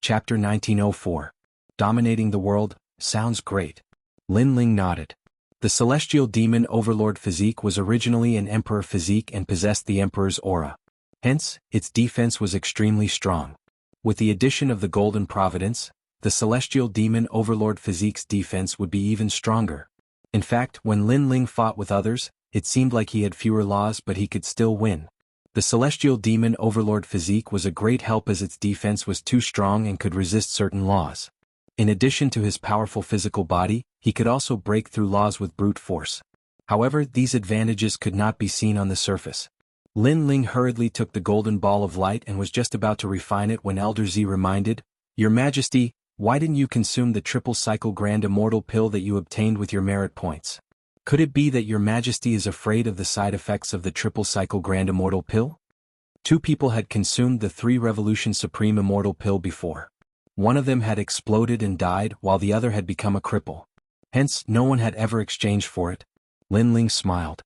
Chapter 1904. Dominating the World, sounds great. Lin Ling nodded. The celestial demon overlord physique was originally an emperor physique and possessed the emperor's aura. Hence, its defense was extremely strong. With the addition of the golden providence, the celestial demon overlord physique's defense would be even stronger. In fact, when Lin Ling fought with others, it seemed like he had fewer laws but he could still win. The celestial demon overlord physique was a great help as its defense was too strong and could resist certain laws. In addition to his powerful physical body, he could also break through laws with brute force. However, these advantages could not be seen on the surface. Lin Ling hurriedly took the golden ball of light and was just about to refine it when Elder Z reminded, "Your Majesty, why didn't you consume the triple cycle grand immortal pill that you obtained with your merit points? Could it be that your Majesty is afraid of the side effects of the triple cycle grand immortal pill?" Two people had consumed the 3 Revolution Supreme immortal pill before. One of them had exploded and died while the other had become a cripple. Hence, no one had ever exchanged for it. Lin Ling smiled.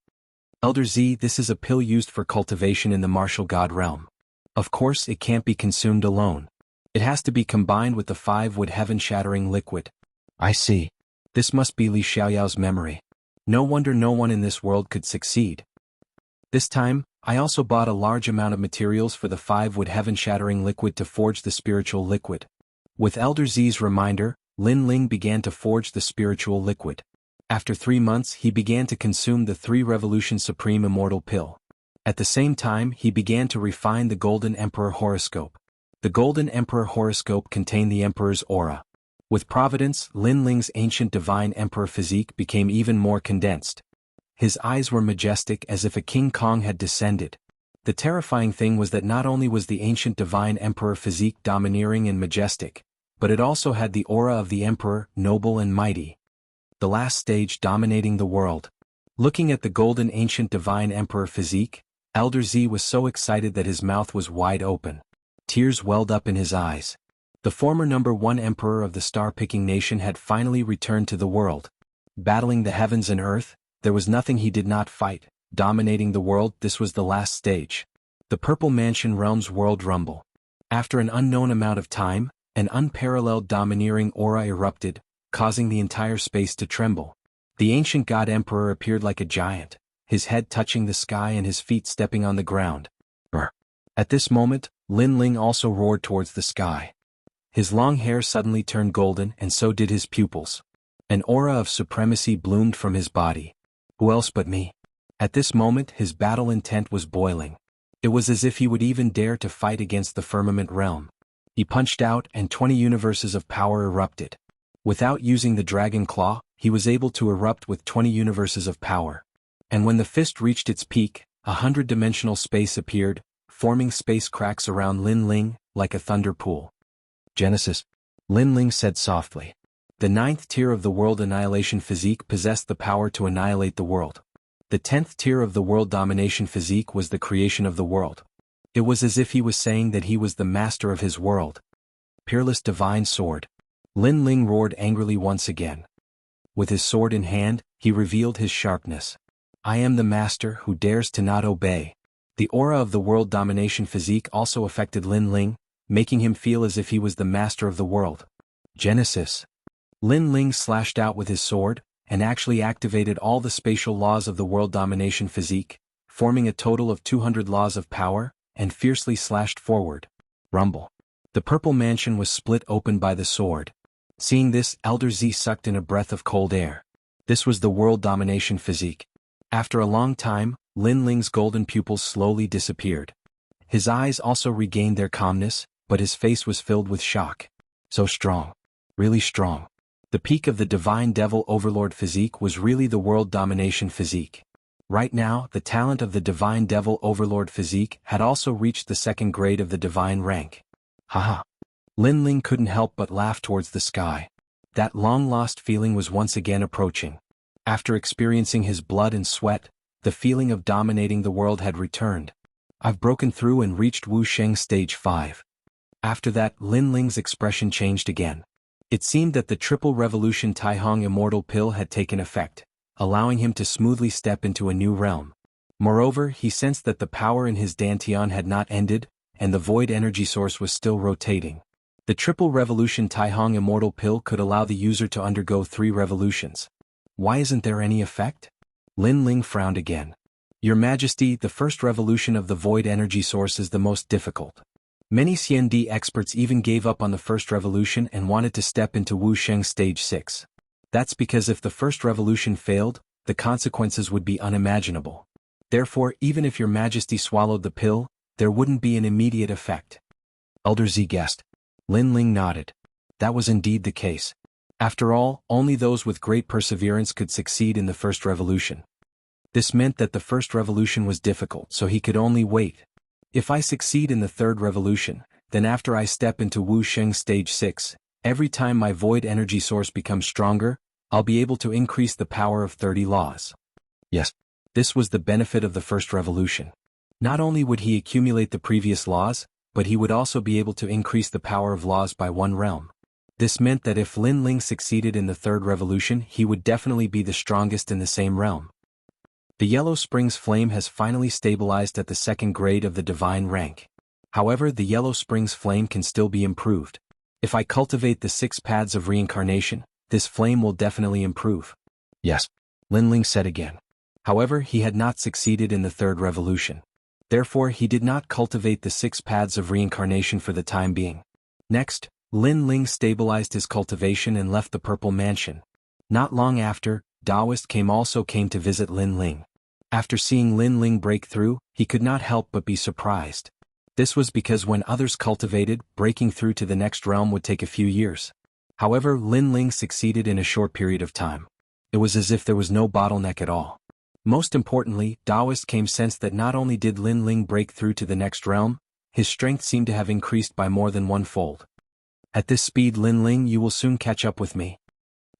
"Elder Z, this is a pill used for cultivation in the martial god realm. Of course, it can't be consumed alone. It has to be combined with the 5-wood heaven-shattering liquid." "I see. This must be Li Xiaoyao's memory. No wonder no one in this world could succeed. This time, I also bought a large amount of materials for the 5-wood heaven-shattering liquid to forge the spiritual liquid." With Elder Z's reminder, Lin Ling began to forge the spiritual liquid. After 3 months he began to consume the 3 Revolution Supreme immortal pill. At the same time he began to refine the Golden Emperor horoscope. The Golden Emperor horoscope contained the Emperor's aura. With Providence, Lin Ling's ancient divine emperor physique became even more condensed. His eyes were majestic as if a King Kong had descended. The terrifying thing was that not only was the ancient divine emperor physique domineering and majestic, but it also had the aura of the emperor, noble and mighty. The last stage, dominating the world. Looking at the golden ancient divine emperor physique, Elder Z was so excited that his mouth was wide open. Tears welled up in his eyes. The former number 1 emperor of the star-picking nation had finally returned to the world. Battling the heavens and earth, there was nothing he did not fight. Dominating the world, this was the last stage. The Purple Mansion Realm's World Rumble. After an unknown amount of time, an unparalleled domineering aura erupted, causing the entire space to tremble. The ancient god emperor appeared like a giant, his head touching the sky and his feet stepping on the ground. Brr. At this moment, Lin Ling also roared towards the sky. His long hair suddenly turned golden and so did his pupils. An aura of supremacy bloomed from his body. Who else but me? At this moment his battle intent was boiling. It was as if he would even dare to fight against the firmament realm. He punched out and 20 universes of power erupted. Without using the dragon claw, he was able to erupt with 20 universes of power. And when the fist reached its peak, 100-dimensional space appeared, forming space cracks around Lin Ling, like a thunder pool. "Genesis," Lin Ling said softly. The 9th tier of the world annihilation physique possessed the power to annihilate the world. The 10th tier of the world domination physique was the creation of the world. It was as if he was saying that he was the master of his world. Peerless divine sword. Lin Ling roared angrily once again. With his sword in hand, he revealed his sharpness. "I am the master who dares to not obey." The aura of the world domination physique also affected Lin Ling, making him feel as if he was the master of the world. "Genesis." Lin Ling slashed out with his sword, and actually activated all the spatial laws of the world domination physique, forming a total of 200 laws of power, and fiercely slashed forward. Rumble. The Purple Mansion was split open by the sword. Seeing this, Elder Z sucked in a breath of cold air. This was the world domination physique. After a long time, Lin Ling's golden pupils slowly disappeared. His eyes also regained their calmness, but his face was filled with shock. So strong. Really strong. The peak of the divine devil overlord physique was really the world domination physique. Right now, the talent of the divine devil overlord physique had also reached the 2nd grade of the divine rank. Haha. Lin Ling couldn't help but laugh towards the sky. That long-lost feeling was once again approaching. After experiencing his blood and sweat, the feeling of dominating the world had returned. "I've broken through and reached Wu Sheng stage 5. After that, Lin Ling's expression changed again. It seemed that the triple revolution Taihong immortal pill had taken effect, allowing him to smoothly step into a new realm. Moreover, he sensed that the power in his dantian had not ended, and the void energy source was still rotating. The triple revolution Taihong immortal pill could allow the user to undergo 3 revolutions. Why isn't there any effect? Lin Ling frowned again. Your Majesty, the first revolution of the void energy source is the most difficult. Many CND experts even gave up on the first revolution and wanted to step into Wuxia stage 6. That's because if the first revolution failed, the consequences would be unimaginable. Therefore, even if your Majesty swallowed the pill, there wouldn't be an immediate effect. Elder Z guessed. Lin Ling nodded. That was indeed the case. After all, only those with great perseverance could succeed in the first revolution. This meant that the first revolution was difficult, so he could only wait. If I succeed in the third revolution, then after I step into Wuxia stage 6, every time my void energy source becomes stronger, I'll be able to increase the power of 30 laws. Yes, this was the benefit of the first revolution. Not only would he accumulate the previous laws, but he would also be able to increase the power of laws by 1 realm. This meant that if Lin Ling succeeded in the third revolution, he would definitely be the strongest in the same realm. The Yellow Springs flame has finally stabilized at the 2nd grade of the divine rank. However, the Yellow Springs flame can still be improved. If I cultivate the 6 paths of reincarnation, this flame will definitely improve. Yes, Lin Ling said again. However, he had not succeeded in the third revolution. Therefore, he did not cultivate the 6 paths of reincarnation for the time being. Next, Lin Ling stabilized his cultivation and left the Purple Mansion. Not long after, Taoist came to visit Lin Ling. After seeing Lin Ling break through, he could not help but be surprised. This was because when others cultivated, breaking through to the next realm would take a few years. However, Lin Ling succeeded in a short period of time. It was as if there was no bottleneck at all. Most importantly, Taoist sensed that not only did Lin Ling break through to the next realm, his strength seemed to have increased by more than 1-fold. At this speed, Lin Ling, you will soon catch up with me.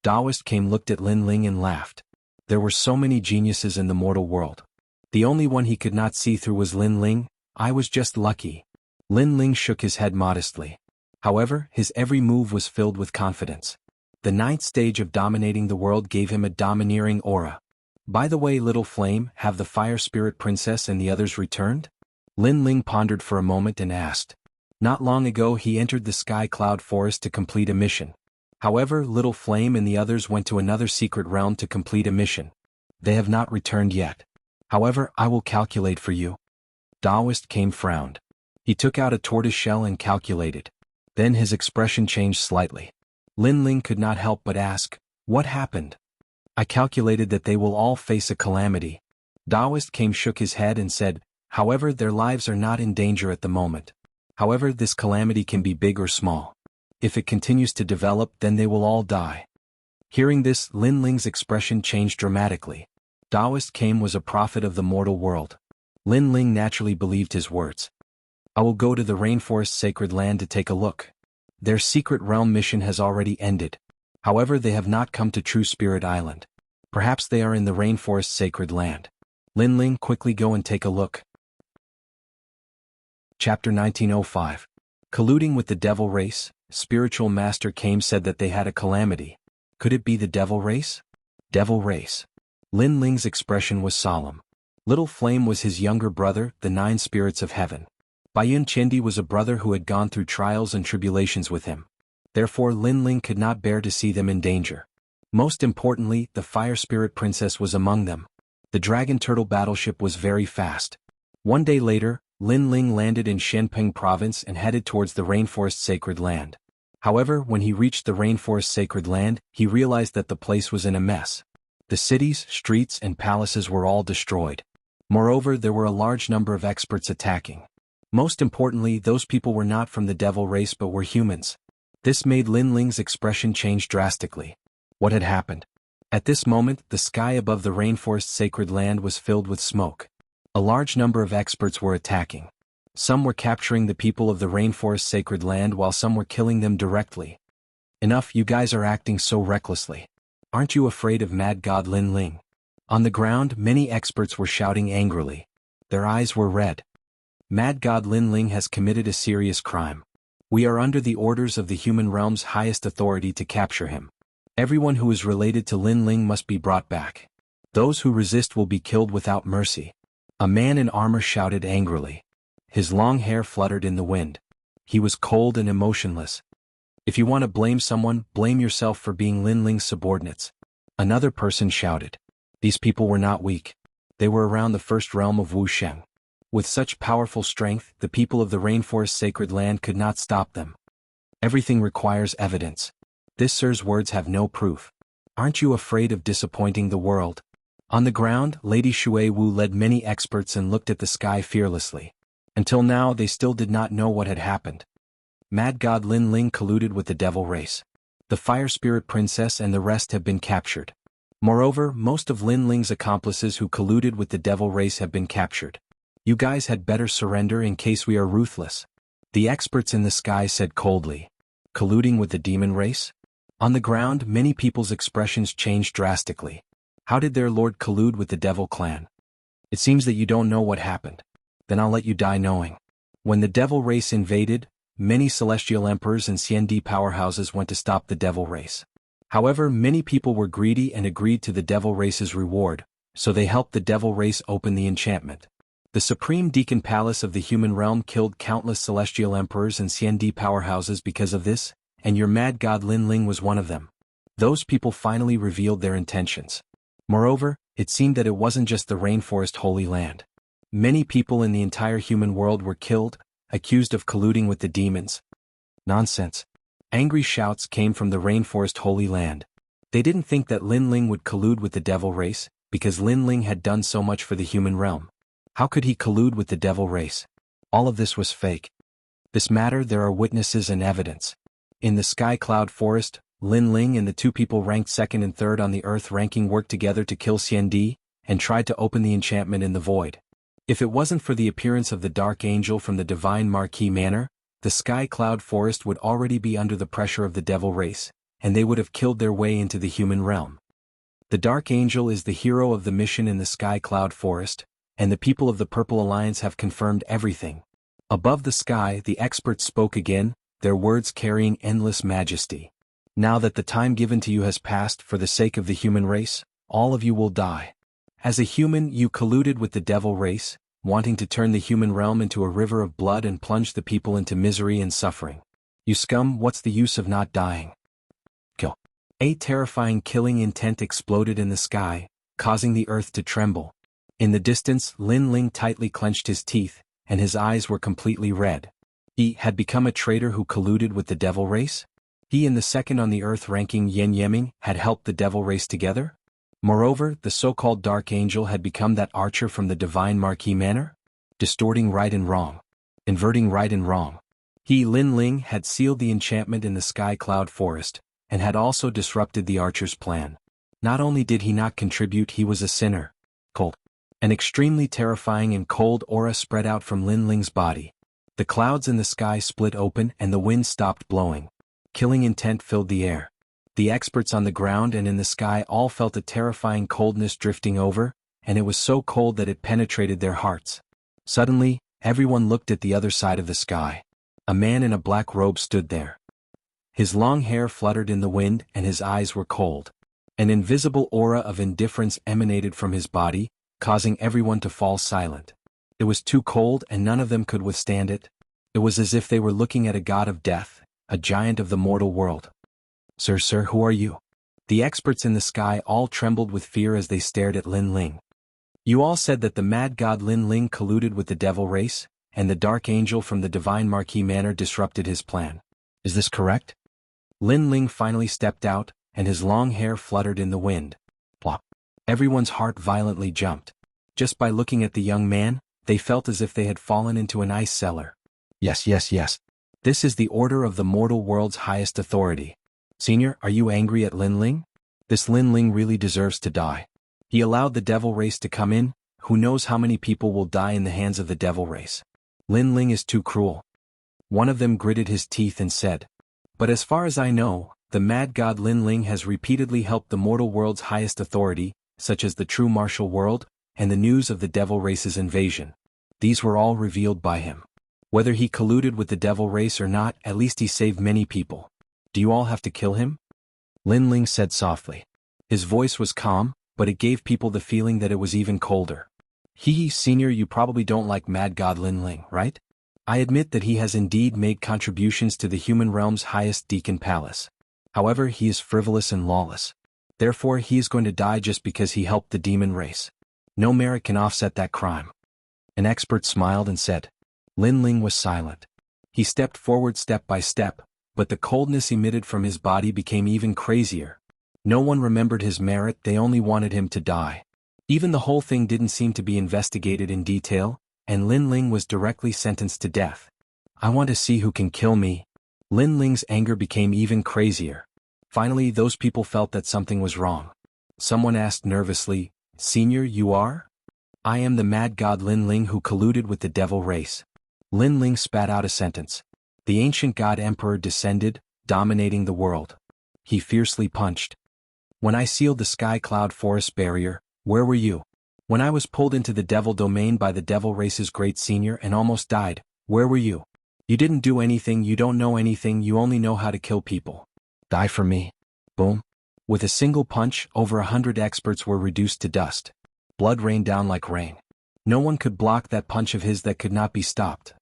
Taoist looked at Lin Ling and laughed. There were so many geniuses in the mortal world. The only one he could not see through was Lin Ling. I was just lucky. Lin Ling shook his head modestly. However, his every move was filled with confidence. The 9th stage of dominating the world gave him a domineering aura. By the way, Little Flame, have the Fire Spirit Princess and the others returned? Lin Ling pondered for a moment and asked. Not long ago he entered the Sky Cloud Forest to complete a mission. However, Little Flame and the others went to another secret realm to complete a mission. They have not returned yet. However, I will calculate for you. Taoist frowned. He took out a tortoise shell and calculated. Then his expression changed slightly. Lin Ling could not help but ask, what happened? I calculated that they will all face a calamity. Taoist shook his head and said, however, their lives are not in danger at the moment. However, this calamity can be big or small. If it continues to develop, then they will all die. Hearing this, Lin Ling's expression changed dramatically. Taoist was a prophet of the mortal world. Lin Ling naturally believed his words. I will go to the Rainforest Sacred Land to take a look. Their secret realm mission has already ended. However, they have not come to True Spirit Island. Perhaps they are in the Rainforest Sacred Land. Lin Ling, quickly go and take a look. Chapter 1905. Colluding with the Devil Race, Spiritual Master said that they had a calamity. Could it be the Devil Race? Devil Race. Lin Ling's expression was solemn. Little Flame was his younger brother, the 9 spirits of heaven. Baiyun Chendi was a brother who had gone through trials and tribulations with him. Therefore Lin Ling could not bear to see them in danger. Most importantly, the Fire Spirit Princess was among them. The Dragon Turtle battleship was very fast. One day later, Lin Ling landed in Shenping province and headed towards the Rainforest Sacred Land. However, when he reached the Rainforest Sacred Land, he realized that the place was in a mess. The cities, streets, and palaces were all destroyed. Moreover, there were a large number of experts attacking. Most importantly, those people were not from the devil race but were humans. This made Lin Ling's expression change drastically. What had happened? At this moment, the sky above the Rainforest Sacred Land was filled with smoke. A large number of experts were attacking. Some were capturing the people of the Rainforest Sacred Land while some were killing them directly. Enough, you guys are acting so recklessly. Aren't you afraid of Mad God Lin Ling? On the ground, many experts were shouting angrily. Their eyes were red. Mad God Lin Ling has committed a serious crime. We are under the orders of the human realm's highest authority to capture him. Everyone who is related to Lin Ling must be brought back. Those who resist will be killed without mercy. A man in armor shouted angrily. His long hair fluttered in the wind. He was cold and emotionless. If you want to blame someone, blame yourself for being Lin Ling's subordinates. Another person shouted. These people were not weak. They were around the first realm of Wuxia. With such powerful strength, the people of the rainforest sacred land could not stop them. Everything requires evidence. This sir's words have no proof. Aren't you afraid of disappointing the world? On the ground, Lady Shui Wu led many experts and looked at the sky fearlessly. Until now they still did not know what had happened. Mad God Lin Ling colluded with the devil race. The Fire Spirit Princess and the rest have been captured. Moreover, most of Lin Ling's accomplices who colluded with the devil race have been captured. You guys had better surrender in case we are ruthless. The experts in the sky said coldly. Colluding with the demon race? On the ground, many people's expressions changed drastically. How did their lord collude with the devil clan? It seems that you don't know what happened. Then I'll let you die knowing. When the devil race invaded, many celestial emperors and CND powerhouses went to stop the devil race. However, many people were greedy and agreed to the devil race's reward, so they helped the devil race open the enchantment. The Supreme Deacon Palace of the human realm killed countless celestial emperors and CND powerhouses because of this, and your mad god Lin Ling was one of them. Those people finally revealed their intentions. Moreover, it seemed that it wasn't just the rainforest holy land. Many people in the entire human world were killed, accused of colluding with the demons. Nonsense. Angry shouts came from the rainforest holy land. They didn't think that Lin Ling would collude with the devil race, because Lin Ling had done so much for the human realm. How could he collude with the devil race? All of this was fake. This matter there are witnesses and evidence. In the Sky Cloud Forest, Lin Ling and the two people ranked second and third on the Earth ranking worked together to kill Xiandi, and tried to open the enchantment in the void. If it wasn't for the appearance of the Dark Angel from the Divine Marquis Manor, the Sky Cloud Forest would already be under the pressure of the devil race, and they would have killed their way into the human realm. The Dark Angel is the hero of the mission in the Sky Cloud Forest, and the people of the Purple Alliance have confirmed everything. Above the sky, the experts spoke again, their words carrying endless majesty. Now that the time given to you has passed for the sake of the human race, all of you will die. As a human, you colluded with the devil race, wanting to turn the human realm into a river of blood and plunge the people into misery and suffering. You scum, what's the use of not dying? Kill. A terrifying killing intent exploded in the sky, causing the earth to tremble. In the distance, Lin Ling tightly clenched his teeth, and his eyes were completely red. He had become a traitor who colluded with the devil race? He and the second on the earth ranking Yen Yeming had helped the devil race together? Moreover, the so-called Dark Angel had become that archer from the Divine Marquis Manor? Distorting right and wrong. Inverting right and wrong. He, Lin Ling, had sealed the enchantment in the Sky Cloud Forest, and had also disrupted the archer's plan. Not only did he not contribute, he was a sinner. Cold. An extremely terrifying and cold aura spread out from Lin Ling's body. The clouds in the sky split open and the wind stopped blowing. Killing intent filled the air. The experts on the ground and in the sky all felt a terrifying coldness drifting over, and it was so cold that it penetrated their hearts. Suddenly, everyone looked at the other side of the sky. A man in a black robe stood there. His long hair fluttered in the wind and his eyes were cold. An invisible aura of indifference emanated from his body, causing everyone to fall silent. It was too cold and none of them could withstand it. It was as if they were looking at a god of death, a giant of the mortal world. Sir, who are you? The experts in the sky all trembled with fear as they stared at Lin Ling. You all said that the mad god Lin Ling colluded with the devil race, and the Dark Angel from the Divine Marquis Manor disrupted his plan. Is this correct? Lin Ling finally stepped out, and his long hair fluttered in the wind. Plop. Everyone's heart violently jumped. Just by looking at the young man, they felt as if they had fallen into an ice cellar. Yes. This is the order of the mortal world's highest authority. Senior, are you angry at Lin Ling? This Lin Ling really deserves to die. He allowed the devil race to come in, who knows how many people will die in the hands of the devil race. Lin Ling is too cruel. One of them gritted his teeth and said, but as far as I know, the mad god Lin Ling has repeatedly helped the mortal world's highest authority, such as the true martial world, and the news of the devil race's invasion. These were all revealed by him. Whether he colluded with the devil race or not, at least he saved many people. Do you all have to kill him? Lin Ling said softly. His voice was calm, but it gave people the feeling that it was even colder. Senior, you probably don't like mad god Lin Ling, right? I admit that he has indeed made contributions to the human realm's highest deacon palace. However, he is frivolous and lawless. Therefore, he is going to die just because he helped the demon race. No merit can offset that crime." An expert smiled and said. Lin Ling was silent. He stepped forward step by step, but the coldness emitted from his body became even crazier. No one remembered his merit, they only wanted him to die. Even the whole thing didn't seem to be investigated in detail, and Lin Ling was directly sentenced to death. "I want to see who can kill me." Lin Ling's anger became even crazier. Finally, those people felt that something was wrong. Someone asked nervously, "Senior, you are?" "I am the mad god Lin Ling who colluded with the devil race." Lin Ling spat out a sentence. The ancient god emperor descended, dominating the world. He fiercely punched. "When I sealed the sky cloud forest barrier, where were you? When I was pulled into the devil domain by the devil race's great senior and almost died, where were you? You didn't do anything, you don't know anything, you only know how to kill people. Die for me." Boom. With a single punch, over 100 experts were reduced to dust. Blood rained down like rain. No one could block that punch of his that could not be stopped.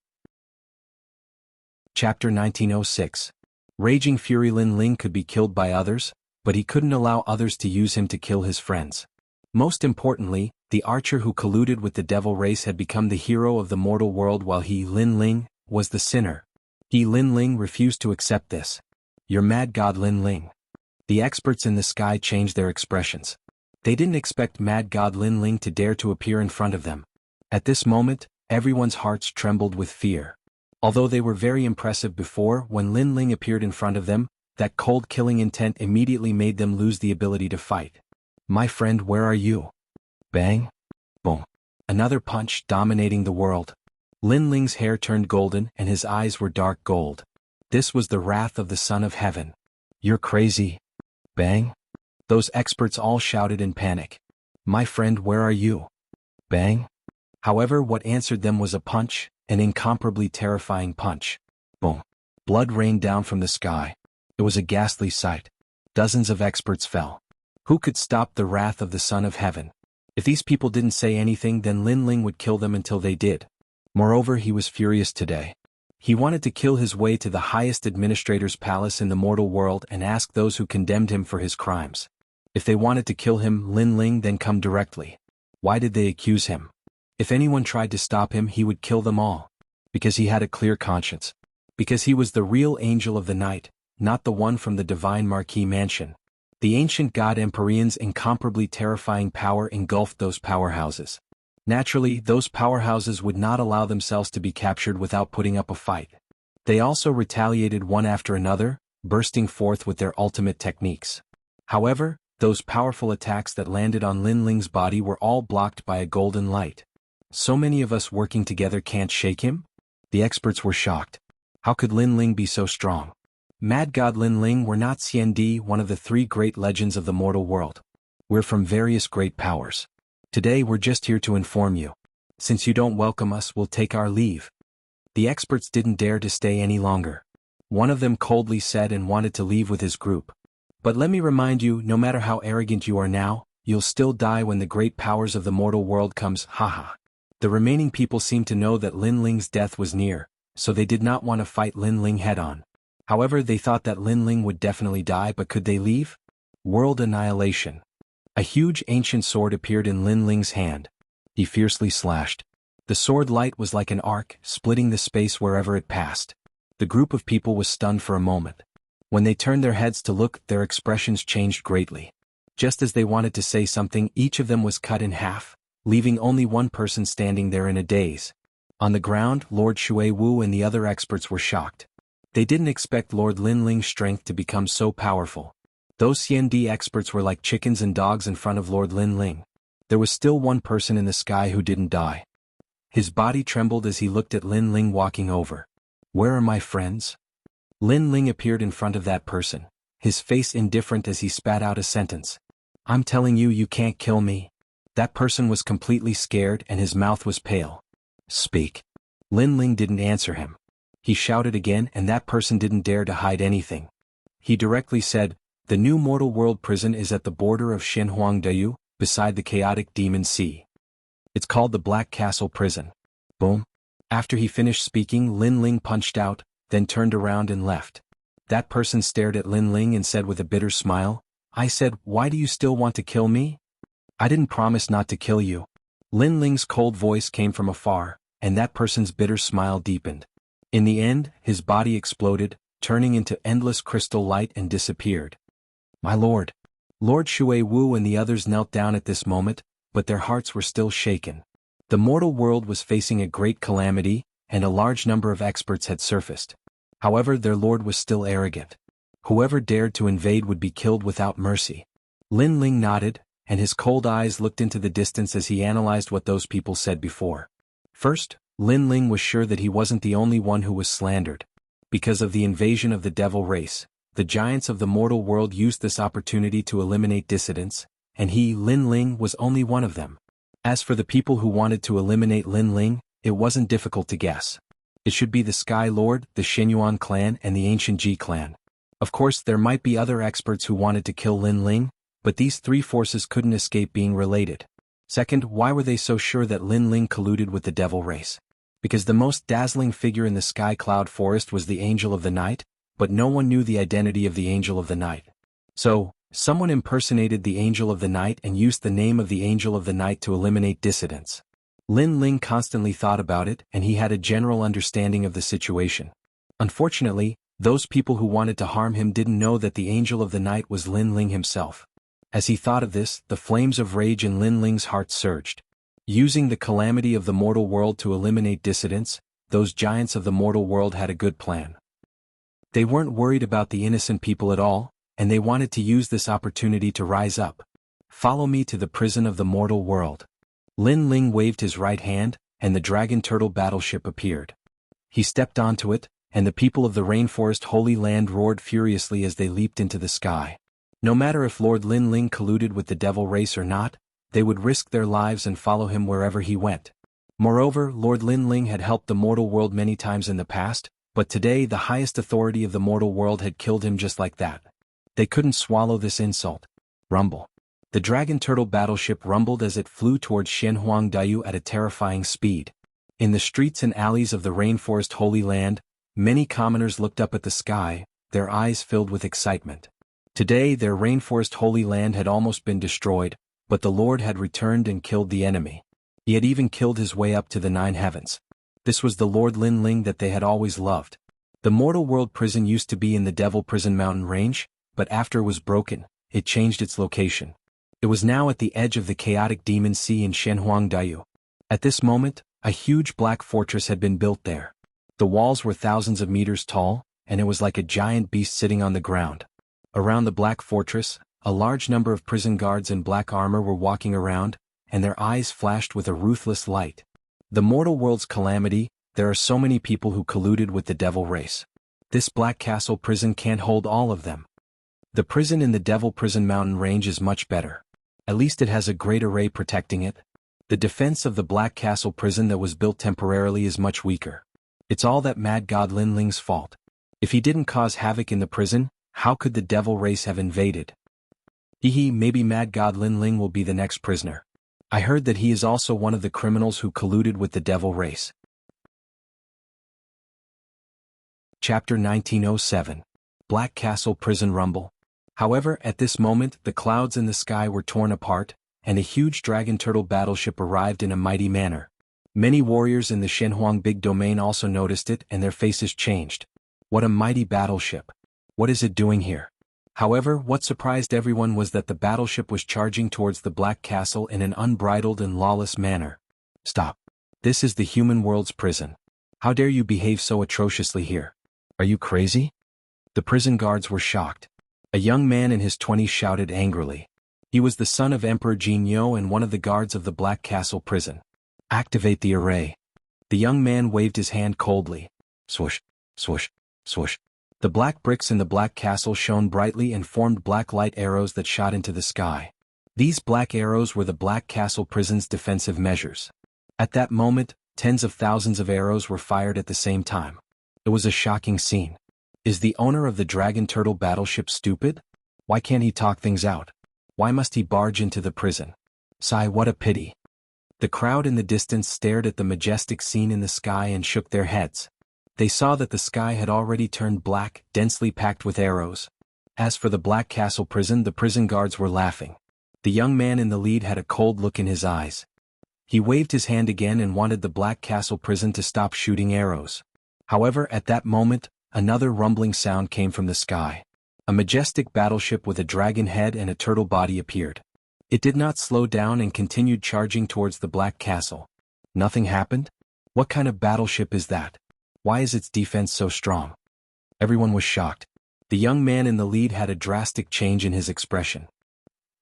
Chapter 1906. Raging fury. Lin Ling could be killed by others, but he couldn't allow others to use him to kill his friends. Most importantly, the archer who colluded with the devil race had become the hero of the mortal world while he, Lin Ling, was the sinner. He, Lin Ling, refused to accept this. "You're mad god Lin Ling." The experts in the sky changed their expressions. They didn't expect mad god Lin Ling to dare to appear in front of them. At this moment, everyone's hearts trembled with fear. Although they were very impressive before, when Lin Ling appeared in front of them, that cold killing intent immediately made them lose the ability to fight. "My friend, where are you?" Bang. Boom. Another punch, dominating the world. Lin Ling's hair turned golden and his eyes were dark gold. This was the wrath of the Son of Heaven. "You're crazy." Bang. Those experts all shouted in panic. "My friend, where are you?" Bang. However, what answered them was a punch, an incomparably terrifying punch. Boom. Blood rained down from the sky. It was a ghastly sight. Dozens of experts fell. Who could stop the wrath of the Son of Heaven? If these people didn't say anything, then Lin Ling would kill them until they did. Moreover, he was furious today. He wanted to kill his way to the highest administrator's palace in the mortal world and ask those who condemned him for his crimes. If they wanted to kill him, Lin Ling, then come directly. Why did they accuse him? If anyone tried to stop him, he would kill them all. Because he had a clear conscience. Because he was the real angel of the night, not the one from the divine marquee mansion. The ancient god Empyrean's incomparably terrifying power engulfed those powerhouses. Naturally, those powerhouses would not allow themselves to be captured without putting up a fight. They also retaliated one after another, bursting forth with their ultimate techniques. However, those powerful attacks that landed on Lin Ling's body were all blocked by a golden light. "So many of us working together can't shake him?" The experts were shocked. How could Lin Ling be so strong? Mad god Lin Ling, we're not CND, one of the three great legends of the mortal world. We're from various great powers. Today we're just here to inform you. Since you don't welcome us, we'll take our leave. The experts didn't dare to stay any longer. One of them coldly said and wanted to leave with his group. "But let me remind you, no matter how arrogant you are now, you'll still die when the great powers of the mortal world comes, haha." The remaining people seemed to know that Lin Ling's death was near, so they did not want to fight Lin Ling head-on. However, they thought that Lin Ling would definitely die, but could they leave? World annihilation. A huge ancient sword appeared in Lin Ling's hand. He fiercely slashed. The sword light was like an arc, splitting the space wherever it passed. The group of people was stunned for a moment. When they turned their heads to look, their expressions changed greatly. Just as they wanted to say something, each of them was cut in half, leaving only one person standing there in a daze. On the ground, Lord Shui Wu and the other experts were shocked. They didn't expect Lord Lin Ling's strength to become so powerful. Those CND experts were like chickens and dogs in front of Lord Lin Ling. There was still one person in the sky who didn't die. His body trembled as he looked at Lin Ling walking over. "Where are my friends?" Lin Ling appeared in front of that person, his face indifferent as he spat out a sentence. "I'm telling you, you can't kill me." That person was completely scared and his mouth was pale. "Speak." Lin Ling didn't answer him. He shouted again and that person didn't dare to hide anything. He directly said, "The new mortal world prison is at the border of Xinhuangdayu, beside the chaotic demon sea. It's called the Black Castle Prison." Boom. After he finished speaking, Lin Ling punched out, then turned around and left. That person stared at Lin Ling and said with a bitter smile, "I said, why do you still want to kill me? I didn't promise not to kill you." Lin Ling's cold voice came from afar, and that person's bitter smile deepened. In the end, his body exploded, turning into endless crystal light and disappeared. "My lord." Lord Shui Wu and the others knelt down at this moment, but their hearts were still shaken. The mortal world was facing a great calamity, and a large number of experts had surfaced. However, their lord was still arrogant. Whoever dared to invade would be killed without mercy. Lin Ling nodded, and his cold eyes looked into the distance as he analyzed what those people said before. First, Lin Ling was sure that he wasn't the only one who was slandered. Because of the invasion of the devil race, the giants of the mortal world used this opportunity to eliminate dissidents, and he, Lin Ling, was only one of them. As for the people who wanted to eliminate Lin Ling, it wasn't difficult to guess. It should be the Sky Lord, the Xinyuan clan, and the Ancient Ji clan. Of course, there might be other experts who wanted to kill Lin Ling, but these three forces couldn't escape being related. Second, why were they so sure that Lin Ling colluded with the devil race? Because the most dazzling figure in the Sky Cloud Forest was the Angel of the Night, but no one knew the identity of the Angel of the Night. So, someone impersonated the Angel of the Night and used the name of the Angel of the Night to eliminate dissidents. Lin Ling constantly thought about it, and he had a general understanding of the situation. Unfortunately, those people who wanted to harm him didn't know that the Angel of the Night was Lin Ling himself. As he thought of this, the flames of rage in Lin Ling's heart surged. Using the calamity of the mortal world to eliminate dissidents, those giants of the mortal world had a good plan. They weren't worried about the innocent people at all, and they wanted to use this opportunity to rise up. "Follow me to the prison of the mortal world." Lin Ling waved his right hand, and the dragon turtle battleship appeared. He stepped onto it, and the people of the rainforest Holy Land roared furiously as they leaped into the sky. No matter if Lord Lin Ling colluded with the devil race or not, they would risk their lives and follow him wherever he went. Moreover, Lord Lin Ling had helped the mortal world many times in the past, but today the highest authority of the mortal world had killed him just like that. They couldn't swallow this insult. Rumble. The dragon turtle battleship rumbled as it flew towards Shenhuangdayu at a terrifying speed. In the streets and alleys of the rainforest Holy Land, many commoners looked up at the sky, their eyes filled with excitement. Today their rainforest Holy Land had almost been destroyed, but the Lord had returned and killed the enemy. He had even killed his way up to the 9 heavens. This was the Lord Lin Ling that they had always loved. The mortal world prison used to be in the Devil Prison mountain range, but after it was broken, it changed its location. It was now at the edge of the chaotic demon sea in Shenhuangdayu. At this moment, a huge black fortress had been built there. The walls were thousands of meters tall, and it was like a giant beast sitting on the ground. Around the black fortress, a large number of prison guards in black armor were walking around, and their eyes flashed with a ruthless light. The mortal world's calamity, there are so many people who colluded with the devil race. This Black Castle prison can't hold all of them. The prison in the Devil Prison mountain range is much better. At least it has a great array protecting it. The defense of the Black Castle prison that was built temporarily is much weaker. It's all that Mad God Lin Ling's fault. If he didn't cause havoc in the prison, how could the devil race have invaded? Maybe Mad God Lin Ling will be the next prisoner. I heard that he is also one of the criminals who colluded with the devil race. Chapter 1907. Black Castle Prison Rumble. However, at this moment, the clouds in the sky were torn apart, and a huge dragon turtle battleship arrived in a mighty manner. Many warriors in the Shenhuang Big Domain also noticed it, and their faces changed. What a mighty battleship! What is it doing here? However, what surprised everyone was that the battleship was charging towards the Black Castle in an unbridled and lawless manner. Stop. This is the human world's prison. How dare you behave so atrociously here? Are you crazy? The prison guards were shocked. A young man in his 20s shouted angrily. He was the son of Emperor Jinyo and one of the guards of the Black Castle prison. Activate the array. The young man waved his hand coldly. Swoosh, swoosh, swoosh. The black bricks in the Black Castle shone brightly and formed black light arrows that shot into the sky. These black arrows were the Black Castle prison's defensive measures. At that moment, tens of thousands of arrows were fired at the same time. It was a shocking scene. Is the owner of the Dragon Turtle battleship stupid? Why can't he talk things out? Why must he barge into the prison? Sigh, what a pity. The crowd in the distance stared at the majestic scene in the sky and shook their heads. They saw that the sky had already turned black, densely packed with arrows. As for the Black Castle prison, the prison guards were laughing. The young man in the lead had a cold look in his eyes. He waved his hand again and wanted the Black Castle prison to stop shooting arrows. However, at that moment, another rumbling sound came from the sky. A majestic battleship with a dragon head and a turtle body appeared. It did not slow down and continued charging towards the Black Castle. Nothing happened? What kind of battleship is that? Why is its defense so strong? Everyone was shocked. The young man in the lead had a drastic change in his expression.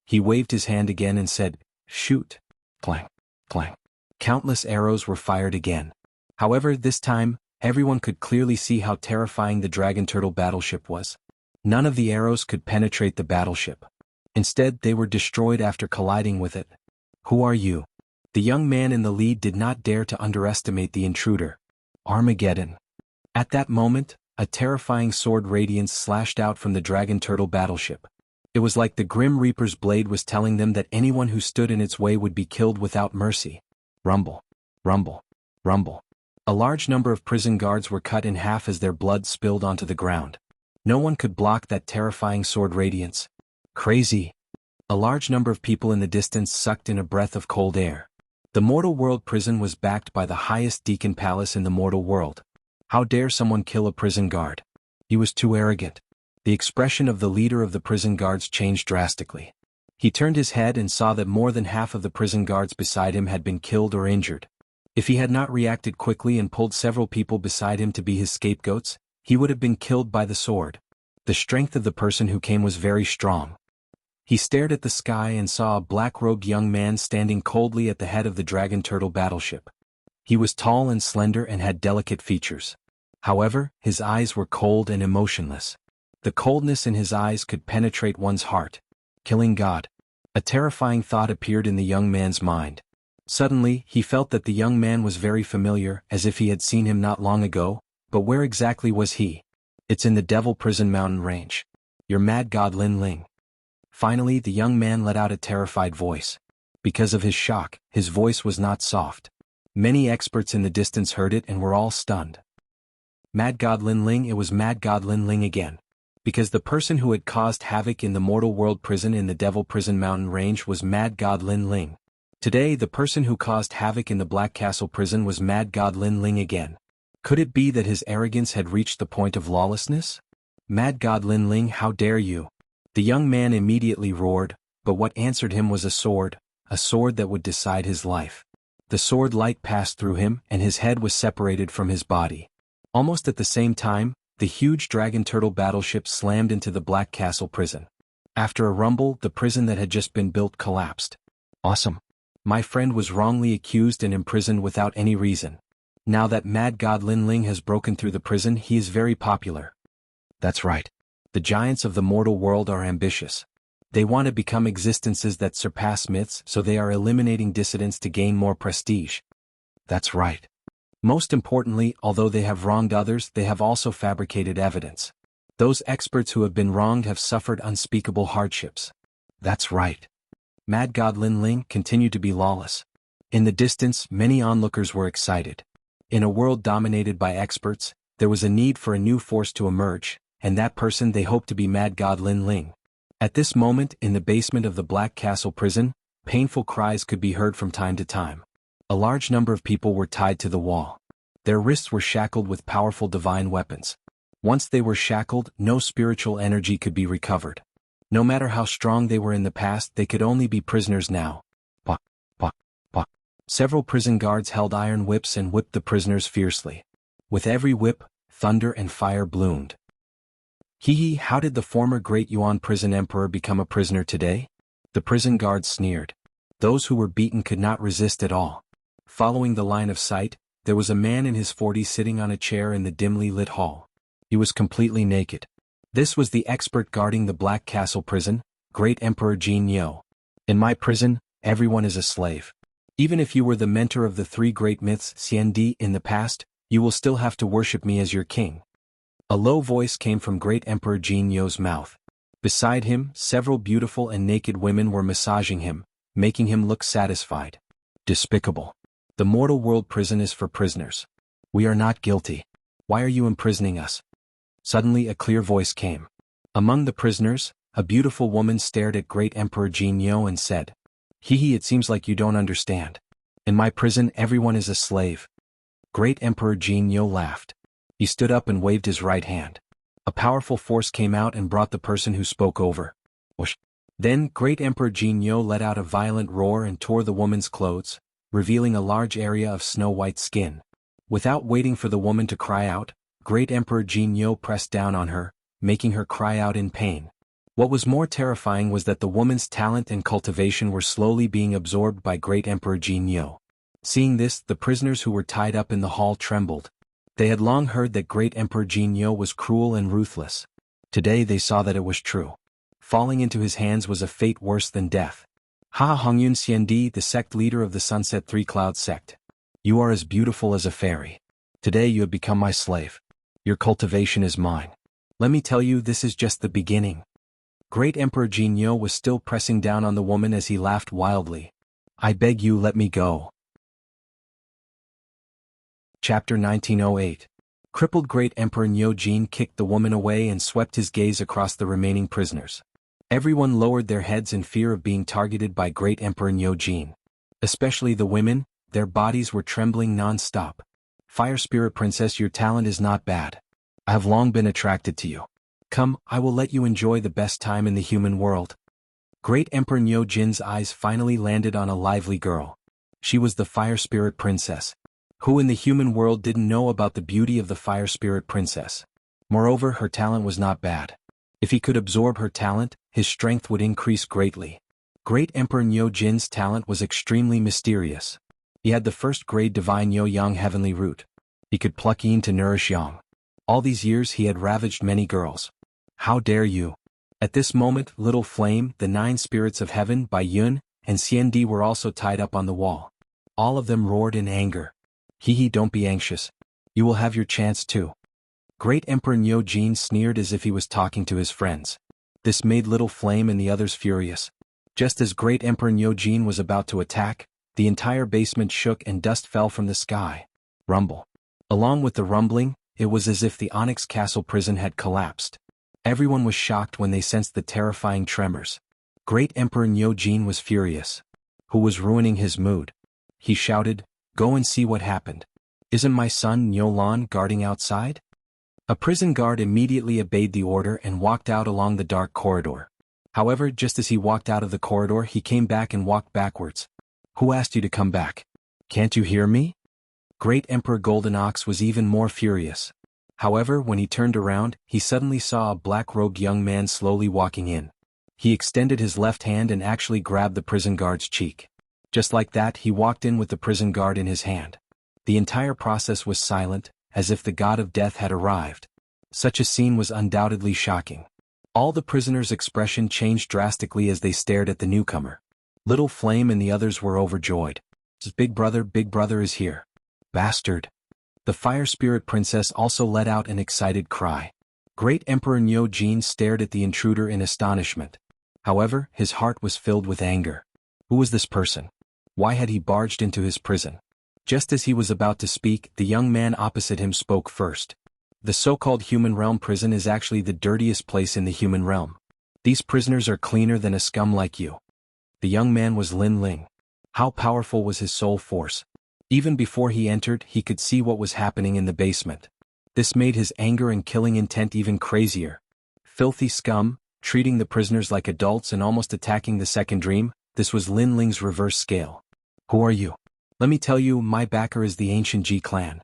He waved his hand again and said, "Shoot." Clang, clang. Countless arrows were fired again. However, this time, everyone could clearly see how terrifying the dragon turtle battleship was. None of the arrows could penetrate the battleship. Instead, they were destroyed after colliding with it. Who are you? The young man in the lead did not dare to underestimate the intruder. Armageddon. At that moment, a terrifying sword radiance slashed out from the dragon turtle battleship. It was like the Grim Reaper's blade was telling them that anyone who stood in its way would be killed without mercy. Rumble, rumble, rumble. A large number of prison guards were cut in half as their blood spilled onto the ground. No one could block that terrifying sword radiance. Crazy. A large number of people in the distance sucked in a breath of cold air. The Mortal World prison was backed by the highest deacon palace in the mortal world. How dare someone kill a prison guard? He was too arrogant. The expression of the leader of the prison guards changed drastically. He turned his head and saw that more than half of the prison guards beside him had been killed or injured. If he had not reacted quickly and pulled several people beside him to be his scapegoats, he would have been killed by the sword. The strength of the person who came was very strong. He stared at the sky and saw a black-robed young man standing coldly at the head of the dragon turtle battleship. He was tall and slender and had delicate features. However, his eyes were cold and emotionless. The coldness in his eyes could penetrate one's heart. Killing God. A terrifying thought appeared in the young man's mind. Suddenly, he felt that the young man was very familiar, as if he had seen him not long ago, but where exactly was he? It's in the Devil Prison Mountain Range. Your mad god Lin Ling. Finally, the young man let out a terrified voice. Because of his shock, his voice was not soft. Many experts in the distance heard it and were all stunned. Mad God Lin Ling. It was Mad God Lin Ling again. Because the person who had caused havoc in the Mortal World prison in the Devil Prison Mountain Range was Mad God Lin Ling. Today, the person who caused havoc in the Black Castle prison was Mad God Lin Ling again. Could it be that his arrogance had reached the point of lawlessness? Mad God Lin Ling, how dare you? The young man immediately roared, but what answered him was a sword that would decide his life. The sword light passed through him and his head was separated from his body. Almost at the same time, the huge dragon turtle battleship slammed into the Black Castle prison. After a rumble, the prison that had just been built collapsed. Awesome. My friend was wrongly accused and imprisoned without any reason. Now that Mad God Lin Ling has broken through the prison, he is very popular. That's right. The giants of the mortal world are ambitious. They want to become existences that surpass myths, so they are eliminating dissidents to gain more prestige. That's right. Most importantly, although they have wronged others, they have also fabricated evidence. Those experts who have been wronged have suffered unspeakable hardships. That's right. Mad God Lin Ling continued to be lawless. In the distance, many onlookers were excited. In a world dominated by experts, there was a need for a new force to emerge, and that person they hoped to be Mad God Lin Ling. At this moment, in the basement of the Black Castle prison, painful cries could be heard from time to time. A large number of people were tied to the wall. Their wrists were shackled with powerful divine weapons. Once they were shackled, no spiritual energy could be recovered. No matter how strong they were in the past, they could only be prisoners now. Pah, pah, pah. Several prison guards held iron whips and whipped the prisoners fiercely. With every whip, thunder and fire bloomed. Hee, how did the former Great Yuan prison emperor become a prisoner today? The prison guards sneered. Those who were beaten could not resist at all. Following the line of sight, there was a man in his 40s sitting on a chair in the dimly lit hall. He was completely naked. This was the expert guarding the Black Castle prison, Great Emperor Jin Yo. In my prison, everyone is a slave. Even if you were the mentor of the three great myths Xiandi in the past, you will still have to worship me as your king. A low voice came from Great Emperor Jin Yo's mouth. Beside him, several beautiful and naked women were massaging him, making him look satisfied. Despicable. The mortal world prison is for prisoners. We are not guilty. Why are you imprisoning us? Suddenly a clear voice came. Among the prisoners, a beautiful woman stared at Great Emperor Jinyo and said, It seems like you don't understand. In my prison everyone is a slave. Great Emperor Jinyo laughed. He stood up and waved his right hand. A powerful force came out and brought the person who spoke over. Whoosh. Then Great Emperor Jinyo let out a violent roar and tore the woman's clothes, revealing a large area of snow-white skin. Without waiting for the woman to cry out, Great Emperor Jinyo pressed down on her, making her cry out in pain. What was more terrifying was that the woman's talent and cultivation were slowly being absorbed by Great Emperor Jinyo. Seeing this, the prisoners who were tied up in the hall trembled. They had long heard that Great Emperor Jinyo was cruel and ruthless. Today they saw that it was true. Falling into his hands was a fate worse than death. Hongyun Xiandi, the sect leader of the Sunset Three Cloud sect. You are as beautiful as a fairy. Today you have become my slave. Your cultivation is mine. Let me tell you, this is just the beginning. Great Emperor Jinyo was still pressing down on the woman as he laughed wildly. I beg you, let me go. Chapter 1908. Crippled Great Emperor Nyo-jin kicked the woman away and swept his gaze across the remaining prisoners. Everyone lowered their heads in fear of being targeted by Great Emperor Nyo-jin. Especially the women, their bodies were trembling non-stop. Fire Spirit Princess, your talent is not bad. I have long been attracted to you. Come, I will let you enjoy the best time in the human world. Great Emperor Nyo-jin's eyes finally landed on a lively girl. She was the Fire Spirit Princess. Who in the human world didn't know about the beauty of the Fire Spirit Princess? Moreover, her talent was not bad. If he could absorb her talent, his strength would increase greatly. Great Emperor Nyo-jin's talent was extremely mysterious. He had the first-grade divine Yo-yang heavenly root. He could pluck yin to nourish yang. All these years he had ravaged many girls. How dare you? At this moment, Little Flame, the 9 spirits of heaven by Yun, and Xiandi were also tied up on the wall. All of them roared in anger. Don't be anxious. You will have your chance too. Great Emperor Nyo-jin sneered as if he was talking to his friends. This made Little Flame and the others furious. Just as Great Emperor Nyo-jin was about to attack, the entire basement shook and dust fell from the sky. Rumble. Along with the rumbling, it was as if the Onyx Castle prison had collapsed. Everyone was shocked when they sensed the terrifying tremors. Great Emperor Nyo-jin was furious. Who was ruining his mood? He shouted, Go and see what happened. Isn't my son Nyo-lan guarding outside? A prison guard immediately obeyed the order and walked out along the dark corridor. However, just as he walked out of the corridor, he came back and walked backwards. Who asked you to come back? Can't you hear me? Great Emperor Golden Ox was even more furious. However, when he turned around, he suddenly saw a black-robed young man slowly walking in. He extended his left hand and actually grabbed the prison guard's cheek. Just like that, he walked in with the prison guard in his hand. The entire process was silent, as if the god of death had arrived. Such a scene was undoubtedly shocking. All the prisoners' expression changed drastically as they stared at the newcomer. Little Flame and the others were overjoyed. Big brother is here. Bastard. The Fire Spirit Princess also let out an excited cry. Great Emperor Nyo-jin stared at the intruder in astonishment. However, his heart was filled with anger. Who was this person? Why had he barged into his prison? Just as he was about to speak, the young man opposite him spoke first. The so-called human realm prison is actually the dirtiest place in the human realm. These prisoners are cleaner than a scum like you. The young man was Lin Ling. How powerful was his soul force? Even before he entered, he could see what was happening in the basement. This made his anger and killing intent even crazier. Filthy scum, treating the prisoners like adults and almost attacking the second dream, this was Lin Ling's reverse scale. Who are you? Let me tell you, my backer is the ancient Ji clan.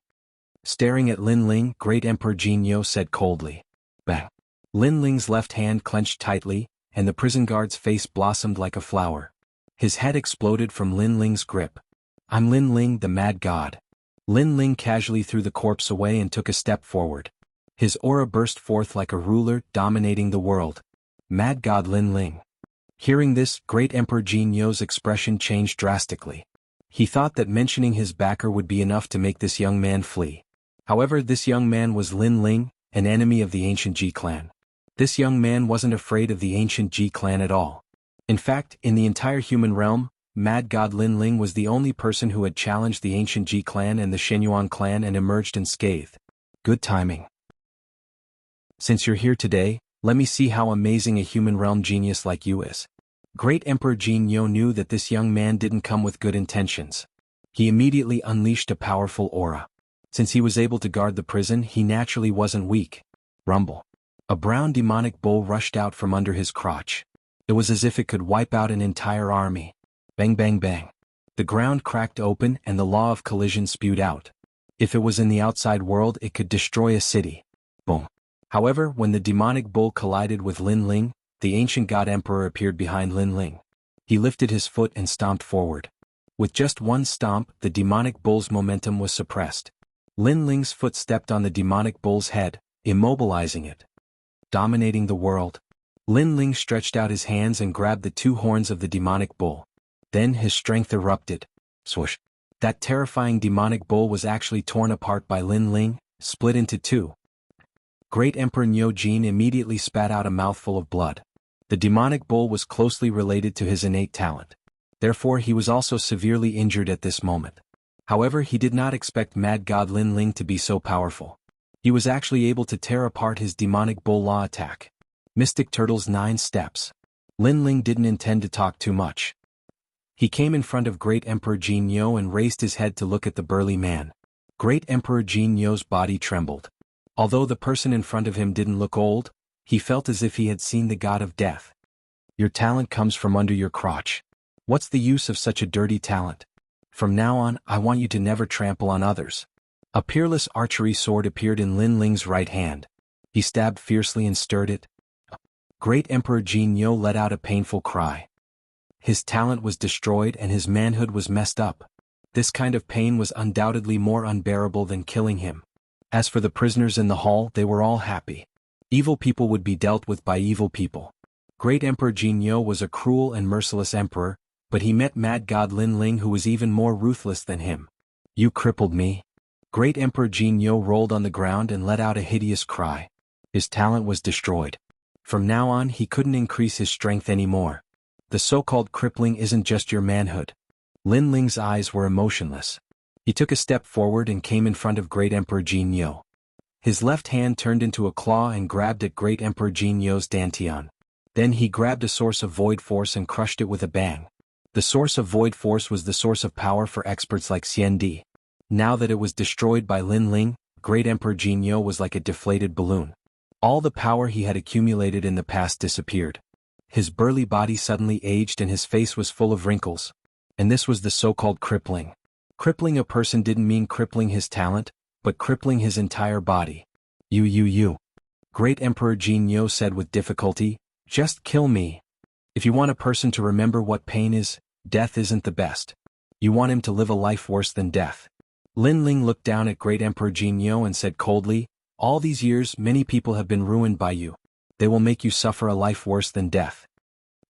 Staring at Lin Ling, Great Emperor Jinyo said coldly. Bang. Lin Ling's left hand clenched tightly, and the prison guard's face blossomed like a flower. His head exploded from Lin Ling's grip. I'm Lin Ling, the mad god. Lin Ling casually threw the corpse away and took a step forward. His aura burst forth like a ruler, dominating the world. Mad god Lin Ling. Hearing this, Great Emperor Jinyo's expression changed drastically. He thought that mentioning his backer would be enough to make this young man flee. However, this young man was Lin Ling, an enemy of the ancient Ji clan. This young man wasn't afraid of the ancient Ji clan at all. In fact, in the entire human realm, Mad God Lin Ling was the only person who had challenged the ancient Ji clan and the Shenyuan clan and emerged unscathed. Good timing. Since you're here today, let me see how amazing a human realm genius like you is. Great Emperor Jin Yo knew that this young man didn't come with good intentions. He immediately unleashed a powerful aura. Since he was able to guard the prison, he naturally wasn't weak. Rumble. A brown demonic bull rushed out from under his crotch. It was as if it could wipe out an entire army. Bang bang bang. The ground cracked open and the law of collision spewed out. If it was in the outside world, it could destroy a city. Boom. However, when the demonic bull collided with Lin Ling, the ancient god emperor appeared behind Lin Ling. He lifted his foot and stomped forward. With just one stomp, the demonic bull's momentum was suppressed. Lin Ling's foot stepped on the demonic bull's head, immobilizing it. Dominating the world. Lin Ling stretched out his hands and grabbed the two horns of the demonic bull. Then his strength erupted. Swoosh. That terrifying demonic bull was actually torn apart by Lin Ling, split into two. Great Emperor Nyo Jin immediately spat out a mouthful of blood. The demonic bull was closely related to his innate talent. Therefore he was also severely injured at this moment. However, he did not expect Mad God Lin Ling to be so powerful. He was actually able to tear apart his demonic bull law attack. Mystic Turtle's 9 steps. Lin Ling didn't intend to talk too much. He came in front of Great Emperor Jin Yo and raised his head to look at the burly man. Great Emperor Jin Yo's body trembled. Although the person in front of him didn't look old, he felt as if he had seen the god of death. Your talent comes from under your crotch. What's the use of such a dirty talent? From now on, I want you to never trample on others. A peerless archery sword appeared in Lin Ling's right hand. He stabbed fiercely and stirred it. Great Emperor Jin Yo let out a painful cry. His talent was destroyed and his manhood was messed up. This kind of pain was undoubtedly more unbearable than killing him. As for the prisoners in the hall, they were all happy. Evil people would be dealt with by evil people. Great Emperor Jin Yo was a cruel and merciless emperor, but he met Mad God Lin Ling who was even more ruthless than him. You crippled me. Great Emperor Jin Yo rolled on the ground and let out a hideous cry. His talent was destroyed. From now on he couldn't increase his strength anymore. The so-called crippling isn't just your manhood. Lin Ling's eyes were emotionless. He took a step forward and came in front of Great Emperor Jin Yo. His left hand turned into a claw and grabbed at Great Emperor Jin Yo's dantian. Then he grabbed a source of void force and crushed it with a bang. The source of void force was the source of power for experts like Xian Di. Now that it was destroyed by Lin Ling, Great Emperor Jin Yo was like a deflated balloon. All the power he had accumulated in the past disappeared. His burly body suddenly aged and his face was full of wrinkles. And this was the so-called crippling. Crippling a person didn't mean crippling his talent, but crippling his entire body. You. Great Emperor Jin Yo said with difficulty, just kill me. If you want a person to remember what pain is, death isn't the best. You want him to live a life worse than death. Lin Ling looked down at Great Emperor Jin Yo and said coldly, all these years many people have been ruined by you. They will make you suffer a life worse than death.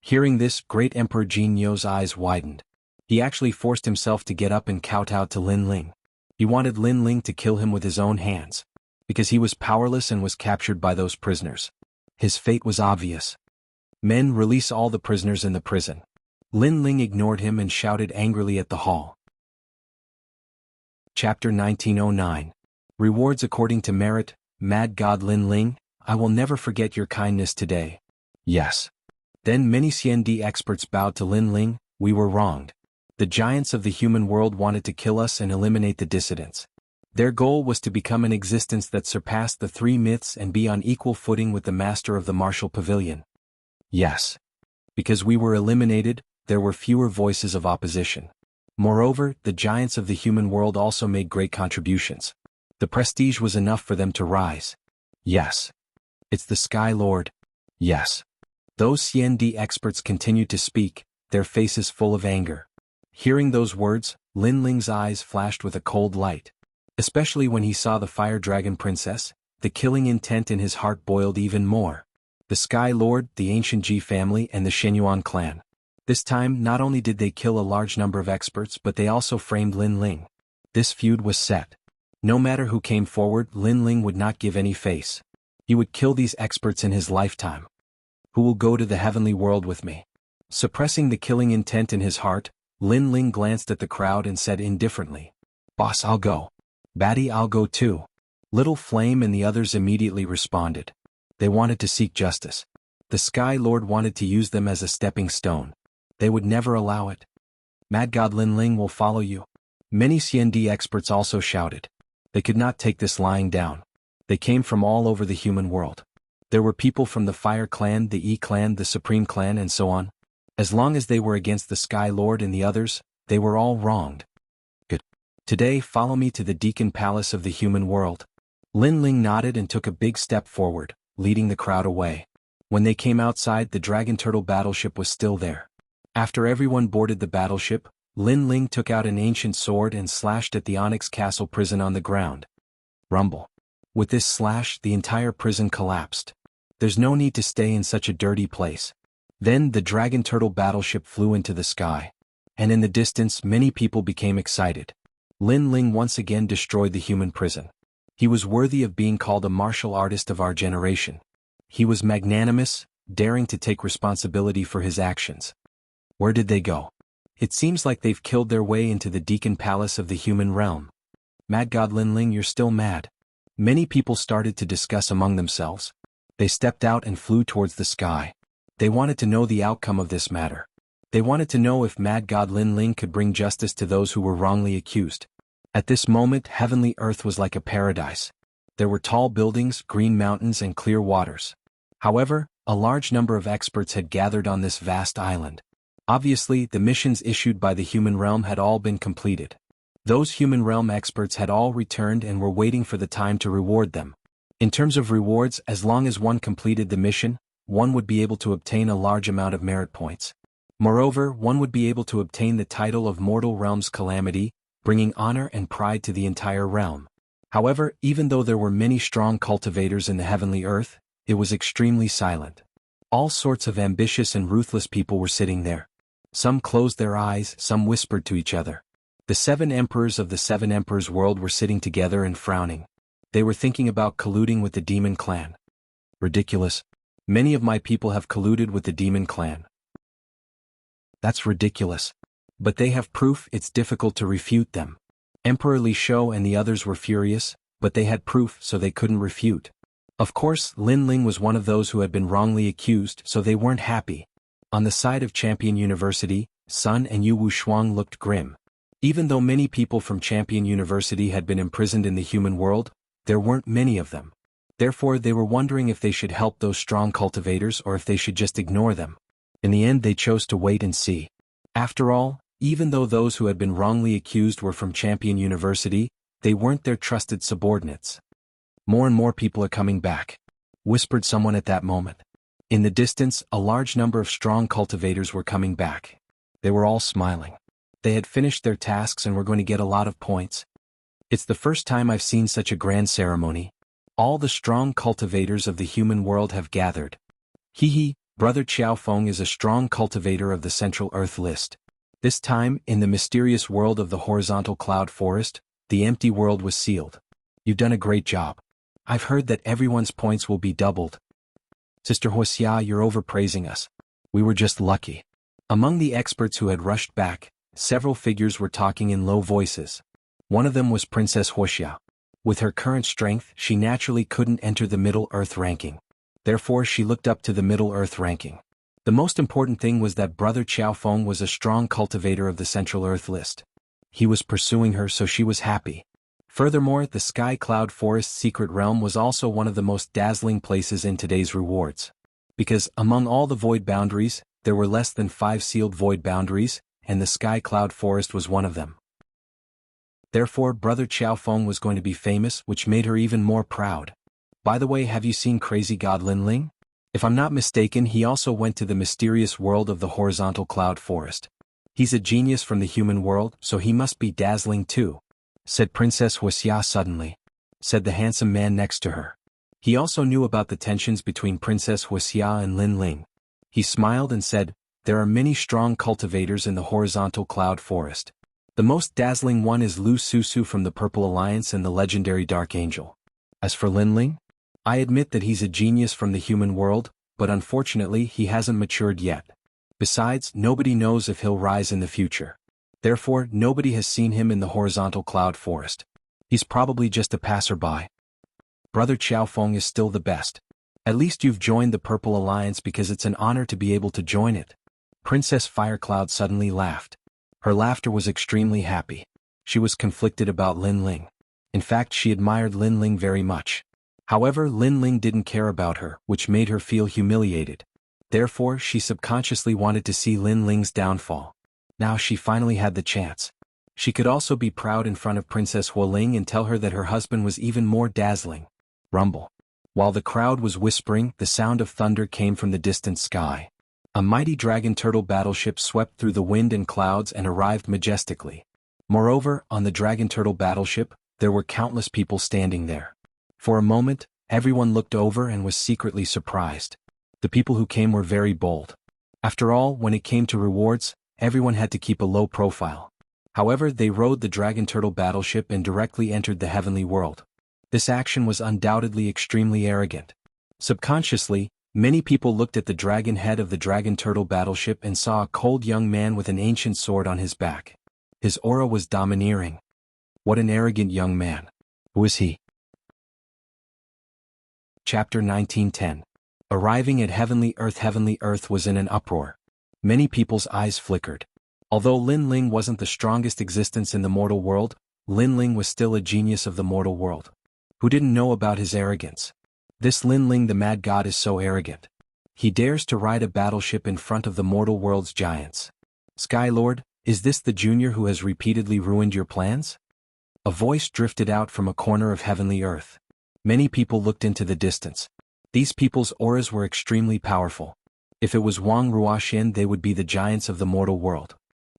Hearing this, Great Emperor Jin Yo's eyes widened. He actually forced himself to get up and kowtow to Lin Ling. He wanted Lin Ling to kill him with his own hands. Because he was powerless and was captured by those prisoners. His fate was obvious. Men, release all the prisoners in the prison. Lin Ling ignored him and shouted angrily at the hall. Chapter 1909. Rewards according to merit. Mad God Lin Ling, I will never forget your kindness today. Yes. Then many Xian Di experts bowed to Lin Ling. We were wronged. The giants of the human world wanted to kill us and eliminate the dissidents. Their goal was to become an existence that surpassed the 3 myths and be on equal footing with the master of the martial pavilion. Yes. Because we were eliminated, there were fewer voices of opposition. Moreover, the giants of the human world also made great contributions. The prestige was enough for them to rise. Yes. It's the Sky Lord. Yes. Those Xian Di experts continued to speak, their faces full of anger. Hearing those words, Lin Ling's eyes flashed with a cold light. Especially when he saw the Fire Dragon Princess, the killing intent in his heart boiled even more. The Sky Lord, the ancient Ji family and the Shenyuan clan. This time not only did they kill a large number of experts but they also framed Lin Ling. This feud was set. No matter who came forward, Lin Ling would not give any face. He would kill these experts in his lifetime. Who will go to the heavenly world with me? Suppressing the killing intent in his heart, Lin Ling glanced at the crowd and said indifferently, "Boss, I'll go. Batty, I'll go too." Little Flame and the others immediately responded. They wanted to seek justice. The Sky Lord wanted to use them as a stepping stone. They would never allow it. Mad God Lin Ling will follow you. Many CND experts also shouted. They could not take this lying down. They came from all over the human world. There were people from the Fire Clan, the E Clan, the Supreme Clan, and so on. As long as they were against the Sky Lord and the others, they were all wronged. Good. Today, follow me to the Deacon Palace of the human world. Lin Ling nodded and took a big step forward, leading the crowd away. When they came outside, the Dragon Turtle battleship was still there. After everyone boarded the battleship, Lin Ling took out an ancient sword and slashed at the Onyx Castle prison on the ground. Rumble. With this slash, the entire prison collapsed. There's no need to stay in such a dirty place. Then the Dragon Turtle battleship flew into the sky. And in the distance, many people became excited. Lin Ling once again destroyed the human prison. He was worthy of being called a martial artist of our generation. He was magnanimous, daring to take responsibility for his actions. Where did they go? It seems like they've killed their way into the Deacon Palace of the human realm. Mad God Lin Ling, you're still mad. Many people started to discuss among themselves. They stepped out and flew towards the sky. They wanted to know the outcome of this matter. They wanted to know if Mad God Lin Ling could bring justice to those who were wrongly accused. At this moment, heavenly earth was like a paradise. There were tall buildings, green mountains, and clear waters. However, a large number of experts had gathered on this vast island. Obviously, the missions issued by the human realm had all been completed. Those human realm experts had all returned and were waiting for the time to reward them. In terms of rewards, as long as one completed the mission, one would be able to obtain a large amount of merit points. Moreover, one would be able to obtain the title of Mortal Realm's Calamity, bringing honor and pride to the entire realm. However, even though there were many strong cultivators in the heavenly earth, it was extremely silent. All sorts of ambitious and ruthless people were sitting there. Some closed their eyes, some whispered to each other. The 7 emperors of the 7 emperors' world were sitting together and frowning. They were thinking about colluding with the Demon Clan. Ridiculous. Many of my people have colluded with the Demon Clan. That's ridiculous. But they have proof, it's difficult to refute them. Emperor Li Shou and the others were furious, but they had proof so they couldn't refute. Of course, Lin Ling was one of those who had been wrongly accused, so they weren't happy. On the side of Champion University, Sun and Yu Wushuang looked grim. Even though many people from Champion University had been imprisoned in the human world, there weren't many of them. Therefore, they were wondering if they should help those strong cultivators or if they should just ignore them. In the end, they chose to wait and see. After all, even though those who had been wrongly accused were from Champion University, they weren't their trusted subordinates. More and more people are coming back, whispered someone at that moment. In the distance, a large number of strong cultivators were coming back. They were all smiling. They had finished their tasks and were going to get a lot of points. It's the first time I've seen such a grand ceremony. All the strong cultivators of the human world have gathered. Hee, Brother Qiao Feng is a strong cultivator of the Central Earth list. This time, in the mysterious world of the horizontal cloud forest, the empty world was sealed. You've done a great job. I've heard that everyone's points will be doubled. Sister Wuxia, you're overpraising us. We were just lucky. Among the experts who had rushed back, several figures were talking in low voices. One of them was Princess Wuxia. With her current strength, she naturally couldn't enter the Middle Earth ranking. Therefore, she looked up to the Middle Earth ranking. The most important thing was that Brother Qiao Feng was a strong cultivator of the Central Earth list. He was pursuing her, so she was happy. Furthermore, the Sky Cloud Forest Secret Realm was also one of the most dazzling places in today's rewards. Because, among all the void boundaries, there were less than 5 sealed void boundaries, and the Sky Cloud Forest was one of them. Therefore, Brother Qiao Feng was going to be famous, which made her even more proud. By the way, have you seen Crazy God Lin Ling? If I'm not mistaken, he also went to the mysterious world of the horizontal cloud forest. He's a genius from the human world, so he must be dazzling too, said Princess Wuxia suddenly. Said the handsome man next to her. He also knew about the tensions between Princess Wuxia and Lin Ling. He smiled and said, there are many strong cultivators in the horizontal cloud forest. The most dazzling one is Lu Susu from the Purple Alliance and the legendary Dark Angel. As for Lin Ling, I admit that he's a genius from the human world, but unfortunately he hasn't matured yet. Besides, nobody knows if he'll rise in the future. Therefore, nobody has seen him in the horizontal cloud forest. He's probably just a passerby. Brother Xiaofeng is still the best. At least you've joined the Purple Alliance because it's an honor to be able to join it. Princess Firecloud suddenly laughed. Her laughter was extremely happy. She was conflicted about Lin Ling. In fact, she admired Lin Ling very much. However, Lin Ling didn't care about her, which made her feel humiliated. Therefore, she subconsciously wanted to see Lin Ling's downfall. Now she finally had the chance. She could also be proud in front of Princess Huoling and tell her that her husband was even more dazzling. Rumble. While the crowd was whispering, the sound of thunder came from the distant sky. A mighty dragon turtle battleship swept through the wind and clouds and arrived majestically. Moreover, on the dragon turtle battleship, there were countless people standing there. For a moment, everyone looked over and was secretly surprised. The people who came were very bold. After all, when it came to rewards, everyone had to keep a low profile. However, they rode the dragon turtle battleship and directly entered the heavenly world. This action was undoubtedly extremely arrogant. Subconsciously, many people looked at the dragon head of the dragon turtle battleship and saw a cold young man with an ancient sword on his back. His aura was domineering. What an arrogant young man. Who is he? Chapter 1910. Arriving at Heavenly Earth was in an uproar. Many people's eyes flickered. Although Lin Ling wasn't the strongest existence in the mortal world, Lin Ling was still a genius of the mortal world. Who didn't know about his arrogance? This Lin Ling the mad god is so arrogant. He dares to ride a battleship in front of the mortal world's giants. Sky Lord, is this the junior who has repeatedly ruined your plans? A voice drifted out from a corner of Heavenly Earth. Many people looked into the distance. These people's auras were extremely powerful. If it was Wang Ruoxian, they would be the giants of the mortal world.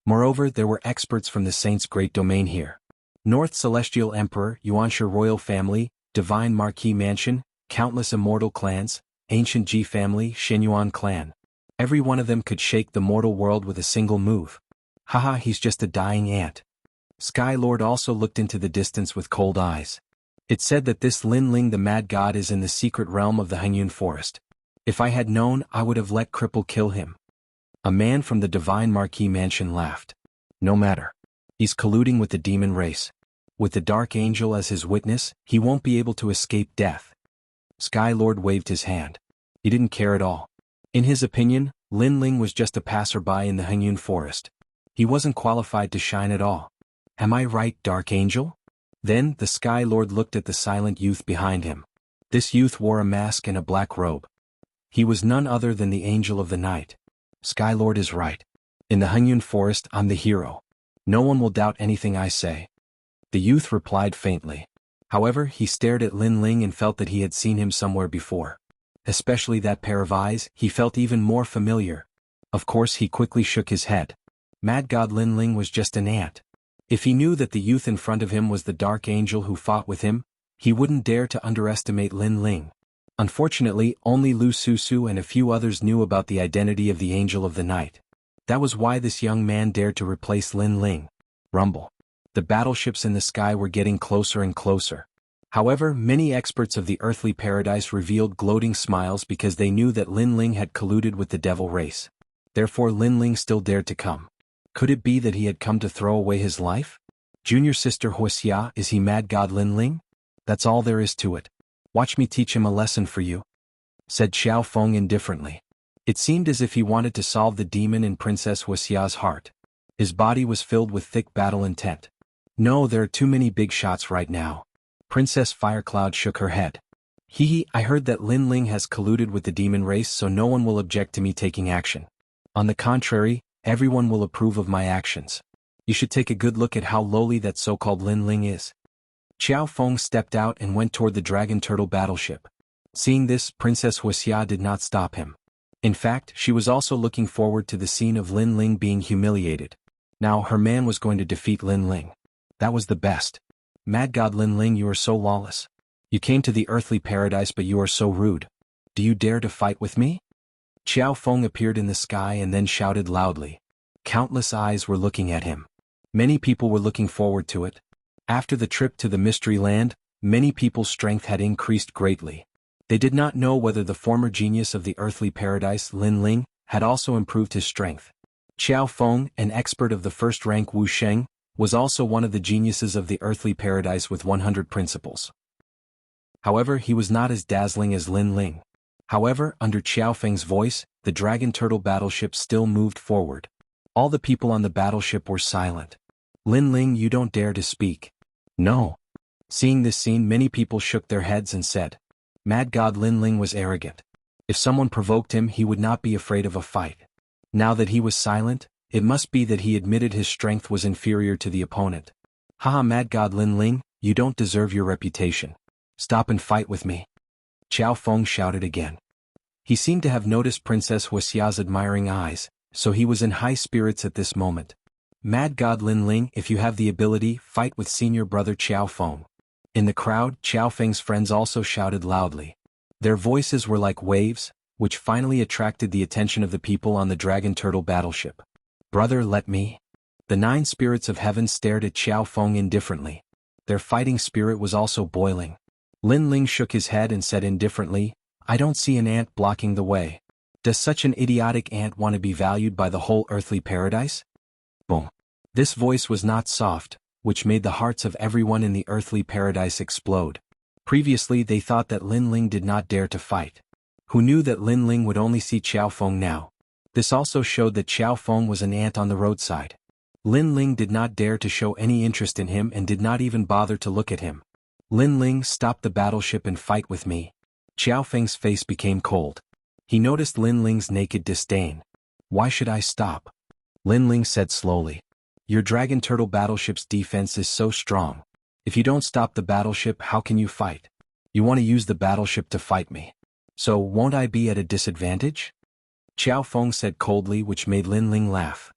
Moreover, there were experts from the Saint's great domain here. North Celestial Emperor, Yuanshe Royal Family, Divine Marquis Mansion, countless immortal clans, Ancient Ji Family, Shenyuan Clan. Every one of them could shake the mortal world with a single move. Haha, he's just a dying ant. Sky Lord also looked into the distance with cold eyes. It said that this Lin Ling the mad god is in the secret realm of the Hengyun forest. If I had known, I would have let Cripple kill him. A man from the Divine Marquis Mansion laughed. No matter. He's colluding with the demon race. With the Dark Angel as his witness, he won't be able to escape death. Sky Lord waved his hand. He didn't care at all. In his opinion, Lin Ling was just a passerby in the Hengyun forest. He wasn't qualified to shine at all. Am I right, Dark Angel? Then, the Sky Lord looked at the silent youth behind him. This youth wore a mask and a black robe. He was none other than the Angel of the Night. Sky Lord is right. In the Hengyun forest, I'm the hero. No one will doubt anything I say. The youth replied faintly. However, he stared at Lin Ling and felt that he had seen him somewhere before. Especially that pair of eyes, he felt even more familiar. Of course, he quickly shook his head. Mad God Lin Ling was just an ant. If he knew that the youth in front of him was the Dark Angel who fought with him, he wouldn't dare to underestimate Lin Ling. Unfortunately, only Lu Susu and a few others knew about the identity of the Angel of the Night. That was why this young man dared to replace Lin Ling. Rumble. The battleships in the sky were getting closer and closer. However, many experts of the earthly paradise revealed gloating smiles because they knew that Lin Ling had colluded with the devil race. Therefore Lin Ling still dared to come. Could it be that he had come to throw away his life? Junior sister Wuxia, is he mad god Lin Ling? That's all there is to it. Watch me teach him a lesson for you, said Xiaofeng indifferently. It seemed as if he wanted to solve the demon in Princess Wuxia's heart. His body was filled with thick battle intent. No, there are too many big shots right now. Princess Firecloud shook her head. I heard that Lin Ling has colluded with the demon race, so no one will object to me taking action. On the contrary, everyone will approve of my actions. You should take a good look at how lowly that so-called Lin Ling is. Xiaofeng stepped out and went toward the dragon turtle battleship. Seeing this, Princess Wuxia did not stop him. In fact, she was also looking forward to the scene of Lin Ling being humiliated. Now her man was going to defeat Lin Ling. That was the best. Mad God Lin Ling, you are so lawless. You came to the earthly paradise but you are so rude. Do you dare to fight with me? Xiaofeng appeared in the sky and then shouted loudly. Countless eyes were looking at him. Many people were looking forward to it. After the trip to the mystery land, many people's strength had increased greatly. They did not know whether the former genius of the earthly paradise, Lin Ling, had also improved his strength. Qiao Feng, an expert of the first rank Wuxia, was also one of the geniuses of the earthly paradise with 100 principles. However, he was not as dazzling as Lin Ling. However, under Qiao Feng's voice, the dragon turtle battleship still moved forward. All the people on the battleship were silent. Lin Ling, you don't dare to speak. No. Seeing this scene, many people shook their heads and said, Mad God Lin Ling was arrogant. If someone provoked him, he would not be afraid of a fight. Now that he was silent, it must be that he admitted his strength was inferior to the opponent. Haha, Mad God Lin Ling, you don't deserve your reputation. Stop and fight with me. Qiao Feng shouted again. He seemed to have noticed Princess Wuxia's admiring eyes, so he was in high spirits at this moment. Mad God Lin Ling, if you have the ability, fight with senior brother Qiao Feng. In the crowd, Qiao Feng's friends also shouted loudly. Their voices were like waves, which finally attracted the attention of the people on the dragon turtle battleship. Brother, let me. The 9 spirits of heaven stared at Qiao Feng indifferently. Their fighting spirit was also boiling. Lin Ling shook his head and said indifferently, I don't see an ant blocking the way. Does such an idiotic ant want to be valued by the whole earthly paradise? Boom. This voice was not soft, which made the hearts of everyone in the earthly paradise explode. Previously they thought that Lin Ling did not dare to fight. Who knew that Lin Ling would only see Qiao Feng now? This also showed that Qiao Feng was an ant on the roadside. Lin Ling did not dare to show any interest in him and did not even bother to look at him. Lin Ling, stop the battleship and fight with me. Qiao Feng's face became cold. He noticed Lin Ling's naked disdain. Why should I stop? Lin Ling said slowly. Your dragon turtle battleship's defense is so strong. If you don't stop the battleship, how can you fight? You want to use the battleship to fight me. So won't I be at a disadvantage? Qiao Feng said coldly, which made Lin Ling laugh.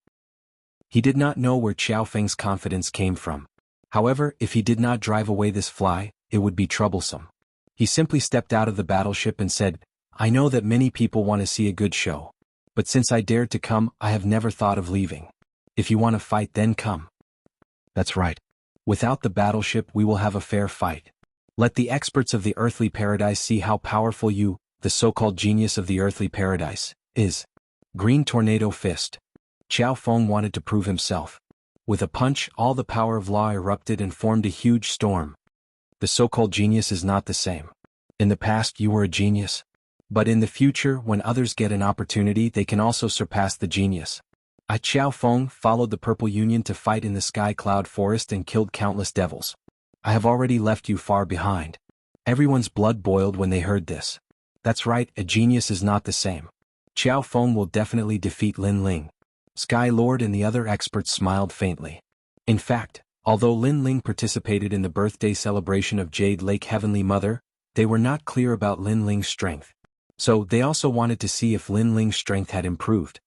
He did not know where Qiao Feng's confidence came from. However, if he did not drive away this fly, it would be troublesome. He simply stepped out of the battleship and said, I know that many people want to see a good show. But since I dared to come, I have never thought of leaving. If you want to fight, then come. That's right. Without the battleship, we will have a fair fight. Let the experts of the earthly paradise see how powerful you, the so-called genius of the earthly paradise, is. Green Tornado Fist. Qiao Feng wanted to prove himself. With a punch, all the power of law erupted and formed a huge storm. The so-called genius is not the same. In the past you were a genius. But in the future, when others get an opportunity, they can also surpass the genius. Qiao Feng followed the Purple Union to fight in the Sky Cloud Forest and killed countless devils. I have already left you far behind. Everyone's blood boiled when they heard this. That's right, a genius is not the same. Qiao Feng will definitely defeat Lin Ling. Sky Lord and the other experts smiled faintly. In fact, although Lin Ling participated in the birthday celebration of Jade Lake Heavenly Mother, they were not clear about Lin Ling's strength. So they also wanted to see if Lin Ling's strength had improved.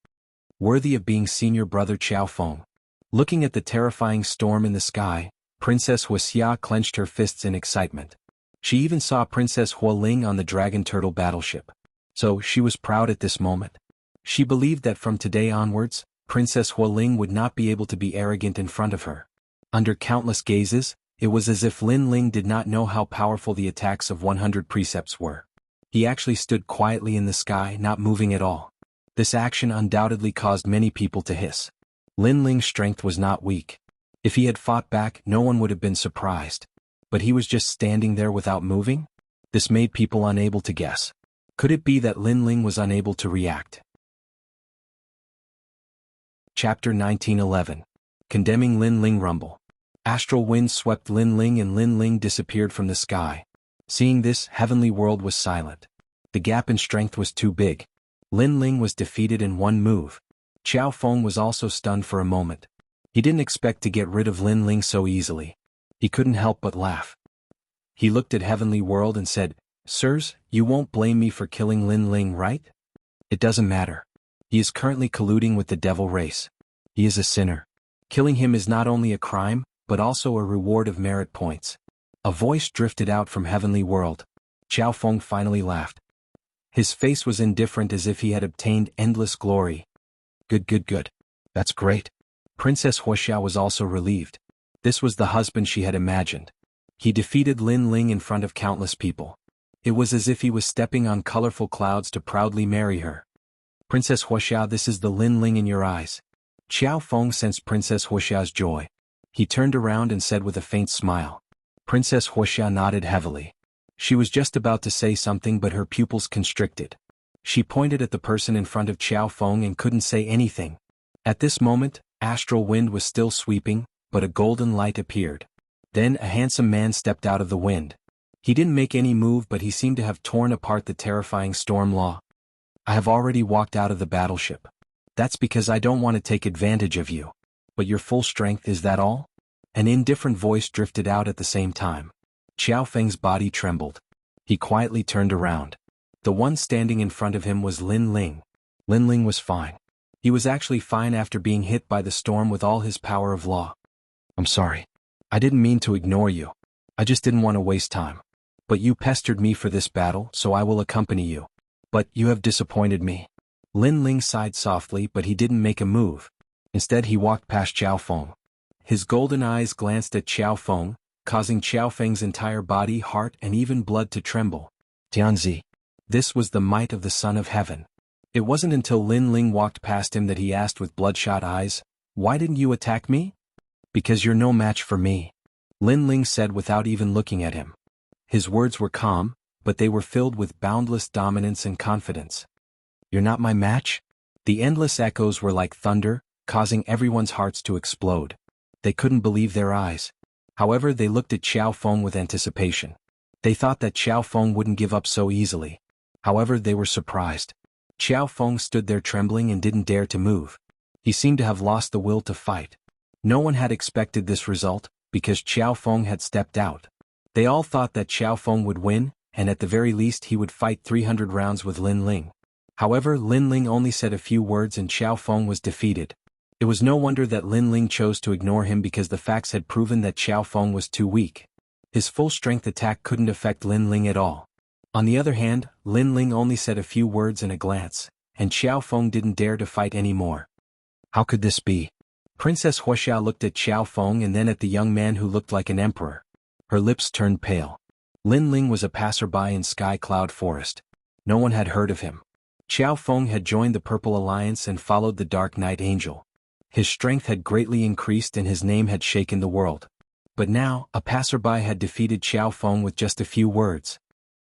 Worthy of being senior brother Qiao Feng. Looking at the terrifying storm in the sky, Princess Wuxia clenched her fists in excitement. She even saw Princess Hualing on the dragon turtle battleship. So she was proud at this moment. She believed that from today onwards, Princess Hualing would not be able to be arrogant in front of her. Under countless gazes, it was as if Lin Ling did not know how powerful the attacks of 100 precepts were. He actually stood quietly in the sky, not moving at all. This action undoubtedly caused many people to hiss. Lin Ling's strength was not weak. If he had fought back, no one would have been surprised. But he was just standing there without moving? This made people unable to guess. Could it be that Lin Ling was unable to react? Chapter 1911. Condemning Lin Ling Rumble. Astral wind swept Lin Ling and Lin Ling disappeared from the sky. Seeing this, heavenly world was silent. The gap in strength was too big. Lin Ling was defeated in one move. Qiao Feng was also stunned for a moment. He didn't expect to get rid of Lin Ling so easily. He couldn't help but laugh. He looked at heavenly world and said, Sirs, you won't blame me for killing Lin Ling, right? It doesn't matter. He is currently colluding with the devil race. He is a sinner. Killing him is not only a crime, but also a reward of merit points. A voice drifted out from heavenly world. Qiao Feng finally laughed. His face was indifferent as if he had obtained endless glory. Good. That's great. Princess Wuxia was also relieved. This was the husband she had imagined. He defeated Lin Ling in front of countless people. It was as if he was stepping on colorful clouds to proudly marry her. Princess Wuxia, this is the Lin Ling in your eyes. Xiao Feng sensed Princess Wuxia's joy. He turned around and said with a faint smile. Princess Wuxia nodded heavily. She was just about to say something but her pupils constricted. She pointed at the person in front of Xiao Feng and couldn't say anything. At this moment, astral wind was still sweeping, but a golden light appeared. Then a handsome man stepped out of the wind. He didn't make any move but he seemed to have torn apart the terrifying storm law. I have already walked out of the battleship. That's because I don't want to take advantage of you. But your full strength, is that all? An indifferent voice drifted out at the same time. Xiao Feng's body trembled. He quietly turned around. The one standing in front of him was Lin Ling. Lin Ling was fine. He was actually fine after being hit by the storm with all his power of law. I'm sorry. I didn't mean to ignore you. I just didn't want to waste time. But you pestered me for this battle, so I will accompany you. But you have disappointed me. Lin Ling sighed softly but he didn't make a move. Instead he walked past Xiao Feng. His golden eyes glanced at Xiao Feng, causing Xiao Feng's entire body, heart and even blood to tremble. Tianzi. This was the might of the Son of Heaven. It wasn't until Lin Ling walked past him that he asked with bloodshot eyes, "Why didn't you attack me?" "Because you're no match for me," Lin Ling said without even looking at him. His words were calm, but they were filled with boundless dominance and confidence. "You're not my match?" The endless echoes were like thunder, causing everyone's hearts to explode. They couldn't believe their eyes. However, they looked at Xiao Feng with anticipation. They thought that Xiao Feng wouldn't give up so easily. However, they were surprised. Xiao Feng stood there trembling and didn't dare to move. He seemed to have lost the will to fight. No one had expected this result, because Xiao Feng had stepped out. They all thought that Xiao Feng would win, and at the very least he would fight 300 rounds with Lin Ling. However, Lin Ling only said a few words and Xiao Feng was defeated. It was no wonder that Lin Ling chose to ignore him because the facts had proven that Xiao Feng was too weak. His full-strength attack couldn't affect Lin Ling at all. On the other hand, Lin Ling only said a few words and a glance, and Xiao Feng didn't dare to fight anymore. How could this be? Princess Wuxia looked at Xiao Feng and then at the young man who looked like an emperor. Her lips turned pale. Lin Ling was a passerby in Sky Cloud Forest. No one had heard of him. Xiao Feng had joined the Purple Alliance and followed the Dark Knight Angel. His strength had greatly increased and his name had shaken the world. But now, a passerby had defeated Xiao Feng with just a few words.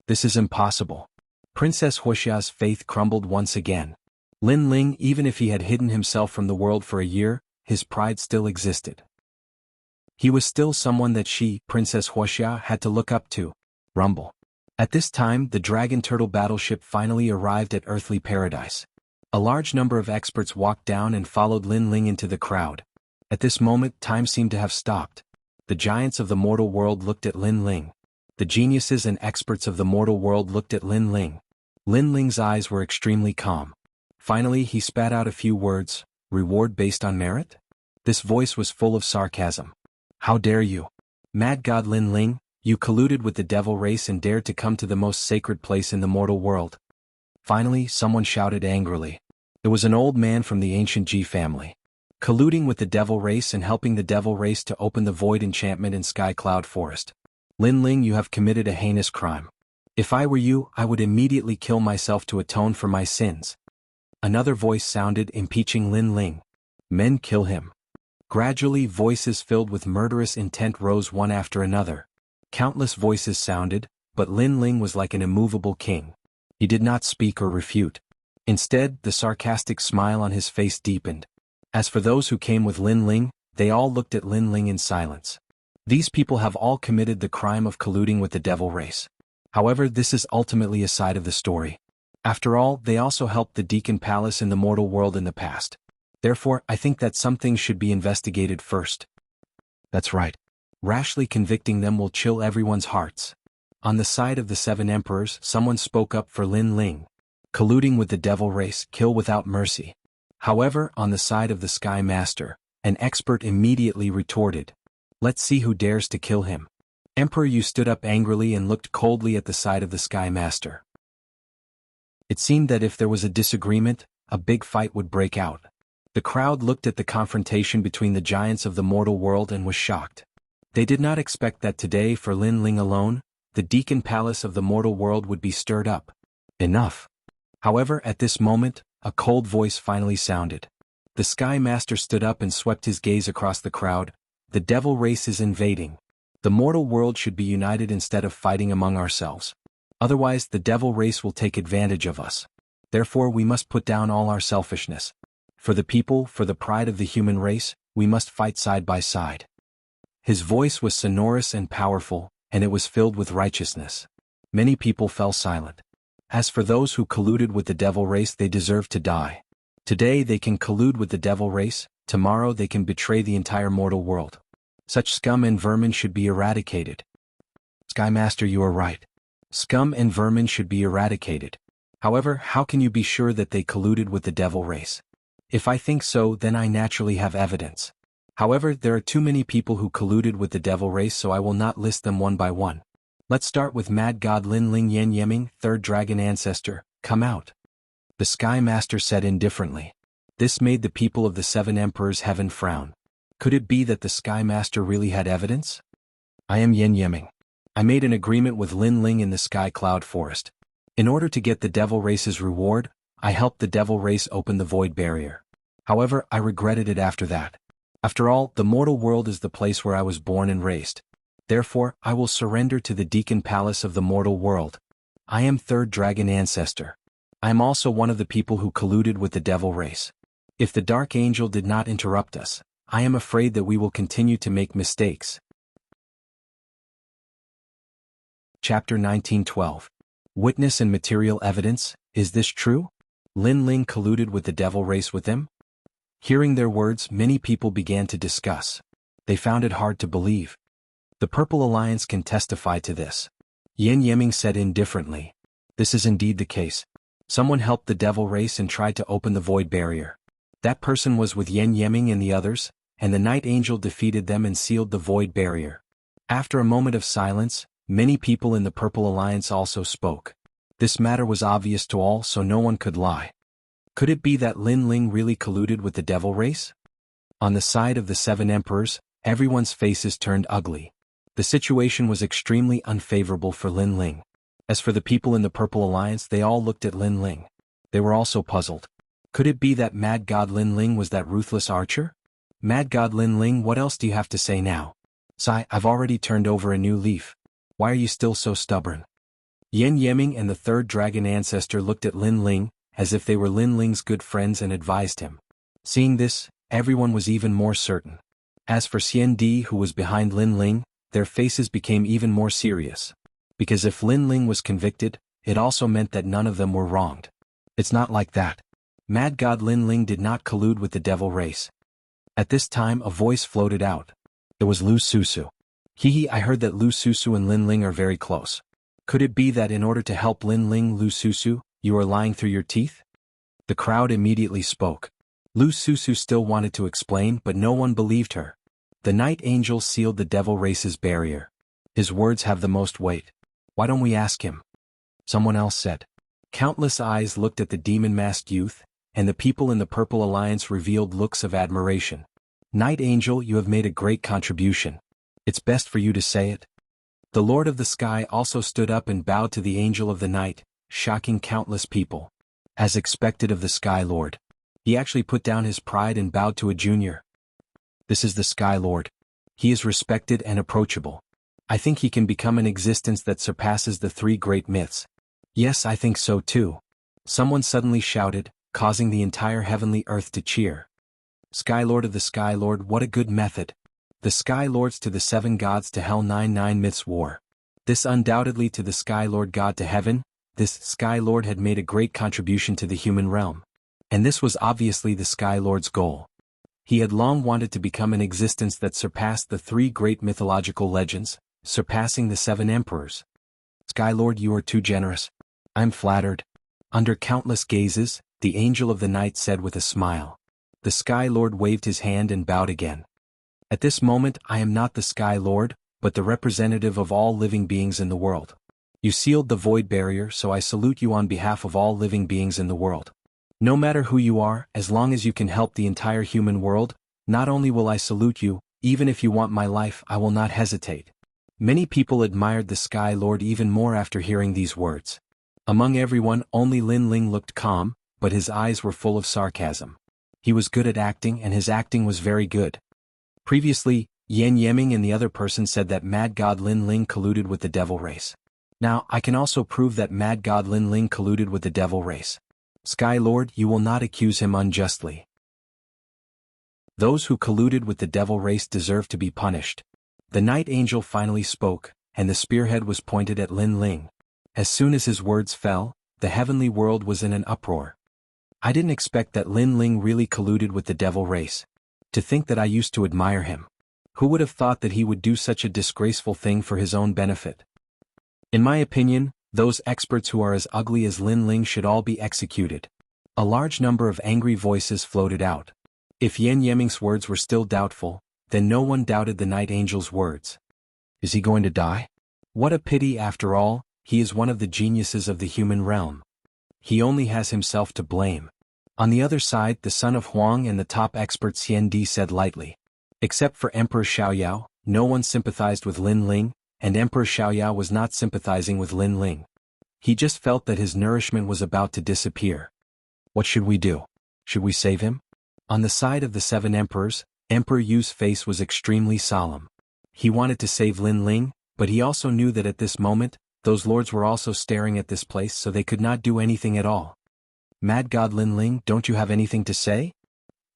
This is impossible. Princess Wuxia's faith crumbled once again. Lin Ling, even if he had hidden himself from the world for a year, his pride still existed. He was still someone that she, Princess Wuxia, had to look up to. Rumble. At this time, the Dragon Turtle battleship finally arrived at Earthly Paradise. A large number of experts walked down and followed Lin Ling into the crowd. At this moment, time seemed to have stopped. The giants of the mortal world looked at Lin Ling. The geniuses and experts of the mortal world looked at Lin Ling. Lin Ling's eyes were extremely calm. Finally, he spat out a few words. Reward based on merit? This voice was full of sarcasm. How dare you? Mad God Lin Ling, you colluded with the devil race and dared to come to the most sacred place in the mortal world. Finally, someone shouted angrily. It was an old man from the ancient Ji family. Colluding with the devil race and helping the devil race to open the void enchantment in Sky Cloud Forest. Lin Ling, you have committed a heinous crime. If I were you, I would immediately kill myself to atone for my sins. Another voice sounded, impeaching Lin Ling. Men kill him. Gradually, voices filled with murderous intent rose one after another. Countless voices sounded, but Lin Ling was like an immovable king. He did not speak or refute. Instead, the sarcastic smile on his face deepened. As for those who came with Lin Ling, they all looked at Lin Ling in silence. These people have all committed the crime of colluding with the devil race. However, this is ultimately a side of the story. After all, they also helped the Deacon Palace in the mortal world in the past. Therefore, I think that some things should be investigated first. That's right. Rashly convicting them will chill everyone's hearts. On the side of the Seven Emperors, someone spoke up for Lin Ling. Colluding with the devil race, kill without mercy. However, on the side of the Sky Master, an expert immediately retorted. Let's see who dares to kill him. Emperor Yu stood up angrily and looked coldly at the side of the Sky Master. It seemed that if there was a disagreement, a big fight would break out. The crowd looked at the confrontation between the giants of the mortal world and was shocked. They did not expect that today, for Lin Ling alone, the Deacon Palace of the mortal world would be stirred up. Enough. However, at this moment, a cold voice finally sounded. The Sky Master stood up and swept his gaze across the crowd. The devil race is invading. The mortal world should be united instead of fighting among ourselves. Otherwise, the devil race will take advantage of us. Therefore, we must put down all our selfishness. For the people, for the pride of the human race, we must fight side by side. His voice was sonorous and powerful, and it was filled with righteousness. Many people fell silent. As for those who colluded with the devil race, they deserve to die. Today they can collude with the devil race, tomorrow they can betray the entire mortal world. Such scum and vermin should be eradicated. Sky Master, you are right. Scum and vermin should be eradicated. However, how can you be sure that they colluded with the devil race? If I think so, then I naturally have evidence. However, there are too many people who colluded with the devil race, so I will not list them one by one. Let's start with Mad God Lin Ling Yen Yeming, third dragon ancestor. Come out. The Sky Master said indifferently. This made the people of the seven emperors heaven frown. Could it be that the Sky Master really had evidence? I am Yen Yeming. I made an agreement with Lin Ling in the Sky Cloud Forest. In order to get the devil race's reward, I helped the devil race open the void barrier. However, I regretted it after that. After all, the mortal world is the place where I was born and raised. Therefore, I will surrender to the Deacon Palace of the mortal world. I am third dragon ancestor. I am also one of the people who colluded with the devil race. If the Dark Angel did not interrupt us, I am afraid that we will continue to make mistakes. Chapter 1912. Witness and material evidence. Is this true? Lin Ling colluded with the devil race with them? Hearing their words, many people began to discuss. They found it hard to believe. The Purple Alliance can testify to this. Yen Yeming said indifferently. This is indeed the case. Someone helped the devil race and tried to open the void barrier. That person was with Yen Yeming and the others, and the Night Angel defeated them and sealed the void barrier. After a moment of silence, many people in the Purple Alliance also spoke. This matter was obvious to all, so no one could lie. Could it be that Lin Ling really colluded with the devil race? On the side of the seven emperors, everyone's faces turned ugly. The situation was extremely unfavorable for Lin Ling. As for the people in the Purple Alliance, they all looked at Lin Ling. They were also puzzled. Could it be that Mad God Lin Ling was that ruthless archer? Mad God Lin Ling, what else do you have to say now? Sigh, I've already turned over a new leaf. Why are you still so stubborn? Yen Yeming and the third dragon ancestor looked at Lin Ling, as if they were Lin Ling's good friends, and advised him. Seeing this, everyone was even more certain. As for Xian Di, who was behind Lin Ling, their faces became even more serious. Because if Lin Ling was convicted, it also meant that none of them were wronged. It's not like that. Mad God Lin Ling did not collude with the devil race. At this time a voice floated out. It was Lu Susu. Hee, I heard that Lu Susu and Lin Ling are very close. Could it be that in order to help Lin Ling, Lu Susu, you are lying through your teeth? The crowd immediately spoke. Lu Susu still wanted to explain, but no one believed her. The Night Angel sealed the devil race's barrier. His words have the most weight. Why don't we ask him? Someone else said. Countless eyes looked at the demon-masked youth, and the people in the Purple Alliance revealed looks of admiration. Night Angel, you have made a great contribution. It's best for you to say it. The Lord of the Sky also stood up and bowed to the Angel of the Night, shocking countless people. As expected of the Sky Lord. He actually put down his pride and bowed to a junior. This is the Sky Lord. He is respected and approachable. I think he can become an existence that surpasses the three great myths. Yes, I think so too. Someone suddenly shouted, causing the entire heavenly earth to cheer. Sky Lord of the Sky Lord, what a good method. The Sky Lords to the seven gods to hell, 9 myths war. This undoubtedly to the Sky Lord God to heaven. This Sky Lord had made a great contribution to the human realm. And this was obviously the Sky Lord's goal. He had long wanted to become an existence that surpassed the three great mythological legends, surpassing the seven emperors. Sky Lord, you are too generous. I'm flattered. Under countless gazes, the Angel of the Night said with a smile. The Sky Lord waved his hand and bowed again. At this moment I am not the Sky Lord, but the representative of all living beings in the world. You sealed the void barrier, so I salute you on behalf of all living beings in the world. No matter who you are, as long as you can help the entire human world, not only will I salute you, even if you want my life, I will not hesitate. Many people admired the Sky Lord even more after hearing these words. Among everyone, only Lin Ling looked calm, but his eyes were full of sarcasm. He was good at acting and his acting was very good. Previously, Yan Yeming and the other person said that Mad God Lin Ling colluded with the devil race. Now, I can also prove that Mad God Lin Ling colluded with the devil race. Sky Lord, you will not accuse him unjustly. Those who colluded with the devil race deserve to be punished. The Night Angel finally spoke, and the spearhead was pointed at Lin Ling. As soon as his words fell, the heavenly world was in an uproar. I didn't expect that Lin Ling really colluded with the devil race. To think that I used to admire him. Who would have thought that he would do such a disgraceful thing for his own benefit? In my opinion, those experts who are as ugly as Lin Ling should all be executed. A large number of angry voices floated out. If Yan Yeming's words were still doubtful, then no one doubted the Night Angel's words. Is he going to die? What a pity after all, he is one of the geniuses of the human realm. He only has himself to blame. On the other side, the son of Huang and the top expert Xian Di said lightly. Except for Emperor Xiaoyao, no one sympathized with Lin Ling, and Emperor Xiaoyao was not sympathizing with Lin Ling. He just felt that his nourishment was about to disappear. What should we do? Should we save him? On the side of the 7 emperors, Emperor Yu's face was extremely solemn. He wanted to save Lin Ling, but he also knew that at this moment, those lords were also staring at this place so they could not do anything at all. Mad God Lin Ling, don't you have anything to say?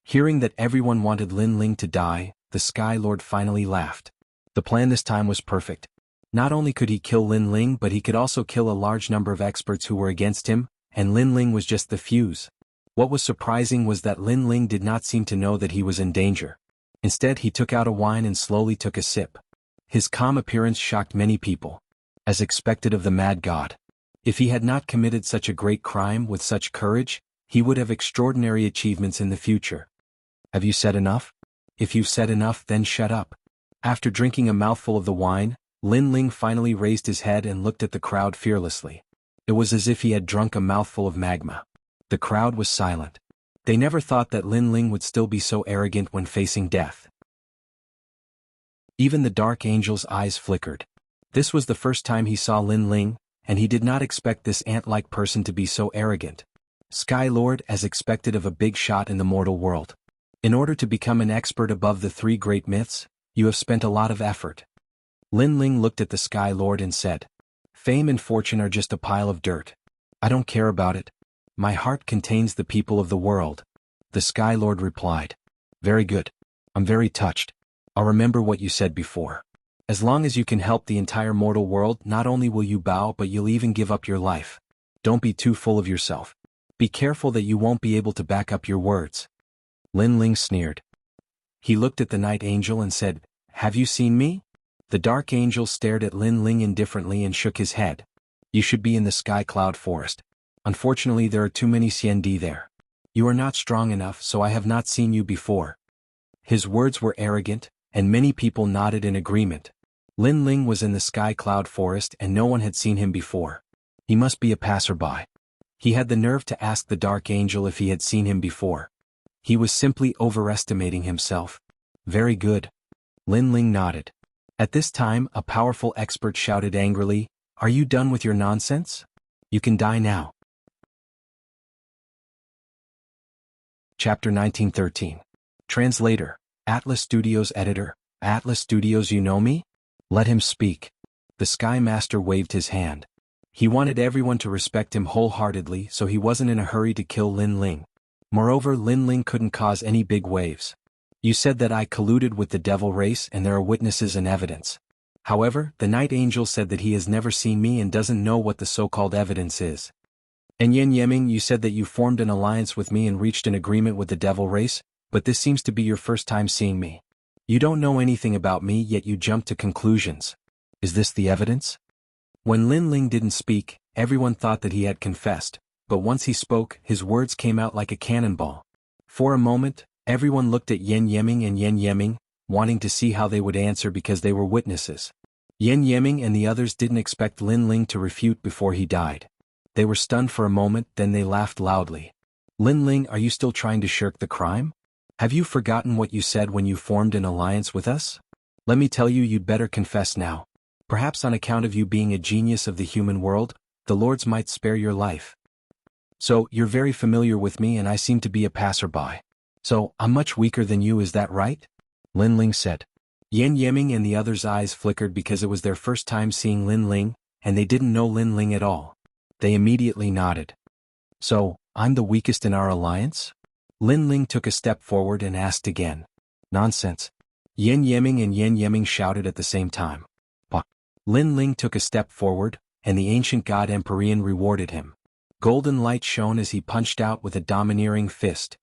Hearing that everyone wanted Lin Ling to die, the Sky Lord finally laughed. The plan this time was perfect. Not only could he kill Lin Ling but he could also kill a large number of experts who were against him, and Lin Ling was just the fuse. What was surprising was that Lin Ling did not seem to know that he was in danger. Instead he took out a wine and slowly took a sip. His calm appearance shocked many people. As expected of the Mad God. If he had not committed such a great crime with such courage, he would have extraordinary achievements in the future. Have you said enough? If you've said enough, then shut up. After drinking a mouthful of the wine, Lin Ling finally raised his head and looked at the crowd fearlessly. It was as if he had drunk a mouthful of magma. The crowd was silent. They never thought that Lin Ling would still be so arrogant when facing death. Even the Dark Angel's eyes flickered. This was the first time he saw Lin Ling, and he did not expect this ant-like person to be so arrogant. Sky Lord, as expected of a big shot in the mortal world. In order to become an expert above the 3 great myths, you have spent a lot of effort. Lin Ling looked at the Sky Lord and said, Fame and fortune are just a pile of dirt. I don't care about it. My heart contains the people of the world. The Sky Lord replied. Very good. I'm very touched. I'll remember what you said before. As long as you can help the entire mortal world, not only will you bow but you'll even give up your life. Don't be too full of yourself. Be careful that you won't be able to back up your words. Lin Ling sneered. He looked at the Night Angel and said, Have you seen me? The Dark Angel stared at Lin Ling indifferently and shook his head. You should be in the Sky Cloud Forest. Unfortunately there are too many Xian Di there. You are not strong enough, so I have not seen you before. His words were arrogant, and many people nodded in agreement. Lin Ling was in the Sky Cloud Forest and no one had seen him before. He must be a passerby. He had the nerve to ask the Dark Angel if he had seen him before. He was simply overestimating himself. Very good. Lin Ling nodded. At this time, a powerful expert shouted angrily, Are you done with your nonsense? You can die now. Chapter 1913. Translator, Atlas Studios Editor, Atlas Studios, you know me? Let him speak. The Sky Master waved his hand. He wanted everyone to respect him wholeheartedly, so he wasn't in a hurry to kill Lin Ling. Moreover, Lin Ling couldn't cause any big waves. You said that I colluded with the devil race and there are witnesses and evidence. However, the Night Angel said that he has never seen me and doesn't know what the so-called evidence is. And Yan Yeming, you said that you formed an alliance with me and reached an agreement with the devil race, but this seems to be your first time seeing me. You don't know anything about me yet you jump to conclusions. Is this the evidence? When Lin Ling didn't speak, everyone thought that he had confessed, but once he spoke, his words came out like a cannonball. For a moment, everyone looked at Yan Yeming, wanting to see how they would answer because they were witnesses. Yan Yeming and the others didn't expect Lin Ling to refute before he died. They were stunned for a moment, then they laughed loudly. Lin Ling, are you still trying to shirk the crime? Have you forgotten what you said when you formed an alliance with us? Let me tell you, you'd better confess now. Perhaps on account of you being a genius of the human world, the lords might spare your life. So, you're very familiar with me and I seem to be a passerby. So, I'm much weaker than you, is that right? Lin Ling said. Yan Yeming and the others' eyes flickered because it was their first time seeing Lin Ling, and they didn't know Lin Ling at all. They immediately nodded. So, I'm the weakest in our alliance? Lin Ling took a step forward and asked again. Nonsense. Yan Yeming and Yan Yeming shouted at the same time. Bah. Lin Ling took a step forward, and the ancient god Empyrean rewarded him. Golden light shone as he punched out with a domineering fist.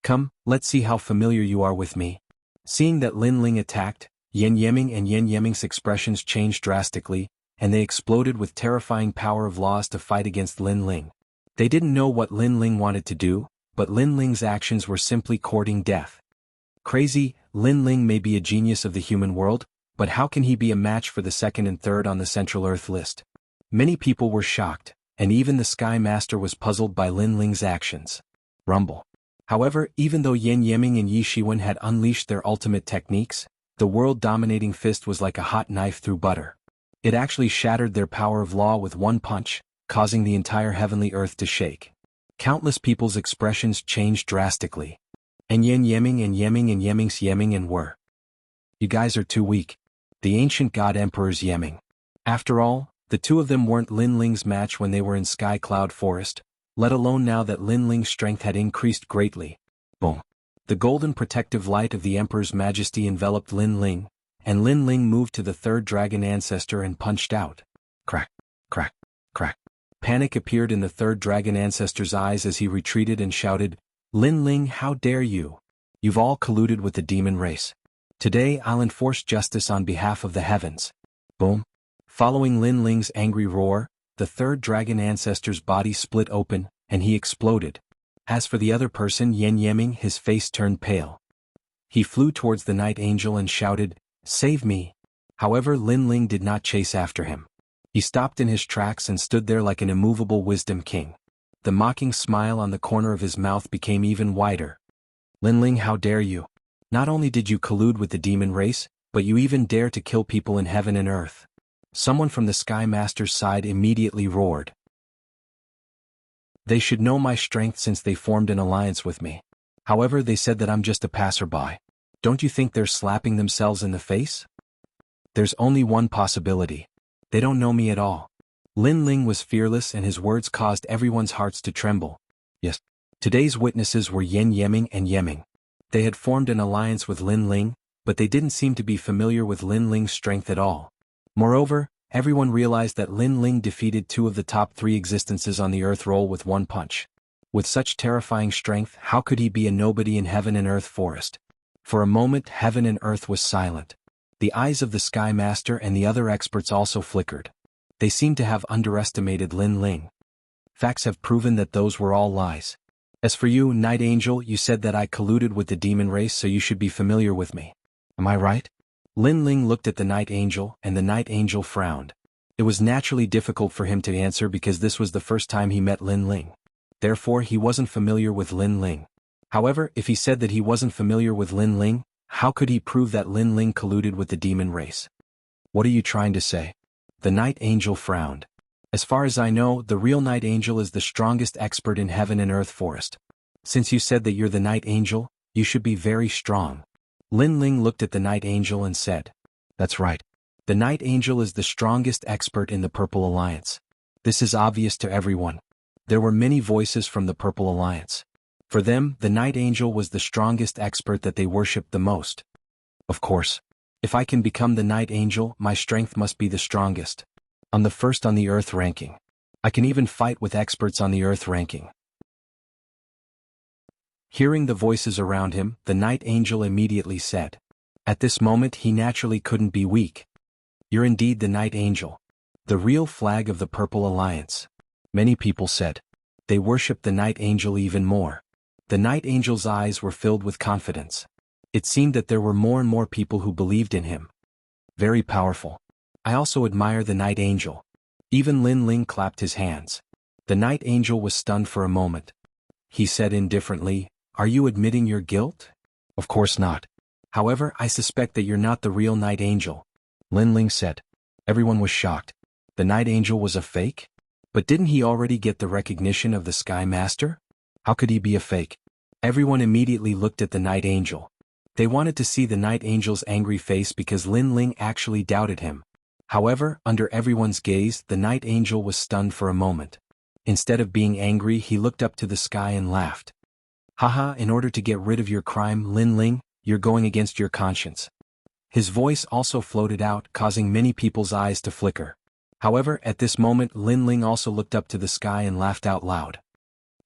Come, let's see how familiar you are with me. Seeing that Lin Ling attacked, Yan Yeming and Yan Yeming's expressions changed drastically, and they exploded with terrifying power of laws to fight against Lin Ling. They didn't know what Lin Ling wanted to do, but Lin Ling's actions were simply courting death. Crazy, Lin Ling may be a genius of the human world, but how can he be a match for the second and third on the Central Earth list? Many people were shocked, and even the Sky Master was puzzled by Lin Ling's actions. Rumble. However, even though Yan Yeming and Yi Shiwen had unleashed their ultimate techniques, the world-dominating fist was like a hot knife through butter. It actually shattered their power of law with one punch, causing the entire heavenly earth to shake. Countless people's expressions changed drastically. And Yan Yeming and Yeming's Yeming and were. You guys are too weak. The ancient god Emperor's Yeming. After all, the two of them weren't Lin Ling's match when they were in Sky Cloud Forest, let alone now that Lin Ling's strength had increased greatly. Boom. The golden protective light of the Emperor's Majesty enveloped Lin Ling, and Lin Ling moved to the third dragon ancestor and punched out. Crack, crack, crack. Panic appeared in the third dragon ancestor's eyes as he retreated and shouted, Lin Ling, how dare you? You've all colluded with the demon race. Today I'll enforce justice on behalf of the heavens. Boom. Following Lin Ling's angry roar, the third dragon ancestor's body split open, and he exploded. As for the other person, Yan Yeming, his face turned pale. He flew towards the night angel and shouted, Save me. However, Lin Ling did not chase after him. He stopped in his tracks and stood there like an immovable wisdom king. The mocking smile on the corner of his mouth became even wider. Lin Ling, how dare you? Not only did you collude with the demon race, but you even dare to kill people in heaven and earth. Someone from the Sky Master's side immediately roared. They should know my strength since they formed an alliance with me. However, they said that I'm just a passerby. Don't you think they're slapping themselves in the face? There's only one possibility. They don't know me at all. Lin Ling was fearless and his words caused everyone's hearts to tremble. Yes. Today's witnesses were Yan Yeming and Yeming. They had formed an alliance with Lin Ling, but they didn't seem to be familiar with Lin Ling's strength at all. Moreover, everyone realized that Lin Ling defeated two of the top 3 existences on the earth roll with one punch. With such terrifying strength, how could he be a nobody in heaven and earth forest? For a moment, heaven and earth was silent. The eyes of the Sky Master and the other experts also flickered. They seemed to have underestimated Lin Ling. Facts have proven that those were all lies. As for you, Night Angel, you said that I colluded with the demon race, so you should be familiar with me. Am I right? Lin Ling looked at the Night Angel, and the Night Angel frowned. It was naturally difficult for him to answer because this was the first time he met Lin Ling. Therefore, he wasn't familiar with Lin Ling. However, if he said that he wasn't familiar with Lin Ling, how could he prove that Lin Ling colluded with the demon race? What are you trying to say? The Night Angel frowned. As far as I know, the real Night Angel is the strongest expert in heaven and earth forest. Since you said that you're the Night Angel, you should be very strong. Lin Ling looked at the Night Angel and said, That's right. The Night Angel is the strongest expert in the Purple Alliance. This is obvious to everyone. There were many voices from the Purple Alliance. For them, the Night Angel was the strongest expert that they worshipped the most. Of course. If I can become the Night Angel, my strength must be the strongest. I'm the first on the Earth ranking. I can even fight with experts on the Earth ranking. Hearing the voices around him, the Night Angel immediately said. At this moment he naturally couldn't be weak. You're indeed the Night Angel. The real flag of the Purple Alliance. Many people said. They worshipped the Night Angel even more. The Night Angel's eyes were filled with confidence. It seemed that there were more and more people who believed in him. Very powerful. I also admire the Night Angel. Even Lin Ling clapped his hands. The Night Angel was stunned for a moment. He said indifferently, Are you admitting your guilt? Of course not. However, I suspect that you're not the real Night Angel. Lin Ling said. Everyone was shocked. The Night Angel was a fake? But didn't he already get the recognition of the Sky Master? How could he be a fake? Everyone immediately looked at the Night Angel. They wanted to see the Night Angel's angry face because Lin Ling actually doubted him. However, under everyone's gaze, the Night Angel was stunned for a moment. Instead of being angry, he looked up to the sky and laughed. Haha, in order to get rid of your crime, Lin Ling, you're going against your conscience. His voice also floated out, causing many people's eyes to flicker. However, at this moment, Lin Ling also looked up to the sky and laughed out loud.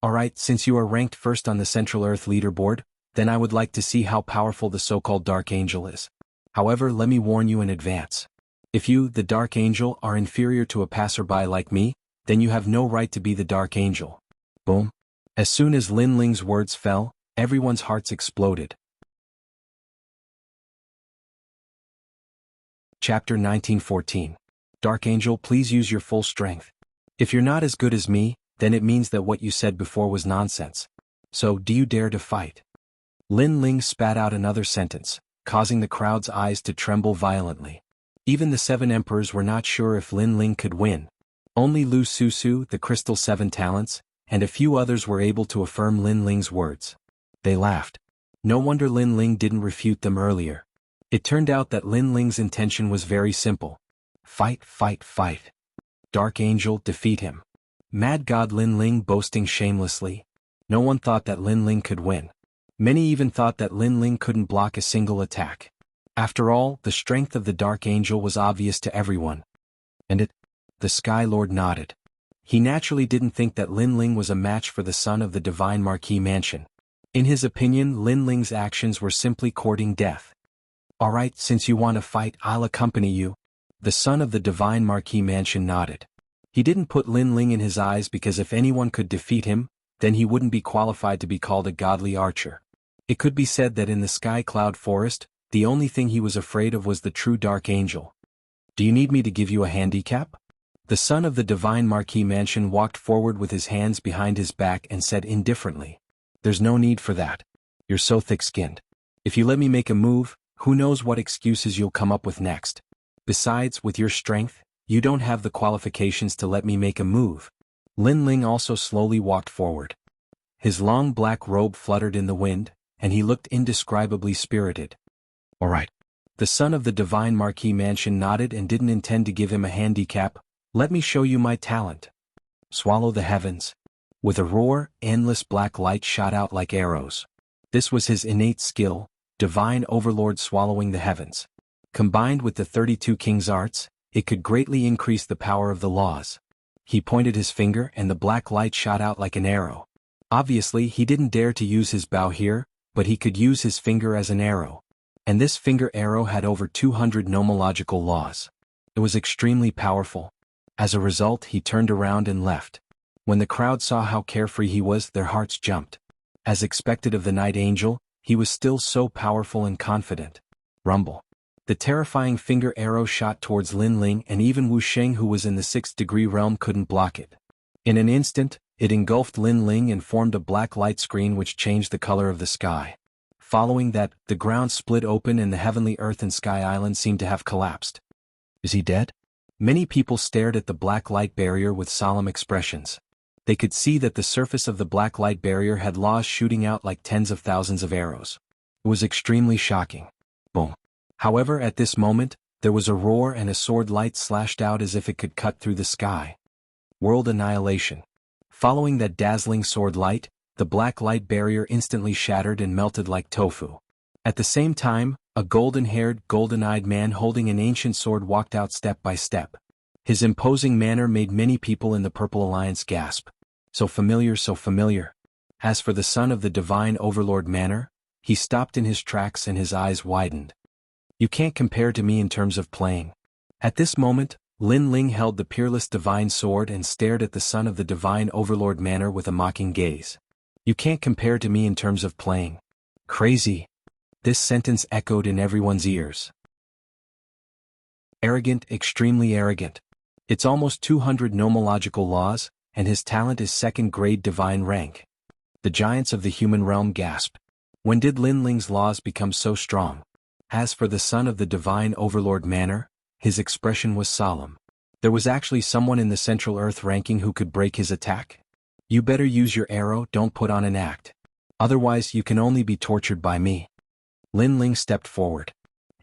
Alright, since you are ranked first on the Central Earth leaderboard, then I would like to see how powerful the so-called Dark Angel is. However, let me warn you in advance. If you, the Dark Angel, are inferior to a passerby like me, then you have no right to be the Dark Angel. Boom. As soon as Lin Ling's words fell, everyone's hearts exploded. Chapter 1914. Dark Angel, please use your full strength. If you're not as good as me, then it means that what you said before was nonsense. So, do you dare to fight? Lin Ling spat out another sentence, causing the crowd's eyes to tremble violently. Even the 7 emperors were not sure if Lin Ling could win. Only Lu Susu, the Crystal 7 Talents, and a few others were able to affirm Lin Ling's words. They laughed. No wonder Lin Ling didn't refute them earlier. It turned out that Lin Ling's intention was very simple. Fight, fight, fight. Dark Angel, defeat him. Mad God Lin Ling boasting shamelessly. No one thought that Lin Ling could win. Many even thought that Lin Ling couldn't block a single attack. After all, the strength of the Dark Angel was obvious to everyone. And the Sky Lord nodded. He naturally didn't think that Lin Ling was a match for the son of the Divine Marquis Mansion. In his opinion, Lin Ling's actions were simply courting death. Alright, since you want to fight, I'll accompany you. The son of the Divine Marquis Mansion nodded. He didn't put Lin Ling in his eyes because if anyone could defeat him, then he wouldn't be qualified to be called a godly archer. It could be said that in the Sky Cloud Forest, the only thing he was afraid of was the true Dark Angel. Do you need me to give you a handicap? The son of the Divine Marquis Mansion walked forward with his hands behind his back and said indifferently. There's no need for that. You're so thick-skinned. If you let me make a move, who knows what excuses you'll come up with next. Besides, with your strength, you don't have the qualifications to let me make a move. Lin Ling also slowly walked forward. His long black robe fluttered in the wind, and he looked indescribably spirited. Alright. The son of the Divine Marquis Mansion nodded and didn't intend to give him a handicap. Let me show you my talent. Swallow the heavens. With a roar, endless black light shot out like arrows. This was his innate skill, Divine Overlord swallowing the heavens. Combined with the 32 King's arts, it could greatly increase the power of the laws. He pointed his finger and the black light shot out like an arrow. Obviously, he didn't dare to use his bow here, but he could use his finger as an arrow. And this finger arrow had over 200 nomological laws. It was extremely powerful. As a result, he turned around and left. When the crowd saw how carefree he was, their hearts jumped. As expected of the Night Angel, he was still so powerful and confident. Rumble. The terrifying finger arrow shot towards Lin Ling and even Wu Sheng who was in the 6th degree realm couldn't block it. In an instant, it engulfed Lin Ling and formed a black light screen which changed the color of the sky. Following that, the ground split open and the heavenly earth and sky island seemed to have collapsed. Is he dead? Many people stared at the black light barrier with solemn expressions. They could see that the surface of the black light barrier had laws shooting out like tens of thousands of arrows. It was extremely shocking. Boom. However, at this moment, there was a roar and a sword light slashed out as if it could cut through the sky. World annihilation. Following that dazzling sword light, the black light barrier instantly shattered and melted like tofu. At the same time, a golden-haired, golden-eyed man holding an ancient sword walked out step by step. His imposing manner made many people in the Purple Alliance gasp. So familiar, so familiar. As for the son of the Divine Overlord Manor, he stopped in his tracks and his eyes widened. You can't compare to me in terms of playing. At this moment, Lin Ling held the peerless divine sword and stared at the son of the Divine Overlord Manor with a mocking gaze. You can't compare to me in terms of playing. Crazy. This sentence echoed in everyone's ears. Arrogant, extremely arrogant. It's almost 200 nomological laws, and his talent is 2nd grade divine rank. The giants of the human realm gasped. When did Lin Ling's laws become so strong? As for the son of the Divine Overlord Manor, his expression was solemn. There was actually someone in the Central Earth ranking who could break his attack. You better use your arrow, don't put on an act. Otherwise you can only be tortured by me. Lin Ling stepped forward.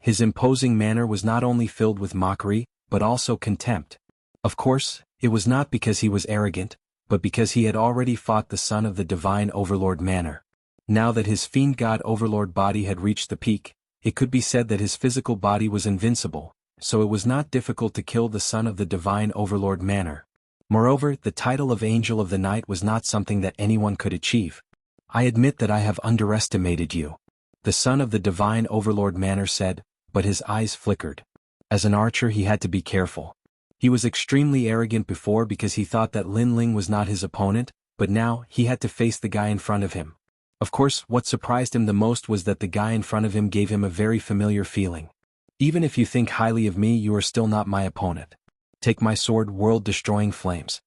His imposing manner was not only filled with mockery, but also contempt. Of course, it was not because he was arrogant, but because he had already fought the son of the divine overlord manner. Now that his fiend god overlord body had reached the peak, it could be said that his physical body was invincible, so it was not difficult to kill the son of the divine overlord manner. Moreover, the title of Angel of the Night was not something that anyone could achieve. I admit that I have underestimated you, the son of the divine overlord manner said, but his eyes flickered. As an archer he had to be careful. He was extremely arrogant before because he thought that Lin Ling was not his opponent, but now he had to face the guy in front of him. Of course, what surprised him the most was that the guy in front of him gave him a very familiar feeling. Even if you think highly of me, you are still not my opponent. Take my sword, world-destroying flames.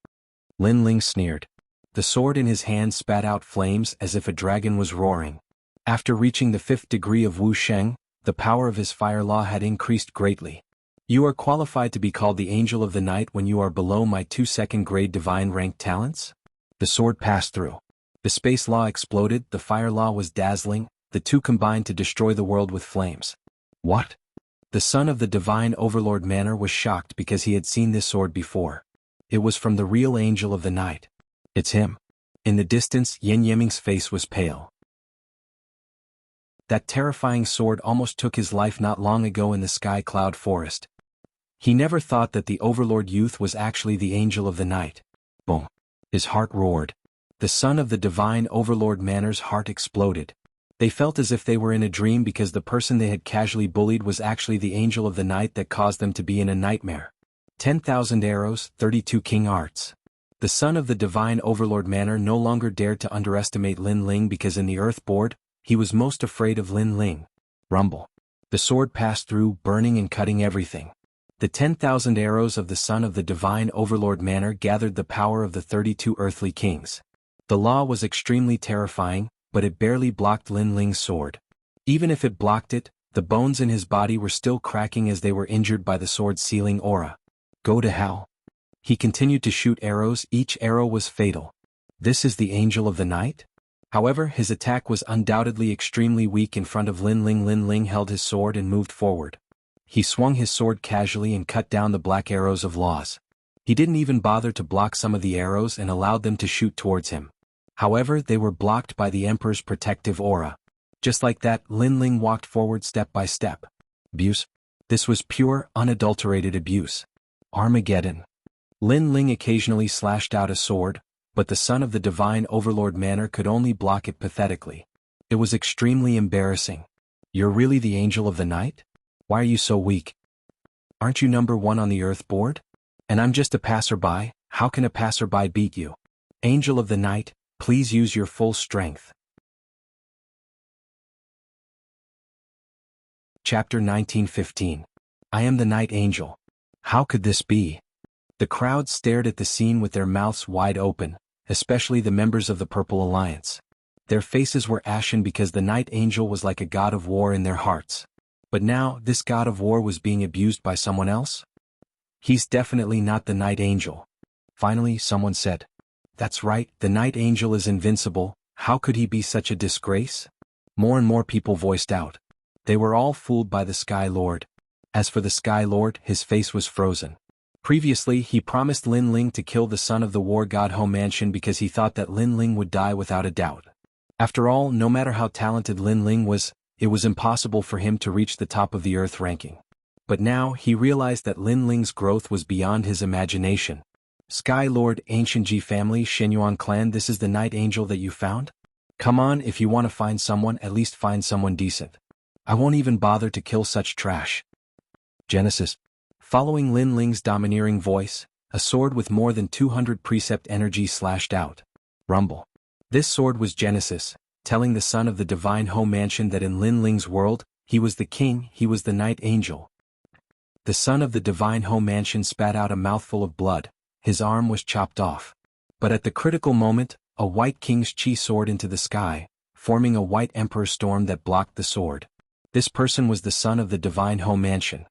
Lin Ling sneered. The sword in his hand spat out flames as if a dragon was roaring. After reaching the 5th degree of Wuxia, the power of his fire law had increased greatly. You are qualified to be called the Angel of the Night when you are below my 2nd grade divine rank talents? The sword passed through. The space law exploded, the fire law was dazzling, the two combined to destroy the world with flames. What? The son of the divine overlord manner was shocked because he had seen this sword before. It was from the real Angel of the Night. It's him. In the distance, Yin Yiming's face was pale. That terrifying sword almost took his life not long ago in the Sky Cloud Forest. He never thought that the Overlord youth was actually the Angel of the Night. Boom. His heart roared. The son of the divine Overlord Manner's heart exploded. They felt as if they were in a dream because the person they had casually bullied was actually the Angel of the Night that caused them to be in a nightmare. 10,000 arrows, 32 king arts. The son of the divine Overlord Manner no longer dared to underestimate Lin Ling because in the Earth Board, he was most afraid of Lin Ling. Rumble. The sword passed through, burning and cutting everything. The 10,000 arrows of the son of the divine Overlord Manner gathered the power of the 32 earthly kings. The law was extremely terrifying, but it barely blocked Lin Ling's sword. Even if it blocked it, the bones in his body were still cracking as they were injured by the sword's sealing aura. Go to hell. He continued to shoot arrows, each arrow was fatal. This is the Angel of the Night? However, his attack was undoubtedly extremely weak in front of Lin Ling. Lin Ling held his sword and moved forward. He swung his sword casually and cut down the black arrows of laws. He didn't even bother to block some of the arrows and allowed them to shoot towards him. However, they were blocked by the Emperor's protective aura. Just like that, Lin Ling walked forward step by step. Abuse? This was pure, unadulterated abuse. Armageddon. Lin Ling occasionally slashed out a sword, but the son of the divine Overlord Manner could only block it pathetically. It was extremely embarrassing. You're really the Angel of the Night? Why are you so weak? Aren't you number 1 on the Earth Board? And I'm just a passerby. How can a passerby beat you? Angel of the Night, please use your full strength. Chapter 1915. I am the Night Angel. How could this be? The crowd stared at the scene with their mouths wide open, especially the members of the Purple Alliance. Their faces were ashen because the Night Angel was like a god of war in their hearts. But now, this god of war was being abused by someone else? He's definitely not the Night Angel. Finally, someone said, "That's right, the Night Angel is invincible. How could he be such a disgrace?" More and more people voiced out. They were all fooled by the Sky Lord. As for the Sky Lord, his face was frozen. Previously, he promised Lin Ling to kill the son of the war god Ho Mansion because he thought that Lin Ling would die without a doubt. After all, no matter how talented Lin Ling was, it was impossible for him to reach the top of the Earth ranking. But now, he realized that Lin Ling's growth was beyond his imagination. Sky Lord, Ancient Ji family, Shenyuan clan, this is the Night Angel that you found? Come on, if you want to find someone, at least find someone decent. I won't even bother to kill such trash. Genesis. Following Lin Ling's domineering voice, a sword with more than 200 precept energy slashed out. Rumble. This sword was Genesis, telling the son of the divine Ho Mansion that in Lin Ling's world, he was the king, he was the Night Angel. The son of the divine Ho Mansion spat out a mouthful of blood, his arm was chopped off. But at the critical moment, a white king's chi soared into the sky, forming a white emperor storm that blocked the sword. This person was the son of the divine Ho Mansion.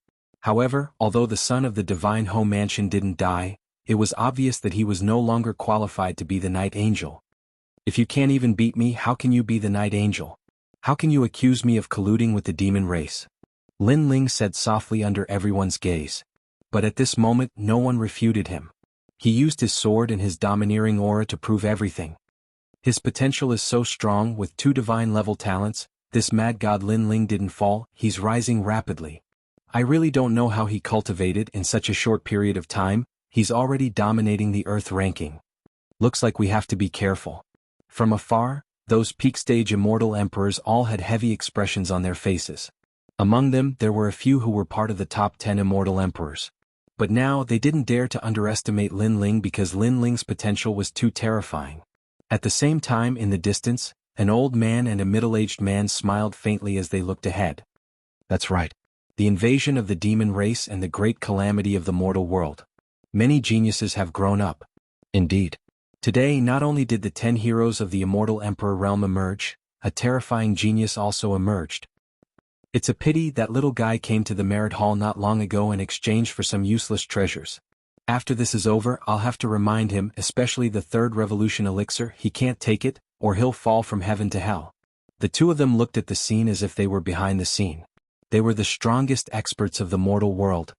However, although the son of the divine Ho Mansion didn't die, it was obvious that he was no longer qualified to be the Night Angel. If you can't even beat me, how can you be the Night Angel? How can you accuse me of colluding with the demon race? Lin Ling said softly under everyone's gaze. But at this moment no one refuted him. He used his sword and his domineering aura to prove everything. His potential is so strong. With 2 divine-level talents, this mad god Lin Ling didn't fall, he's rising rapidly. I really don't know how he cultivated in such a short period of time, he's already dominating the Earth ranking. Looks like we have to be careful. From afar, those peak-stage immortal emperors all had heavy expressions on their faces. Among them there were a few who were part of the top 10 immortal emperors. But now they didn't dare to underestimate Lin Ling because Lin Ling's potential was too terrifying. At the same time, in the distance, an old man and a middle-aged man smiled faintly as they looked ahead. That's right. The invasion of the demon race and the great calamity of the mortal world. Many geniuses have grown up. Indeed. Today not only did the 10 heroes of the immortal emperor realm emerge, a terrifying genius also emerged. It's a pity that little guy came to the Merit Hall not long ago in exchange for some useless treasures. After this is over, I'll have to remind him, especially the 3rd revolution elixir, he can't take it, or he'll fall from heaven to hell. The 2 of them looked at the scene as if they were behind the scene. They were the strongest experts of the mortal world.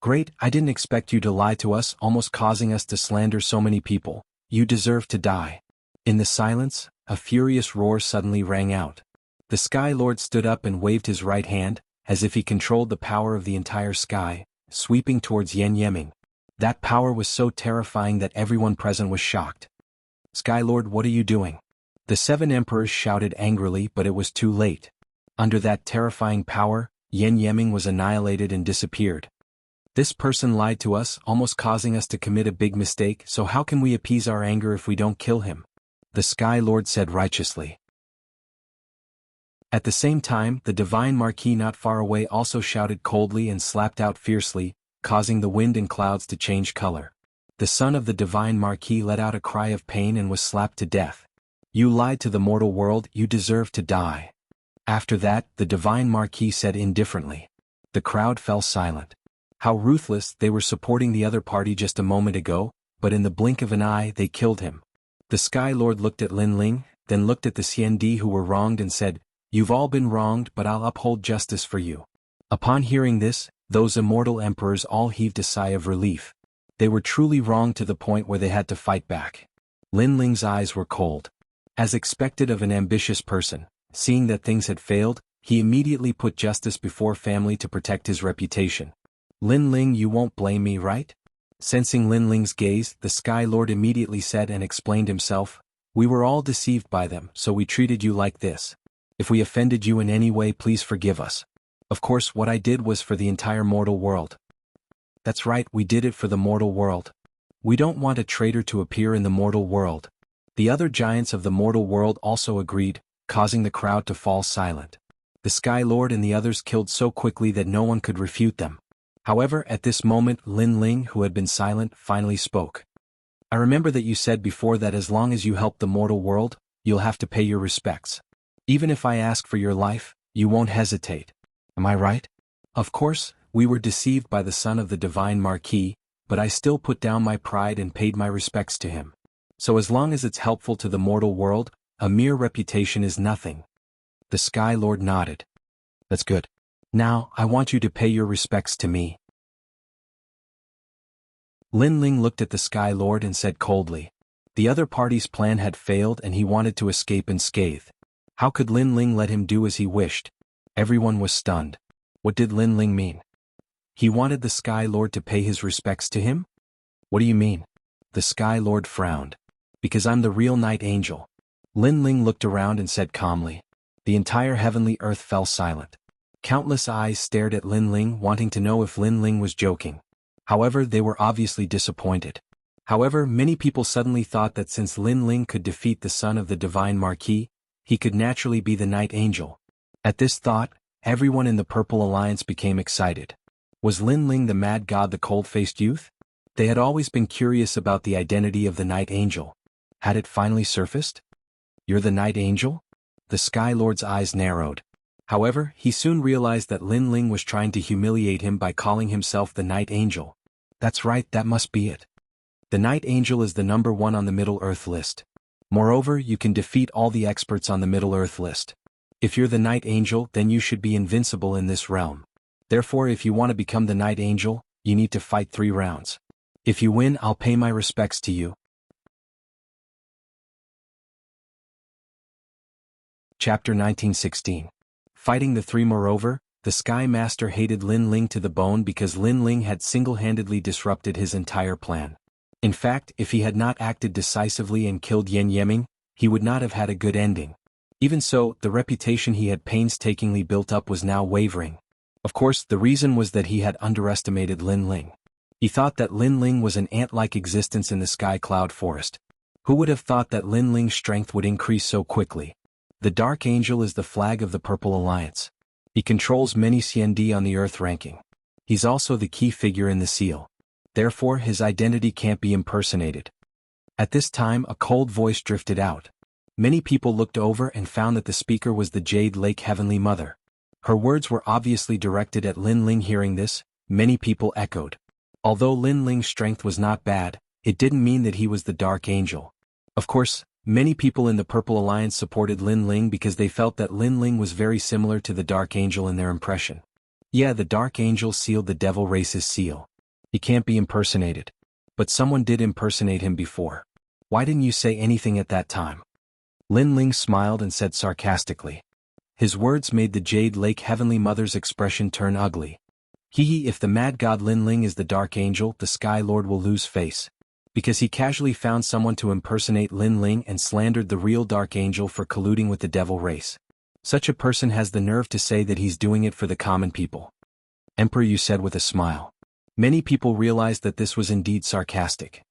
Great, I didn't expect you to lie to us, almost causing us to slander so many people. You deserve to die. In the silence, a furious roar suddenly rang out. The Sky Lord stood up and waved his right hand, as if he controlled the power of the entire sky, sweeping towards Yan Yeming. That power was so terrifying that everyone present was shocked. Sky Lord, what are you doing? The 7 emperors shouted angrily, but it was too late. Under that terrifying power, Yan Yeming was annihilated and disappeared. This person lied to us, almost causing us to commit a big mistake, so how can we appease our anger if we don't kill him? The Sky Lord said righteously. At the same time, the Divine Marquis not far away also shouted coldly and slapped out fiercely, causing the wind and clouds to change color. The son of the Divine Marquis let out a cry of pain and was slapped to death. You lied to the mortal world, you deserve to die. After that, the Divine Marquis said indifferently. The crowd fell silent. How ruthless, they were supporting the other party just a moment ago, but in the blink of an eye they killed him. The Sky Lord looked at Lin Ling, then looked at the CND who were wronged and said, You've all been wronged, but I'll uphold justice for you. Upon hearing this, those immortal emperors all heaved a sigh of relief. They were truly wronged to the point where they had to fight back. Lin Ling's eyes were cold. As expected of an ambitious person, seeing that things had failed, he immediately put justice before family to protect his reputation. Lin Ling, you won't blame me, right? Sensing Lin Ling's gaze, the Sky Lord immediately said and explained himself, We were all deceived by them, so we treated you like this. If we offended you in any way, please forgive us. Of course, what I did was for the entire mortal world. That's right, we did it for the mortal world. We don't want a traitor to appear in the mortal world. The other giants of the mortal world also agreed, causing the crowd to fall silent. The Sky Lord and the others killed so quickly that no one could refute them. However, at this moment, Lin Ling, who had been silent, finally spoke. I remember that you said before that as long as you help the mortal world, you'll have to pay your respects. Even if I ask for your life, you won't hesitate. Am I right? Of course, we were deceived by the son of the Divine Marquis, but I still put down my pride and paid my respects to him. So as long as it's helpful to the mortal world, a mere reputation is nothing. The Sky Lord nodded. That's good. Now, I want you to pay your respects to me. Lin Ling looked at the Sky Lord and said coldly. The other party's plan had failed and he wanted to escape unscathed. How could Lin Ling let him do as he wished? Everyone was stunned. What did Lin Ling mean? He wanted the Sky Lord to pay his respects to him? What do you mean? The Sky Lord frowned. Because I'm the real Night Angel. Lin Ling looked around and said calmly. The entire heavenly earth fell silent. Countless eyes stared at Lin Ling, wanting to know if Lin Ling was joking. However, they were obviously disappointed. However, many people suddenly thought that since Lin Ling could defeat the son of the Divine Marquis, he could naturally be the Night Angel. At this thought, everyone in the Purple Alliance became excited. Was Lin Ling the mad god, the cold-faced youth? They had always been curious about the identity of the Night Angel. Had it finally surfaced? You're the Night Angel? The Sky Lord's eyes narrowed. However, he soon realized that Lin Ling was trying to humiliate him by calling himself the Night Angel. That's right, that must be it. The Night Angel is the #1 on the Middle-earth list. Moreover, you can defeat all the experts on the Middle-earth list. If you're the Night Angel, then you should be invincible in this realm. Therefore, if you want to become the Night Angel, you need to fight 3 rounds. If you win, I'll pay my respects to you. Chapter 1916. Fighting the 3. Moreover, the Sky Master hated Lin Ling to the bone because Lin Ling had single-handedly disrupted his entire plan. In fact, if he had not acted decisively and killed Yan Yeming, he would not have had a good ending. Even so, the reputation he had painstakingly built up was now wavering. Of course, the reason was that he had underestimated Lin Ling. He thought that Lin Ling was an ant-like existence in the Sky Cloud Forest. Who would have thought that Lin Ling's strength would increase so quickly? The Dark Angel is the flag of the Purple Alliance. He controls many CND on the Earth ranking. He's also the key figure in the seal. Therefore, his identity can't be impersonated. At this time, a cold voice drifted out. Many people looked over and found that the speaker was the Jade Lake Heavenly Mother. Her words were obviously directed at Lin Ling. Hearing this, many people echoed. Although Lin Ling's strength was not bad, it didn't mean that he was the Dark Angel. Of course, many people in the Purple Alliance supported Lin Ling because they felt that Lin Ling was very similar to the Dark Angel in their impression. Yeah, the Dark Angel sealed the Devil Race's seal. He can't be impersonated. But someone did impersonate him before. Why didn't you say anything at that time? Lin Ling smiled and said sarcastically. His words made the Jade Lake Heavenly Mother's expression turn ugly. If the mad god Lin Ling is the Dark Angel, the Sky Lord will lose face. Because he casually found someone to impersonate Lin Ling and slandered the real Dark Angel for colluding with the Devil Race. Such a person has the nerve to say that he's doing it for the common people. Emperor, you said with a smile. Many people realized that this was indeed sarcastic.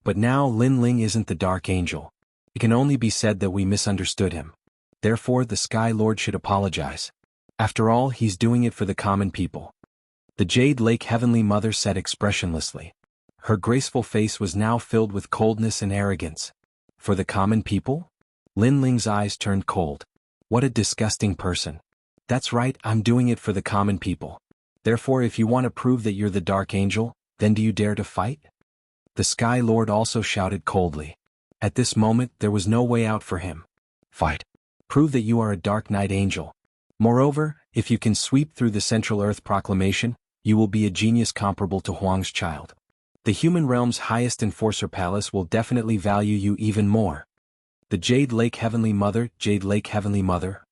But now Lin Ling isn't the Dark Angel. It can only be said that we misunderstood him. Therefore, the Sky Lord should apologize. After all, he's doing it for the common people. The Jade Lake Heavenly Mother said expressionlessly. Her graceful face was now filled with coldness and arrogance. For the common people? Lin Ling's eyes turned cold. What a disgusting person. That's right, I'm doing it for the common people. Therefore, if you want to prove that you're the Dark Angel, then do you dare to fight? The Sky Lord also shouted coldly. At this moment, there was no way out for him. Fight. Prove that you are a Dark Knight Angel. Moreover, if you can sweep through the Central Earth Proclamation, you will be a genius comparable to Huang's child. The human realm's highest enforcer palace will definitely value you even more. The Jade Lake Heavenly Mother, Jade Lake Heavenly Mother.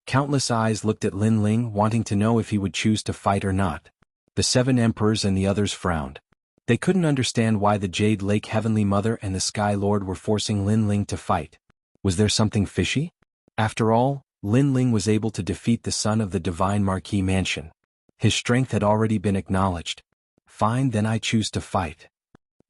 Countless eyes looked at Lin Ling, wanting to know if he would choose to fight or not. The 7 emperors and the others frowned. They couldn't understand why the Jade Lake Heavenly Mother and the Sky Lord were forcing Lin Ling to fight. Was there something fishy? After all, Lin Ling was able to defeat the son of the Divine Marquis Mansion. His strength had already been acknowledged. Fine, then I choose to fight.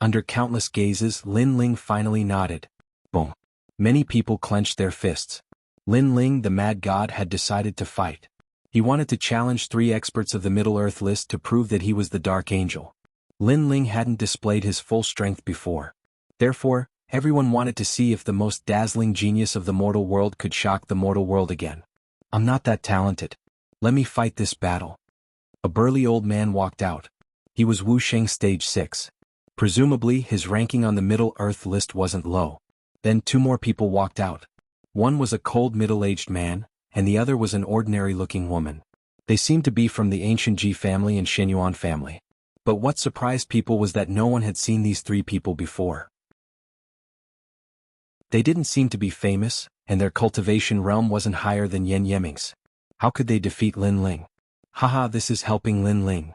Under countless gazes, Lin Ling finally nodded. Boom. Many people clenched their fists. Lin Ling, the mad god, had decided to fight. He wanted to challenge 3 experts of the Middle-earth list to prove that he was the Dark Angel. Lin Ling hadn't displayed his full strength before. Therefore, everyone wanted to see if the most dazzling genius of the mortal world could shock the mortal world again. I'm not that talented. Let me fight this battle. A burly old man walked out. He was Wuxia stage 6. Presumably, his ranking on the Middle-earth list wasn't low. Then 2 more people walked out. One was a cold middle-aged man, and the other was an ordinary-looking woman. They seemed to be from the ancient Ji family and Shenyuan family. But what surprised people was that no one had seen these 3 people before. They didn't seem to be famous, and their cultivation realm wasn't higher than Yan Yeming's. How could they defeat Lin Ling? Haha, this is helping Lin Ling.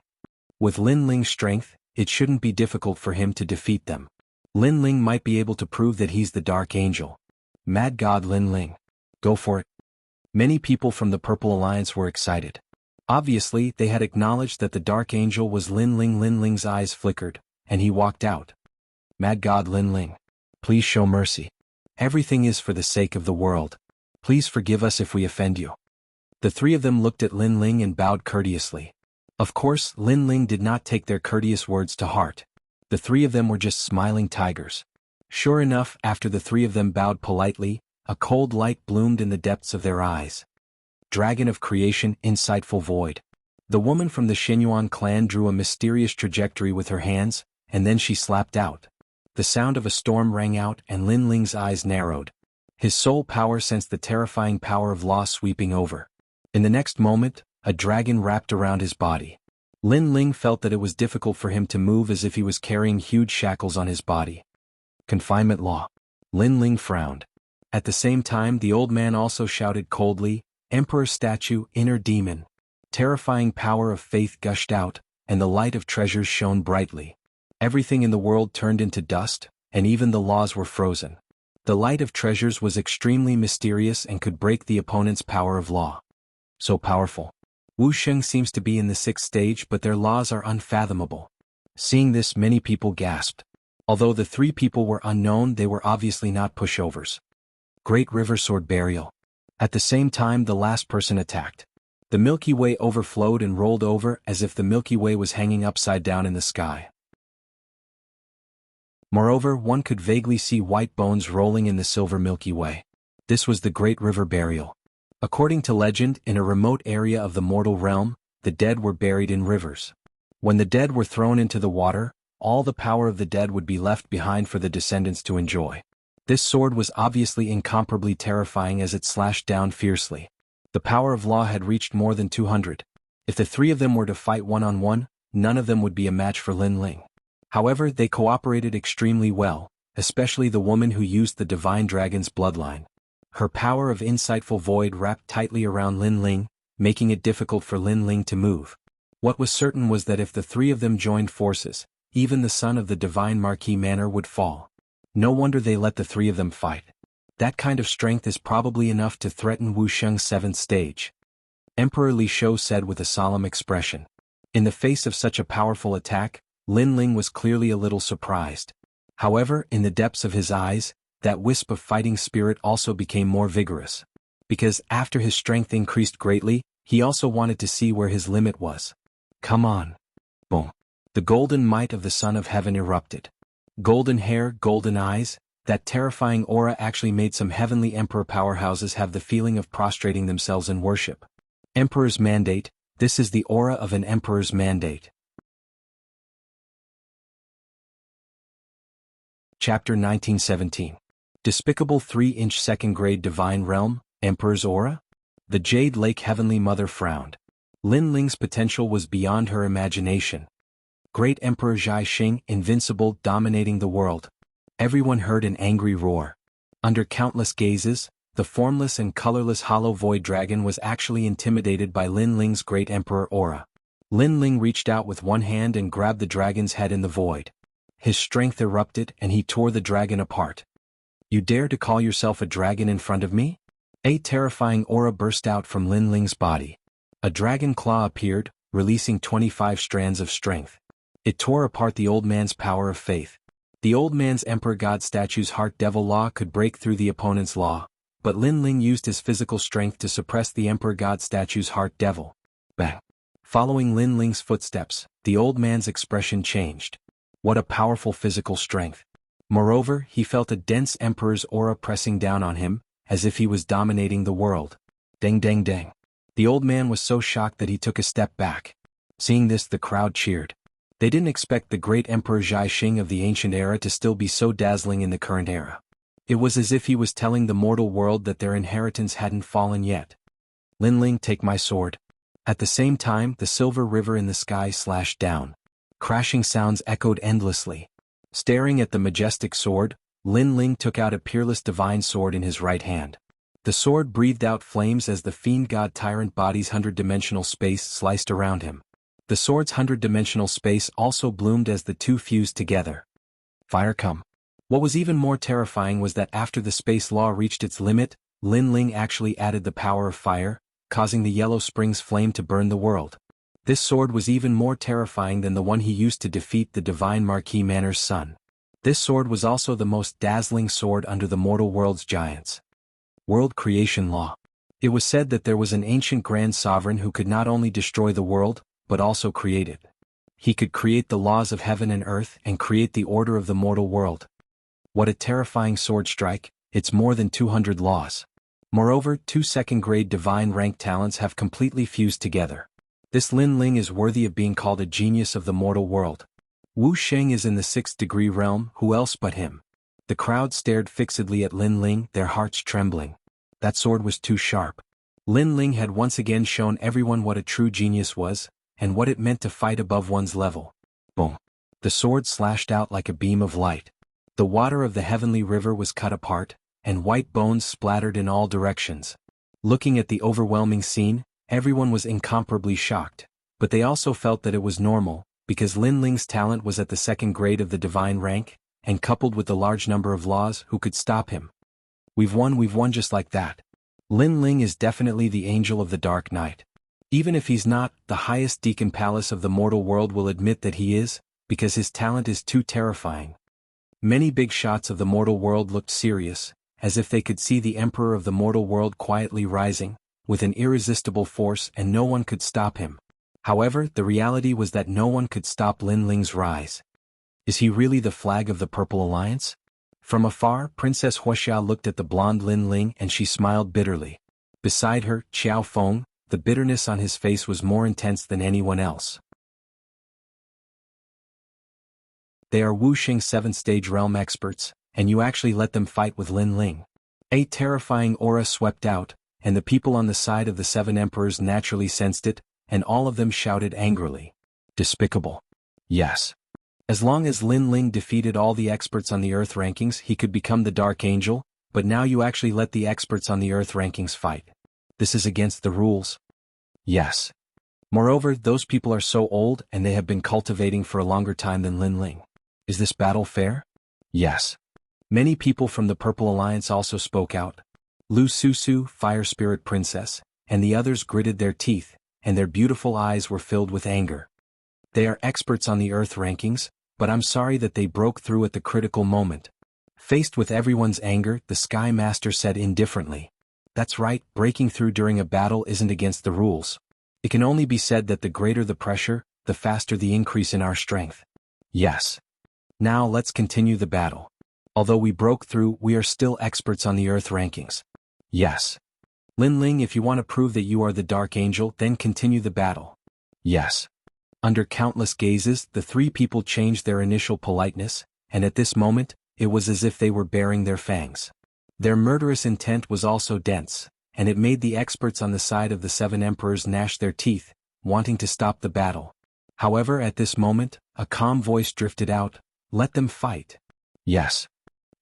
With Lin Ling's strength, it shouldn't be difficult for him to defeat them. Lin Ling might be able to prove that he's the Dark Angel. Mad God Lin Ling. Go for it. Many people from the Purple Alliance were excited. Obviously, they had acknowledged that the Dark Angel was Lin Ling. Lin Ling's eyes flickered, and he walked out. Mad God Lin Ling. Please show mercy. Everything is for the sake of the world. Please forgive us if we offend you. The 3 of them looked at Lin Ling and bowed courteously. Of course, Lin Ling did not take their courteous words to heart. The 3 of them were just smiling tigers. Sure enough, after the 3 of them bowed politely, a cold light bloomed in the depths of their eyes. Dragon of Creation, insightful void. The woman from the Shenyuan clan drew a mysterious trajectory with her hands, and then she slapped out. The sound of a storm rang out and Lin Ling's eyes narrowed. His soul power sensed the terrifying power of law sweeping over. In the next moment, a dragon wrapped around his body. Lin Ling felt that it was difficult for him to move as if he was carrying huge shackles on his body. Confinement law. Lin Ling frowned. At the same time, the old man also shouted coldly, "Emperor statue, inner demon." Terrifying power of faith gushed out, and the light of treasures shone brightly. Everything in the world turned into dust, and even the laws were frozen. The light of treasures was extremely mysterious and could break the opponent's power of law. So powerful. Wuxia seems to be in the 6th stage, but their laws are unfathomable. Seeing this, many people gasped. Although the 3 people were unknown, they were obviously not pushovers. Great River Sword Burial. At the same time, the last person attacked. The Milky Way overflowed and rolled over as if the Milky Way was hanging upside down in the sky. Moreover, one could vaguely see white bones rolling in the silver Milky Way. This was the Great River Burial. According to legend, in a remote area of the mortal realm, the dead were buried in rivers. When the dead were thrown into the water, all the power of the dead would be left behind for the descendants to enjoy. This sword was obviously incomparably terrifying as it slashed down fiercely. The power of law had reached more than 200. If the 3 of them were to fight one-on-one, none of them would be a match for Lin Ling. However, they cooperated extremely well, especially the woman who used the divine dragon's bloodline. Her power of insightful void wrapped tightly around Lin Ling, making it difficult for Lin Ling to move. What was certain was that if the 3 of them joined forces, even the son of the divine Marquis Manor would fall. No wonder they let the 3 of them fight. That kind of strength is probably enough to threaten Wuxia's 7th stage. Emperor Li Shou said with a solemn expression. In the face of such a powerful attack, Lin Ling was clearly a little surprised. However, in the depths of his eyes, that wisp of fighting spirit also became more vigorous. Because after his strength increased greatly, he also wanted to see where his limit was. Come on. Boom. The golden might of the Son of Heaven erupted. Golden hair, golden eyes, that terrifying aura actually made some heavenly emperor powerhouses have the feeling of prostrating themselves in worship. Emperor's Mandate. This is the aura of an emperor's mandate. Chapter 1917. Despicable 3-inch second-grade divine realm, Emperor's aura? The Jade Lake Heavenly Mother frowned. Lin Ling's potential was beyond her imagination. Great Emperor Zhai Xing, invincible, dominating the world. Everyone heard an angry roar. Under countless gazes, the formless and colorless hollow void dragon was actually intimidated by Lin Ling's great emperor aura. Lin Ling reached out with one hand and grabbed the dragon's head in the void. His strength erupted and he tore the dragon apart. You dare to call yourself a dragon in front of me? A terrifying aura burst out from Lin Ling's body. A dragon claw appeared, releasing 25 strands of strength. It tore apart the old man's power of faith. The old man's Emperor God statue's Heart Devil law could break through the opponent's law, but Lin Ling used his physical strength to suppress the Emperor God statue's Heart Devil. Bang! Following Lin Ling's footsteps, the old man's expression changed. What a powerful physical strength. Moreover, he felt a dense emperor's aura pressing down on him, as if he was dominating the world. Dang dang dang. The old man was so shocked that he took a step back. Seeing this, the crowd cheered. They didn't expect the great Emperor Zhai Xing of the ancient era to still be so dazzling in the current era. It was as if he was telling the mortal world that their inheritance hadn't fallen yet. Lin Ling, take my sword. At the same time, the silver river in the sky slashed down. Crashing sounds echoed endlessly. Staring at the majestic sword, Lin Ling took out a peerless divine sword in his right hand. The sword breathed out flames as the fiend god tyrant body's 100-dimensional space sliced around him. The sword's 100-dimensional space also bloomed as the two fused together. Fire come. What was even more terrifying was that after the space law reached its limit, Lin Ling actually added the power of fire, causing the Yellow Springs flame to burn the world. This sword was even more terrifying than the one he used to defeat the divine Marquis Manor's son. This sword was also the most dazzling sword under the mortal world's giants. World Creation Law. It was said that there was an ancient grand sovereign who could not only destroy the world, but also create it. He could create the laws of heaven and earth and create the order of the mortal world. What a terrifying sword strike, it's more than 200 laws. Moreover, 2 second-grade divine rank talents have completely fused together. This Lin Ling is worthy of being called a genius of the mortal world. Wu Sheng is in the 6th degree realm, who else but him? The crowd stared fixedly at Lin Ling, their hearts trembling. That sword was too sharp. Lin Ling had once again shown everyone what a true genius was, and what it meant to fight above one's level. Boom. The sword slashed out like a beam of light. The water of the heavenly river was cut apart, and white bones splattered in all directions. Looking at the overwhelming scene, everyone was incomparably shocked, but they also felt that it was normal, because Lin Ling's talent was at the 2nd grade of the divine rank, and coupled with the large number of laws, who could stop him? We've won just like that. Lin Ling is definitely the angel of the Dark Knight. Even if he's not, the highest deacon palace of the mortal world will admit that he is, because his talent is too terrifying. Many big shots of the mortal world looked serious, as if they could see the emperor of the mortal world quietly rising, with an irresistible force, and no one could stop him. However, the reality was that no one could stop Lin Ling's rise. Is he really the flag of the Purple Alliance? From afar, Princess Wuxia looked at the blonde Lin Ling and she smiled bitterly. Beside her, Qiao Feng, the bitterness on his face was more intense than anyone else. They are Wu Xing 7th stage realm experts, and you actually let them fight with Lin Ling. A terrifying aura swept out, and the people on the side of the 7 emperors naturally sensed it, and all of them shouted angrily. Despicable. Yes. As long as Lin Ling defeated all the experts on the Earth rankings, he could become the Dark Angel, but now you actually let the experts on the Earth rankings fight. This is against the rules. Yes. Moreover, those people are so old and they have been cultivating for a longer time than Lin Ling. Is this battle fair? Yes. Many people from the Purple Alliance also spoke out. Lu Susu, Fire Spirit Princess, and the others gritted their teeth, and their beautiful eyes were filled with anger. They are experts on the Earth rankings, but I'm sorry that they broke through at the critical moment. Faced with everyone's anger, the Sky Master said indifferently. That's right, breaking through during a battle isn't against the rules. It can only be said that the greater the pressure, the faster the increase in our strength. Yes. Now let's continue the battle. Although we broke through, we are still experts on the Earth rankings. Yes. Lin Ling, if you want to prove that you are the Dark Angel, then continue the battle. Yes. Under countless gazes, the 3 people changed their initial politeness, and at this moment, it was as if they were baring their fangs. Their murderous intent was also dense, and it made the experts on the side of the 7 emperors gnash their teeth, wanting to stop the battle. However, at this moment, a calm voice drifted out, "Let them fight." Yes.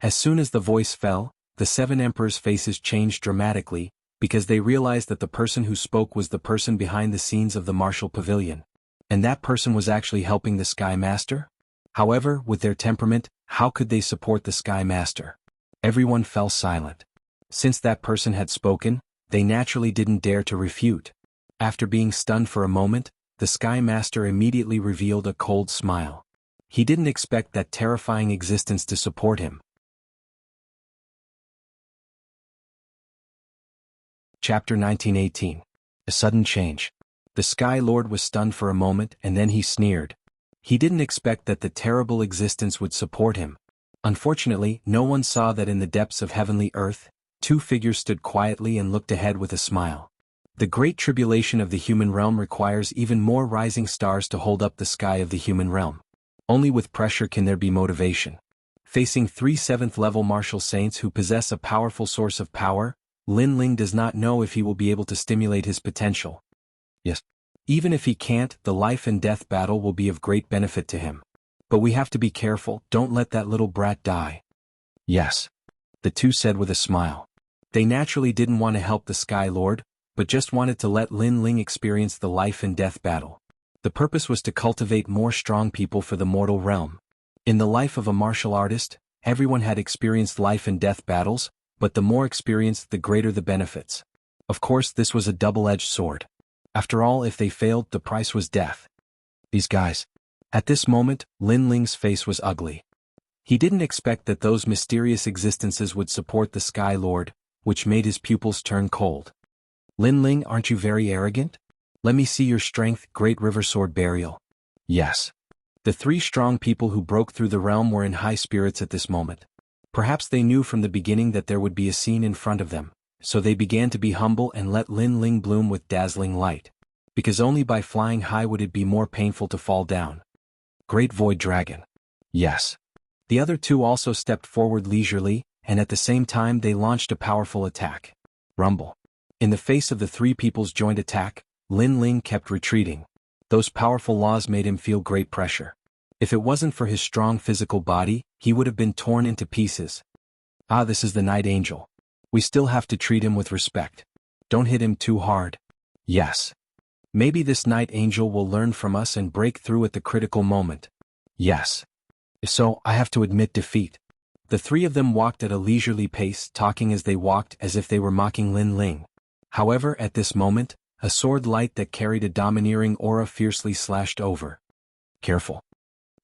As soon as the voice fell, the 7 emperors' faces changed dramatically, because they realized that the person who spoke was the person behind the scenes of the martial pavilion. And that person was actually helping the Sky Master? However, with their temperament, how could they support the Sky Master? Everyone fell silent. Since that person had spoken, they naturally didn't dare to refute. After being stunned for a moment, the Sky Master immediately revealed a cold smile. He didn't expect that terrifying existence to support him. Chapter 1918. A Sudden Change. The Sky Lord was stunned for a moment and then he sneered. He didn't expect that the terrible existence would support him. Unfortunately, no one saw that in the depths of heavenly earth, 2 figures stood quietly and looked ahead with a smile. The great tribulation of the human realm requires even more rising stars to hold up the sky of the human realm. Only with pressure can there be motivation. Facing 3 7th-level martial saints who possess a powerful source of power, Lin Ling does not know if he will be able to stimulate his potential. Yes. Even if he can't, the life and death battle will be of great benefit to him. But we have to be careful, don't let that little brat die. Yes. The 2 said with a smile. They naturally didn't want to help the Sky Lord, but just wanted to let Lin Ling experience the life and death battle. The purpose was to cultivate more strong people for the mortal realm. In the life of a martial artist, everyone had experienced life and death battles, but the more experienced, the greater the benefits. Of course, this was a double-edged sword. After all, if they failed, the price was death. These guys. At this moment, Lin Ling's face was ugly. He didn't expect that those mysterious existences would support the Sky Lord, which made his pupils turn cold. Lin Ling, aren't you very arrogant? Let me see your strength, Great River Sword Burial. Yes. The 3 strong people who broke through the realm were in high spirits at this moment. Perhaps they knew from the beginning that there would be a scene in front of them, so they began to be humble and let Lin Ling bloom with dazzling light. Because only by flying high would it be more painful to fall down. Great Void Dragon. Yes. The other two also stepped forward leisurely, and at the same time they launched a powerful attack. Rumble. In the face of the three people's joint attack, Lin Ling kept retreating. Those powerful laws made him feel great pressure. If it wasn't for his strong physical body, he would have been torn into pieces. Ah, this is the Night Angel. We still have to treat him with respect. Don't hit him too hard. Yes. Maybe this Night Angel will learn from us and break through at the critical moment. Yes. So, I have to admit defeat. The three of them walked at a leisurely pace, talking as they walked as if they were mocking Lin Ling. However, at this moment, a sword light that carried a domineering aura fiercely slashed over. Careful.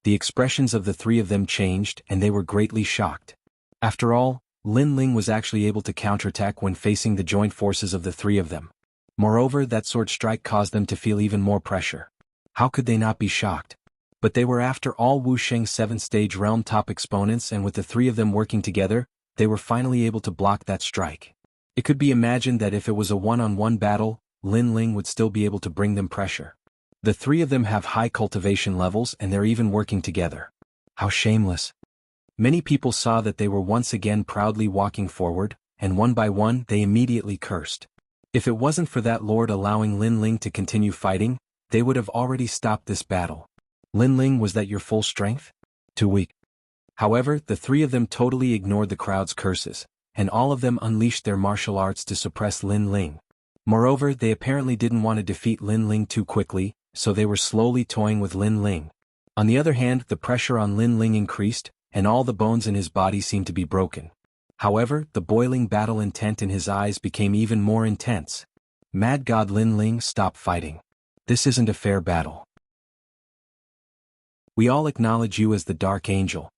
The expressions of the three of them changed, and they were greatly shocked. After all, Lin Ling was actually able to counterattack when facing the joint forces of the three of them. Moreover, that sword strike caused them to feel even more pressure. How could they not be shocked? But they were after all Wuxia's 7th-stage realm top exponents, and with the three of them working together, they were finally able to block that strike. It could be imagined that if it was a one-on-one battle, Lin Ling would still be able to bring them pressure. The three of them have high cultivation levels and they're even working together. How shameless. Many people saw that they were once again proudly walking forward, and one by one they immediately cursed. If it wasn't for that lord allowing Lin Ling to continue fighting, they would have already stopped this battle. Lin Ling, was that your full strength? Too weak. However, the three of them totally ignored the crowd's curses, and all of them unleashed their martial arts to suppress Lin Ling. Moreover, they apparently didn't want to defeat Lin Ling too quickly, so they were slowly toying with Lin Ling. On the other hand, the pressure on Lin Ling increased, and all the bones in his body seemed to be broken. However, the boiling battle intent in his eyes became even more intense. Mad God Lin Ling, stop fighting. This isn't a fair battle. We all acknowledge you as the Dark Angel.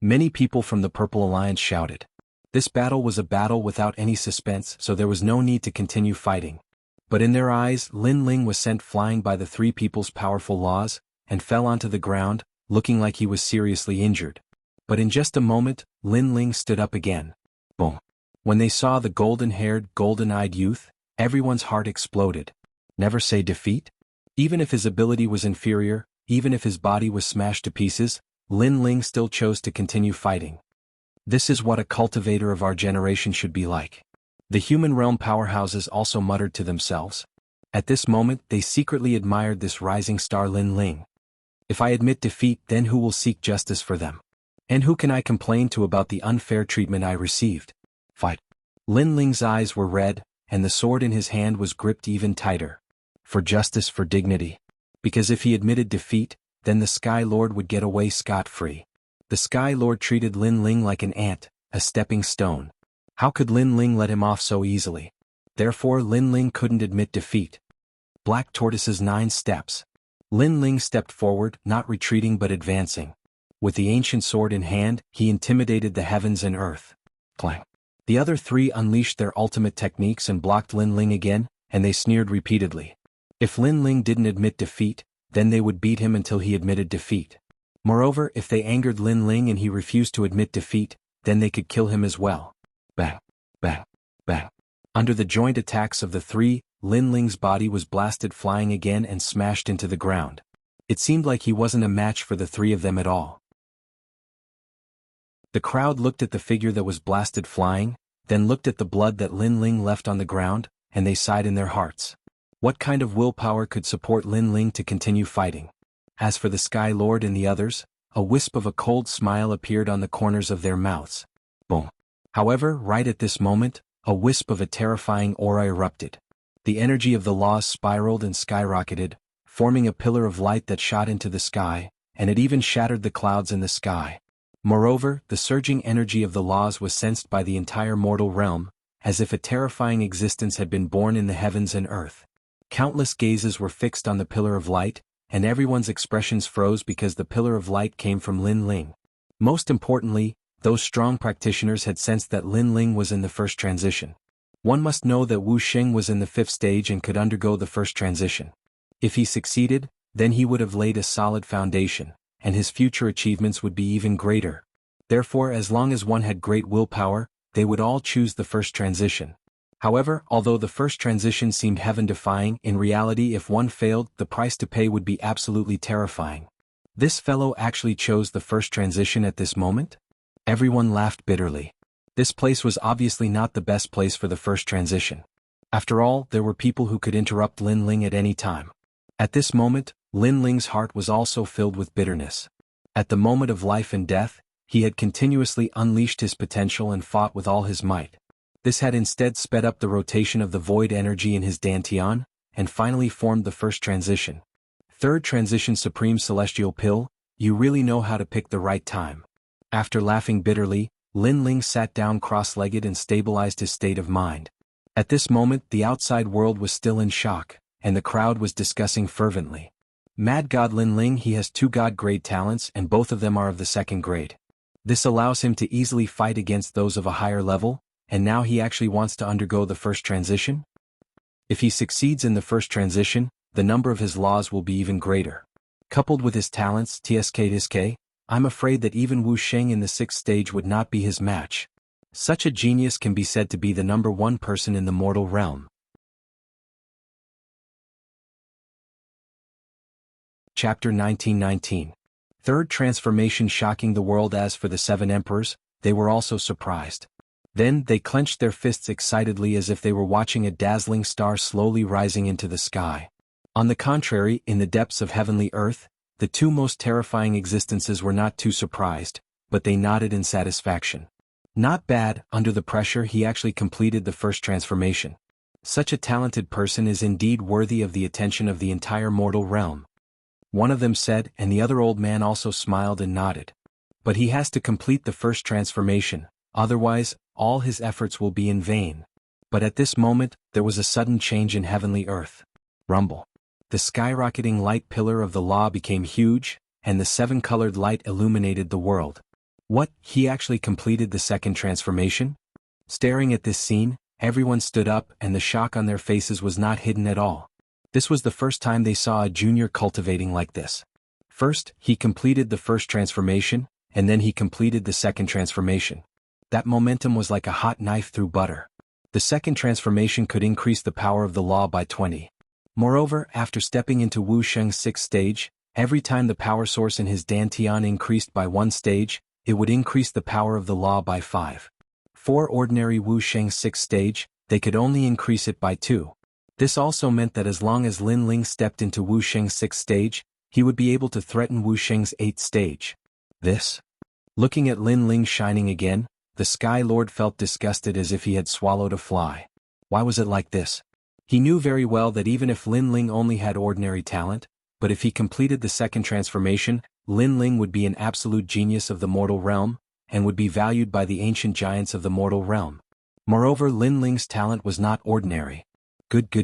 Many people from the Purple Alliance shouted. This battle was a battle without any suspense, so there was no need to continue fighting. But in their eyes, Lin Ling was sent flying by the three people's powerful laws, and fell onto the ground, looking like he was seriously injured. But in just a moment, Lin Ling stood up again. Boom. When they saw the golden-haired, golden-eyed youth, everyone's heart exploded. Never say defeat? Even if his ability was inferior, even if his body was smashed to pieces, Lin Ling still chose to continue fighting. This is what a cultivator of our generation should be like. The human realm powerhouses also muttered to themselves. At this moment, they secretly admired this rising star Lin Ling. If I admit defeat, then who will seek justice for them? And who can I complain to about the unfair treatment I received? Fight. Lin Ling's eyes were red, and the sword in his hand was gripped even tighter. For justice, for dignity. Because if he admitted defeat, then the Sky Lord would get away scot-free. The Sky Lord treated Lin Ling like an ant, a stepping stone. How could Lin Ling let him off so easily? Therefore Lin Ling couldn't admit defeat. Black Tortoise's 9 steps. Lin Ling stepped forward, not retreating but advancing. With the ancient sword in hand, he intimidated the heavens and earth. Clang. The other three unleashed their ultimate techniques and blocked Lin Ling again, and they sneered repeatedly. If Lin Ling didn't admit defeat, then they would beat him until he admitted defeat. Moreover, if they angered Lin Ling and he refused to admit defeat, then they could kill him as well. Bang, bang, bang. Under the joint attacks of the three, Lin Ling's body was blasted flying again and smashed into the ground. It seemed like he wasn't a match for the three of them at all. The crowd looked at the figure that was blasted flying, then looked at the blood that Lin Ling left on the ground, and they sighed in their hearts. What kind of willpower could support Lin Ling to continue fighting? As for the Sky Lord and the others, a wisp of a cold smile appeared on the corners of their mouths. Boom. However, right at this moment, a wisp of a terrifying aura erupted. The energy of the laws spiraled and skyrocketed, forming a pillar of light that shot into the sky, and it even shattered the clouds in the sky. Moreover, the surging energy of the laws was sensed by the entire mortal realm, as if a terrifying existence had been born in the heavens and earth. Countless gazes were fixed on the pillar of light, and everyone's expressions froze because the pillar of light came from Lin Ling. Most importantly, those strong practitioners had sensed that Lin Ling was in the first transition. One must know that Wuxia was in the 5th stage and could undergo the first transition. If he succeeded, then he would have laid a solid foundation, and his future achievements would be even greater. Therefore, as long as one had great willpower, they would all choose the first transition. However, although the first transition seemed heaven-defying, in reality if one failed, the price to pay would be absolutely terrifying. This fellow actually chose the first transition at this moment? Everyone laughed bitterly. This place was obviously not the best place for the first transition. After all, there were people who could interrupt Lin Ling at any time. At this moment, Lin Ling's heart was also filled with bitterness. At the moment of life and death, he had continuously unleashed his potential and fought with all his might. This had instead sped up the rotation of the void energy in his dantian, and finally formed the first transition. Third transition, Supreme Celestial Pill, you really know how to pick the right time. After laughing bitterly, Lin Ling sat down cross-legged and stabilized his state of mind. At this moment the outside world was still in shock, and the crowd was discussing fervently. Mad God Lin Ling, he has 2 God-grade talents and both of them are of the 2nd grade. This allows him to easily fight against those of a higher level, and now he actually wants to undergo the first transition? If he succeeds in the first transition, the number of his laws will be even greater. Coupled with his talents, TSK, I'm afraid that even Wu Sheng in the 6th stage would not be his match. Such a genius can be said to be the number 1 person in the mortal realm. Chapter 1919. Third transformation shocking the world. As for the 7 emperors, they were also surprised. Then they clenched their fists excitedly as if they were watching a dazzling star slowly rising into the sky. On the contrary, in the depths of heavenly earth, the 2 most terrifying existences were not too surprised, but they nodded in satisfaction. Not bad. Under the pressure he actually completed the first transformation. Such a talented person is indeed worthy of the attention of the entire mortal realm. One of them said, and the other old man also smiled and nodded. But he has to complete the first transformation, otherwise, all his efforts will be in vain. But at this moment, there was a sudden change in heavenly earth. Rumble. The skyrocketing light pillar of the law became huge, and the 7-colored light illuminated the world. What, he actually completed the 2nd transformation? Staring at this scene, everyone stood up and the shock on their faces was not hidden at all. This was the first time they saw a junior cultivating like this. First, he completed the first transformation, and then he completed the 2nd transformation. That momentum was like a hot knife through butter. The 2nd transformation could increase the power of the law by 20. Moreover, after stepping into Wu Sheng's 6th stage, every time the power source in his dantian increased by 1 stage, it would increase the power of the law by 5. For ordinary Wu Sheng's 6th stage, they could only increase it by 2. This also meant that as long as Lin Ling stepped into Wu Sheng's 6th stage, he would be able to threaten Wu Sheng's 8th stage. This? Looking at Lin Ling shining again, the Sky Lord felt disgusted as if he had swallowed a fly. Why was it like this? He knew very well that even if Lin Ling only had ordinary talent, but if he completed the 2nd transformation, Lin Ling would be an absolute genius of the mortal realm, and would be valued by the ancient giants of the mortal realm. Moreover, Lin Ling's talent was not ordinary. Good.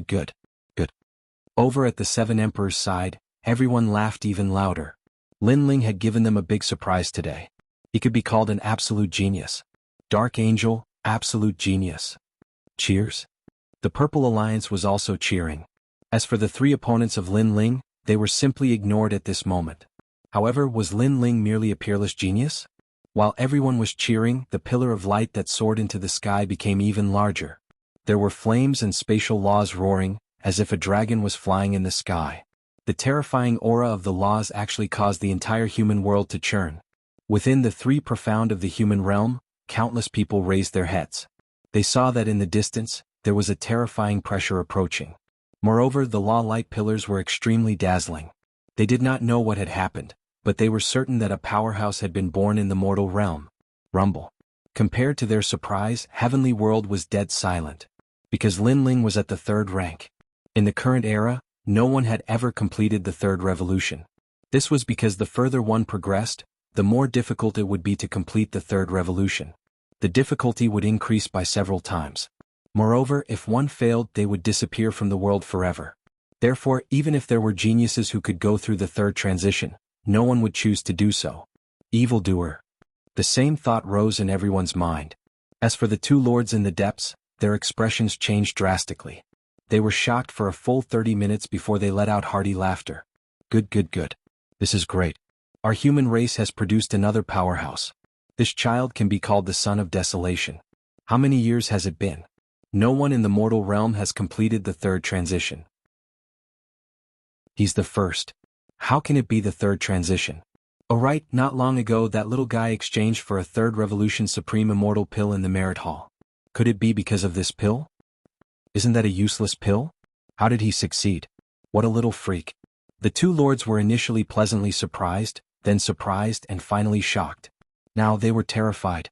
Over at the 7 emperors' side, everyone laughed even louder. Lin Ling had given them a big surprise today. He could be called an absolute genius. Dark Angel, absolute genius. Cheers. The Purple Alliance was also cheering. As for the 3 opponents of Lin Ling, they were simply ignored at this moment. However, was Lin Ling merely a peerless genius? While everyone was cheering, the pillar of light that soared into the sky became even larger. There were flames and spatial laws roaring, as if a dragon was flying in the sky. The terrifying aura of the laws actually caused the entire human world to churn. Within the 3 profound of the human realm, countless people raised their heads. They saw that in the distance, there was a terrifying pressure approaching. Moreover, the law light pillars were extremely dazzling. They did not know what had happened, but they were certain that a powerhouse had been born in the mortal realm. Rumble. Compared to their surprise, heavenly world was dead silent. Because Lin Ling was at the 3rd rank. In the current era, no one had ever completed the 3rd revolution. This was because the further one progressed, the more difficult it would be to complete the 3rd revolution. The difficulty would increase by several times. Moreover, if one failed, they would disappear from the world forever. Therefore, even if there were geniuses who could go through the 3rd transition, no one would choose to do so. Evildoer. The same thought rose in everyone's mind. As for the 2 lords in the depths, their expressions changed drastically. They were shocked for a full 30 minutes before they let out hearty laughter. Good. This is great. Our human race has produced another powerhouse. This child can be called the son of desolation. How many years has it been? No one in the mortal realm has completed the 3rd transition. He's the first. How can it be the third transition? Oh right, not long ago that little guy exchanged for a third revolution supreme immortal pill in the merit hall. Could it be because of this pill? Isn't that a useless pill? How did he succeed? What a little freak. The two lords were initially pleasantly surprised, then surprised and finally shocked. Now they were terrified.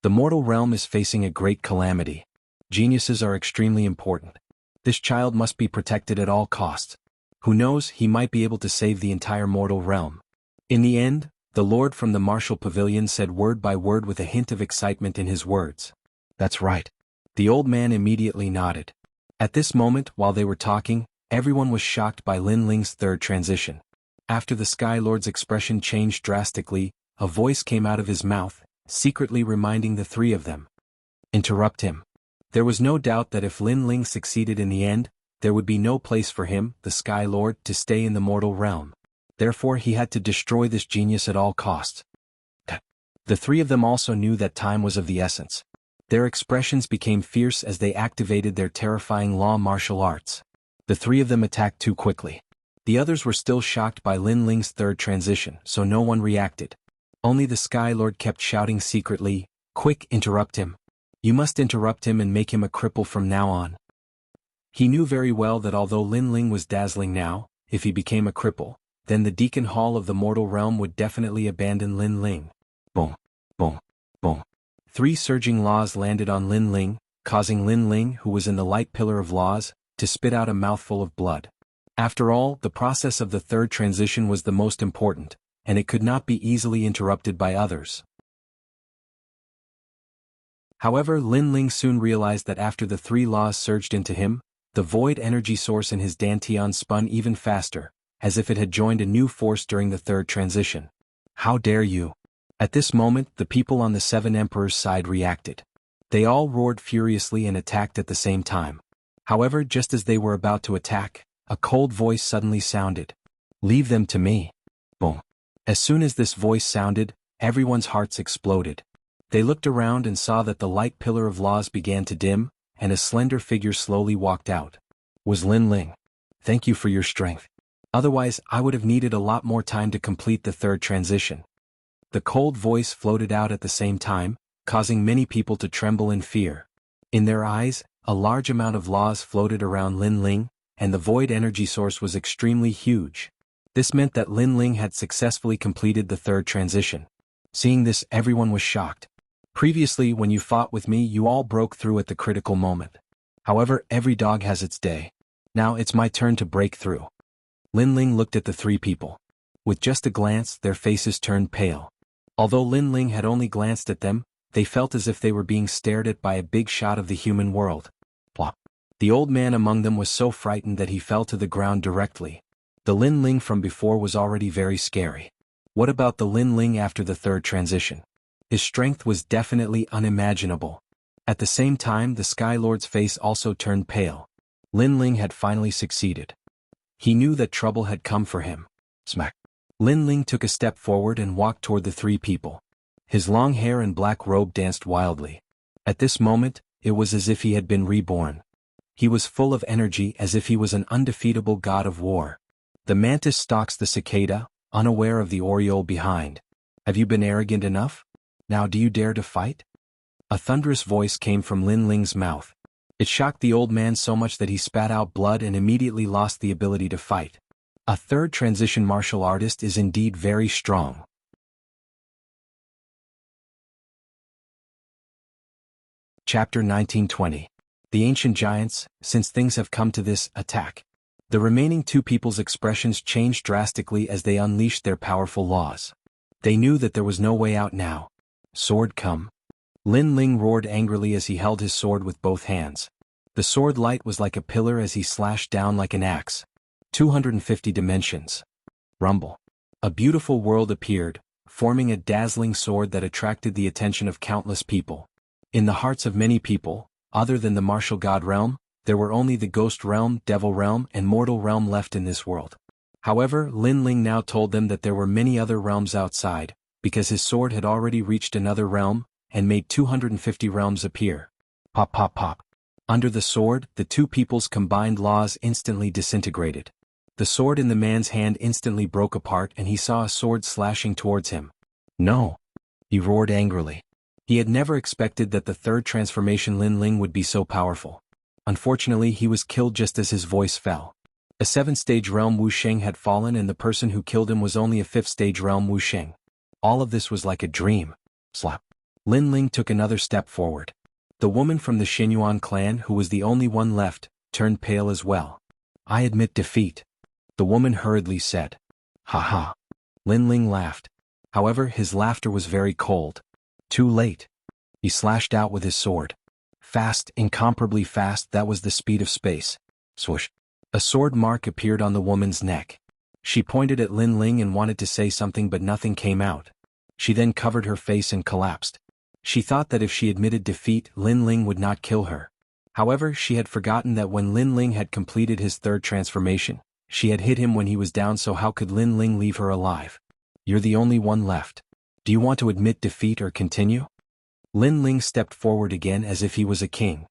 The mortal realm is facing a great calamity. Geniuses are extremely important. This child must be protected at all costs. Who knows, he might be able to save the entire mortal realm. In the end, the lord from the martial pavilion said word by word with a hint of excitement in his words. That's right. The old man immediately nodded. At this moment, while they were talking, everyone was shocked by Lin Ling's third transition. After the Sky Lord's expression changed drastically, a voice came out of his mouth, secretly reminding the three of them. Interrupt him. There was no doubt that if Lin Ling succeeded in the end, there would be no place for him, the Sky Lord, to stay in the mortal realm. Therefore he had to destroy this genius at all costs. The three of them also knew that time was of the essence. Their expressions became fierce as they activated their terrifying law martial arts. The three of them attacked too quickly. The others were still shocked by Lin Ling's third transition, so no one reacted. Only the Sky Lord kept shouting secretly, "Quick, interrupt him. You must interrupt him and make him a cripple from now on." He knew very well that although Lin Ling was dazzling now, if he became a cripple, then the Deacon Hall of the mortal realm would definitely abandon Lin Ling. Boom, boom, boom. 3 surging laws landed on Lin Ling, causing Lin Ling, who was in the light pillar of laws, to spit out a mouthful of blood. After all, the process of the third transition was the most important, and it could not be easily interrupted by others. However, Lin Ling soon realized that after the 3 laws surged into him, the void energy source in his dantian spun even faster, as if it had joined a new force during the third transition. How dare you! At this moment, the people on the 7 Emperors' side reacted. They all roared furiously and attacked at the same time. However, just as they were about to attack, a cold voice suddenly sounded. "Leave them to me." Boom. As soon as this voice sounded, everyone's hearts exploded. They looked around and saw that the light pillar of laws began to dim, and a slender figure slowly walked out. Was Lin Ling. Thank you for your strength. Otherwise, I would have needed a lot more time to complete the third transition. The cold voice floated out at the same time, causing many people to tremble in fear. In their eyes, a large amount of laws floated around Lin Ling, and the void energy source was extremely huge. This meant that Lin Ling had successfully completed the third transition. Seeing this, everyone was shocked. Previously, when you fought with me, you all broke through at the critical moment. However, every dog has its day. Now it's my turn to break through. Lin Ling looked at the 3 people. With just a glance, their faces turned pale. Although Lin Ling had only glanced at them, they felt as if they were being stared at by a big shot of the human world. Plop. The old man among them was so frightened that he fell to the ground directly. The Lin Ling from before was already very scary. What about the Lin Ling after the third transition? His strength was definitely unimaginable. At the same time, the Sky Lord's face also turned pale. Lin Ling had finally succeeded. He knew that trouble had come for him. Smack. Lin Ling took a step forward and walked toward the 3 people. His long hair and black robe danced wildly. At this moment, it was as if he had been reborn. He was full of energy as if he was an undefeatable god of war. The mantis stalks the cicada, unaware of the oriole behind. Have you been arrogant enough? Now do you dare to fight? A thunderous voice came from Lin Ling's mouth. It shocked the old man so much that he spat out blood and immediately lost the ability to fight. A third transition martial artist is indeed very strong. Chapter 1920. The Ancient Giants, since things have come to this, attack. The remaining 2 people's expressions changed drastically as they unleashed their powerful laws. They knew that there was no way out now. Sword come. Lin Ling roared angrily as he held his sword with both hands. The sword light was like a pillar as he slashed down like an axe. 250 dimensions. Rumble. A beautiful world appeared, forming a dazzling sword that attracted the attention of countless people. In the hearts of many people, other than the martial god realm, there were only the ghost realm, devil realm, and mortal realm left in this world. However, Lin Ling now told them that there were many other realms outside, because his sword had already reached another realm, and made 250 realms appear. Pop pop pop. Under the sword, the 2 people's combined laws instantly disintegrated. The sword in the man's hand instantly broke apart and he saw a sword slashing towards him. No! He roared angrily. He had never expected that the third transformation Lin Ling would be so powerful. Unfortunately, he was killed just as his voice fell. A 7th-stage realm Wuxia had fallen and the person who killed him was only a 5th-stage realm Wuxia. All of this was like a dream. Slap. Lin Ling took another step forward. The woman from the Xinyuan clan, who was the only one left, turned pale as well. I admit defeat. The woman hurriedly said. Ha ha. Lin Ling laughed. However, his laughter was very cold. Too late. He slashed out with his sword. Fast, incomparably fast, that was the speed of space. Swoosh. A sword mark appeared on the woman's neck. She pointed at Lin Ling and wanted to say something but nothing came out. She then covered her face and collapsed. She thought that if she admitted defeat, Lin Ling would not kill her. However, she had forgotten that when Lin Ling had completed his third transformation, she had hit him when he was down, so how could Lin Ling leave her alive? You're the only one left. Do you want to admit defeat or continue? Lin Ling stepped forward again as if he was a king.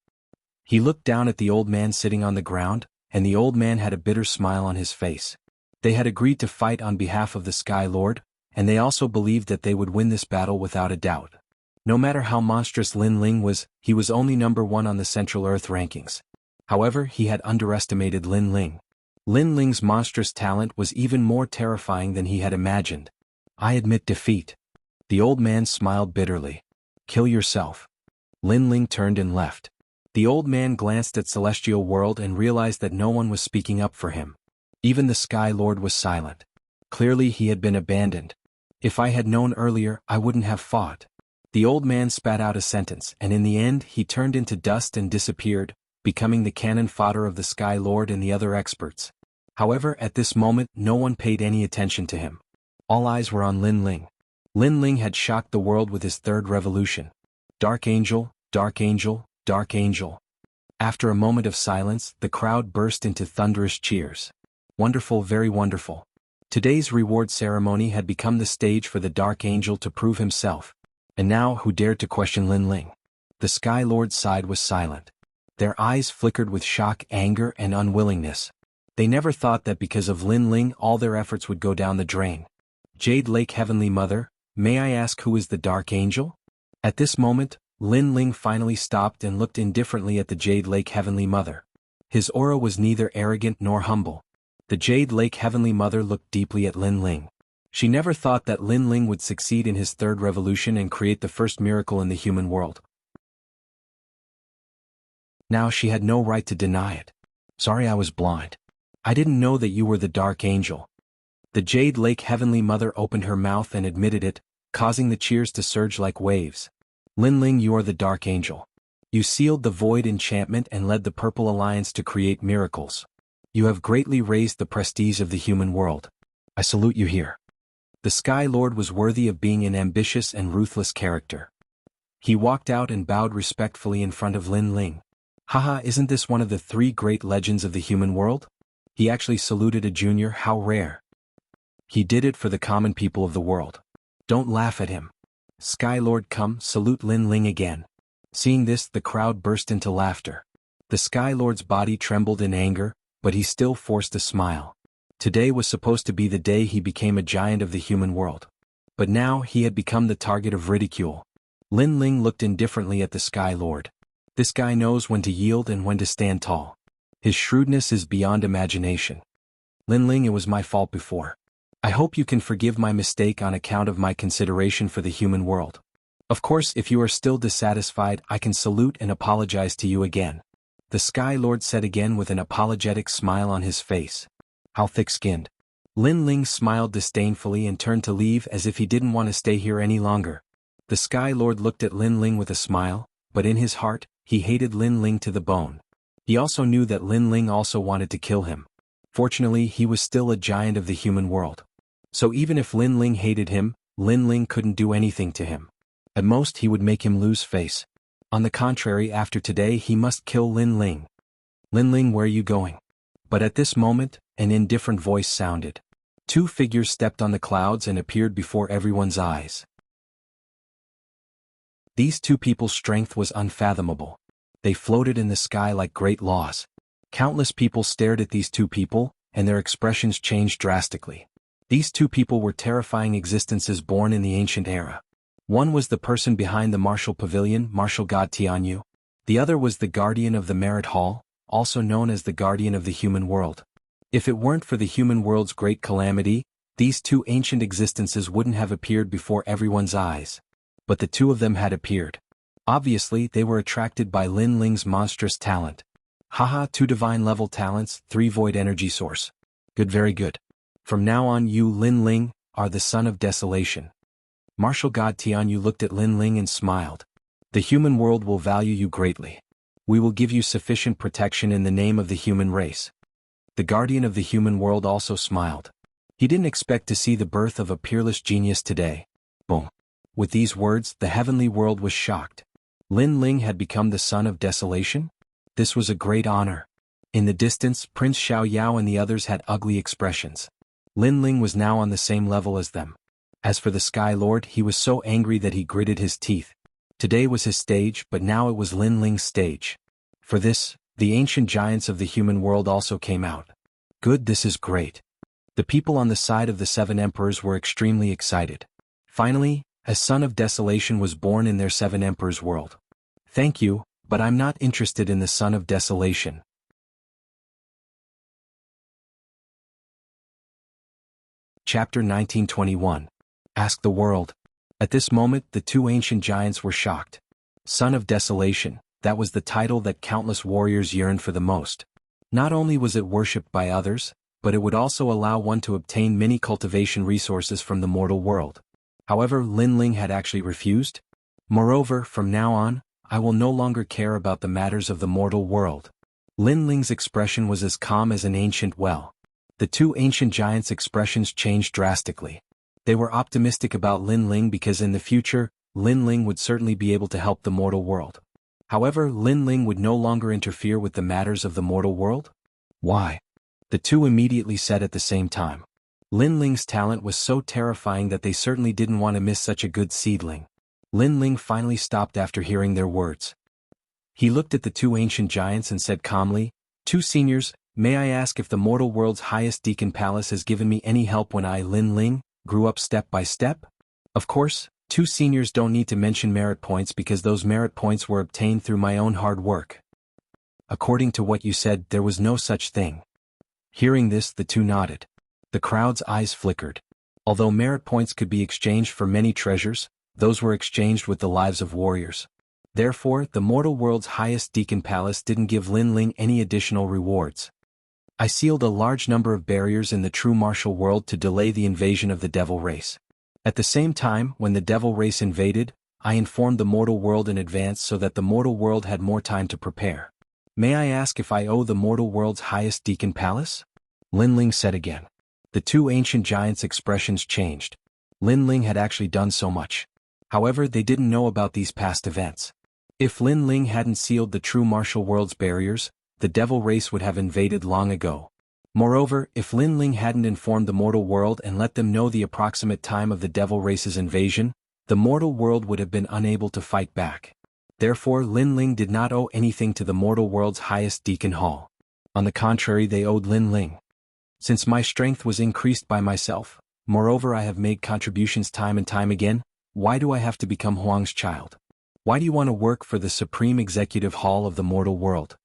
He looked down at the old man sitting on the ground, and the old man had a bitter smile on his face. They had agreed to fight on behalf of the Sky Lord, and they also believed that they would win this battle without a doubt. No matter how monstrous Lin Ling was, he was only number 1 on the Central Earth rankings. However, he had underestimated Lin Ling. Lin Ling's monstrous talent was even more terrifying than he had imagined. I admit defeat. The old man smiled bitterly. Kill yourself. Lin Ling turned and left. The old man glanced at Celestial World and realized that no one was speaking up for him. Even the Sky Lord was silent. Clearly he had been abandoned. If I had known earlier, I wouldn't have fought. The old man spat out a sentence, and in the end he turned into dust and disappeared, becoming the cannon fodder of the Sky Lord and the other experts. However, at this moment no one paid any attention to him. All eyes were on Lin Ling. Lin Ling had shocked the world with his third revolution. Dark Angel, Dark Angel, Dark Angel. After a moment of silence, the crowd burst into thunderous cheers. Wonderful, very wonderful. Today's reward ceremony had become the stage for the Dark Angel to prove himself. And now, who dared to question Lin Ling? The Sky Lord's side was silent. Their eyes flickered with shock, anger, and unwillingness. They never thought that because of Lin Ling all their efforts would go down the drain. Jade Lake Heavenly Mother, may I ask who is the Dark Angel? At this moment, Lin Ling finally stopped and looked indifferently at the Jade Lake Heavenly Mother. His aura was neither arrogant nor humble. The Jade Lake Heavenly Mother looked deeply at Lin Ling. She never thought that Lin Ling would succeed in his third revolution and create the first miracle in the human world. Now she had no right to deny it. Sorry, I was blind. I didn't know that you were the Dark Angel. The Jade Lake Heavenly Mother opened her mouth and admitted it, causing the cheers to surge like waves. Lin Ling, you are the Dark Angel. You sealed the Void enchantment and led the Purple Alliance to create miracles. You have greatly raised the prestige of the human world. I salute you here. The Sky Lord was worthy of being an ambitious and ruthless character. He walked out and bowed respectfully in front of Lin Ling. Haha, isn't this one of the 3 great legends of the human world? He actually saluted a junior, how rare. He did it for the common people of the world. Don't laugh at him. Sky Lord, come, salute Lin Ling again. Seeing this, the crowd burst into laughter. The Sky Lord's body trembled in anger, but he still forced a smile. Today was supposed to be the day he became a giant of the human world. But now he had become the target of ridicule. Lin Ling looked indifferently at the Sky Lord. This guy knows when to yield and when to stand tall. His shrewdness is beyond imagination. Lin Ling, it was my fault before. I hope you can forgive my mistake on account of my consideration for the human world. Of course, if you are still dissatisfied, I can salute and apologize to you again. The Sky Lord said again with an apologetic smile on his face. How thick-skinned. Lin Ling smiled disdainfully and turned to leave as if he didn't want to stay here any longer. The Sky Lord looked at Lin Ling with a smile, but in his heart, he hated Lin Ling to the bone. He also knew that Lin Ling also wanted to kill him. Fortunately, he was still a giant of the human world. So even if Lin Ling hated him, Lin Ling couldn't do anything to him. At most he would make him lose face. On the contrary, after today he must kill Lin Ling. Lin Ling, where are you going? But at this moment, an indifferent voice sounded. 2 figures stepped on the clouds and appeared before everyone's eyes. These 2 people's strength was unfathomable. They floated in the sky like great laws. Countless people stared at these 2 people, and their expressions changed drastically. These two people were terrifying existences born in the ancient era. One was the person behind the martial pavilion, martial god Tianyu. The other was the guardian of the Merit Hall, also known as the guardian of the human world. If it weren't for the human world's great calamity, these two ancient existences wouldn't have appeared before everyone's eyes. But the two of them had appeared. Obviously, they were attracted by Lin Ling's monstrous talent. Haha, 2 divine-level talents, 3 void energy source. Good, very good. From now on you, Lin Ling, are the son of desolation. Martial god Tianyu looked at Lin Ling and smiled. The human world will value you greatly. We will give you sufficient protection in the name of the human race. The guardian of the human world also smiled. He didn't expect to see the birth of a peerless genius today. Boom. With these words, the heavenly world was shocked. Lin Ling had become the son of desolation? This was a great honor. In the distance, Prince Xiao Yao and the others had ugly expressions. Lin Ling was now on the same level as them. As for the Sky Lord, he was so angry that he gritted his teeth. Today was his stage, but now it was Lin Ling's stage. For this, the ancient giants of the human world also came out. Good, this is great. The people on the side of the 7 emperors were extremely excited. Finally, a son of desolation was born in their 7 emperors' world. Thank you, but I'm not interested in the son of desolation. Chapter 1921. Ask the world. At this moment, the 2 ancient giants were shocked. Son of desolation, that was the title that countless warriors yearned for the most. Not only was it worshipped by others, but it would also allow one to obtain many cultivation resources from the mortal world. However, Lin Ling had actually refused. Moreover, from now on, I will no longer care about the matters of the mortal world. Lin Ling's expression was as calm as an ancient well. The 2 ancient giants' expressions changed drastically. They were optimistic about Lin Ling because in the future, Lin Ling would certainly be able to help the mortal world. However, Lin Ling would no longer interfere with the matters of the mortal world? Why? The 2 immediately said at the same time. Lin Ling's talent was so terrifying that they certainly didn't want to miss such a good seedling. Lin Ling finally stopped after hearing their words. He looked at the 2 ancient giants and said calmly, 2 seniors, may I ask if the mortal world's highest deacon palace has given me any help when I, Lin Ling, grew up step by step? Of course, 2 seniors don't need to mention merit points because those merit points were obtained through my own hard work. According to what you said, there was no such thing. Hearing this, the 2 nodded. The crowd's eyes flickered. Although merit points could be exchanged for many treasures, those were exchanged with the lives of warriors. Therefore, the mortal world's highest deacon palace didn't give Lin Ling any additional rewards. I sealed a large number of barriers in the true martial world to delay the invasion of the devil race. At the same time, when the devil race invaded, I informed the mortal world in advance so that the mortal world had more time to prepare. May I ask if I owe the mortal world's highest deacon palace? Lin Ling said again. The 2 ancient giants' expressions changed. Lin Ling had actually done so much. However, they didn't know about these past events. If Lin Ling hadn't sealed the true martial world's barriers, the devil race would have invaded long ago. Moreover, if Lin Ling hadn't informed the mortal world and let them know the approximate time of the devil race's invasion, the mortal world would have been unable to fight back. Therefore, Lin Ling did not owe anything to the mortal world's highest deacon hall. On the contrary, they owed Lin Ling. Since my strength was increased by myself, moreover I have made contributions time and time again, why do I have to become Huang's child? Why do you want to work for the Supreme Executive Hall of the mortal world?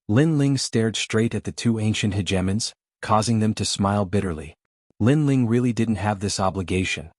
Lin Ling stared straight at the 2 ancient hegemons, causing them to smile bitterly. Lin Ling really didn't have this obligation.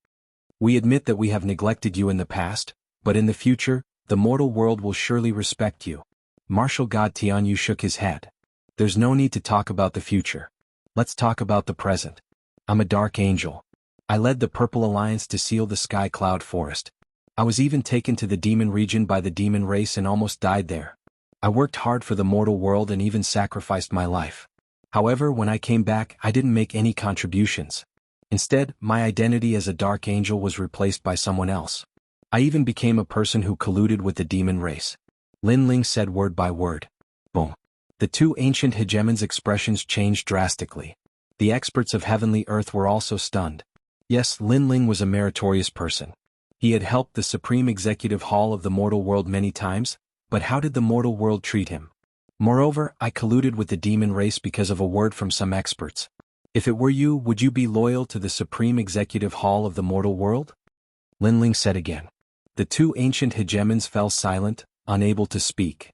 We admit that we have neglected you in the past, but in the future, the mortal world will surely respect you. Martial God Tianyu shook his head. There's no need to talk about the future. Let's talk about the present. I'm a dark angel. I led the Purple Alliance to seal the Sky Cloud Forest. I was even taken to the demon region by the demon race and almost died there. I worked hard for the mortal world and even sacrificed my life. However, when I came back, I didn't make any contributions. Instead, my identity as a dark angel was replaced by someone else. I even became a person who colluded with the demon race. Lin Ling said word by word. Boom. The 2 ancient hegemons' expressions changed drastically. The experts of heavenly earth were also stunned. Yes, Lin Ling was a meritorious person. He had helped the Supreme Executive Hall of the mortal world many times, but how did the mortal world treat him? Moreover, I colluded with the demon race because of a word from some experts. If it were you, would you be loyal to the Supreme Executive Hall of the mortal world? Linling said again. The two ancient hegemons fell silent, unable to speak.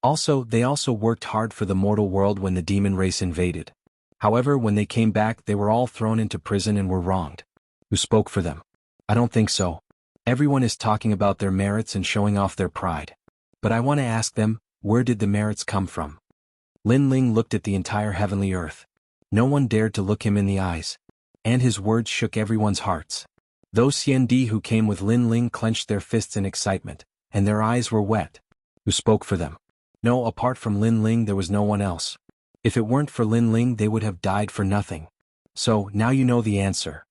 They also worked hard for the mortal world when the demon race invaded. However, when they came back, they were all thrown into prison and were wronged. Who spoke for them? I don't think so. Everyone is talking about their merits and showing off their pride. But I want to ask them, where did the merits come from? Linling looked at the entire heavenly earth. No one dared to look him in the eyes. And his words shook everyone's hearts. Those Xiandi who came with Linling clenched their fists in excitement, and their eyes were wet. Who spoke for them? No, apart from Linling there was no one else. If it weren't for Linling they would have died for nothing. So, now you know the answer.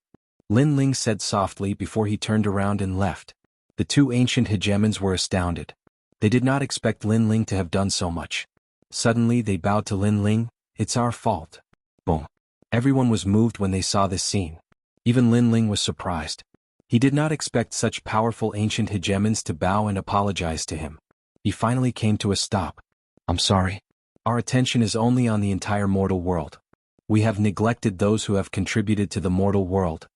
Linling said softly before he turned around and left. The two ancient hegemons were astounded. They did not expect Linling to have done so much. Suddenly they bowed to Linling. It's our fault. Boom. Everyone was moved when they saw this scene. Even Linling was surprised. He did not expect such powerful ancient hegemons to bow and apologize to him. He finally came to a stop. I'm sorry. Our attention is only on the entire mortal world. We have neglected those who have contributed to the mortal world.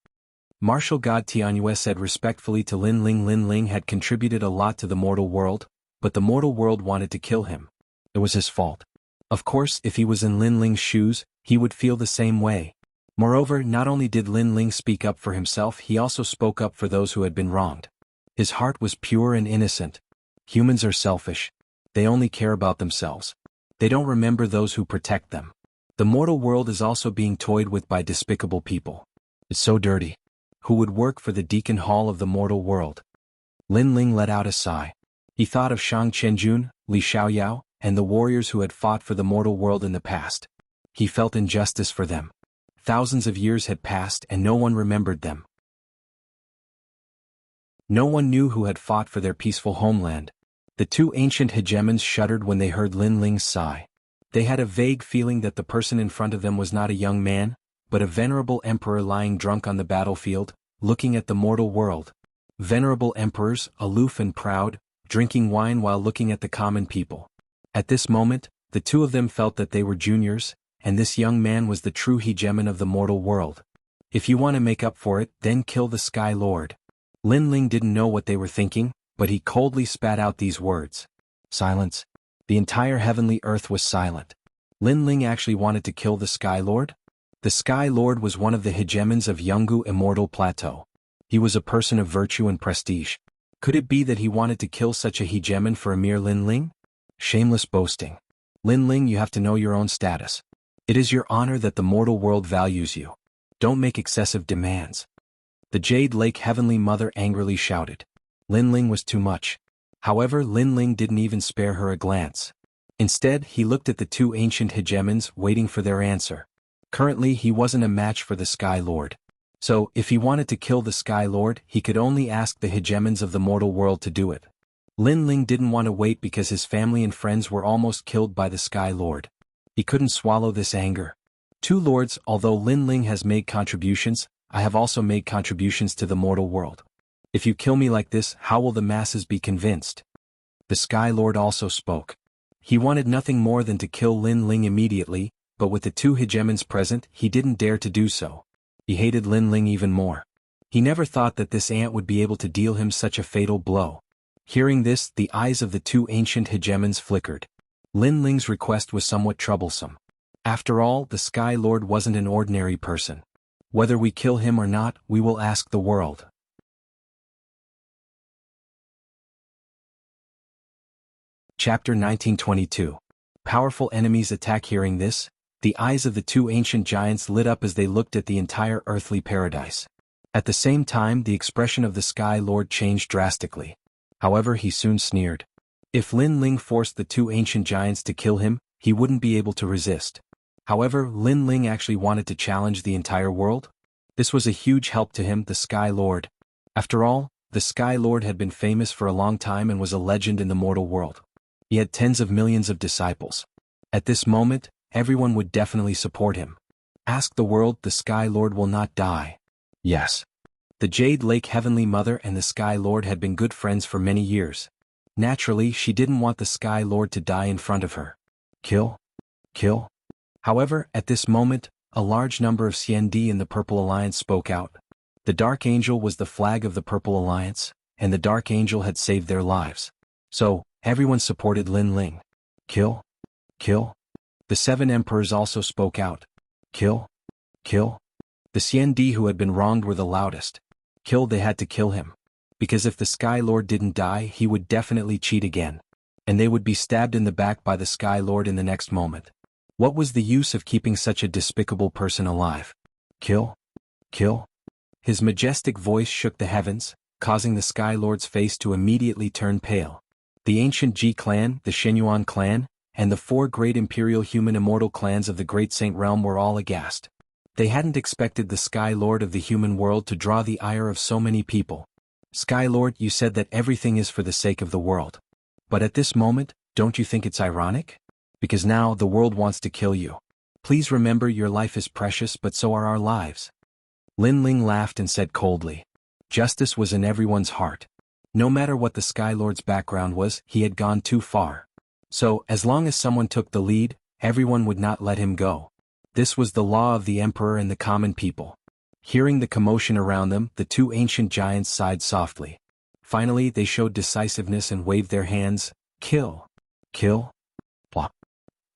Martial God Tianyue said respectfully to Linling. Linling had contributed a lot to the mortal world, but the mortal world wanted to kill him. It was his fault. Of course, if he was in Linling's shoes, he would feel the same way. Moreover, not only did Linling speak up for himself, he also spoke up for those who had been wronged. His heart was pure and innocent. Humans are selfish. They only care about themselves. They don't remember those who protect them. The mortal world is also being toyed with by despicable people. It's so dirty. Who would work for the Deacon Hall of the mortal world? Linling let out a sigh. He thought of Shang Qianjun, Li Xiaoyao, and the warriors who had fought for the mortal world in the past. He felt injustice for them. Thousands of years had passed and no one remembered them. No one knew who had fought for their peaceful homeland. The two ancient hegemons shuddered when they heard Linling's sigh. They had a vague feeling that the person in front of them was not a young man, but a venerable emperor lying drunk on the battlefield, looking at the mortal world. Venerable emperors, aloof and proud, drinking wine while looking at the common people. At this moment, the two of them felt that they were juniors, and this young man was the true hegemon of the mortal world. If you want to make up for it, then kill the Sky Lord. Linling didn't know what they were thinking, but he coldly spat out these words. Silence. The entire heavenly earth was silent. Linling actually wanted to kill the Sky Lord? The Sky Lord was one of the hegemons of Yungu Immortal Plateau. He was a person of virtue and prestige. Could it be that he wanted to kill such a hegemon for a mere Linling? Shameless boasting. Linling, you have to know your own status. It is your honor that the mortal world values you. Don't make excessive demands. The Jade Lake Heavenly Mother angrily shouted. Linling was too much. However, Linling didn't even spare her a glance. Instead, he looked at the two ancient hegemons, waiting for their answer. Currently, he wasn't a match for the Sky Lord. So, if he wanted to kill the Sky Lord, he could only ask the hegemons of the mortal world to do it. Linling didn't want to wait because his family and friends were almost killed by the Sky Lord. He couldn't swallow this anger. Two lords, although Linling has made contributions, I have also made contributions to the mortal world. If you kill me like this, how will the masses be convinced? The Sky Lord also spoke. He wanted nothing more than to kill Linling immediately, but with the two hegemons present, he didn't dare to do so. He hated Linling even more. He never thought that this ant would be able to deal him such a fatal blow. Hearing this, the eyes of the two ancient hegemons flickered. Linling's request was somewhat troublesome. After all, the Sky Lord wasn't an ordinary person. Whether we kill him or not, we will ask the world. Chapter 1922. Powerful enemies attack. Hearing this, the eyes of the two ancient giants lit up as they looked at the entire earthly paradise. At the same time, the expression of the Sky Lord changed drastically. However, he soon sneered. If Linling forced the two ancient giants to kill him, he wouldn't be able to resist. However, Linling actually wanted to challenge the entire world. This was a huge help to him, the Sky Lord. After all, the Sky Lord had been famous for a long time and was a legend in the mortal world. He had tens of millions of disciples. At this moment, everyone would definitely support him. Ask the world, the Sky Lord will not die. Yes. The Jade Lake Heavenly Mother and the Sky Lord had been good friends for many years. Naturally, she didn't want the Sky Lord to die in front of her. Kill? Kill? However, at this moment, a large number of CND in the Purple Alliance spoke out. The Dark Angel was the flag of the Purple Alliance, and the Dark Angel had saved their lives. So, everyone supported Lin Ling. Kill? Kill? The 7 emperors also spoke out. Kill? Kill? The CND who had been wronged were the loudest. Kill, they had to kill him. Because if the Sky Lord didn't die, he would definitely cheat again. And they would be stabbed in the back by the Sky Lord in the next moment. What was the use of keeping such a despicable person alive? Kill? Kill? His majestic voice shook the heavens, causing the Sky Lord's face to immediately turn pale. The ancient Ji clan, the Shenyuan clan, and the 4 great imperial human immortal clans of the Great Saint Realm were all aghast. They hadn't expected the Sky Lord of the human world to draw the ire of so many people. Sky Lord, you said that everything is for the sake of the world. But at this moment, don't you think it's ironic? Because now the world wants to kill you. Please remember your life is precious, but so are our lives. Lin Ling laughed and said coldly. Justice was in everyone's heart. No matter what the Sky Lord's background was, he had gone too far. So, as long as someone took the lead, everyone would not let him go. This was the law of the emperor and the common people. Hearing the commotion around them, the 2 ancient giants sighed softly. Finally, they showed decisiveness and waved their hands. Kill. Kill. Plop.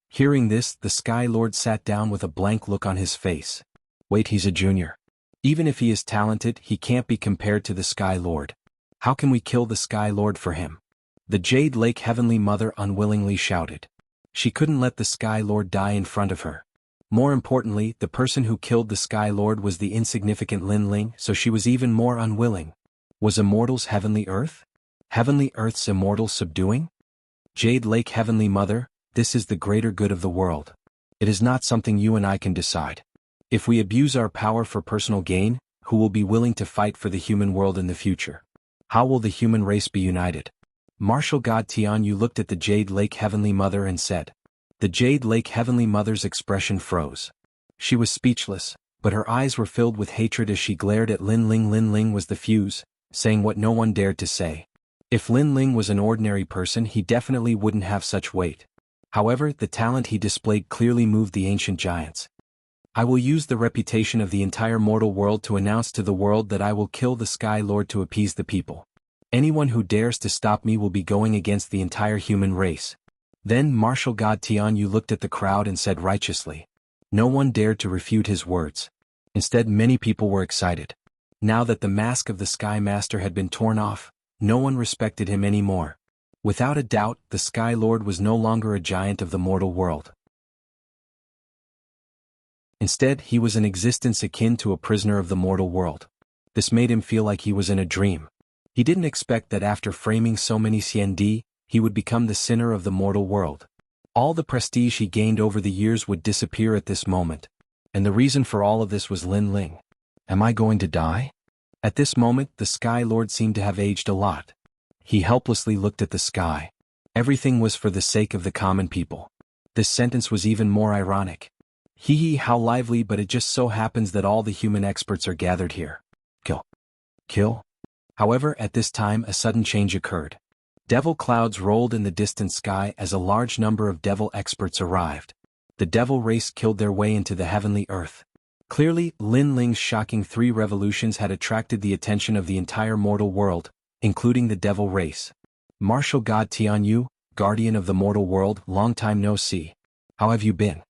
Hearing this, the Sky Lord sat down with a blank look on his face. Wait, he's a junior. Even if he is talented, he can't be compared to the Sky Lord. How can we kill the Sky Lord for him? The Jade Lake Heavenly Mother unwillingly shouted. She couldn't let the Sky Lord die in front of her. More importantly, the person who killed the Sky Lord was the insignificant Lin Ling, so she was even more unwilling. Was Immortal's Heavenly Earth? Heavenly Earth's immortal subduing? Jade Lake Heavenly Mother, this is the greater good of the world. It is not something you and I can decide. If we abuse our power for personal gain, who will be willing to fight for the human world in the future? How will the human race be united? Martial God Tianyu looked at the Jade Lake Heavenly Mother and said. The Jade Lake Heavenly Mother's expression froze. She was speechless, but her eyes were filled with hatred as she glared at Lin Ling. Lin Ling was the fuse, saying what no one dared to say. If Lin Ling was an ordinary person, he definitely wouldn't have such weight. However, the talent he displayed clearly moved the ancient giants. I will use the reputation of the entire mortal world to announce to the world that I will kill the Sky Lord to appease the people. Anyone who dares to stop me will be going against the entire human race. Then martial God Tianyu looked at the crowd and said righteously. No one dared to refute his words. Instead, many people were excited. Now that the mask of the Sky Master had been torn off, no one respected him anymore. Without a doubt, the Sky Lord was no longer a giant of the mortal world. Instead, he was an existence akin to a prisoner of the mortal world. This made him feel like he was in a dream. He didn't expect that after framing so many CND, he would become the sinner of the mortal world. All the prestige he gained over the years would disappear at this moment. And the reason for all of this was Lin Ling. Am I going to die? At this moment, the Sky Lord seemed to have aged a lot. He helplessly looked at the sky. Everything was for the sake of the common people. This sentence was even more ironic. Hee hee, how lively, but it just so happens that all the human experts are gathered here. Kill. Kill. However, at this time a sudden change occurred. Devil clouds rolled in the distant sky as a large number of devil experts arrived. The devil race killed their way into the heavenly earth. Clearly, Lin Ling's shocking 3 revolutions had attracted the attention of the entire mortal world, including the devil race. Martial God Tianyu, guardian of the mortal world, long time no see. How have you been?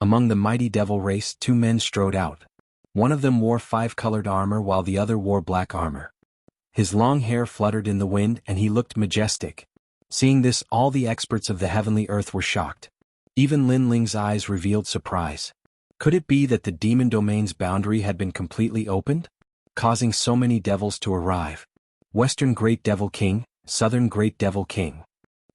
Among the mighty devil race, 2 men strode out. One of them wore 5-colored armor while the other wore black armor. His long hair fluttered in the wind and he looked majestic. Seeing this, all the experts of the heavenly earth were shocked. Even Lin Ling's eyes revealed surprise. Could it be that the demon domain's boundary had been completely opened, causing so many devils to arrive? Western Great Devil King, Southern Great Devil King.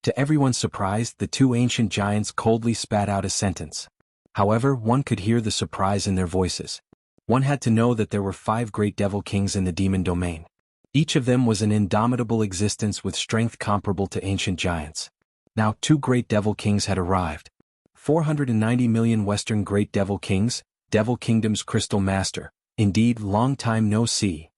To everyone's surprise, the 2 ancient giants coldly spat out a sentence. However, one could hear the surprise in their voices. One had to know that there were 5 great devil kings in the demon domain. Each of them was an indomitable existence with strength comparable to ancient giants. Now 2 great devil kings had arrived. 490 million Western Great Devil Kings, Devil Kingdom's Crystal Master. Indeed, long time no see.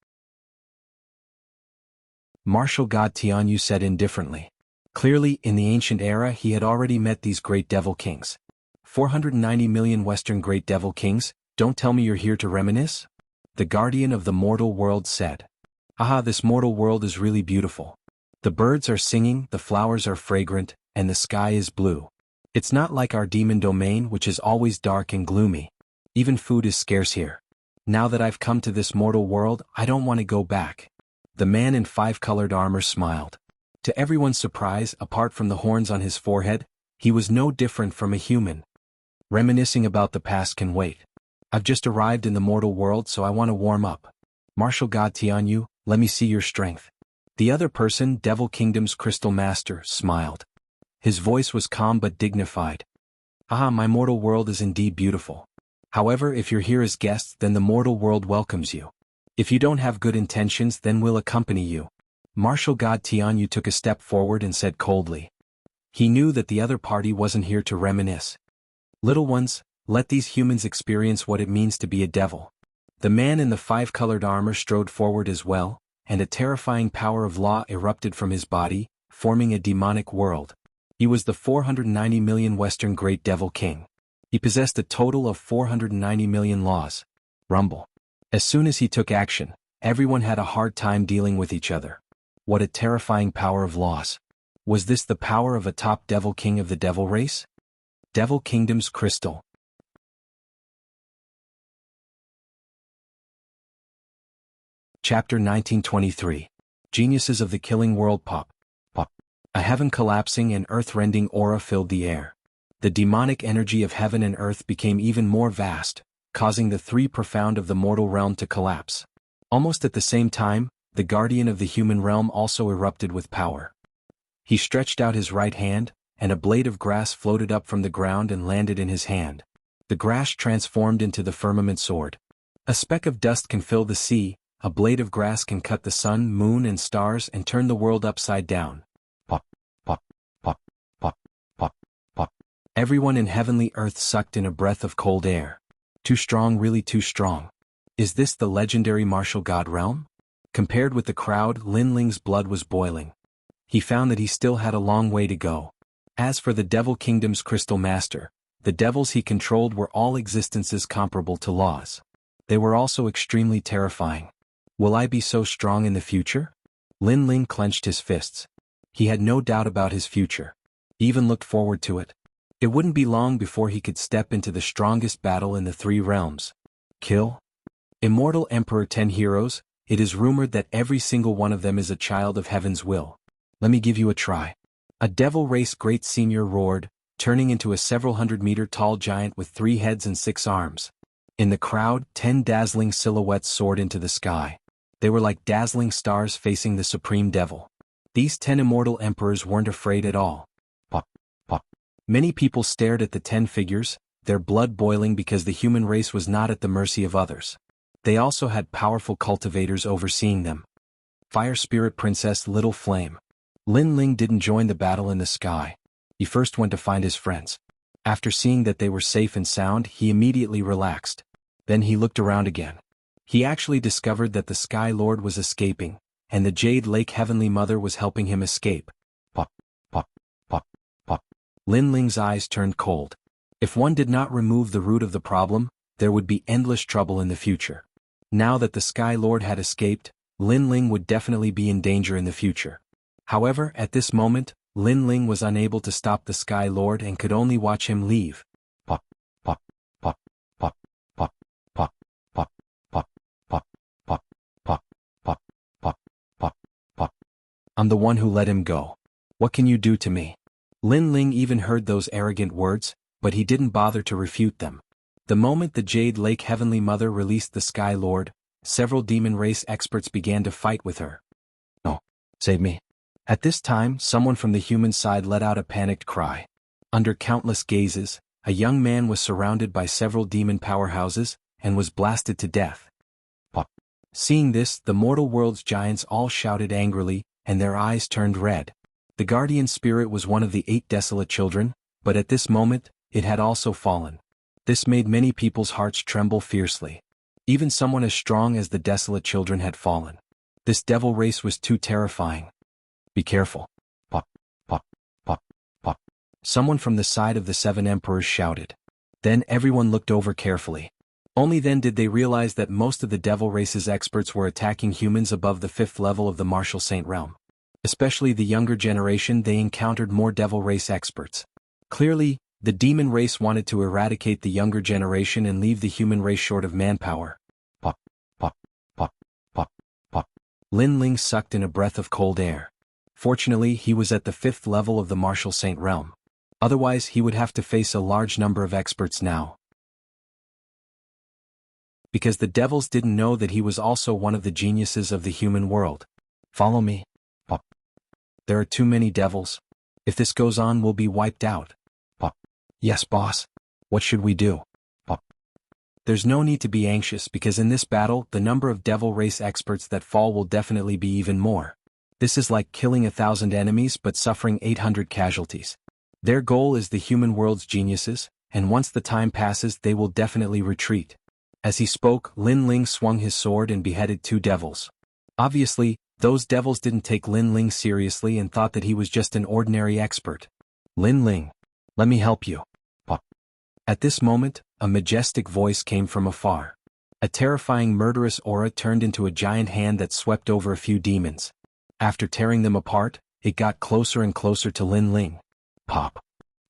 Martial God Tianyu said indifferently. Clearly, in the ancient era he had already met these great devil kings. 490 million Western Great Devil Kings, don't tell me you're here to reminisce? The guardian of the mortal world said. Aha, this mortal world is really beautiful. The birds are singing, the flowers are fragrant, and the sky is blue. It's not like our demon domain, which is always dark and gloomy. Even food is scarce here. Now that I've come to this mortal world, I don't want to go back. The man in five-colored armor smiled. To everyone's surprise, apart from the horns on his forehead, he was no different from a human. Reminiscing about the past can wait. I've just arrived in the mortal world, so I want to warm up. Martial God Tianyu, let me see your strength. The other person, Devil Kingdom's Crystal Master, smiled. His voice was calm but dignified. Ah, my mortal world is indeed beautiful. However, if you're here as guests, then the mortal world welcomes you. If you don't have good intentions, then we'll accompany you. Martial God Tianyu took a step forward and said coldly. He knew that the other party wasn't here to reminisce. Little ones, let these humans experience what it means to be a devil. The man in the five-colored armor strode forward as well, and a terrifying power of law erupted from his body, forming a demonic world. He was the 490 million Western Great Devil King. He possessed a total of 490 million laws. Rumble. As soon as he took action, everyone had a hard time dealing with each other. What a terrifying power of laws. Was this the power of a top devil king of the devil race? Devil Kingdom's Crystal. Chapter 1923. Geniuses of the Killing World. Pop. Pop. A heaven collapsing and earth-rending aura filled the air. The demonic energy of heaven and earth became even more vast, causing the three profound of the mortal realm to collapse. Almost at the same time, the guardian of the human realm also erupted with power. He stretched out his right hand, and a blade of grass floated up from the ground and landed in his hand. The grass transformed into the firmament sword. A speck of dust can fill the sea, a blade of grass can cut the sun, moon and stars and turn the world upside down. Pop, pop, pop, pop, pop, pop. Everyone in heavenly earth sucked in a breath of cold air. Too strong, really too strong. Is this the legendary martial god realm? Compared with the crowd, Lin Ling's blood was boiling. He found that he still had a long way to go. As for the Devil Kingdom's Crystal Master, the devils he controlled were all existences comparable to laws. They were also extremely terrifying. Will I be so strong in the future? Lin Ling clenched his fists. He had no doubt about his future. He even looked forward to it. It wouldn't be long before he could step into the strongest battle in the three realms. Kill? Immortal Emperor 10 heroes, it is rumored that every single one of them is a child of heaven's will. Let me give you a try. A devil race great senior roared, turning into a several hundred-meter tall giant with 3 heads and 6 arms. In the crowd, 10 dazzling silhouettes soared into the sky. They were like dazzling stars facing the supreme devil. These 10 immortal emperors weren't afraid at all. Pop, pop. Many people stared at the 10 figures, their blood boiling because the human race was not at the mercy of others. They also had powerful cultivators overseeing them. Fire Spirit Princess Little Flame. Lin Ling didn't join the battle in the sky. He first went to find his friends. After seeing that they were safe and sound, he immediately relaxed. Then he looked around again. He actually discovered that the Sky Lord was escaping, and the Jade Lake Heavenly Mother was helping him escape. Pop, pop, pop, pop. Lin Ling's eyes turned cold. If one did not remove the root of the problem, there would be endless trouble in the future. Now that the Sky Lord had escaped, Lin Ling would definitely be in danger in the future. However, at this moment, Lin Ling was unable to stop the Sky Lord and could only watch him leave. Pop, pop, pop, pop, pop, pop, pop, pop, pop, pop, pop, pop, pop, pop, pop. I'm the one who let him go. What can you do to me? Lin Ling even heard those arrogant words, but he didn't bother to refute them. The moment the Jade Lake Heavenly Mother released the Sky Lord, several demon race experts began to fight with her. No, save me. At this time, someone from the human side let out a panicked cry. Under countless gazes, a young man was surrounded by several demon powerhouses, and was blasted to death. Pop. Seeing this, the mortal world's giants all shouted angrily, and their eyes turned red. The guardian spirit was one of the 8 desolate children, but at this moment, it had also fallen. This made many people's hearts tremble fiercely. Even someone as strong as the desolate children had fallen. This devil race was too terrifying. Be careful. Pop, pop, pop, pop. Someone from the side of the 7 emperors shouted. Then everyone looked over carefully. Only then did they realize that most of the devil race's experts were attacking humans above the 5th level of the martial saint realm. Especially the younger generation, they encountered more devil race experts. Clearly, the demon race wanted to eradicate the younger generation and leave the human race short of manpower. Pop, pop, pop, pop, pop. Lin Ling sucked in a breath of cold air. Fortunately, he was at the 5th level of the martial saint realm. Otherwise, he would have to face a large number of experts now. Because the devils didn't know that he was also one of the geniuses of the human world. Follow me. Pop. There are too many devils. If this goes on, we'll be wiped out. Pop. Yes, boss. What should we do? Pop. There's no need to be anxious because in this battle, the number of devil race experts that fall will definitely be even more. This is like killing 1,000 enemies but suffering 800 casualties. Their goal is the human world's geniuses, and once the time passes, they will definitely retreat. As he spoke, Lin Ling swung his sword and beheaded 2 devils. Obviously, those devils didn't take Lin Ling seriously and thought that he was just an ordinary expert. Lin Ling, let me help you. Pop. At this moment, a majestic voice came from afar. A terrifying murderous aura turned into a giant hand that swept over a few demons. After tearing them apart, it got closer and closer to Lin Ling. Pop.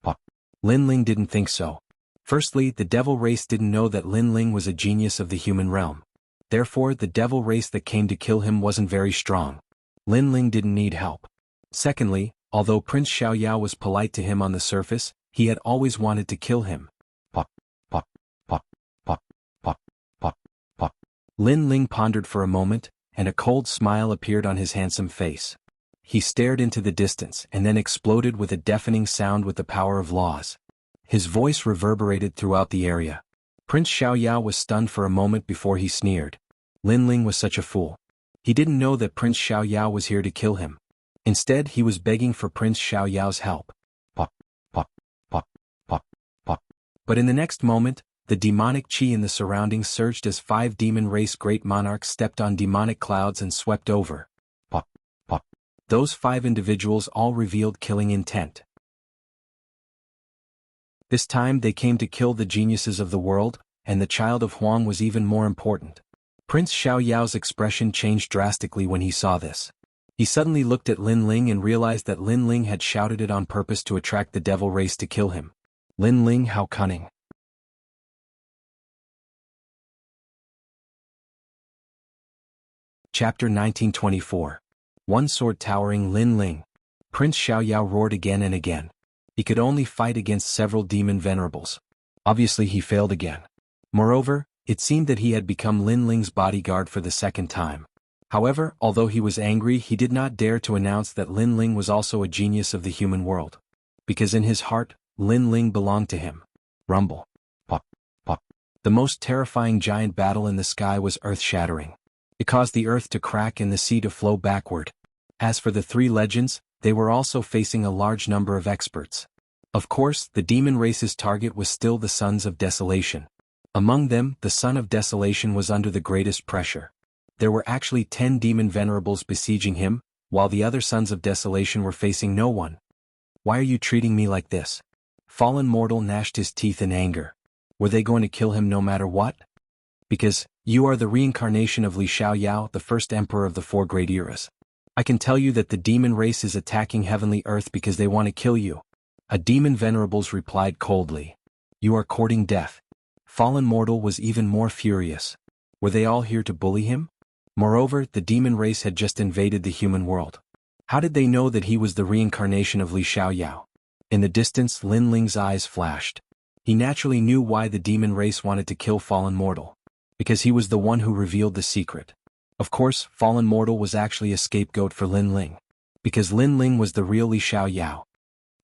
Pop. Lin Ling didn't think so. Firstly, the devil race didn't know that Lin Ling was a genius of the human realm. Therefore, the devil race that came to kill him wasn't very strong. Lin Ling didn't need help. Secondly, although Prince Xiaoyao was polite to him on the surface, he had always wanted to kill him. Pop, pop, pop, pop, pop, pop, pop. Lin Ling pondered for a moment, and a cold smile appeared on his handsome face. He stared into the distance and then exploded with a deafening sound with the power of laws. His voice reverberated throughout the area. Prince Xiaoyao was stunned for a moment before he sneered. Lin Ling was such a fool. He didn't know that Prince Xiaoyao was here to kill him. Instead, he was begging for Prince Xiaoyao's help. Pop, pop, pop, pop, pop. But in the next moment, the demonic qi in the surroundings surged as 5 demon race great monarchs stepped on demonic clouds and swept over. Pop, pop. Those 5 individuals all revealed killing intent. This time they came to kill the geniuses of the world, and the child of Huang was even more important. Prince Xiaoyao's expression changed drastically when he saw this. He suddenly looked at Lin Ling and realized that Lin Ling had shouted it on purpose to attract the devil race to kill him. Lin Ling, how cunning. Chapter 1924. One sword towering Lin Ling. Prince Xiaoyao roared again and again. He could only fight against several demon venerables. Obviously he failed again. Moreover, it seemed that he had become Lin Ling's bodyguard for the second time. However, although he was angry, he did not dare to announce that Lin Ling was also a genius of the human world. Because in his heart, Lin Ling belonged to him. Rumble. Pop. Pop. The most terrifying giant battle in the sky was earth-shattering. It caused the earth to crack and the sea to flow backward. As for the 3 legends, they were also facing a large number of experts. Of course, the demon race's target was still the Sons of Desolation. Among them, the Son of Desolation was under the greatest pressure. There were actually 10 demon venerables besieging him, while the other Sons of Desolation were facing no one. Why are you treating me like this? Fallen Mortal gnashed his teeth in anger. Were they going to kill him no matter what? Because, you are the reincarnation of Li Xiaoyao, the first emperor of the 4 great eras. I can tell you that the demon race is attacking heavenly earth because they want to kill you. A demon venerables replied coldly. You are courting death. Fallen Mortal was even more furious. Were they all here to bully him? Moreover, the demon race had just invaded the human world. How did they know that he was the reincarnation of Li Xiaoyao? In the distance, Lin Ling's eyes flashed. He naturally knew why the demon race wanted to kill Fallen Mortal. Because he was the one who revealed the secret. Of course, Fallen Mortal was actually a scapegoat for Lin Ling. Because Lin Ling was the real Li Xiaoyao.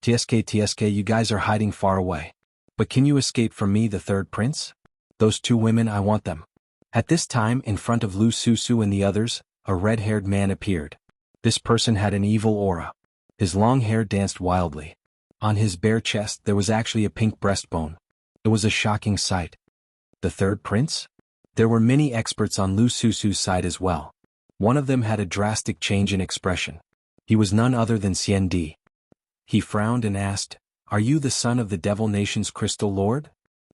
TSK, you guys are hiding far away. But can you escape from me, the 3rd prince? Those 2 women, I want them. At this time, in front of Lu Susu and the others, a red-haired man appeared. This person had an evil aura. His long hair danced wildly. On his bare chest there was actually a pink breastbone. It was a shocking sight. The 3rd prince? There were many experts on Lu Susu's side as well. One of them had a drastic change in expression. He was none other than Xian Di. He frowned and asked, Are you the son of the Devil Nation's Crystal Lord?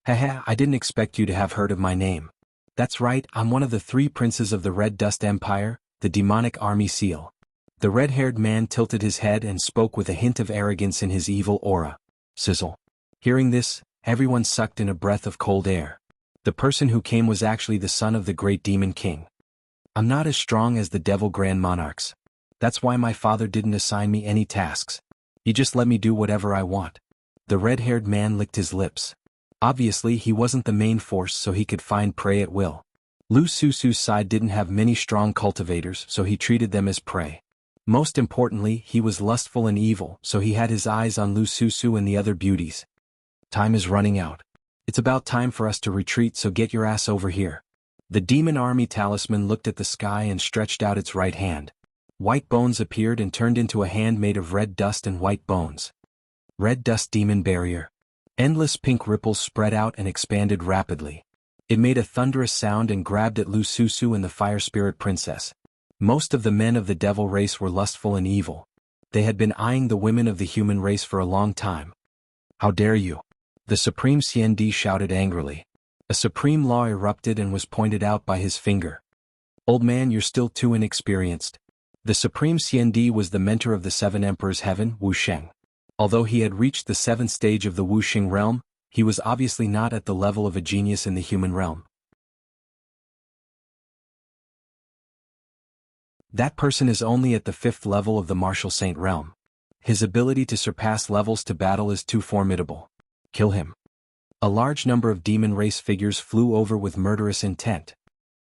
Haha, I didn't expect you to have heard of my name. That's right, I'm one of the 3 princes of the Red Dust Empire, the demonic army seal. The red-haired man tilted his head and spoke with a hint of arrogance in his evil aura. Sizzle. Hearing this, everyone sucked in a breath of cold air. The person who came was actually the son of the great demon king. I'm not as strong as the devil grand monarchs. That's why my father didn't assign me any tasks. He just let me do whatever I want. The red-haired man licked his lips. Obviously he wasn't the main force, so he could find prey at will. Lu Susu's side didn't have many strong cultivators, so he treated them as prey. Most importantly, he was lustful and evil, so he had his eyes on Lu Susu and the other beauties. Time is running out. It's about time for us to retreat, so get your ass over here. The demon army talisman looked at the sky and stretched out its right hand. White bones appeared and turned into a hand made of red dust and white bones. Red dust demon barrier. Endless pink ripples spread out and expanded rapidly. It made a thunderous sound and grabbed at Lu Susu and the fire spirit princess. Most of the men of the devil race were lustful and evil. They had been eyeing the women of the human race for a long time. How dare you? The Supreme CND shouted angrily. A supreme law erupted and was pointed out by his finger. Old man, you're still too inexperienced. The Supreme CND was the mentor of the 7 Emperors Heaven, Wuxia. Although he had reached the 7th stage of the Wuxia realm, he was obviously not at the level of a genius in the human realm. That person is only at the 5th level of the martial saint realm. His ability to surpass levels to battle is too formidable. Kill him. A large number of demon race figures flew over with murderous intent.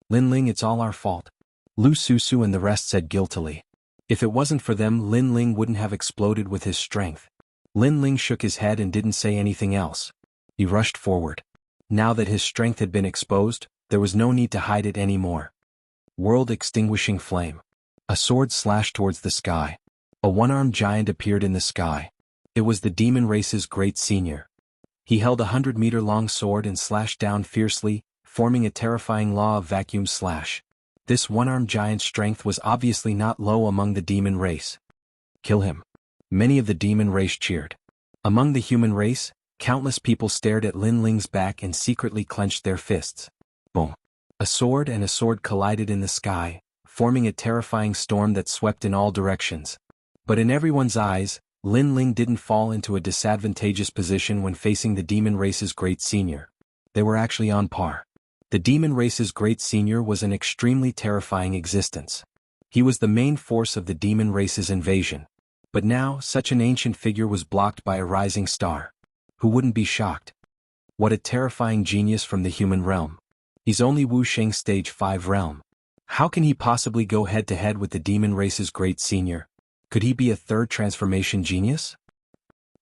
Lin Ling, it's all our fault. Lu Susu and the rest said guiltily. If it wasn't for them, Lin Ling wouldn't have exploded with his strength. Lin Ling shook his head and didn't say anything else. He rushed forward. Now that his strength had been exposed, there was no need to hide it anymore. World-extinguishing flame. A sword slashed towards the sky. A one-armed giant appeared in the sky. It was the demon race's great senior. He held a 100-meter-long sword and slashed down fiercely, forming a terrifying law of vacuum slash. This one-armed giant's strength was obviously not low among the demon race. Kill him. Many of the demon race cheered. Among the human race, countless people stared at Lin Ling's back and secretly clenched their fists. Boom. A sword and a sword collided in the sky, forming a terrifying storm that swept in all directions. But in everyone's eyes, Lin Ling didn't fall into a disadvantageous position when facing the demon race's great senior. They were actually on par. The demon race's great senior was an extremely terrifying existence. He was the main force of the demon race's invasion. But now, such an ancient figure was blocked by a rising star. Who wouldn't be shocked? What a terrifying genius from the human realm. He's only Wuxia stage 5 realm. How can he possibly go head-to-head with the demon race's great senior? Could he be a 3rd transformation genius?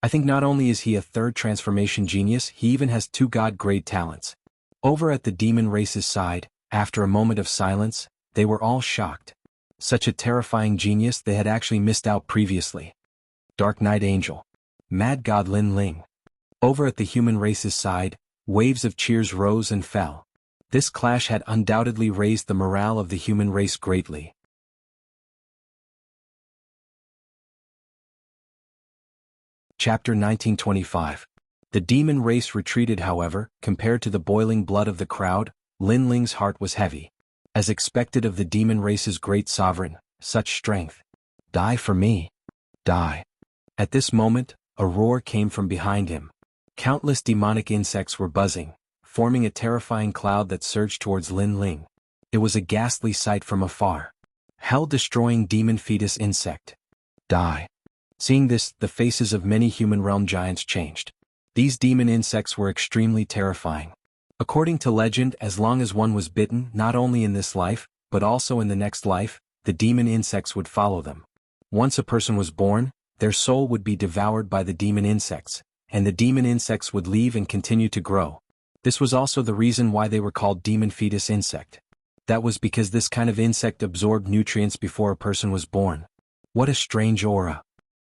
I think not only is he a 3rd transformation genius, he even has 2 god-grade talents. Over at the demon race's side, after a moment of silence, they were all shocked. Such a terrifying genius they had actually missed out previously. Dark Knight Angel. Mad God Lin Ling. Over at the human race's side, waves of cheers rose and fell. This clash had undoubtedly raised the morale of the human race greatly. Chapter 1925. The demon race retreated. However, compared to the boiling blood of the crowd, Lin Ling's heart was heavy. As expected of the demon race's great sovereign, such strength. Die for me. Die. At this moment, a roar came from behind him. Countless demonic insects were buzzing, forming a terrifying cloud that surged towards Lin Ling. It was a ghastly sight from afar. Hell-destroying demon fetus insect. Die. Seeing this, the faces of many human realm giants changed. These demon insects were extremely terrifying. According to legend, as long as one was bitten, not only in this life, but also in the next life, the demon insects would follow them. Once a person was born, their soul would be devoured by the demon insects, and the demon insects would leave and continue to grow. This was also the reason why they were called demon fetus insect. That was because this kind of insect absorbed nutrients before a person was born. What a strange aura.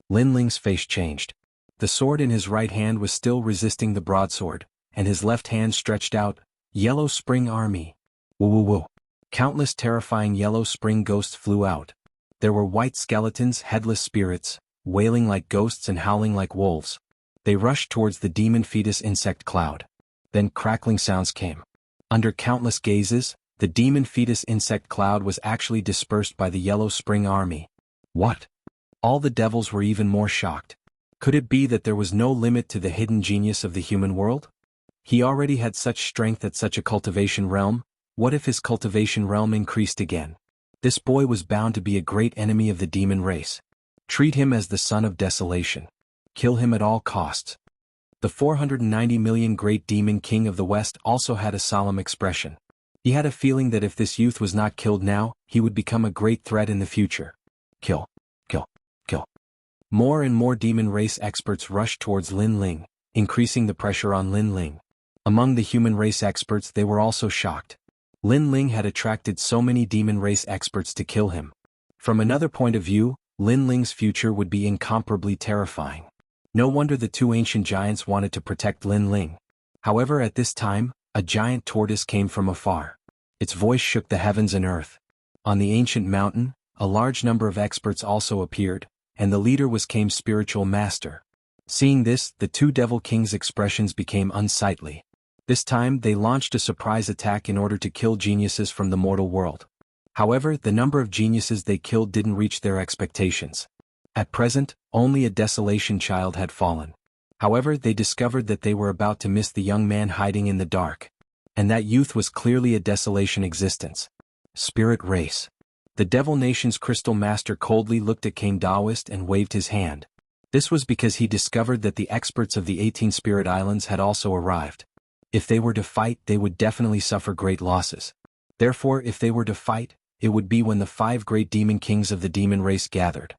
Lin Ling's face changed. The sword in his right hand was still resisting the broadsword, and his left hand stretched out. Yellow Spring Army. Woo woo woo. Countless terrifying yellow spring ghosts flew out. There were white skeletons, headless spirits, wailing like ghosts and howling like wolves. They rushed towards the demon fetus insect cloud. Then crackling sounds came. Under countless gazes, the demon fetus insect cloud was actually dispersed by the Yellow Spring Army. What? All the devils were even more shocked. Could it be that there was no limit to the hidden genius of the human world? He already had such strength at such a cultivation realm. What if his cultivation realm increased again? This boy was bound to be a great enemy of the demon race. Treat him as the son of desolation. Kill him at all costs. The 490 million great demon king of the West also had a solemn expression. He had a feeling that if this youth was not killed now, he would become a great threat in the future. Kill. Kill. Kill. More and more demon race experts rushed towards Lin Ling, increasing the pressure on Lin Ling. Among the human race experts, they were also shocked. Lin Ling had attracted so many demon race experts to kill him. From another point of view, Lin Ling's future would be incomparably terrifying. No wonder the two ancient giants wanted to protect Lin Ling. However, at this time, a giant tortoise came from afar. Its voice shook the heavens and earth. On the ancient mountain, a large number of experts also appeared, and the leader was Kame's spiritual master. Seeing this, the two devil kings' expressions became unsightly. This time they launched a surprise attack in order to kill geniuses from the mortal world. However, the number of geniuses they killed didn't reach their expectations. At present, only a desolation child had fallen. However, they discovered that they were about to miss the young man hiding in the dark. And that youth was clearly a desolation existence. Spirit race. The Devil Nation's Crystal Master coldly looked at Kame Daoist and waved his hand. This was because he discovered that the experts of the 18 Spirit Islands had also arrived. If they were to fight, they would definitely suffer great losses. Therefore, if they were to fight, it would be when the 5 great demon kings of the demon race gathered.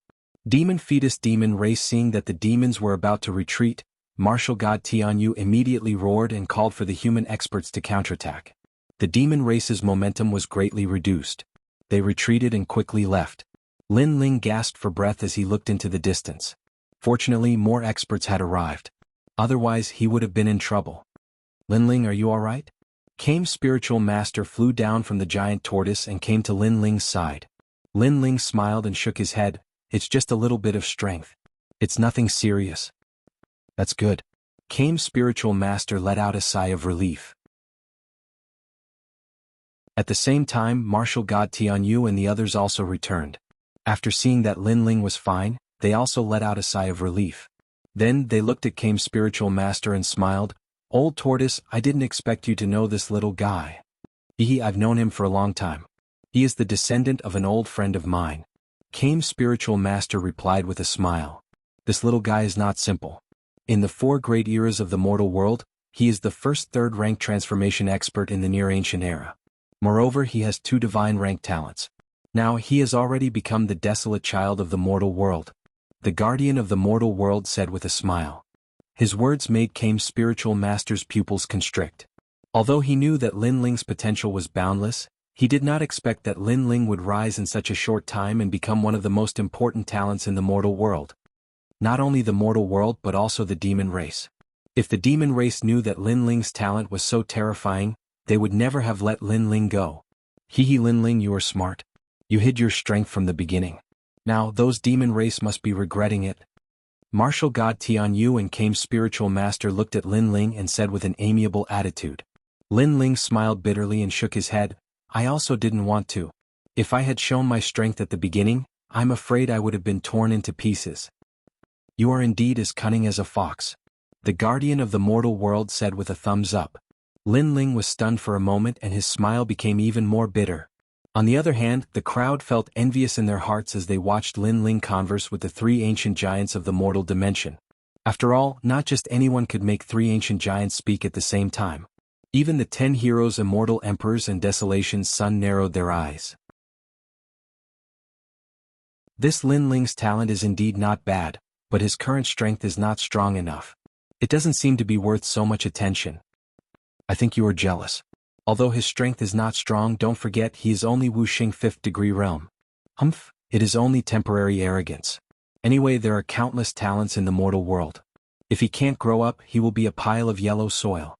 Demon fetus demon race. Seeing that the demons were about to retreat, martial god Tianyu immediately roared and called for the human experts to counterattack. The demon race's momentum was greatly reduced. They retreated and quickly left. Lin Ling gasped for breath as he looked into the distance. Fortunately, more experts had arrived. Otherwise, he would have been in trouble. Lin Ling, are you alright? Kame's spiritual master flew down from the giant tortoise and came to Lin Ling's side. Lin Ling smiled and shook his head. It's just a little bit of strength. It's nothing serious. That's good. Kame's spiritual master let out a sigh of relief. At the same time, martial god Tianyu and the others also returned. After seeing that Lin Ling was fine, they also let out a sigh of relief. Then they looked at Kame's spiritual master and smiled. Old tortoise, I didn't expect you to know this little guy. I've known him for a long time. He is the descendant of an old friend of mine. Kame's spiritual master replied with a smile. This little guy is not simple. In the 4 great eras of the mortal world, he is the first third-rank transformation expert in the near-ancient era. Moreover, he has 2 divine-rank talents. Now he has already become the desolate child of the mortal world. The guardian of the mortal world said with a smile. His words made Kame's spiritual master's pupils constrict. Although he knew that Lin Ling's potential was boundless, he did not expect that Lin Ling would rise in such a short time and become one of the most important talents in the mortal world. Not only the mortal world but also the demon race. If the demon race knew that Lin Ling's talent was so terrifying, they would never have let Lin Ling go. Lin Ling, you are smart. You hid your strength from the beginning. Now those demon race must be regretting it. Martial god Tianyu and Kame's spiritual master looked at Lin Ling and said with an amiable attitude. Lin Ling smiled bitterly and shook his head. I also didn't want to. If I had shown my strength at the beginning, I'm afraid I would have been torn into pieces. You are indeed as cunning as a fox. The guardian of the mortal world said with a thumbs up. Lin Ling was stunned for a moment and his smile became even more bitter. On the other hand, the crowd felt envious in their hearts as they watched Lin Ling converse with the 3 ancient giants of the mortal dimension. After all, not just anyone could make 3 ancient giants speak at the same time. Even the 10 heroes, immortal emperors and Desolation's son narrowed their eyes. This Lin Ling's talent is indeed not bad, but his current strength is not strong enough. It doesn't seem to be worth so much attention. I think you are jealous. Although his strength is not strong, don't forget he is only Wuxia 5th degree realm. It is only temporary arrogance. Anyway, there are countless talents in the mortal world. If he can't grow up, he will be a pile of yellow soil.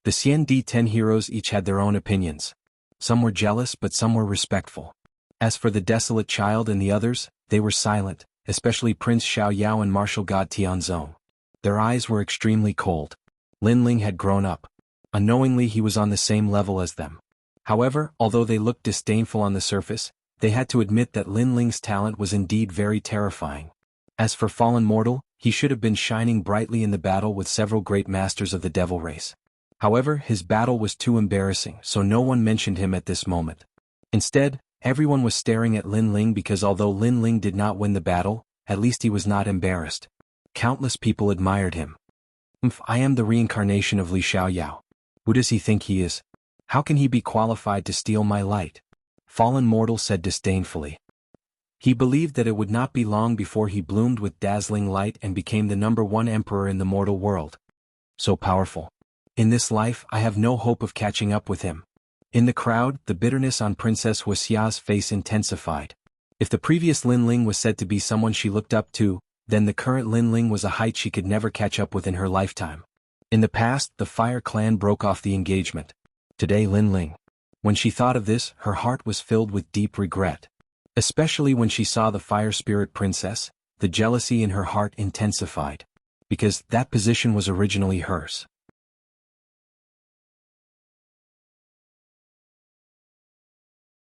The Xian D10 heroes each had their own opinions. Some were jealous but some were respectful. As for the desolate child and the others, they were silent, especially Prince Xiao Yao and martial god Tianzong. Their eyes were extremely cold. Lin Ling had grown up. Unknowingly he was on the same level as them. However, although they looked disdainful on the surface, they had to admit that Lin Ling's talent was indeed very terrifying. As for fallen mortal, he should have been shining brightly in the battle with several great masters of the devil race. However, his battle was too embarrassing, so no one mentioned him at this moment. Instead, everyone was staring at Lin Ling because although Lin Ling did not win the battle, at least he was not embarrassed. Countless people admired him. I am the reincarnation of Li Xiaoyao. Who does he think he is? How can he be qualified to steal my light? Fallen mortal said disdainfully. He believed that it would not be long before he bloomed with dazzling light and became the #1 emperor in the mortal world. So powerful. In this life I have no hope of catching up with him. In the crowd, the bitterness on Princess Wuxia's face intensified. If the previous Lin Ling was said to be someone she looked up to, then the current Lin Ling was a height she could never catch up with in her lifetime. In the past, the Fire Clan broke off the engagement. Today Lin Ling. When she thought of this, her heart was filled with deep regret. Especially when she saw the Fire Spirit Princess, the jealousy in her heart intensified. Because that position was originally hers.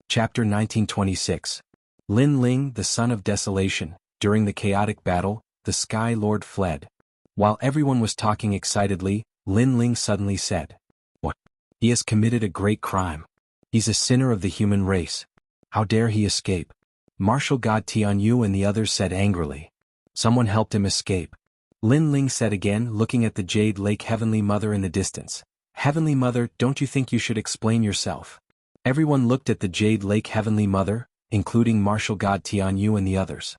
Chapter 1926. Lin Ling, the Son of Desolation. During the chaotic battle, the Sky Lord fled. While everyone was talking excitedly, Lin Ling suddenly said, "What? He has committed a great crime. He's a sinner of the human race. How dare he escape?" Martial God Tianyu and the others said angrily. "Someone helped him escape." Lin Ling said again, looking at the Jade Lake Heavenly Mother in the distance. "Heavenly Mother, don't you think you should explain yourself?" Everyone looked at the Jade Lake Heavenly Mother, including Martial God Tianyu and the others.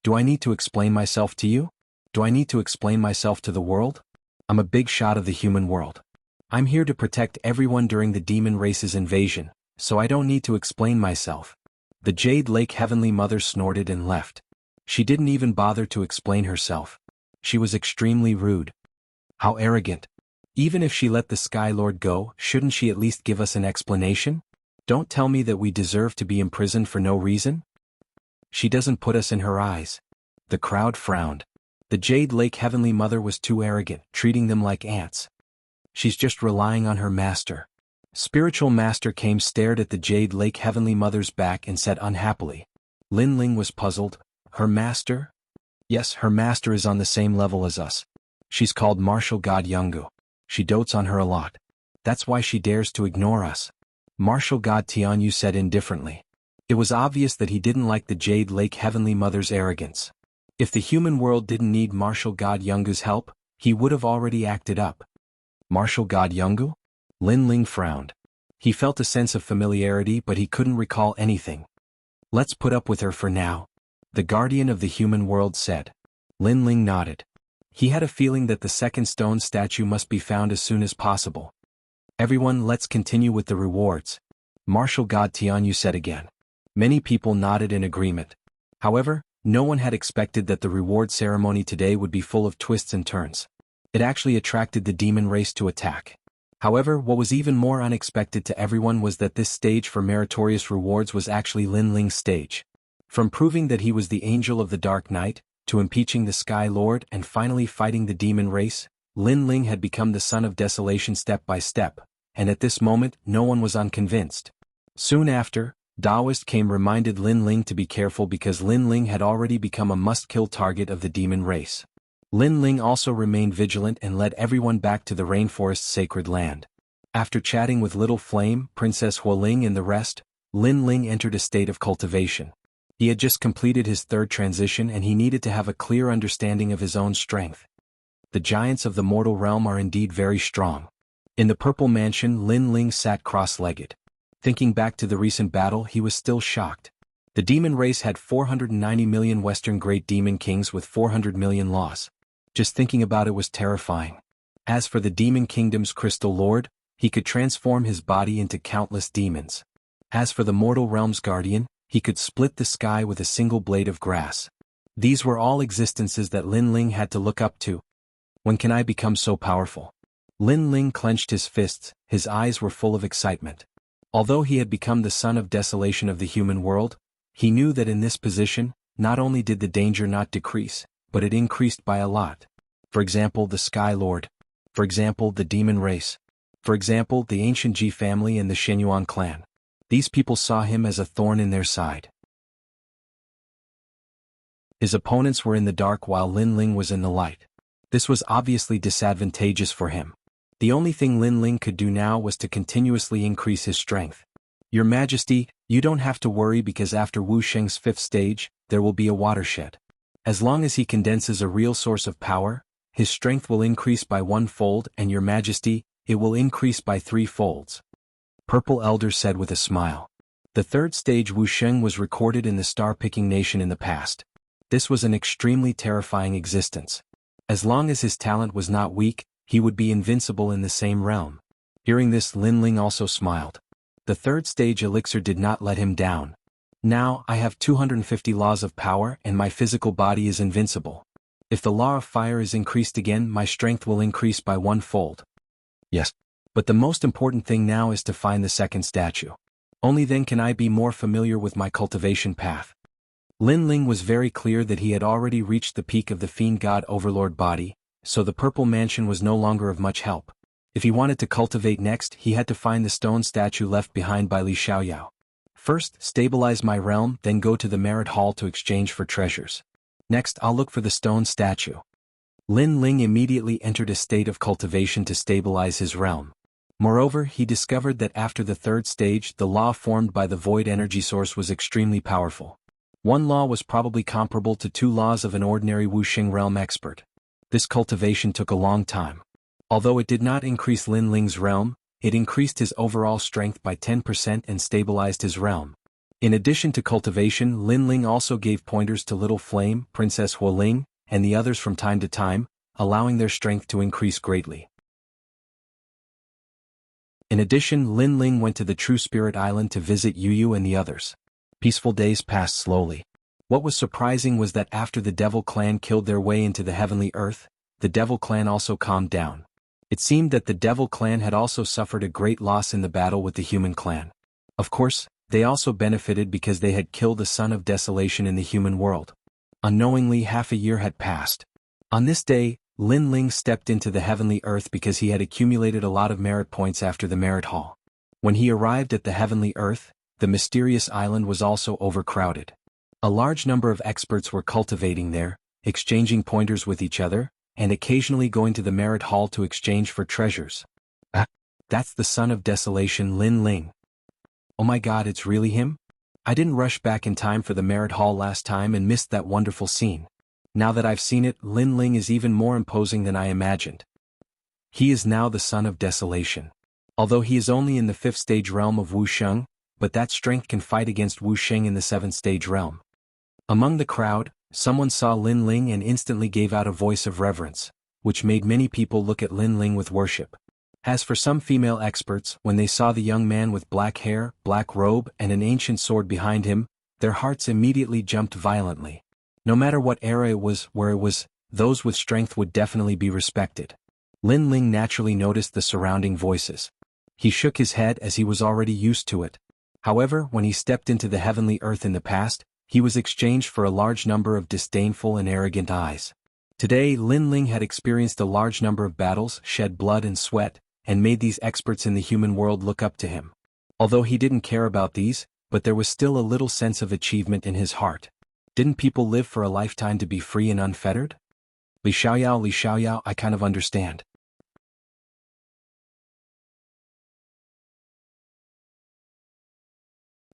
"Do I need to explain myself to you? Do I need to explain myself to the world? I'm a big shot of the human world. I'm here to protect everyone during the demon race's invasion, so I don't need to explain myself." The Jade Lake Heavenly Mother snorted and left. She didn't even bother to explain herself. She was extremely rude. How arrogant. Even if she let the Sky Lord go, shouldn't she at least give us an explanation? Don't tell me that we deserve to be imprisoned for no reason? She doesn't put us in her eyes. The crowd frowned. The Jade Lake Heavenly Mother was too arrogant, treating them like ants. She's just relying on her master. Spiritual Master came stared at the Jade Lake Heavenly Mother's back and said unhappily. Lin Ling was puzzled. Her master? Yes, her master is on the same level as us. She's called Martial God Yungu. She dotes on her a lot. That's why she dares to ignore us. Martial God Tianyu said indifferently. It was obvious that he didn't like the Jade Lake Heavenly Mother's arrogance. If the human world didn't need Martial God Yungu's help, he would have already acted up. Martial God Yungu? Lin Ling frowned. He felt a sense of familiarity but he couldn't recall anything. Let's put up with her for now. The guardian of the human world said. Lin Ling nodded. He had a feeling that the second stone statue must be found as soon as possible. Everyone, let's continue with the rewards. Martial God Tianyu said again. Many people nodded in agreement. However, no one had expected that the reward ceremony today would be full of twists and turns. It actually attracted the demon race to attack. However, what was even more unexpected to everyone was that this stage for meritorious rewards was actually Lin Ling's stage. From proving that he was the angel of the Dark Night, to impeaching the Sky Lord and finally fighting the demon race, Lin Ling had become the son of desolation step by step, and at this moment no one was unconvinced. Soon after, Daoist came reminded Lin Ling to be careful because Lin Ling had already become a must-kill target of the demon race. Lin Ling also remained vigilant and led everyone back to the rainforest's sacred land. After chatting with Little Flame, Princess Huoling and the rest, Lin Ling entered a state of cultivation. He had just completed his third transition and he needed to have a clear understanding of his own strength. The giants of the mortal realm are indeed very strong. In the purple mansion, Lin Ling sat cross-legged. Thinking back to the recent battle, he was still shocked. The demon race had 490 million Western Great Demon Kings with 400 million laws. Just thinking about it was terrifying. As for the Demon Kingdom's Crystal Lord, he could transform his body into countless demons. As for the mortal realm's guardian, he could split the sky with a single blade of grass. These were all existences that Lin Ling had to look up to. When can I become so powerful? Lin Ling clenched his fists, his eyes were full of excitement. Although he had become the son of desolation of the human world, he knew that in this position, not only did the danger not decrease, but it increased by a lot. For example, the Sky Lord. For example, the demon race. For example, the ancient Ji family and the Shenyuan clan. These people saw him as a thorn in their side. His opponents were in the dark while Lin Ling was in the light. This was obviously disadvantageous for him. The only thing Lin Ling could do now was to continuously increase his strength. Your Majesty, you don't have to worry because after Wu Sheng's 5th stage, there will be a watershed. As long as he condenses a real source of power, his strength will increase by 1-fold and Your Majesty, it will increase by 3 folds. Purple Elder said with a smile. The 3rd stage Wu Sheng was recorded in the star-picking nation in the past. This was an extremely terrifying existence. As long as his talent was not weak, he would be invincible in the same realm. Hearing this, Lin Ling also smiled. The 3rd stage elixir did not let him down. Now, I have 250 laws of power and my physical body is invincible. If the law of fire is increased again, my strength will increase by 1-fold. Yes. But the most important thing now is to find the 2nd statue. Only then can I be more familiar with my cultivation path. Lin Ling was very clear that he had already reached the peak of the Fiend God Overlord body, so the Purple Mansion was no longer of much help. If he wanted to cultivate next, he had to find the stone statue left behind by Li Xiaoyao. First, stabilize my realm, then go to the Merit Hall to exchange for treasures. Next, I'll look for the stone statue. Lin Ling immediately entered a state of cultivation to stabilize his realm. Moreover, he discovered that after the 3rd stage, the law formed by the void energy source was extremely powerful. One law was probably comparable to 2 laws of an ordinary Wuxing realm expert. This cultivation took a long time. Although it did not increase Lin Ling's realm, it increased his overall strength by 10% and stabilized his realm. In addition to cultivation, Lin Ling also gave pointers to Little Flame, Princess Huoling, and the others from time to time, allowing their strength to increase greatly. In addition, Lin Ling went to the True Spirit Island to visit Yu Yu and the others. Peaceful days passed slowly. What was surprising was that after the Devil Clan killed their way into the heavenly earth, the Devil Clan also calmed down. It seemed that the Devil Clan had also suffered a great loss in the battle with the Human Clan. Of course, they also benefited because they had killed the Son of Desolation in the human world. Unknowingly, half a year had passed. On this day, Lin Ling stepped into the heavenly earth because he had accumulated a lot of merit points after the Merit Hall. When he arrived at the heavenly earth, the mysterious island was also overcrowded. A large number of experts were cultivating there, exchanging pointers with each other, and occasionally going to the Merit Hall to exchange for treasures. That's the Son of Desolation, Lin Ling. Oh my god, it's really him? I didn't rush back in time for the Merit Hall last time and missed that wonderful scene. Now that I've seen it, Lin Ling is even more imposing than I imagined. He is now the Son of Desolation. Although he is only in the 5th stage realm of Wu Sheng, but that strength can fight against Wu Sheng in the 7th stage realm. Among the crowd, someone saw Lin Ling and instantly gave out a voice of reverence, which made many people look at Lin Ling with worship. As for some female experts, when they saw the young man with black hair, black robe, and an ancient sword behind him, their hearts immediately jumped violently. No matter what era it was, where it was, those with strength would definitely be respected. Lin Ling naturally noticed the surrounding voices. He shook his head as he was already used to it. However, when he stepped into the heavenly earth in the past, he was exchanged for a large number of disdainful and arrogant eyes. Today, Lin Ling had experienced a large number of battles, shed blood and sweat, and made these experts in the human world look up to him. Although he didn't care about these, but there was still a little sense of achievement in his heart. Didn't people live for a lifetime to be free and unfettered? Li Xiaoyao, I kind of understand.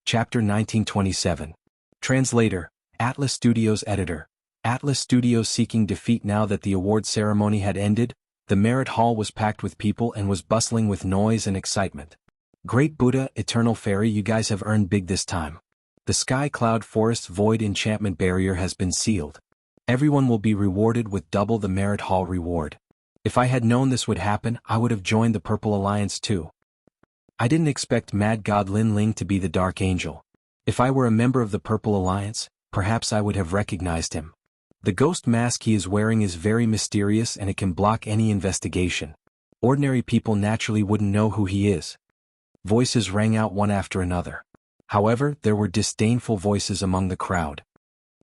Chapter 1927. Translator, Atlas Studios Editor. Atlas Studios seeking defeat. Now that the award ceremony had ended, the Merit Hall was packed with people and was bustling with noise and excitement. Great Buddha, Eternal Fairy, you guys have earned big this time. The Sky Cloud Forest's Void Enchantment Barrier has been sealed. Everyone will be rewarded with double the Merit Hall reward. If I had known this would happen, I would have joined the Purple Alliance too. I didn't expect Mad God Lin Ling to be the Dark Angel. If I were a member of the Purple Alliance, perhaps I would have recognized him. The ghost mask he is wearing is very mysterious and it can block any investigation. Ordinary people naturally wouldn't know who he is. Voices rang out one after another. However, there were disdainful voices among the crowd.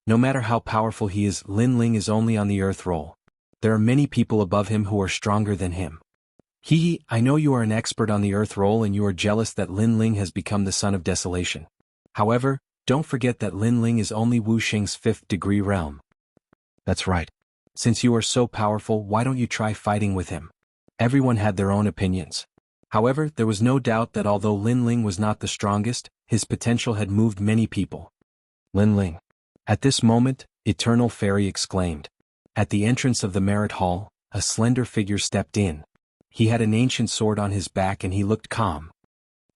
No matter how powerful he is, Lin Ling is only on the earth roll. There are many people above him who are stronger than him. Hee, I know you are an expert on the earth roll and you are jealous that Lin Ling has become the son of desolation. However, don't forget that Lin Ling is only Wu Xing's 5th degree realm. That's right. Since you are so powerful, why don't you try fighting with him? Everyone had their own opinions. However, there was no doubt that although Lin Ling was not the strongest, his potential had moved many people. Lin Ling. At this moment, Eternal Fairy exclaimed. At the entrance of the Merit Hall, a slender figure stepped in. He had an ancient sword on his back and he looked calm.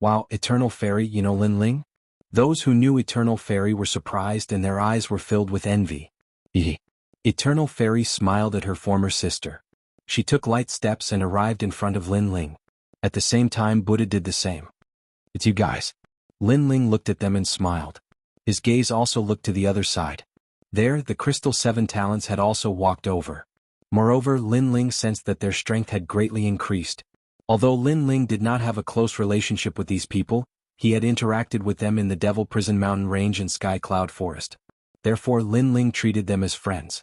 Wow, Eternal Fairy, you know Lin Ling? Those who knew Eternal Fairy were surprised and their eyes were filled with envy. Eternal Fairy smiled at her former sister. She took light steps and arrived in front of Lin Ling. At the same time Buddha did the same. It's you guys. Lin Ling looked at them and smiled. His gaze also looked to the other side. There, the Crystal 7 Talents had also walked over. Moreover, Lin Ling sensed that their strength had greatly increased. Although Lin Ling did not have a close relationship with these people, he had interacted with them in the Devil Prison Mountain Range and Sky Cloud Forest. Therefore Lin Ling treated them as friends.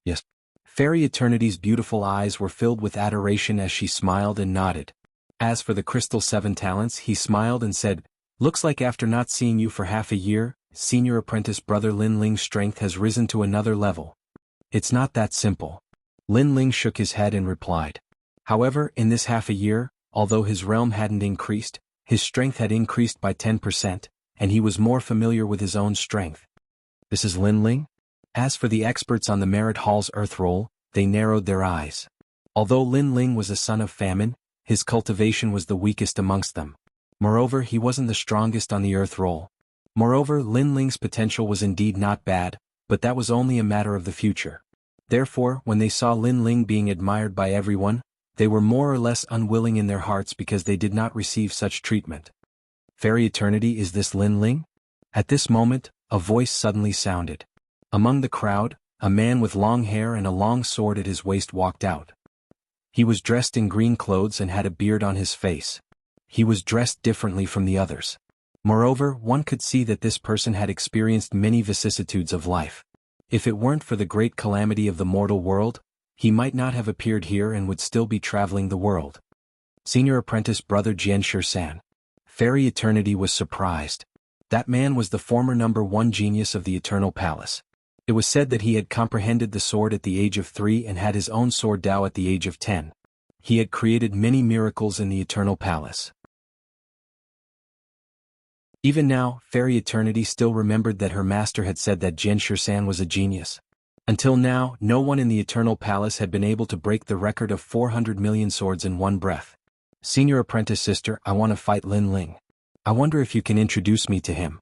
Yes. Fairy Eternity's beautiful eyes were filled with adoration as she smiled and nodded. As for the Crystal 7 Talents, he smiled and said, "Looks like after not seeing you for half a year, Senior Apprentice Brother Lin Ling's strength has risen to another level." It's not that simple. Lin Ling shook his head and replied. However, in this half a year, although his realm hadn't increased, his strength had increased by 10%, and he was more familiar with his own strength. This is Lin Ling? As for the experts on the Merit Hall's earth roll, they narrowed their eyes. Although Lin Ling was a son of famine, his cultivation was the weakest amongst them. Moreover, he wasn't the strongest on the earth roll. Moreover, Lin Ling's potential was indeed not bad, but that was only a matter of the future. Therefore, when they saw Lin Ling being admired by everyone, they were more or less unwilling in their hearts because they did not receive such treatment. Fairy Eternity, is this Lin Ling? At this moment, a voice suddenly sounded. Among the crowd, a man with long hair and a long sword at his waist walked out. He was dressed in green clothes and had a beard on his face. He was dressed differently from the others. Moreover, one could see that this person had experienced many vicissitudes of life. If it weren't for the great calamity of the mortal world, he might not have appeared here and would still be traveling the world. Senior Apprentice Brother Jian Shursan. Fairy Eternity was surprised. That man was the former #1 genius of the Eternal Palace. It was said that he had comprehended the sword at the age of 3 and had his own sword Dao at the age of 10. He had created many miracles in the Eternal Palace. Even now, Fairy Eternity still remembered that her master had said that Jian Shursan was a genius. Until now, no one in the Eternal Palace had been able to break the record of 400 million swords in one breath. Senior Apprentice Sister, I want to fight Lin Ling. I wonder if you can introduce me to him.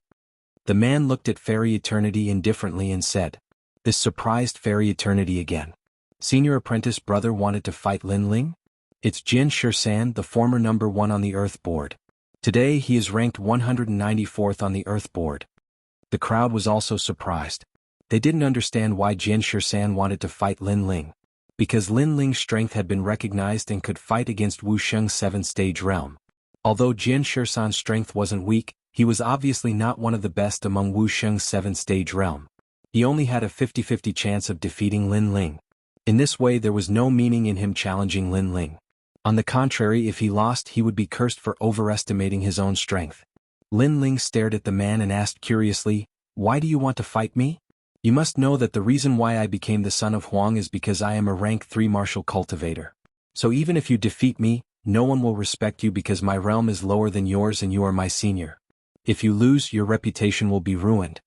The man looked at Fairy Eternity indifferently and said. This surprised Fairy Eternity again. Senior Apprentice Brother wanted to fight Lin Ling? It's Jian Shursan, the former #1 on the Earth Board. Today he is ranked 194th on the Earth Board. The crowd was also surprised. They didn't understand why Jian Shursan wanted to fight Lin Ling. Because Lin Ling's strength had been recognized and could fight against Wu Xing's 7th-stage realm. Although Jian Shursan's strength wasn't weak, he was obviously not one of the best among Wu Xing's 7th-stage realm. He only had a 50-50 chance of defeating Lin Ling. In this way there was no meaning in him challenging Lin Ling. On the contrary, if he lost he would be cursed for overestimating his own strength. Lin Ling stared at the man and asked curiously, "Why do you want to fight me? You must know that the reason why I became the son of Huang is because I am a rank 3 martial cultivator. So even if you defeat me, no one will respect you because my realm is lower than yours and you are my senior. If you lose, your reputation will be ruined."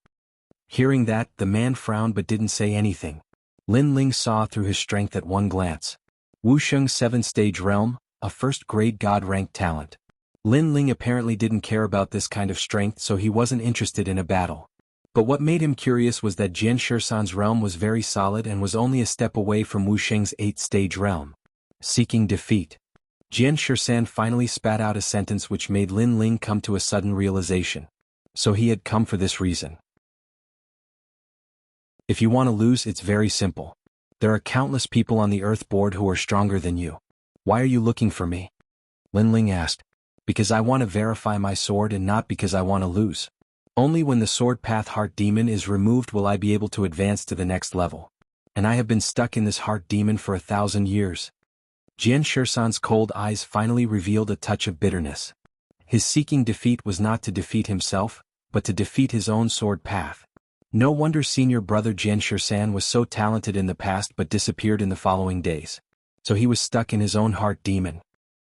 Hearing that, the man frowned but didn't say anything. Lin Ling saw through his strength at one glance. Wu Xing's 7th-stage realm, a first-grade god-ranked talent. Lin Ling apparently didn't care about this kind of strength, so he wasn't interested in a battle. But what made him curious was that Jian Shursan's realm was very solid and was only a step away from Wu Xing's 8th-stage realm. Seeking defeat. Jian Shursan finally spat out a sentence which made Lin Ling come to a sudden realization. So he had come for this reason. If you want to lose, it's very simple. There are countless people on the Earth Board who are stronger than you. Why are you looking for me? Lin Ling asked. Because I want to verify my sword and not because I want to lose. Only when the Sword Path Heart Demon is removed will I be able to advance to the next level. And I have been stuck in this Heart Demon for 1,000 years. Jian Shisan's cold eyes finally revealed a touch of bitterness. His seeking defeat was not to defeat himself, but to defeat his own sword path. No wonder senior brother Jian Shisan was so talented in the past but disappeared in the following days. So he was stuck in his own heart demon.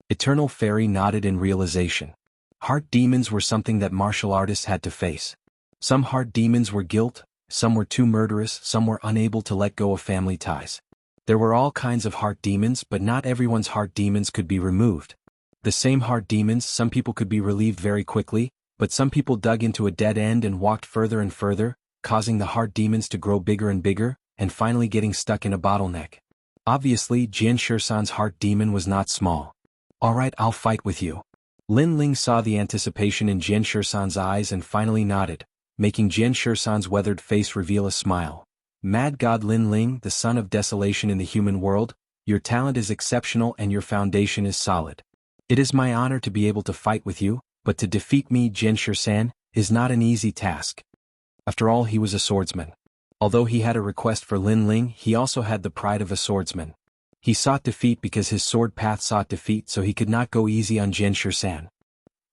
Eternal Fairy nodded in realization. Heart demons were something that martial artists had to face. Some heart demons were guilt, some were too murderous, some were unable to let go of family ties. There were all kinds of heart demons, but not everyone's heart demons could be removed. The same heart demons, some people could be relieved very quickly, but some people dug into a dead end and walked further and further, causing the heart demons to grow bigger and bigger, and finally getting stuck in a bottleneck. Obviously, Jian Shisan's heart demon was not small. "Alright, I'll fight with you." Lin Ling saw the anticipation in Jian Shisan's eyes and finally nodded, making Jian Shisan's weathered face reveal a smile. "Mad God Lin Ling, the son of desolation in the human world, your talent is exceptional and your foundation is solid. It is my honor to be able to fight with you, but to defeat me, Jian Shisan, is not an easy task." After all, he was a swordsman. Although he had a request for Lin Ling, he also had the pride of a swordsman. He sought defeat because his sword path sought defeat, so he could not go easy on Jian Shisan.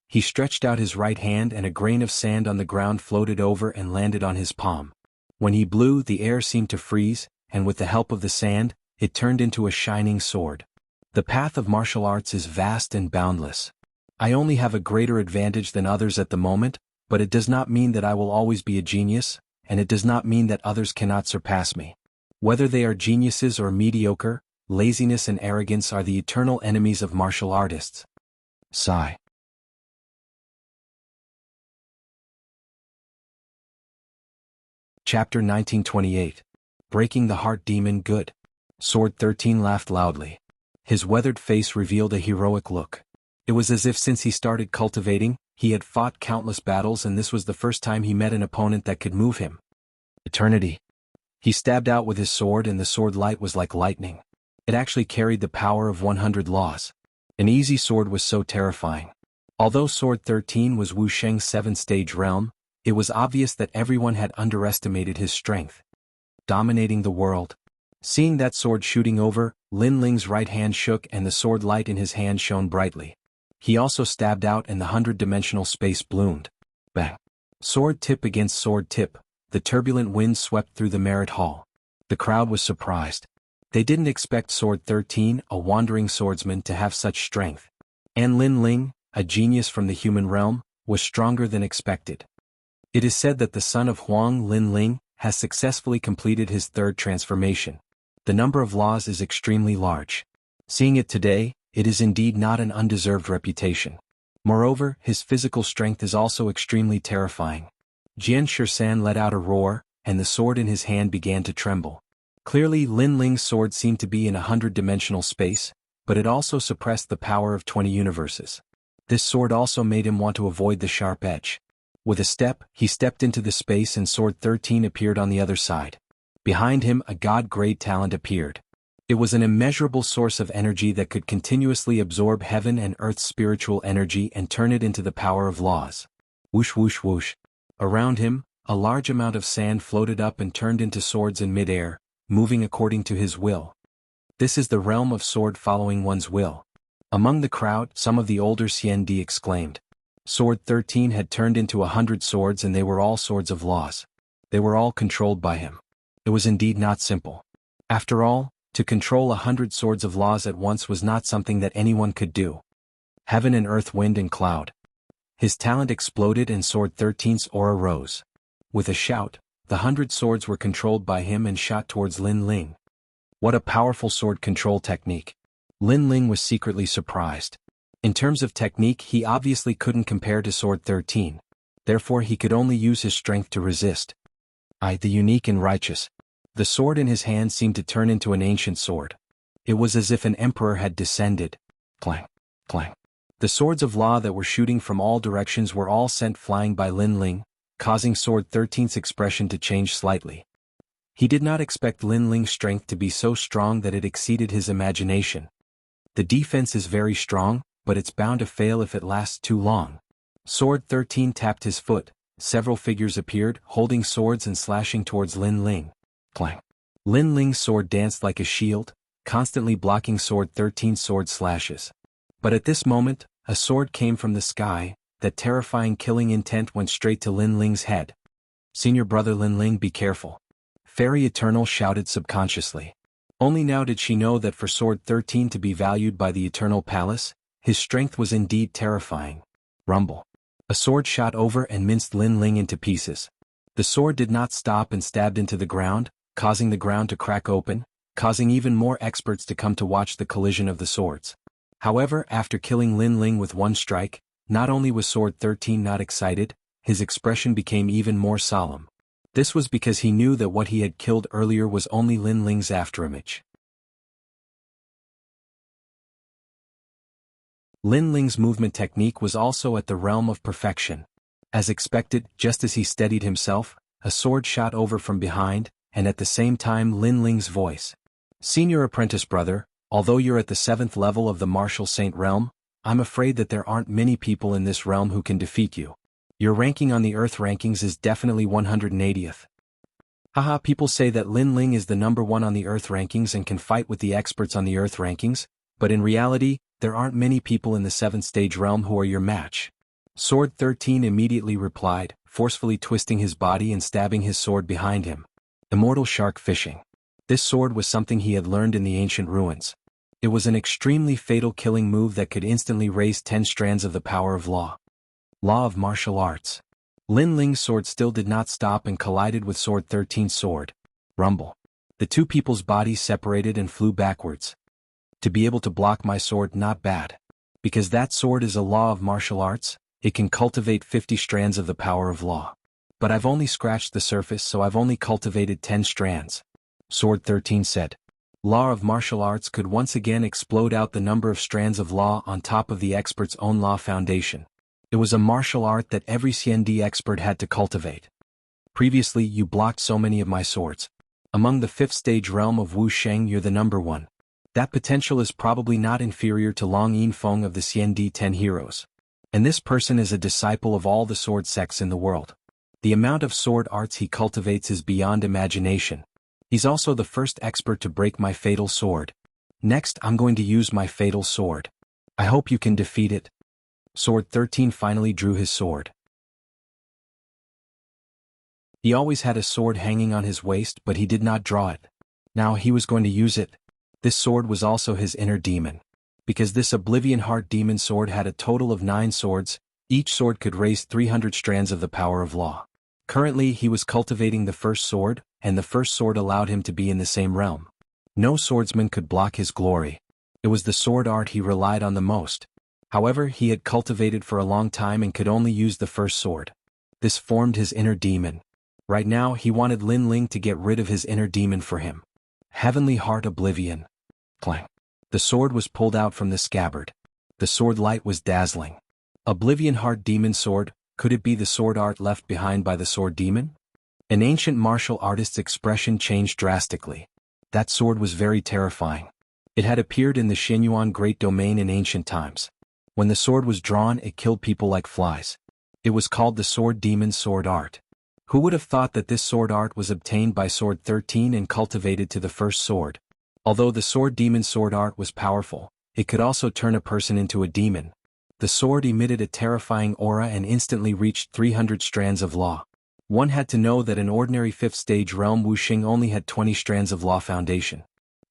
He stretched out his right hand and a grain of sand on the ground floated over and landed on his palm. When he blew, the air seemed to freeze, and with the help of the sand, it turned into a shining sword. The path of martial arts is vast and boundless. I only have a greater advantage than others at the moment, but it does not mean that I will always be a genius, and it does not mean that others cannot surpass me. Whether they are geniuses or mediocre, laziness and arrogance are the eternal enemies of martial artists. Sigh. Chapter 1928. Breaking the Heart Demon. Good. Sword 13 laughed loudly. His weathered face revealed a heroic look. It was as if since he started cultivating, he had fought countless battles and this was the first time he met an opponent that could move him. Eternity. He stabbed out with his sword and the sword light was like lightning. It actually carried the power of 100 laws. An easy sword was so terrifying. Although Sword 13 was Wu Sheng's 7th-stage realm, it was obvious that everyone had underestimated his strength. Dominating the world. Seeing that sword shooting over, Lin Ling's right hand shook and the sword light in his hand shone brightly. He also stabbed out and the 100-dimensional space bloomed. Bang. Sword tip against sword tip, the turbulent wind swept through the Merit Hall. The crowd was surprised. They didn't expect Sword 13, a wandering swordsman, to have such strength. And Lin Ling, a genius from the human realm, was stronger than expected. It is said that the son of Huang, Lin Ling, has successfully completed his 3rd transformation. The number of laws is extremely large. Seeing it today, it is indeed not an undeserved reputation. Moreover, his physical strength is also extremely terrifying. Jian Shisan let out a roar, and the sword in his hand began to tremble. Clearly, Lin Ling's sword seemed to be in a 100-dimensional space, but it also suppressed the power of 20 universes. This sword also made him want to avoid the sharp edge. With a step, he stepped into the space and Sword 13 appeared on the other side. Behind him, a god-grade talent appeared. It was an immeasurable source of energy that could continuously absorb heaven and earth's spiritual energy and turn it into the power of laws. Whoosh whoosh whoosh. Around him, a large amount of sand floated up and turned into swords in mid-air, moving according to his will. This is the realm of sword following one's will. Among the crowd, some of the older Xiandi exclaimed. Sword 13 had turned into 100 swords and they were all swords of laws. They were all controlled by him. It was indeed not simple. After all, to control 100 swords of laws at once was not something that anyone could do. Heaven and earth, wind and cloud. His talent exploded and Sword 13's aura rose. With a shout, the 100 swords were controlled by him and shot towards Lin Ling. What a powerful sword control technique. Lin Ling was secretly surprised. In terms of technique, he obviously couldn't compare to Sword 13. Therefore he could only use his strength to resist. The unique and righteous. The sword in his hand seemed to turn into an ancient sword. It was as if an emperor had descended. Clang, clang. The swords of law that were shooting from all directions were all sent flying by Lin Ling, causing Sword 13's expression to change slightly. He did not expect Lin Ling's strength to be so strong that it exceeded his imagination. The defense is very strong, but it's bound to fail if it lasts too long. Sword 13 tapped his foot. Several figures appeared, holding swords and slashing towards Lin Ling. Clang. Lin Ling's sword danced like a shield, constantly blocking Sword 13's sword slashes. But at this moment, a sword came from the sky. That terrifying killing intent went straight to Lin Ling's head. "Senior brother Lin Ling, be careful," Fairy Eternal shouted subconsciously. Only now did she know that for Sword 13 to be valued by the Eternal Palace, his strength was indeed terrifying. Rumble. A sword shot over and minced Lin Ling into pieces. The sword did not stop and stabbed into the ground, causing the ground to crack open, causing even more experts to come to watch the collision of the swords. However, after killing Lin Ling with one strike, not only was Sword 13 not excited, his expression became even more solemn. This was because he knew that what he had killed earlier was only Lin Ling's afterimage. Lin Ling's movement technique was also at the realm of perfection. As expected, just as he steadied himself, a sword shot over from behind, and at the same time Lin Ling's voice. "Senior apprentice brother, although you're at the 7th level of the Martial Saint realm, I'm afraid that there aren't many people in this realm who can defeat you. Your ranking on the Earth rankings is definitely 180th. Haha, people say that Lin Ling is the number 1 on the Earth rankings and can fight with the experts on the Earth rankings, but in reality, there aren't many people in the 7th stage realm who are your match." Sword 13 immediately replied, forcefully twisting his body and stabbing his sword behind him. Immortal Shark Fishing. This sword was something he had learned in the ancient ruins. It was an extremely fatal killing move that could instantly raise 10 strands of the power of law. Law of martial arts. Lin Ling's sword still did not stop and collided with Sword 13's sword. Rumble. The two people's bodies separated and flew backwards. To be able to block my sword, not bad. Because that sword is a law of martial arts, it can cultivate 50 strands of the power of law. But I've only scratched the surface, so I've only cultivated 10 strands. Sword 13 said. Law of martial arts could once again explode out the number of strands of law on top of the expert's own law foundation. It was a martial art that every CND expert had to cultivate. Previously, you blocked so many of my swords. Among the 5th stage realm of Wuxia, you're the number 1. That potential is probably not inferior to Long Yinfeng of the CND 10 heroes. And this person is a disciple of all the sword sects in the world. The amount of sword arts he cultivates is beyond imagination. He's also the first expert to break my fatal sword. Next, I'm going to use my fatal sword. I hope you can defeat it. Sword 13 finally drew his sword. He always had a sword hanging on his waist, but he did not draw it. Now he was going to use it. This sword was also his inner demon. Because this Oblivion Heart demon sword had a total of 9 swords, each sword could raise 300 strands of the power of law. Currently, he was cultivating the first sword, and the first sword allowed him to be in the same realm. No swordsman could block his glory. It was the sword art he relied on the most. However, he had cultivated for a long time and could only use the first sword. This formed his inner demon. Right now, he wanted Lin Ling to get rid of his inner demon for him. Heavenly Heart Oblivion. Clang. The sword was pulled out from the scabbard. The sword light was dazzling. Oblivion Heart Demon Sword, could it be the sword art left behind by the sword demon? An ancient martial artist's expression changed drastically. That sword was very terrifying. It had appeared in the Xinyuan Great Domain in ancient times. When the sword was drawn, it killed people like flies. It was called the Sword Demon's Sword Art. Who would have thought that this sword art was obtained by Sword 13 and cultivated to the first sword? Although the Sword Demon's Sword Art was powerful, it could also turn a person into a demon. The sword emitted a terrifying aura and instantly reached 300 strands of law. One had to know that an ordinary 5th stage realm Wuxing only had 20 strands of law foundation.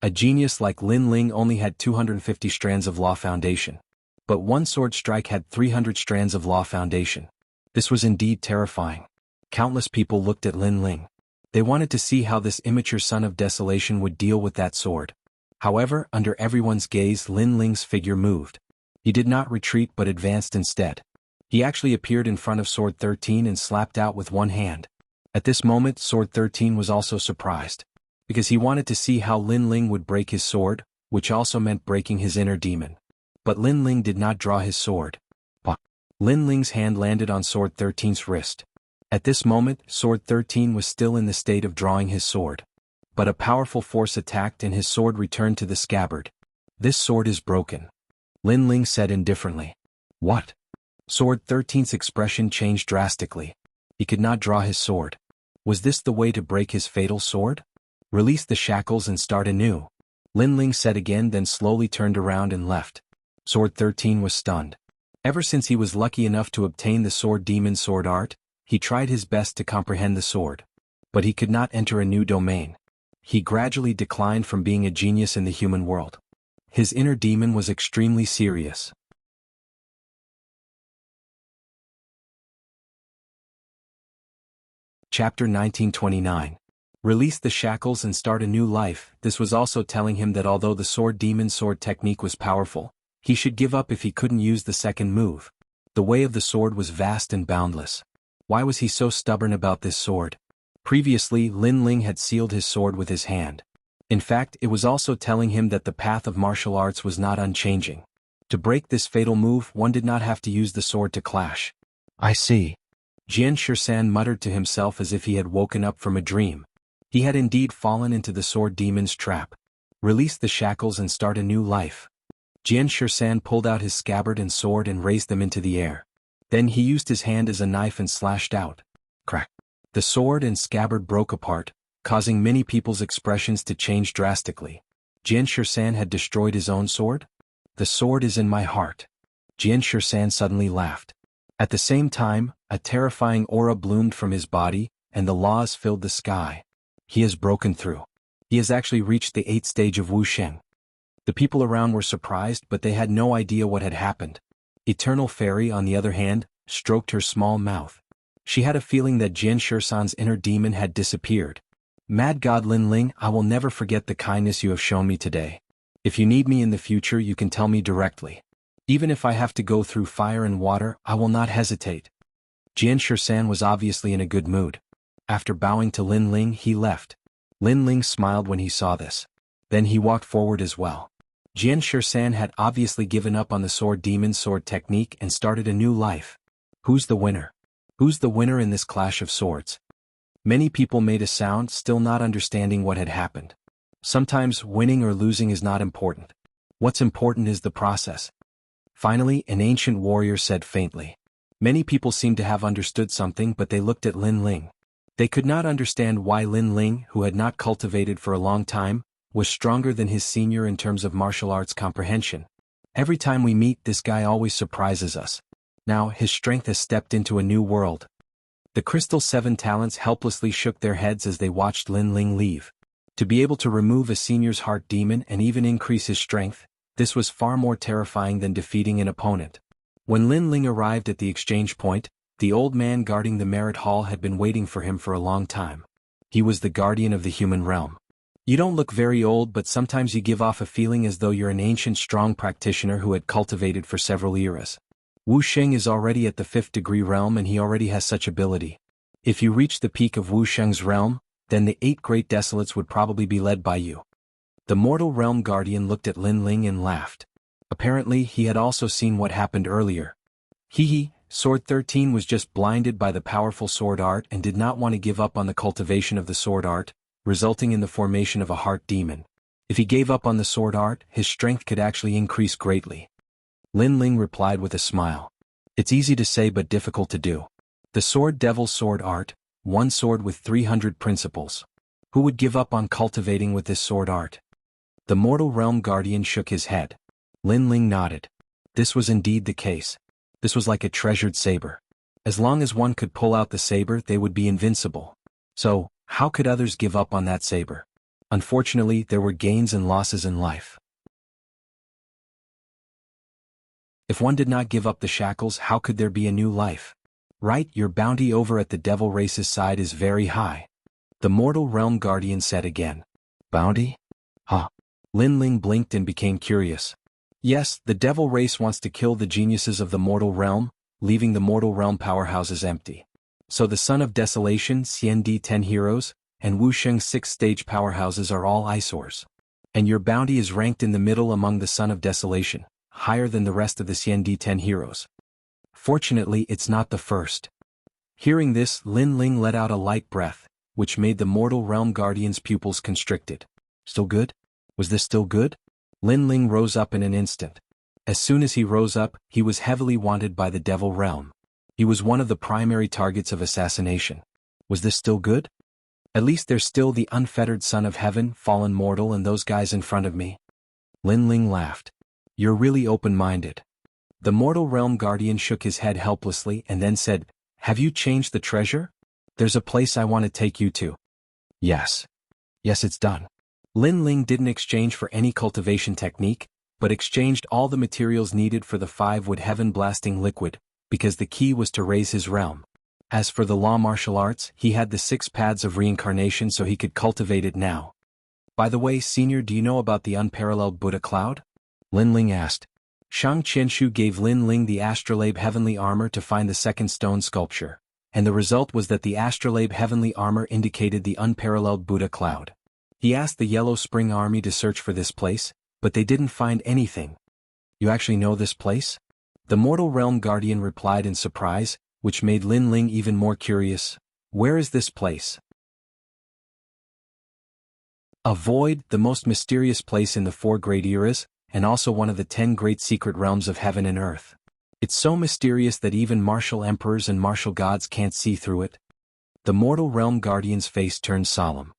A genius like Lin Ling only had 250 strands of law foundation. But one sword strike had 300 strands of law foundation. This was indeed terrifying. Countless people looked at Lin Ling. They wanted to see how this immature son of desolation would deal with that sword. However, under everyone's gaze, Lin Ling's figure moved. He did not retreat but advanced instead. He actually appeared in front of Sword 13 and slapped out with one hand. At this moment, Sword 13 was also surprised. Because he wanted to see how Lin Ling would break his sword, which also meant breaking his inner demon. But Lin Ling did not draw his sword. Lin Ling's hand landed on Sword 13's wrist. At this moment, Sword 13 was still in the state of drawing his sword. But a powerful force attacked and his sword returned to the scabbard. This sword is broken. Lin Ling said indifferently. What? Sword 13's expression changed drastically. He could not draw his sword. Was this the way to break his fatal sword? Release the shackles and start anew. Lin Ling said again, then slowly turned around and left. Sword 13 was stunned. Ever since he was lucky enough to obtain the sword demon sword art, he tried his best to comprehend the sword. But he could not enter a new domain. He gradually declined from being a genius in the human world. His inner demon was extremely serious. Chapter 1929. Release the shackles and start a new life. This was also telling him that although the sword demon sword technique was powerful, he should give up if he couldn't use the second move. The way of the sword was vast and boundless. Why was he so stubborn about this sword? Previously, Lin Ling had sealed his sword with his hand. In fact, it was also telling him that the path of martial arts was not unchanging. To break this fatal move, one did not have to use the sword to clash. I see. Jian Shisan muttered to himself as if he had woken up from a dream. He had indeed fallen into the sword demon's trap. Release the shackles and start a new life. Jian Shisan pulled out his scabbard and sword and raised them into the air. Then he used his hand as a knife and slashed out. Crack. The sword and scabbard broke apart, causing many people's expressions to change drastically. Jian Shisan had destroyed his own sword? The sword is in my heart. Jian Shisan suddenly laughed. At the same time, a terrifying aura bloomed from his body, and the laws filled the sky. He has broken through. He has actually reached the 8th stage of Wuxia. The people around were surprised, but they had no idea what had happened. Eternal Fairy, on the other hand, stroked her small mouth. She had a feeling that Jian Shisan's inner demon had disappeared. Mad God Lin Ling, I will never forget the kindness you have shown me today. If you need me in the future, you can tell me directly. Even if I have to go through fire and water, I will not hesitate. Jian Shisan was obviously in a good mood. After bowing to Lin Ling, he left. Lin Ling smiled when he saw this. Then he walked forward as well. Jian Shisan had obviously given up on the sword demon sword technique and started a new life. Who's the winner? Who's the winner in this clash of swords? Many people made a sound, still not understanding what had happened. Sometimes winning or losing is not important. What's important is the process. Finally, an ancient warrior said faintly. Many people seemed to have understood something, but they looked at Lin Ling. They could not understand why Lin Ling, who had not cultivated for a long time, was stronger than his senior in terms of martial arts comprehension. Every time we meet, this guy always surprises us. Now, his strength has stepped into a new world. The Crystal 7 talents helplessly shook their heads as they watched Lin Ling leave. To be able to remove a senior's heart demon and even increase his strength, this was far more terrifying than defeating an opponent. When Lin Ling arrived at the exchange point, the old man guarding the merit hall had been waiting for him for a long time. He was the guardian of the human realm. You don't look very old, but sometimes you give off a feeling as though you're an ancient strong practitioner who had cultivated for several eras. Wuxia is already at the 5th degree realm and he already has such ability. If you reach the peak of Wuxia's realm, then the 8 great desolates would probably be led by you. The mortal realm guardian looked at Lin Ling and laughed. Apparently he had also seen what happened earlier. Sword 13 was just blinded by the powerful sword art and did not want to give up on the cultivation of the sword art, resulting in the formation of a heart demon. If he gave up on the sword art, his strength could actually increase greatly. Lin Ling replied with a smile. It's easy to say but difficult to do. The sword devil's sword art, one sword with 300 principles. Who would give up on cultivating with this sword art? The mortal realm guardian shook his head. Lin Ling nodded. This was indeed the case. This was like a treasured saber. As long as one could pull out the saber, they would be invincible. So, how could others give up on that saber? Unfortunately, there were gains and losses in life. If one did not give up the shackles, how could there be a new life? Right, your bounty over at the devil race's side is very high. The mortal realm guardian said again. Bounty? Huh. Lin Ling blinked and became curious. Yes, the devil race wants to kill the geniuses of the mortal realm, leaving the mortal realm powerhouses empty. So the Son of Desolation, Xiandi 10 heroes, and Wuxia's 6th-stage powerhouses are all eyesores. And your bounty is ranked in the middle among the Son of Desolation, higher than the rest of the Xiandi 10 heroes. Fortunately, it's not the first. Hearing this, Lin Ling let out a light breath, which made the mortal realm guardian's pupils constricted. Still good? Was this still good? Lin Ling rose up in an instant. As soon as he rose up, he was heavily wanted by the devil realm. He was one of the primary targets of assassination. Was this still good? At least there's still the unfettered son of heaven, fallen mortal, and those guys in front of me. Lin Ling laughed. You're really open-minded. The mortal realm guardian shook his head helplessly and then said, have you changed the treasure? There's a place I want to take you to. Yes. Yes, it's done. Lin Ling didn't exchange for any cultivation technique, but exchanged all the materials needed for the 5-wood heaven-blasting liquid, because the key was to raise his realm. As for the law martial arts, he had the 6 paths of reincarnation so he could cultivate it now. By the way, Senior, do you know about the unparalleled Buddha cloud? Lin Ling asked. Shang Qianshu gave Lin Ling the astrolabe heavenly armor to find the second stone sculpture, and the result was that the astrolabe heavenly armor indicated the unparalleled Buddha cloud. He asked the Yellow Spring Army to search for this place, but they didn't find anything. You actually know this place? The mortal realm guardian replied in surprise, which made Lin Ling even more curious. Where is this place? A void, the most mysterious place in the 4 great eras, and also one of the 10 great secret realms of heaven and earth. It's so mysterious that even martial emperors and martial gods can't see through it. The mortal realm guardian's face turned solemn.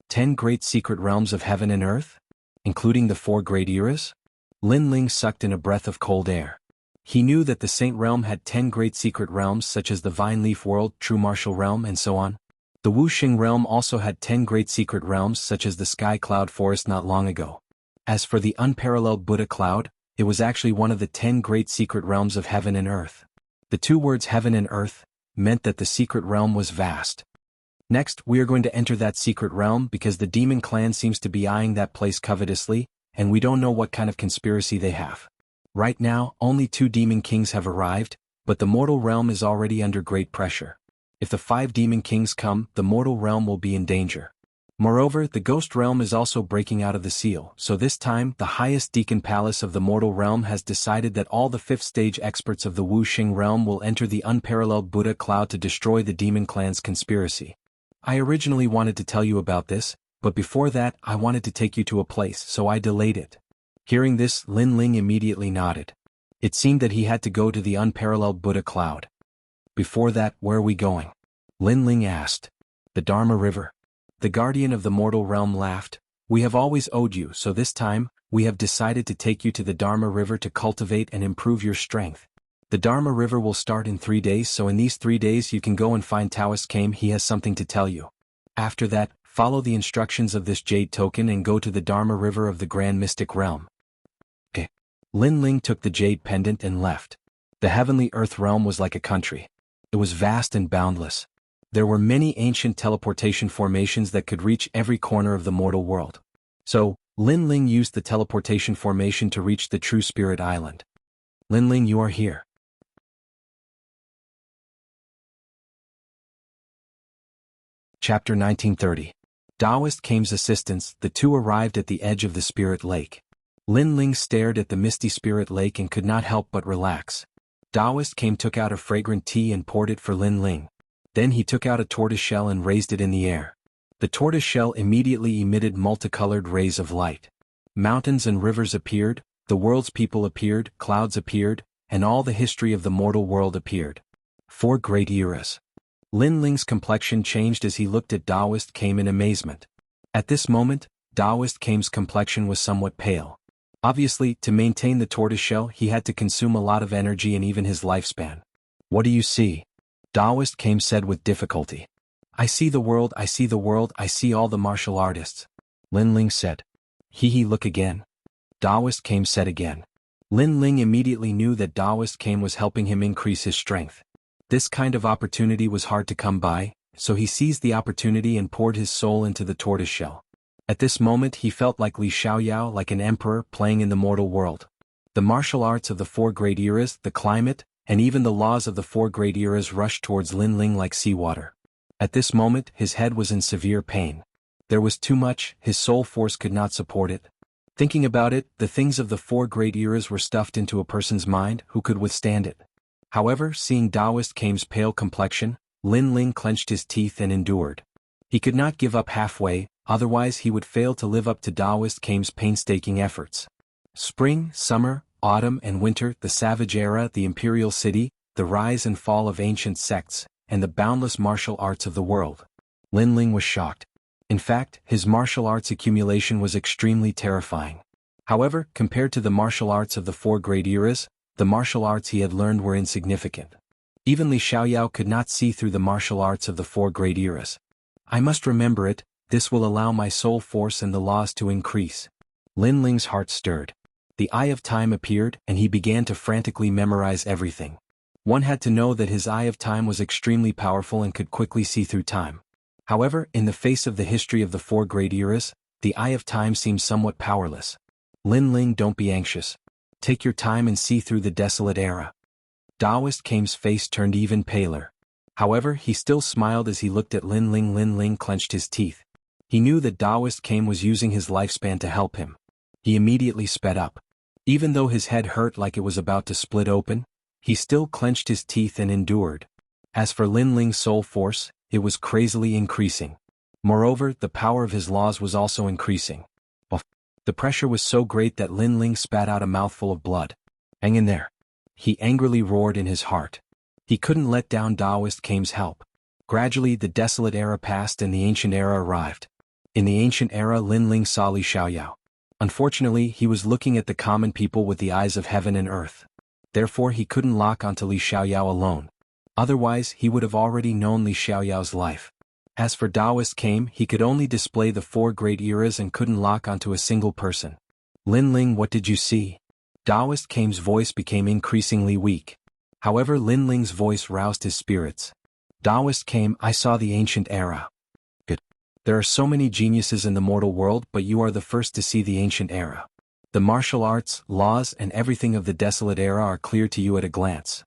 10 great secret realms of heaven and earth? Including the 4 great eras? Lin Ling sucked in a breath of cold air. He knew that the Saint Realm had 10 great secret realms such as the Vine Leaf World, True Martial Realm, and so on. The Wuxia Realm also had 10 great secret realms such as the Sky Cloud Forest not long ago. As for the unparalleled Buddha cloud, it was actually one of the 10 great secret realms of heaven and earth. The 2 words heaven and earth meant that the secret realm was vast. Next, we are going to enter that secret realm because the demon clan seems to be eyeing that place covetously, and we don't know what kind of conspiracy they have. Right now, only 2 demon kings have arrived, but the mortal realm is already under great pressure. If the 5 demon kings come, the mortal realm will be in danger. Moreover, the ghost realm is also breaking out of the seal, so this time, the highest deacon palace of the mortal realm has decided that all the 5th stage experts of the Wuxia realm will enter the unparalleled Buddha cloud to destroy the demon clan's conspiracy. I originally wanted to tell you about this, but before that, I wanted to take you to a place, so I delayed it. Hearing this, Lin Ling immediately nodded. It seemed that he had to go to the unparalleled Buddha cloud. Before that, where are we going? Lin Ling asked. The Dharma River. The guardian of the mortal realm laughed. We have always owed you, so this time, we have decided to take you to the Dharma River to cultivate and improve your strength. The Dharma River will start in 3 days, so in these 3 days you can go and find Taoist Kame. He has something to tell you. After that, follow the instructions of this jade token and go to the Dharma River of the Grand Mystic Realm. Okay. Lin Ling took the jade pendant and left. The heavenly earth realm was like a country. It was vast and boundless. There were many ancient teleportation formations that could reach every corner of the mortal world. So, Lin Ling used the teleportation formation to reach the True Spirit Island. Lin Ling, you are here. Chapter 1930. Taoist Kame's assistance. The 2 arrived at the edge of the Spirit Lake. Lin Ling stared at the misty Spirit Lake and could not help but relax. Taoist Kame took out a fragrant tea and poured it for Lin Ling. Then he took out a tortoiseshell and raised it in the air. The tortoiseshell immediately emitted multicolored rays of light. Mountains and rivers appeared, the world's people appeared, clouds appeared, and all the history of the mortal world appeared. 4 great eras. Lin Ling's complexion changed as he looked at Taoist Kame in amazement. At this moment, Taoist Kame's complexion was somewhat pale. Obviously, to maintain the tortoiseshell he had to consume a lot of energy and even his lifespan. What do you see? Taoist Kame said with difficulty. I see the world, I see the world, I see all the martial artists. Lin Ling said. Look again. Taoist Kame said again. Lin Ling immediately knew that Taoist Kame was helping him increase his strength. This kind of opportunity was hard to come by, so he seized the opportunity and poured his soul into the tortoiseshell. At this moment he felt like Li Xiaoyao, like an emperor playing in the mortal world. The martial arts of the 4 great eras, the climate, and even the laws of the 4 great eras rushed towards Lin Ling like seawater. At this moment, his head was in severe pain. There was too much, his soul force could not support it. Thinking about it, the things of the 4 great eras were stuffed into a person's mind who could withstand it. However, seeing Taoist Kame's pale complexion, Lin Ling clenched his teeth and endured. He could not give up halfway, otherwise he would fail to live up to Taoist Kame's painstaking efforts. Spring, summer, autumn and winter, the savage era, the imperial city, the rise and fall of ancient sects, and the boundless martial arts of the world. Lin Ling was shocked. In fact, his martial arts accumulation was extremely terrifying. However, compared to the martial arts of the four great eras, the martial arts he had learned were insignificant. Even Li Xiaoyao could not see through the martial arts of the four great eras. I must remember it, this will allow my soul force and the laws to increase. Lin Ling's heart stirred. The Eye of Time appeared and he began to frantically memorize everything. One had to know that his Eye of Time was extremely powerful and could quickly see through time. However, in the face of the history of the four great eras, the Eye of Time seemed somewhat powerless. Lin Ling, don't be anxious. Take your time and see through the desolate era. Daoist Kame's face turned even paler. However, he still smiled as he looked at Lin Ling. Lin Ling clenched his teeth. He knew that Daoist Kame was using his lifespan to help him. He immediately sped up. Even though his head hurt like it was about to split open, he still clenched his teeth and endured. As for Lin Ling's soul force, it was crazily increasing. Moreover, the power of his laws was also increasing. The pressure was so great that Lin Ling spat out a mouthful of blood. Hang in there. He angrily roared in his heart. He couldn't let down Daoist Kame's help. Gradually the desolate era passed and the ancient era arrived. In the ancient era Lin Ling saw Li Xiaoyao. Unfortunately, he was looking at the common people with the eyes of heaven and earth. Therefore he couldn't lock onto Li Xiaoyao alone. Otherwise he would have already known Li Xiaoyao's life. As for Daoist Kame, he could only display the four great eras and couldn't lock onto a single person. Lin Ling, what did you see? Daoist Kame's voice became increasingly weak. However, Lin Ling's voice roused his spirits. Daoist Kame, I saw the ancient era. Good. There are so many geniuses in the mortal world, but you are the first to see the ancient era. The martial arts, laws, and everything of the desolate era are clear to you at a glance.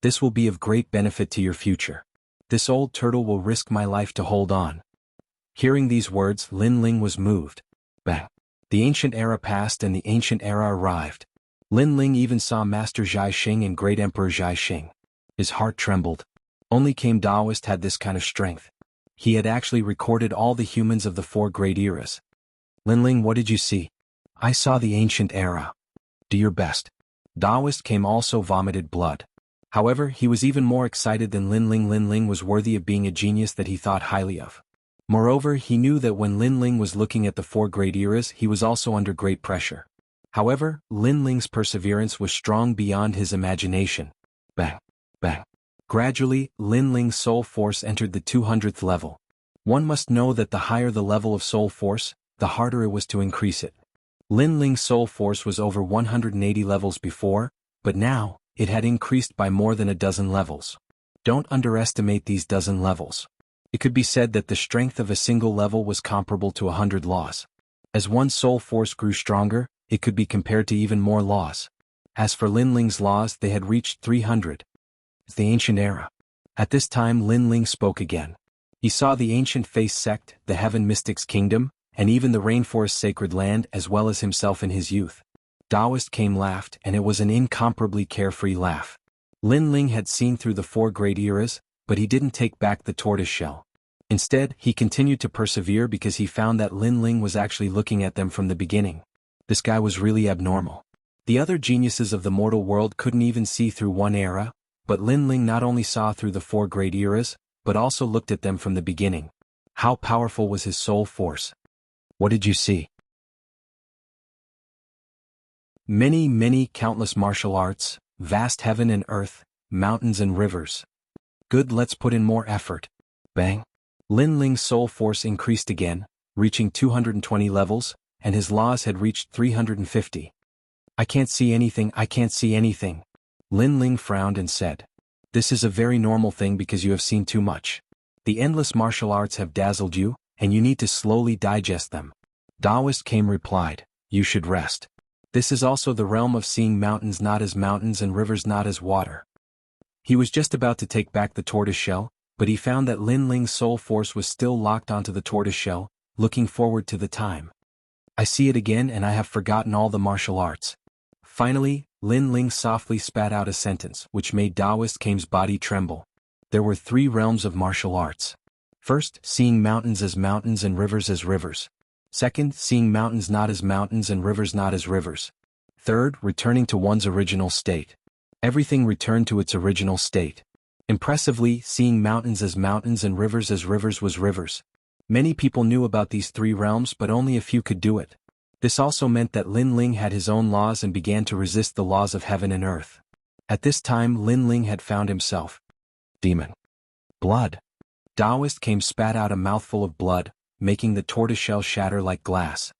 This will be of great benefit to your future. This old turtle will risk my life to hold on. Hearing these words, Lin Ling was moved. Bang. The ancient era passed and the ancient era arrived. Lin Ling even saw Master Zhai Xing and Great Emperor Zhai Xing. His heart trembled. Only Kame Daoist had this kind of strength. He had actually recorded all the humans of the four great eras. Lin Ling, what did you see? I saw the ancient era. Do your best. Daoist Kame also vomited blood. However, he was even more excited than Lin Ling. Lin Ling was worthy of being a genius that he thought highly of. Moreover, he knew that when Lin Ling was looking at the four great eras, he was also under great pressure. However, Lin Ling's perseverance was strong beyond his imagination. Bang, bang. Gradually, Lin Ling's soul force entered the 200th level. One must know that the higher the level of soul force, the harder it was to increase it. Lin Ling's soul force was over 180 levels before, but now, it had increased by more than a dozen levels. Don't underestimate these dozen levels. It could be said that the strength of a single level was comparable to 100 laws. As one soul force grew stronger, it could be compared to even more laws. As for Lin Ling's laws, they had reached 300. The ancient era. At this time Lin Ling spoke again. He saw the ancient face sect, the Heaven Mystics Kingdom, and even the Rainforest Sacred Land as well as himself in his youth. Daoist Kame laughed and it was an incomparably carefree laugh. Lin Ling had seen through the four great eras, but he didn't take back the tortoise shell. Instead, he continued to persevere because he found that Lin Ling was actually looking at them from the beginning. This guy was really abnormal. The other geniuses of the mortal world couldn't even see through one era, but Lin Ling not only saw through the four great eras, but also looked at them from the beginning. How powerful was his soul force? What did you see? Many, countless martial arts, vast heaven and earth, mountains and rivers. Good, let's put in more effort. Bang. Lin Ling's soul force increased again, reaching 220 levels, and his laws had reached 350. I can't see anything. Lin Ling frowned and said. This is a very normal thing because you have seen too much. The endless martial arts have dazzled you, and you need to slowly digest them. Daoist Kame replied, you should rest. This is also the realm of seeing mountains not as mountains and rivers not as water. He was just about to take back the tortoise shell, but he found that Lin Ling's soul force was still locked onto the tortoise shell, looking forward to the time. I see it again and I have forgotten all the martial arts. Finally, Lin Ling softly spat out a sentence which made Daoist Kame's body tremble. There were 3 realms of martial arts. First, seeing mountains as mountains and rivers as rivers. Second, seeing mountains not as mountains and rivers not as rivers. Third, returning to one's original state. Everything returned to its original state. Impressively, seeing mountains as mountains and rivers as rivers was rivers. Many people knew about these three realms, but only a few could do it. This also meant that Lin Ling had his own laws and began to resist the laws of heaven and earth. At this time Lin Ling had found himself. Demon. Blood. Taoist came spat out a mouthful of blood, making the tortoiseshell shatter like glass.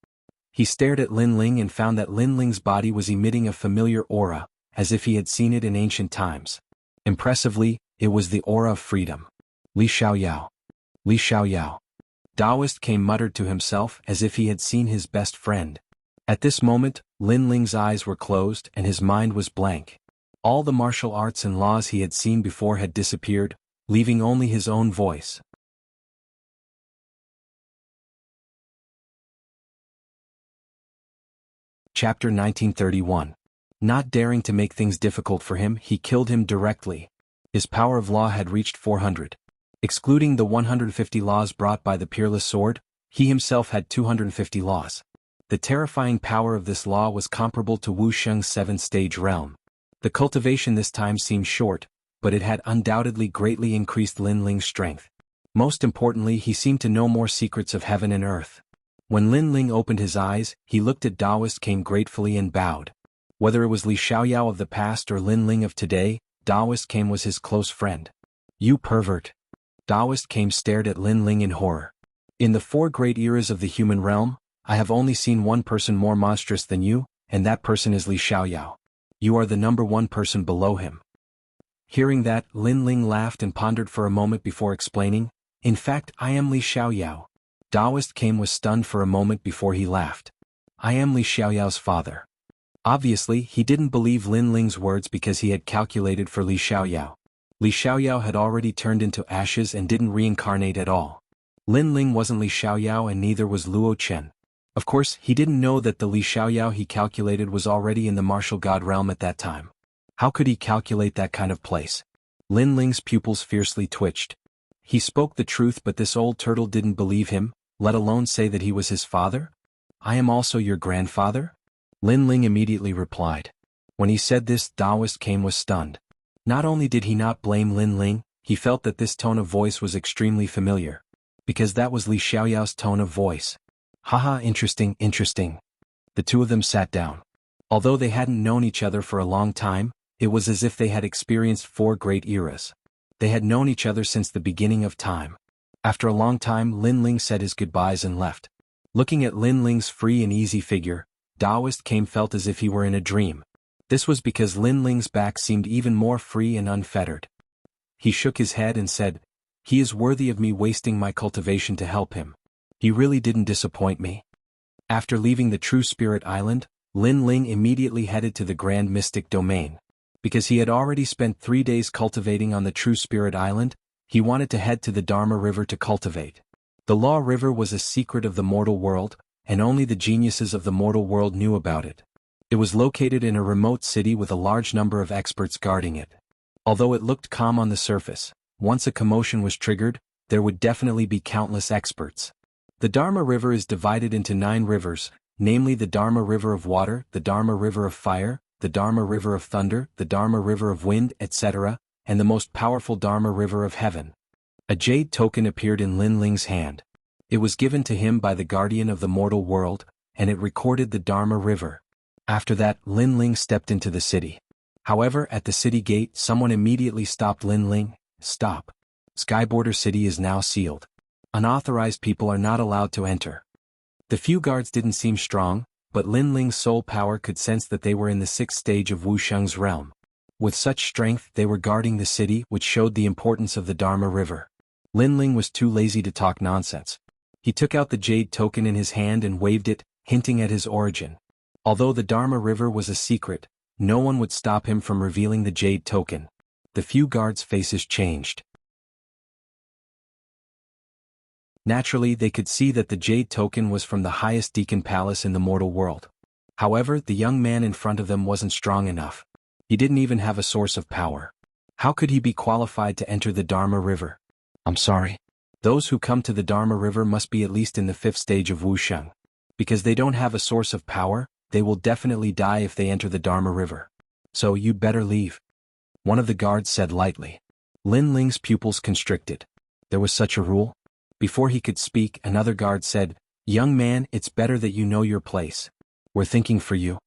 He stared at Lin Ling and found that Lin Ling's body was emitting a familiar aura, as if he had seen it in ancient times. Impressively, it was the aura of freedom. Li Xiaoyao. Li Xiaoyao. Taoist came muttered to himself as if he had seen his best friend. At this moment, Lin Ling's eyes were closed and his mind was blank. All the martial arts and laws he had seen before had disappeared, leaving only his own voice. Chapter 1931. Not daring to make things difficult for him, he killed him directly. His power of law had reached 400. Excluding the 150 laws brought by the peerless sword, he himself had 250 laws. The terrifying power of this law was comparable to Wuxia's 7-stage realm. The cultivation this time seemed short, but it had undoubtedly greatly increased Lin Ling's strength. Most importantly, he seemed to know more secrets of heaven and earth. When Lin Ling opened his eyes, he looked at Taoist came gratefully and bowed. Whether it was Li Xiaoyao of the past or Lin Ling of today, Taoist came was his close friend. You pervert. Taoist came stared at Lin Ling in horror. In the 4 great eras of the human realm, I have only seen one person more monstrous than you, and that person is Li Xiaoyao. You are the number 1 person below him. Hearing that, Lin Ling laughed and pondered for a moment before explaining, in fact, I am Li Xiaoyao. Taoist came was stunned for a moment before he laughed. I am Li Xiaoyao's father. Obviously, he didn't believe Lin Ling's words because he had calculated for Li Xiaoyao. Li Xiaoyao had already turned into ashes and didn't reincarnate at all. Lin Ling wasn't Li Xiaoyao and neither was Luo Chen. Of course, he didn't know that the Li Xiaoyao he calculated was already in the martial god realm at that time. How could he calculate that kind of place? Lin Ling's pupils fiercely twitched. He spoke the truth, but this old turtle didn't believe him, let alone say that he was his father? I am also your grandfather? Lin Ling immediately replied. When he said this, Taoist came was stunned. Not only did he not blame Lin Ling, he felt that this tone of voice was extremely familiar. Because that was Li Xiaoyao's tone of voice. Haha, interesting, interesting. The two of them sat down. Although they hadn't known each other for a long time, it was as if they had experienced 4 great eras. They had known each other since the beginning of time. After a long time, Lin Ling said his goodbyes and left. Looking at Lin Ling's free and easy figure, Taoist came felt as if he were in a dream. This was because Lin Ling's back seemed even more free and unfettered. He shook his head and said, he is worthy of me wasting my cultivation to help him. He really didn't disappoint me. After leaving the True Spirit Island, Lin Ling immediately headed to the Grand Mystic Domain. Because he had already spent 3 days cultivating on the True Spirit Island, he wanted to head to the Dharma River to cultivate. The Law River was a secret of the mortal world, and only the geniuses of the mortal world knew about it. It was located in a remote city with a large number of experts guarding it. Although it looked calm on the surface, once a commotion was triggered, there would definitely be countless experts. The Dharma River is divided into 9 rivers, namely the Dharma River of Water, the Dharma River of Fire, the Dharma River of Thunder, the Dharma River of Wind, etc., and the most powerful Dharma River of Heaven. A jade token appeared in Lin Ling's hand. It was given to him by the guardian of the mortal world, and it recorded the Dharma River. After that, Lin Ling stepped into the city. However, at the city gate, someone immediately stopped Lin Ling. Stop. Skyborder City is now sealed. Unauthorized people are not allowed to enter. The few guards didn't seem strong, but Lin Ling's soul power could sense that they were in the 6th stage of Wuxia's realm. With such strength, they were guarding the city, which showed the importance of the Dharma River. Lin Ling was too lazy to talk nonsense. He took out the jade token in his hand and waved it, hinting at his origin. Although the Dharma River was a secret, no one would stop him from revealing the jade token. The few guards' faces changed. Naturally, they could see that the jade token was from the highest deacon palace in the mortal world. However, the young man in front of them wasn't strong enough. He didn't even have a source of power. How could he be qualified to enter the Dharma River? I'm sorry. Those who come to the Dharma River must be at least in the 5th stage of Wuxia. Because they don't have a source of power, they will definitely die if they enter the Dharma River. So you'd better leave. One of the guards said lightly. Lin Ling's pupils constricted. There was such a rule? Before he could speak, another guard said, "Young man, it's better that you know your place. We're thinking for you."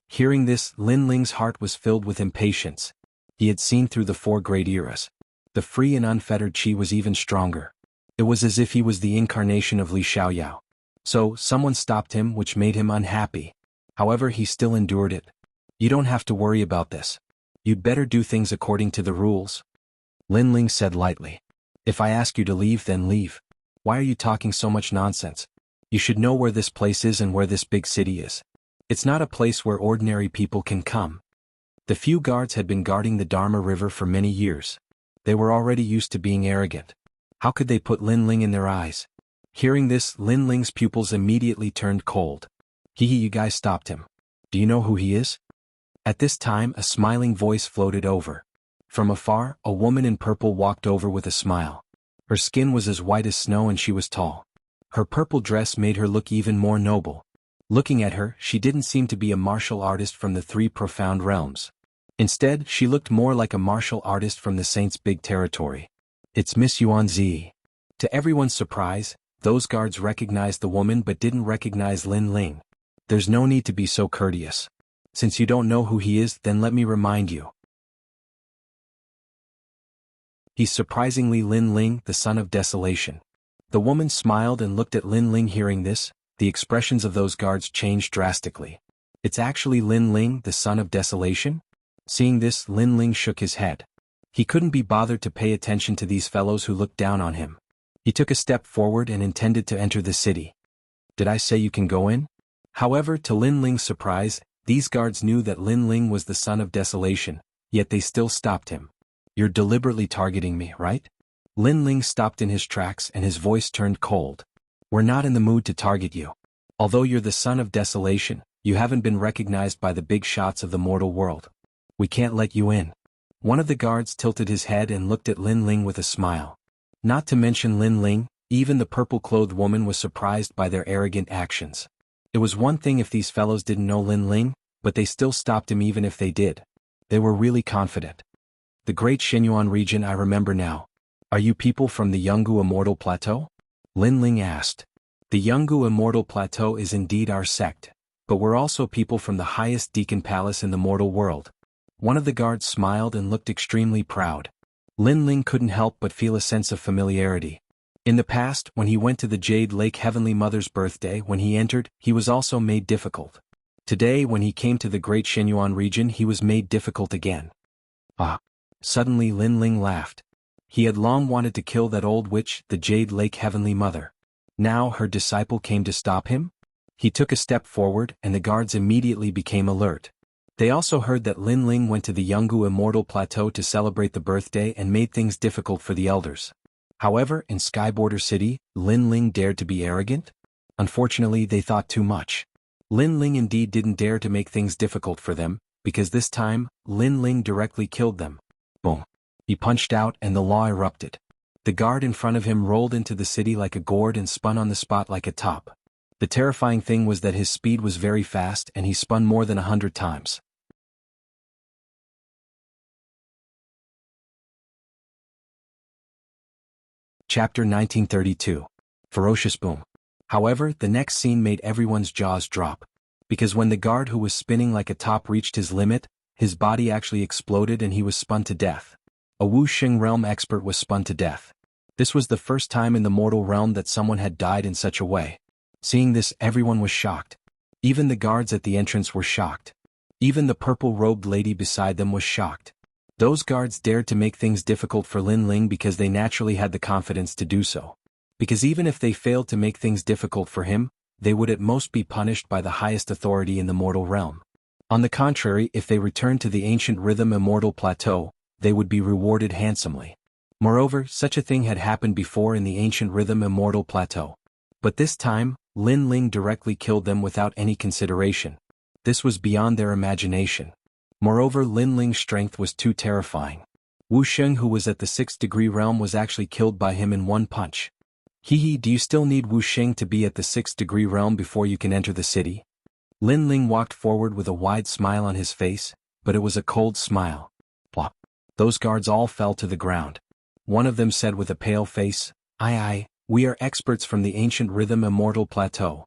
Hearing this, Lin Ling's heart was filled with impatience. He had seen through the 4 great eras. The free and unfettered Qi was even stronger. It was as if he was the incarnation of Li Xiaoyao. So, someone stopped him, which made him unhappy. However, he still endured it. "You don't have to worry about this. You'd better do things according to the rules," Lin Ling said lightly. "If I ask you to leave, then leave. Why are you talking so much nonsense? You should know where this place is and where this big city is. It's not a place where ordinary people can come." The few guards had been guarding the Dharma River for many years. They were already used to being arrogant. How could they put Lin Ling in their eyes? Hearing this, Lin Ling's pupils immediately turned cold. You guys stopped him. Do you know who he is?" At this time, a smiling voice floated over. From afar, a woman in purple walked over with a smile. Her skin was as white as snow and she was tall. Her purple dress made her look even more noble. Looking at her, she didn't seem to be a martial artist from the 3 profound realms. Instead, she looked more like a martial artist from the Saints' big territory. "It's Miss Yuanzi." To everyone's surprise, those guards recognized the woman but didn't recognize Lin Ling. "There's no need to be so courteous. Since you don't know who he is, then let me remind you. He's surprisingly Lin Ling, the son of desolation." The woman smiled and looked at Lin Ling. Hearing this, the expressions of those guards changed drastically. "It's actually Lin Ling, the son of desolation?" Seeing this, Lin Ling shook his head. He couldn't be bothered to pay attention to these fellows who looked down on him. He took a step forward and intended to enter the city. "Did I say you can go in?" However, to Lin Ling's surprise, these guards knew that Lin Ling was the son of desolation, yet they still stopped him. "You're deliberately targeting me, right?" Lin Ling stopped in his tracks and his voice turned cold. "We're not in the mood to target you. Although you're the son of desolation, you haven't been recognized by the big shots of the mortal world. We can't let you in." One of the guards tilted his head and looked at Lin Ling with a smile. Not to mention Lin Ling, even the purple-clothed woman was surprised by their arrogant actions. It was one thing if these fellows didn't know Lin Ling, but they still stopped him even if they did. They were really confident. "The great Xinyuan region, I remember now. Are you people from the Yungu Immortal Plateau?" Lin Ling asked. "The Yungu Immortal Plateau is indeed our sect, but we're also people from the highest Deacon Palace in the mortal world." One of the guards smiled and looked extremely proud. Lin Ling couldn't help but feel a sense of familiarity. In the past, when he went to the Jade Lake Heavenly Mother's birthday, when he entered, he was also made difficult. Today, when he came to the Great Xinyuan region, he was made difficult again. "Ah!" Suddenly Lin Ling laughed. He had long wanted to kill that old witch, the Jade Lake Heavenly Mother. Now her disciple came to stop him? He took a step forward and the guards immediately became alert. They also heard that Lin Ling went to the Yungu Immortal Plateau to celebrate the birthday and made things difficult for the elders. However, in Skyborder City, Lin Ling dared to be arrogant? Unfortunately, they thought too much. Lin Ling indeed didn't dare to make things difficult for them, because this time, Lin Ling directly killed them. Boom. He punched out and the law erupted. The guard in front of him rolled into the city like a gourd and spun on the spot like a top. The terrifying thing was that his speed was very fast and he spun more than 100 times. Chapter 1932. Ferocious Boom. However, the next scene made everyone's jaws drop. Because when the guard who was spinning like a top reached his limit, his body actually exploded and he was spun to death. A Wuxia realm expert was spun to death. This was the first time in the mortal realm that someone had died in such a way. Seeing this, everyone was shocked. Even the guards at the entrance were shocked. Even the purple-robed lady beside them was shocked. Those guards dared to make things difficult for Lin Ling because they naturally had the confidence to do so. Because even if they failed to make things difficult for him, they would at most be punished by the highest authority in the mortal realm. On the contrary, if they returned to the ancient Rhythm Immortal Plateau, they would be rewarded handsomely. Moreover, such a thing had happened before in the ancient Rhythm Immortal Plateau. But this time, Lin Ling directly killed them without any consideration. This was beyond their imagination. Moreover, Lin Ling's strength was too terrifying. Wuxia, who was at the 6th degree realm, was actually killed by him in one punch. Do you still need Wuxia to be at the 6th degree realm before you can enter the city? Lin Ling walked forward with a wide smile on his face, but it was a cold smile. Plop. Those guards all fell to the ground. One of them said with a pale face, "Aye, we are experts from the ancient rhythm immortal plateau."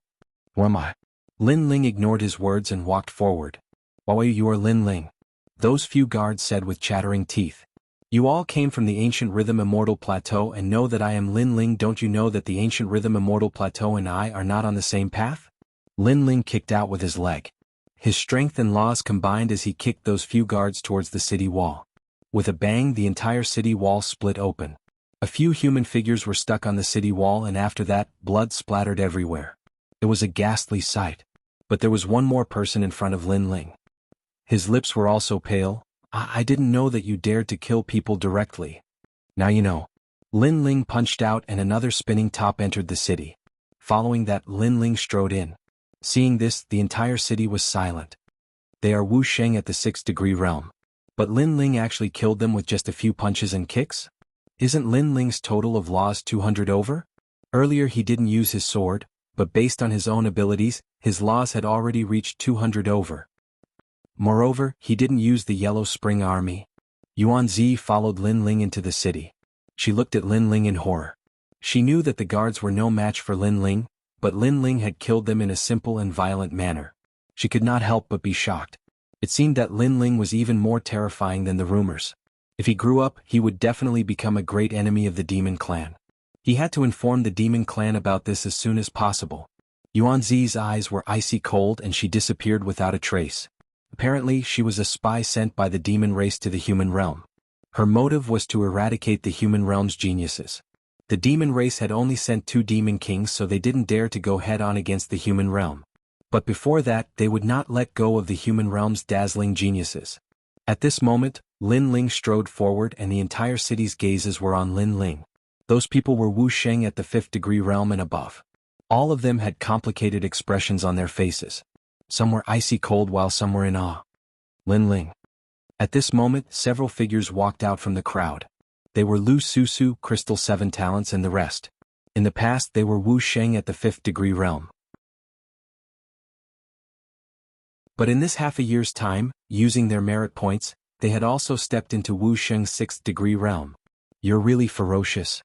"Who am I?" Lin Ling ignored his words and walked forward. "Why, you are Lin Ling," those few guards said with chattering teeth. "You all came from the ancient rhythm immortal plateau and know that I am Lin Ling. Don't you know that the ancient rhythm immortal plateau and I are not on the same path?" Lin Ling kicked out with his leg. His strength and laws combined as he kicked those few guards towards the city wall. With a bang, the entire city wall split open. A few human figures were stuck on the city wall, and after that, blood splattered everywhere. It was a ghastly sight. But there was one more person in front of Lin Ling. His lips were also pale. I didn't know that you dared to kill people directly. Now you know." Lin Ling punched out and another spinning top entered the city. Following that, Lin Ling strode in. Seeing this, the entire city was silent. They are Wuxia at the 6th-degree realm. But Lin Ling actually killed them with just a few punches and kicks? Isn't Lin Ling's total of laws 200 over? Earlier he didn't use his sword, but based on his own abilities, his laws had already reached 200 over. Moreover, he didn't use the Yellow Spring Army. Yuan Zi followed Lin Ling into the city. She looked at Lin Ling in horror. She knew that the guards were no match for Lin Ling, but Lin Ling had killed them in a simple and violent manner. She could not help but be shocked. It seemed that Lin Ling was even more terrifying than the rumors. If he grew up, he would definitely become a great enemy of the Demon Clan. He had to inform the Demon Clan about this as soon as possible. Yuan Zi's eyes were icy cold and she disappeared without a trace. Apparently, she was a spy sent by the demon race to the human realm. Her motive was to eradicate the human realm's geniuses. The demon race had only sent 2 demon kings, so they didn't dare to go head-on against the human realm. But before that, they would not let go of the human realm's dazzling geniuses. At this moment, Lin Ling strode forward and the entire city's gazes were on Lin Ling. Those people were Wuxia at the 5th-degree realm and above. All of them had complicated expressions on their faces. Some were icy cold while some were in awe. Lin Ling. At this moment, several figures walked out from the crowd. They were Lu Susu, Crystal 7 Talents and the rest. In the past they were Wuxia at the 5th-degree realm. But in this half a year's time, using their merit points, they had also stepped into Wuxia's 6th-degree realm. "You're really ferocious."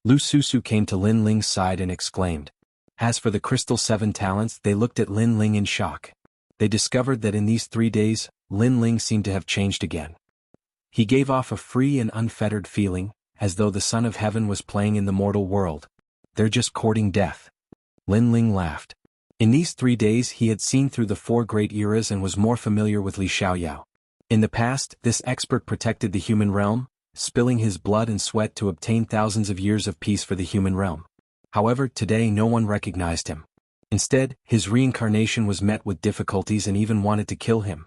Lu Susu came to Lin Ling's side and exclaimed. As for the Crystal 7 Talents, they looked at Lin Ling in shock. They discovered that in these 3 days, Lin Ling seemed to have changed again. He gave off a free and unfettered feeling, as though the Son of Heaven was playing in the mortal world. "They're just courting death." Lin Ling laughed. In these 3 days he had seen through the 4 great eras and was more familiar with Li Xiaoyao. In the past, this expert protected the human realm, spilling his blood and sweat to obtain thousands of years of peace for the human realm. However, today no one recognized him. Instead, his reincarnation was met with difficulties and even wanted to kill him.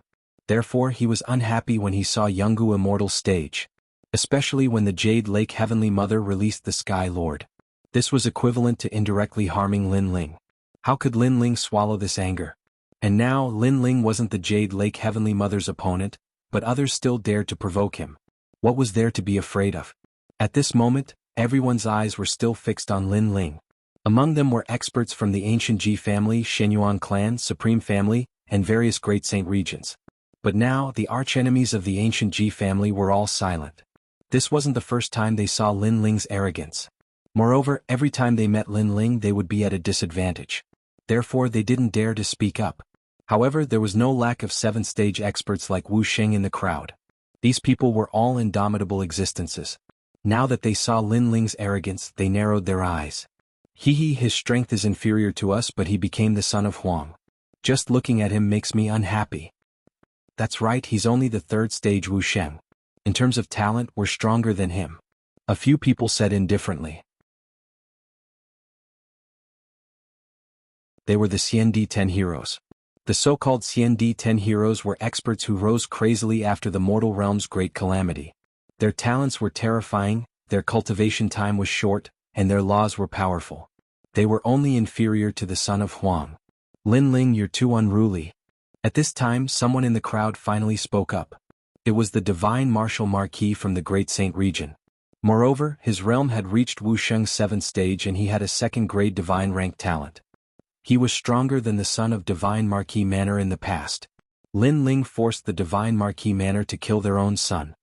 Therefore he was unhappy when he saw Yungu Immortal stage. Especially when the Jade Lake Heavenly Mother released the Sky Lord. This was equivalent to indirectly harming Lin Ling. How could Lin Ling swallow this anger? And now, Lin Ling wasn't the Jade Lake Heavenly Mother's opponent, but others still dared to provoke him. What was there to be afraid of? At this moment, everyone's eyes were still fixed on Lin Ling. Among them were experts from the ancient Ji family, Shenyuan clan, Supreme family, and various great saint regions. But now, the archenemies of the ancient Ji family were all silent. This wasn't the first time they saw Lin Ling's arrogance. Moreover, every time they met Lin Ling they would be at a disadvantage. Therefore they didn't dare to speak up. However, there was no lack of 7th-stage experts like Wuxia in the crowd. These people were all indomitable existences. Now that they saw Lin Ling's arrogance, they narrowed their eyes. His strength is inferior to us, but he became the son of Huang. Just looking at him makes me unhappy. That's right, he's only the 3rd-stage Wuxia. In terms of talent, we're stronger than him. A few people said indifferently. They were the CND 10 heroes. The so-called CND 10 heroes were experts who rose crazily after the mortal realm's great calamity. Their talents were terrifying, their cultivation time was short, and their laws were powerful. They were only inferior to the son of Huang. Lin Ling, you're too unruly. At this time, someone in the crowd finally spoke up. It was the divine martial marquis from the Great Saint region. Moreover, his realm had reached Wuxia's 7th stage and he had a 2nd-grade divine rank talent. He was stronger than the son of Divine Marquis Manor in the past. Lin Ling forced the Divine Marquis Manor to kill their own son.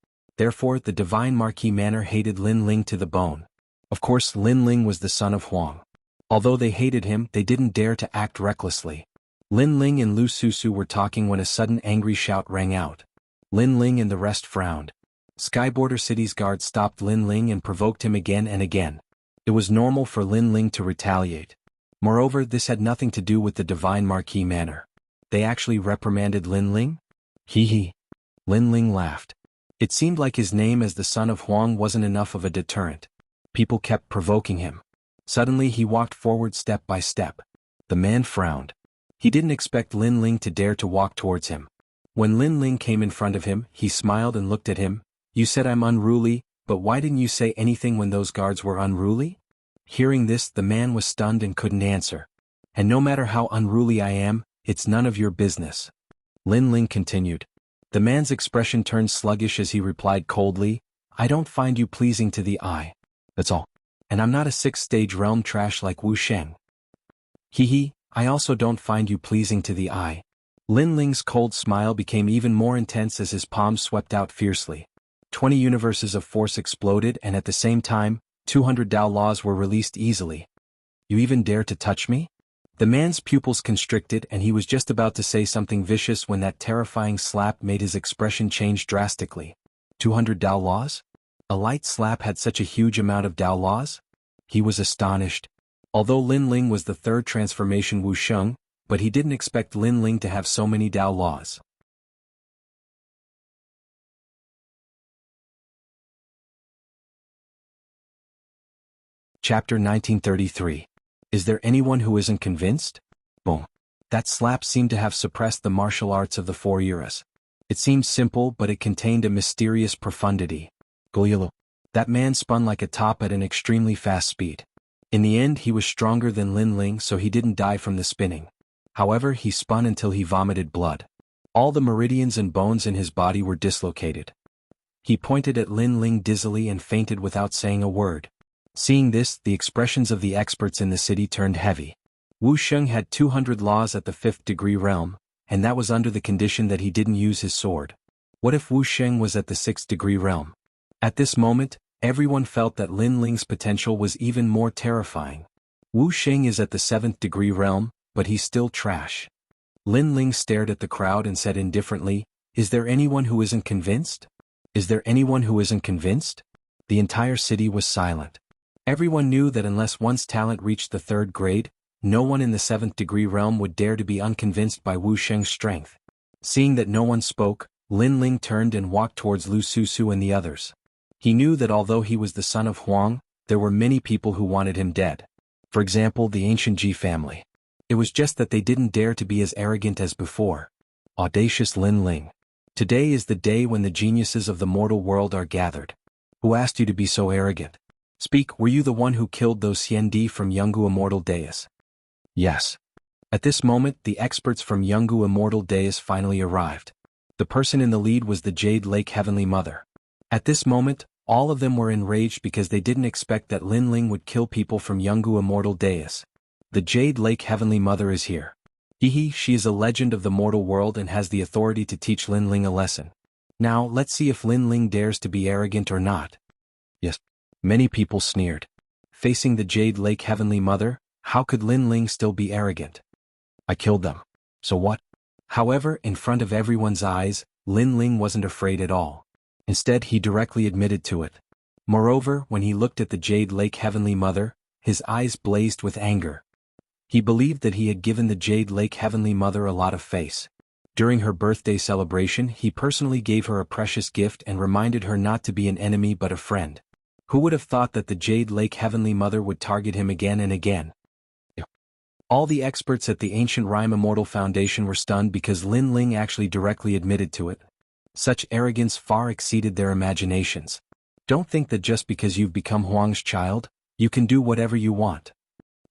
Therefore the divine Marquis Manor hated Lin Ling to the bone. Of course Lin Ling was the son of Huang. Although they hated him, they didn't dare to act recklessly. Lin Ling and Lu Susu were talking when a sudden angry shout rang out. Lin Ling and the rest frowned. Skyborder City's guard stopped Lin Ling and provoked him again and again. It was normal for Lin Ling to retaliate. Moreover, this had nothing to do with the divine Marquis Manor. They actually reprimanded Lin Ling? Hee hee. Lin Ling laughed. It seemed like his name as the son of Huang wasn't enough of a deterrent. People kept provoking him. Suddenly he walked forward step by step. The man frowned. He didn't expect Lin Ling to dare to walk towards him. When Lin Ling came in front of him, he smiled and looked at him. You said I'm unruly, but why didn't you say anything when those guards were unruly? Hearing this, the man was stunned and couldn't answer. And no matter how unruly I am, it's none of your business. Lin Ling continued. The man's expression turned sluggish as he replied coldly, I don't find you pleasing to the eye. That's all. And I'm not a sixth-stage realm trash like Wu Sheng. Hee hee, I also don't find you pleasing to the eye. Lin Ling's cold smile became even more intense as his palms swept out fiercely. 20 universes of force exploded and at the same time, 200 Dao laws were released easily. You even dare to touch me? The man's pupils constricted and he was just about to say something vicious when that terrifying slap made his expression change drastically. 200 Dao laws? A light slap had such a huge amount of Dao laws? He was astonished. Although Lin Ling was the third transformation Wu Sheng, but he didn't expect Lin Ling to have so many Dao laws. Chapter 1933. Is there anyone who isn't convinced? Boom. That slap seemed to have suppressed the martial arts of the 4 eras. It seemed simple, but it contained a mysterious profundity. Goyalo. That man spun like a top at an extremely fast speed. In the end, he was stronger than Lin Ling, so he didn't die from the spinning. However, he spun until he vomited blood. All the meridians and bones in his body were dislocated. He pointed at Lin Ling dizzily and fainted without saying a word. Seeing this, the expressions of the experts in the city turned heavy. Wu Sheng had 200 laws at the 5th degree realm, and that was under the condition that he didn't use his sword. What if Wu Sheng was at the 6th degree realm? At this moment, everyone felt that Lin Ling's potential was even more terrifying. Wu Sheng is at the 7th degree realm, but he's still trash. Lin Ling stared at the crowd and said indifferently, Is there anyone who isn't convinced? Is there anyone who isn't convinced? The entire city was silent. Everyone knew that unless one's talent reached the 3rd grade, no one in the 7th degree realm would dare to be unconvinced by Wu Sheng's strength. Seeing that no one spoke, Lin Ling turned and walked towards Lu Susu and the others. He knew that although he was the son of Huang, there were many people who wanted him dead. For example, the ancient Ji family. It was just that they didn't dare to be as arrogant as before. Audacious Lin Ling. Today is the day when the geniuses of the mortal world are gathered. Who asked you to be so arrogant? Speak, were you the one who killed those Xiandi from Yungu Immortal Deus? Yes. At this moment, the experts from Yungu Immortal Deus finally arrived. The person in the lead was the Jade Lake Heavenly Mother. At this moment, all of them were enraged because they didn't expect that Lin Ling would kill people from Yungu Immortal Deus. The Jade Lake Heavenly Mother is here. She is a legend of the mortal world and has the authority to teach Lin Ling a lesson. Now, let's see if Lin Ling dares to be arrogant or not. Yes. Many people sneered. Facing the Jade Lake Heavenly Mother, how could Lin Ling still be arrogant? I killed them. So what? However, in front of everyone's eyes, Lin Ling wasn't afraid at all. Instead, he directly admitted to it. Moreover, when he looked at the Jade Lake Heavenly Mother, his eyes blazed with anger. He believed that he had given the Jade Lake Heavenly Mother a lot of face. During her birthday celebration, he personally gave her a precious gift and reminded her not to be an enemy but a friend. Who would have thought that the Jade Lake Heavenly Mother would target him again and again? All the experts at the Ancient Rhyme Immortal Foundation were stunned because Lin Ling actually directly admitted to it. Such arrogance far exceeded their imaginations. Don't think that just because you've become Huang's child, you can do whatever you want.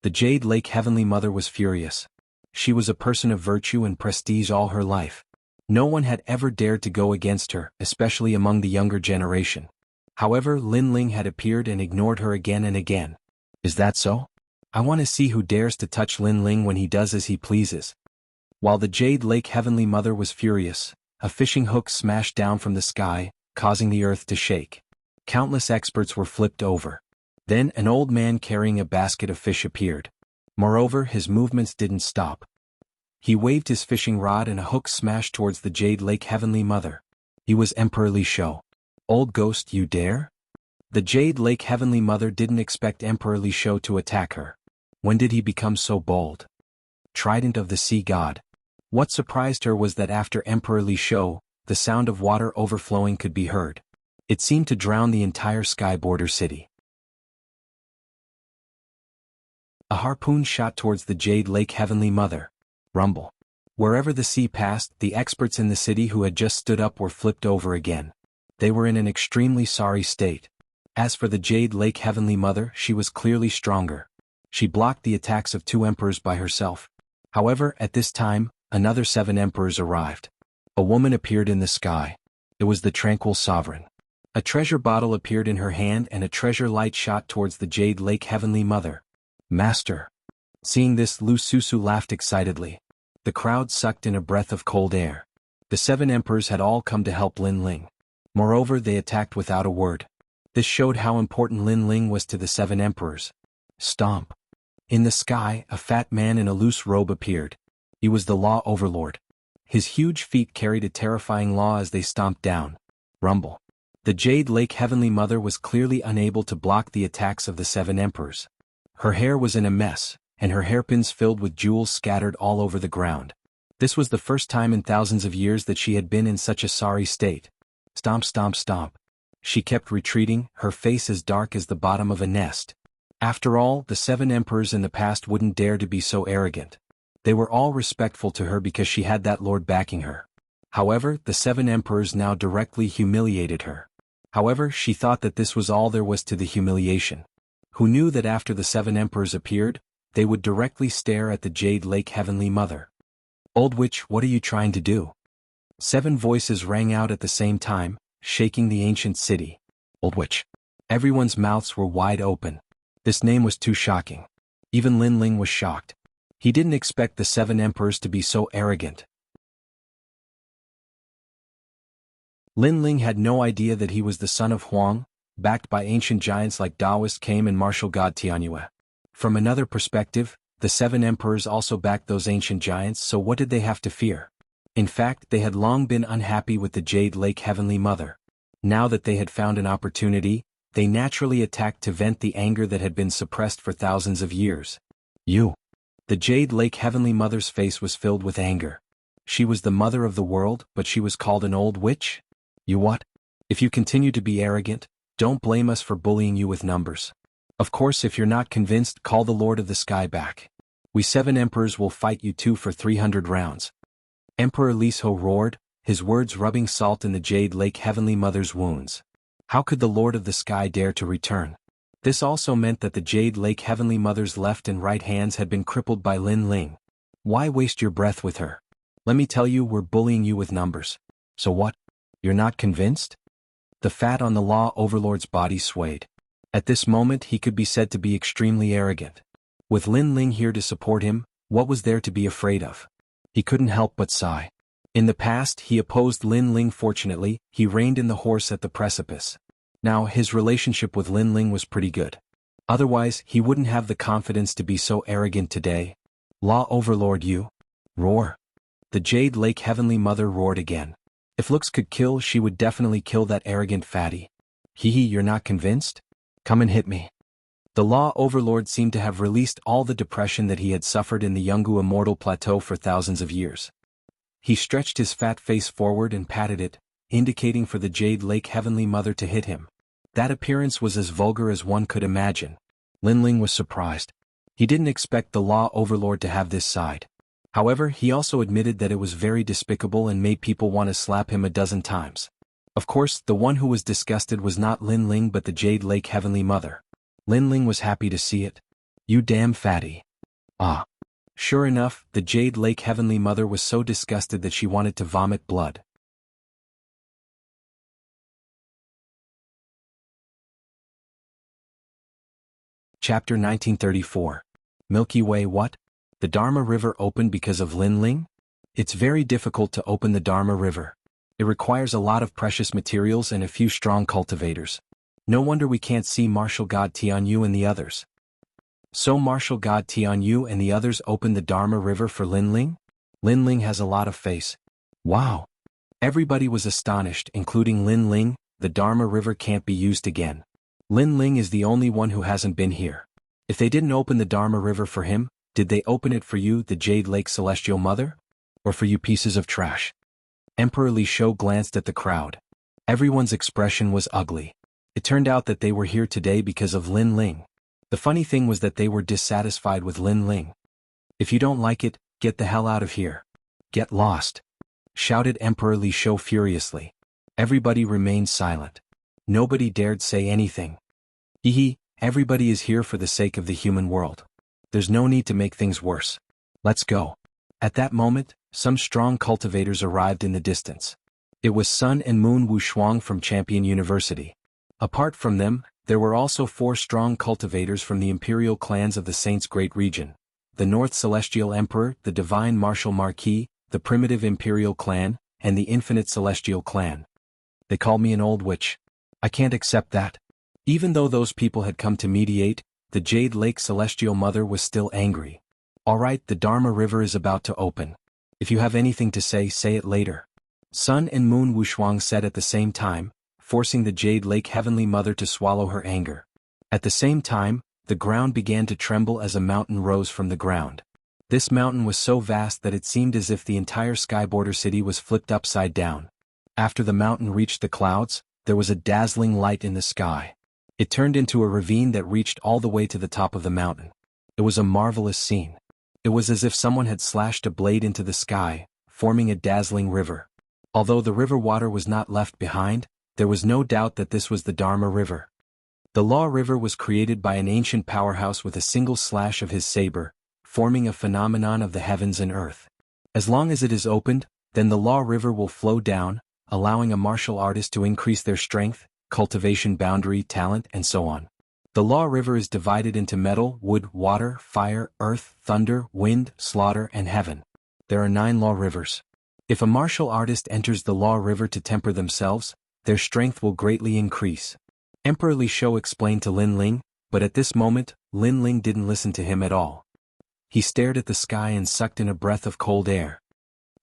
The Jade Lake Heavenly Mother was furious. She was a person of virtue and prestige all her life. No one had ever dared to go against her, especially among the younger generation. However, Lin Ling had appeared and ignored her again and again. Is that so? I want to see who dares to touch Lin Ling when he does as he pleases. While the Jade Lake Heavenly Mother was furious, a fishing hook smashed down from the sky, causing the earth to shake. Countless experts were flipped over. Then an old man carrying a basket of fish appeared. Moreover, his movements didn't stop. He waved his fishing rod and a hook smashed towards the Jade Lake Heavenly Mother. He was Emperor Li Shou. Old ghost, you dare? The Jade Lake Heavenly Mother didn't expect Emperor Li Shou to attack her. When did he become so bold? Trident of the Sea God. What surprised her was that after Emperor Li Shou, the sound of water overflowing could be heard. It seemed to drown the entire sky border city. A harpoon shot towards the Jade Lake Heavenly Mother. Rumble. Wherever the sea passed, the experts in the city who had just stood up were flipped over again. They were in an extremely sorry state. As for the Jade Lake Heavenly Mother, she was clearly stronger. She blocked the attacks of 2 emperors by herself. However, at this time, another 7 emperors arrived. A woman appeared in the sky. It was the Tranquil Sovereign. A treasure bottle appeared in her hand and a treasure light shot towards the Jade Lake Heavenly Mother. Master. Seeing this, Lu Susu laughed excitedly. The crowd sucked in a breath of cold air. The 7 emperors had all come to help Lin Ling. Moreover, they attacked without a word. This showed how important Lin Ling was to the 7 emperors. Stomp. In the sky, a fat man in a loose robe appeared. He was the Law Overlord. His huge feet carried a terrifying law as they stomped down. Rumble. The Jade Lake Heavenly Mother was clearly unable to block the attacks of the 7 emperors. Her hair was in a mess, and her hairpins filled with jewels scattered all over the ground. This was the first time in thousands of years that she had been in such a sorry state. Stomp, stomp, stomp. She kept retreating, her face as dark as the bottom of a nest. After all, the 7 emperors in the past wouldn't dare to be so arrogant. They were all respectful to her because she had that lord backing her. However, the 7 emperors now directly humiliated her. However, she thought that this was all there was to the humiliation. Who knew that after the 7 emperors appeared, they would directly stare at the Jade Lake Heavenly Mother. Old witch, what are you trying to do? 7 voices rang out at the same time, shaking the ancient city. Old witch. Everyone's mouths were wide open. This name was too shocking. Even Lin Ling was shocked. He didn't expect the 7 emperors to be so arrogant. Lin Ling had no idea that he was the son of Huang, backed by ancient giants like Taoist Kame and martial god Tianyue. From another perspective, the 7 emperors also backed those ancient giants, so what did they have to fear? In fact, they had long been unhappy with the Jade Lake Heavenly Mother. Now that they had found an opportunity, they naturally attacked to vent the anger that had been suppressed for thousands of years. You. The Jade Lake Heavenly Mother's face was filled with anger. She was the mother of the world, but she was called an old witch? You what? If you continue to be arrogant, don't blame us for bullying you with numbers. Of course, if you're not convinced, call the Lord of the Sky back. We 7 emperors will fight you 2 for 300 rounds. Emperor Li Shou roared, his words rubbing salt in the Jade Lake Heavenly Mother's wounds. How could the Lord of the Sky dare to return? This also meant that the Jade Lake Heavenly Mother's left and right hands had been crippled by Lin Ling. Why waste your breath with her? Let me tell you, we're bullying you with numbers. So what? You're not convinced? The fat on the Law Overlord's body swayed. At this moment he could be said to be extremely arrogant. With Lin Ling here to support him, what was there to be afraid of? He couldn't help but sigh. In the past he opposed Lin Ling. Fortunately, he reined in the horse at the precipice. Now his relationship with Lin Ling was pretty good. Otherwise he wouldn't have the confidence to be so arrogant today. Law Overlord, you. Roar. The Jade Lake Heavenly Mother roared again. If looks could kill, she would definitely kill that arrogant fatty. Hee hee, you're not convinced? Come and hit me. The Law Overlord seemed to have released all the depression that he had suffered in the Yungu Immortal Plateau for thousands of years. He stretched his fat face forward and patted it, indicating for the Jade Lake Heavenly Mother to hit him. That appearance was as vulgar as one could imagine. Lin Ling was surprised. He didn't expect the Law Overlord to have this side. However, he also admitted that it was very despicable and made people want to slap him a dozen times. Of course, the one who was disgusted was not Lin Ling but the Jade Lake Heavenly Mother. Lin Ling was happy to see it. You damn fatty. Ah. Sure enough, the Jade Lake Heavenly Mother was so disgusted that she wanted to vomit blood. Chapter 1934. Milky Way. What? The Dharma River opened because of Lin Ling? It's very difficult to open the Dharma River. It requires a lot of precious materials and a few strong cultivators. No wonder we can't see Martial God Tianyu and the others. So Martial God Tianyu and the others opened the Dharma River for Linling? Linling has a lot of face. Wow! Everybody was astonished, including Linling. The Dharma River can't be used again. Linling is the only one who hasn't been here. If they didn't open the Dharma River for him, did they open it for you, the Jade Lake Celestial Mother? Or for you pieces of trash? Emperor Li Shou glanced at the crowd. Everyone's expression was ugly. It turned out that they were here today because of Linling. The funny thing was that they were dissatisfied with Linling. If you don't like it, get the hell out of here. Get lost! Shouted Emperor Li Shou furiously. Everybody remained silent. Nobody dared say anything. Everybody is here for the sake of the human world. There's no need to make things worse. Let's go. At that moment, some strong cultivators arrived in the distance. It was Sun and Moon Wushuang from Champion University. Apart from them, there were also 4 strong cultivators from the imperial clans of the Saints' Great Region: the North Celestial Emperor, the Divine Martial Marquis, the Primitive Imperial Clan, and the Infinite Celestial Clan. They call me an old witch. I can't accept that. Even though those people had come to mediate, the Jade Lake Celestial Mother was still angry. Alright, the Dharma River is about to open. If you have anything to say, say it later. Sun and Moon Wushuang said at the same time, forcing the Jade Lake Heavenly Mother to swallow her anger. At the same time, the ground began to tremble as a mountain rose from the ground. This mountain was so vast that it seemed as if the entire Skyborder city was flipped upside down. After the mountain reached the clouds, there was a dazzling light in the sky. It turned into a ravine that reached all the way to the top of the mountain. It was a marvelous scene. It was as if someone had slashed a blade into the sky, forming a dazzling river. Although the river water was not left behind, there was no doubt that this was the Dharma River. The Law River was created by an ancient powerhouse with a single slash of his saber, forming a phenomenon of the heavens and earth. As long as it is opened, then the Law River will flow down, allowing a martial artist to increase their strength, cultivation boundary, talent, and so on. The Law River is divided into metal, wood, water, fire, earth, thunder, wind, slaughter, and heaven. There are 9 Law Rivers. If a martial artist enters the Law River to temper themselves, their strength will greatly increase. Emperor Li Shou explained to Linling, but at this moment, Linling didn't listen to him at all. He stared at the sky and sucked in a breath of cold air.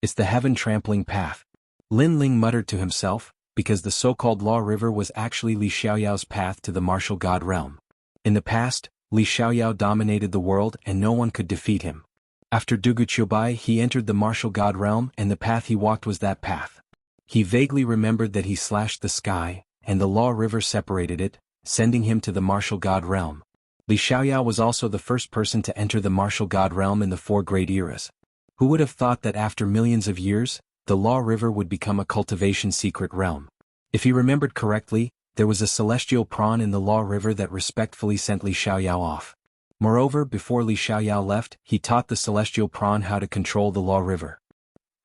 It's the heaven-trampling path. Linling muttered to himself, because the so-called Law River was actually Li Xiaoyao's path to the martial god realm. In the past, Li Xiaoyao dominated the world and no one could defeat him. After Duguqiubai, he entered the martial god realm and the path he walked was that path. He vaguely remembered that he slashed the sky, and the Law River separated it, sending him to the martial god realm. Li Xiaoyao was also the first person to enter the martial god realm in the 4 great eras. Who would have thought that after millions of years, the Law River would become a cultivation secret realm? If he remembered correctly, there was a celestial prawn in the Law River that respectfully sent Li Xiaoyao off. Moreover, before Li Xiaoyao left, he taught the celestial prawn how to control the Law River.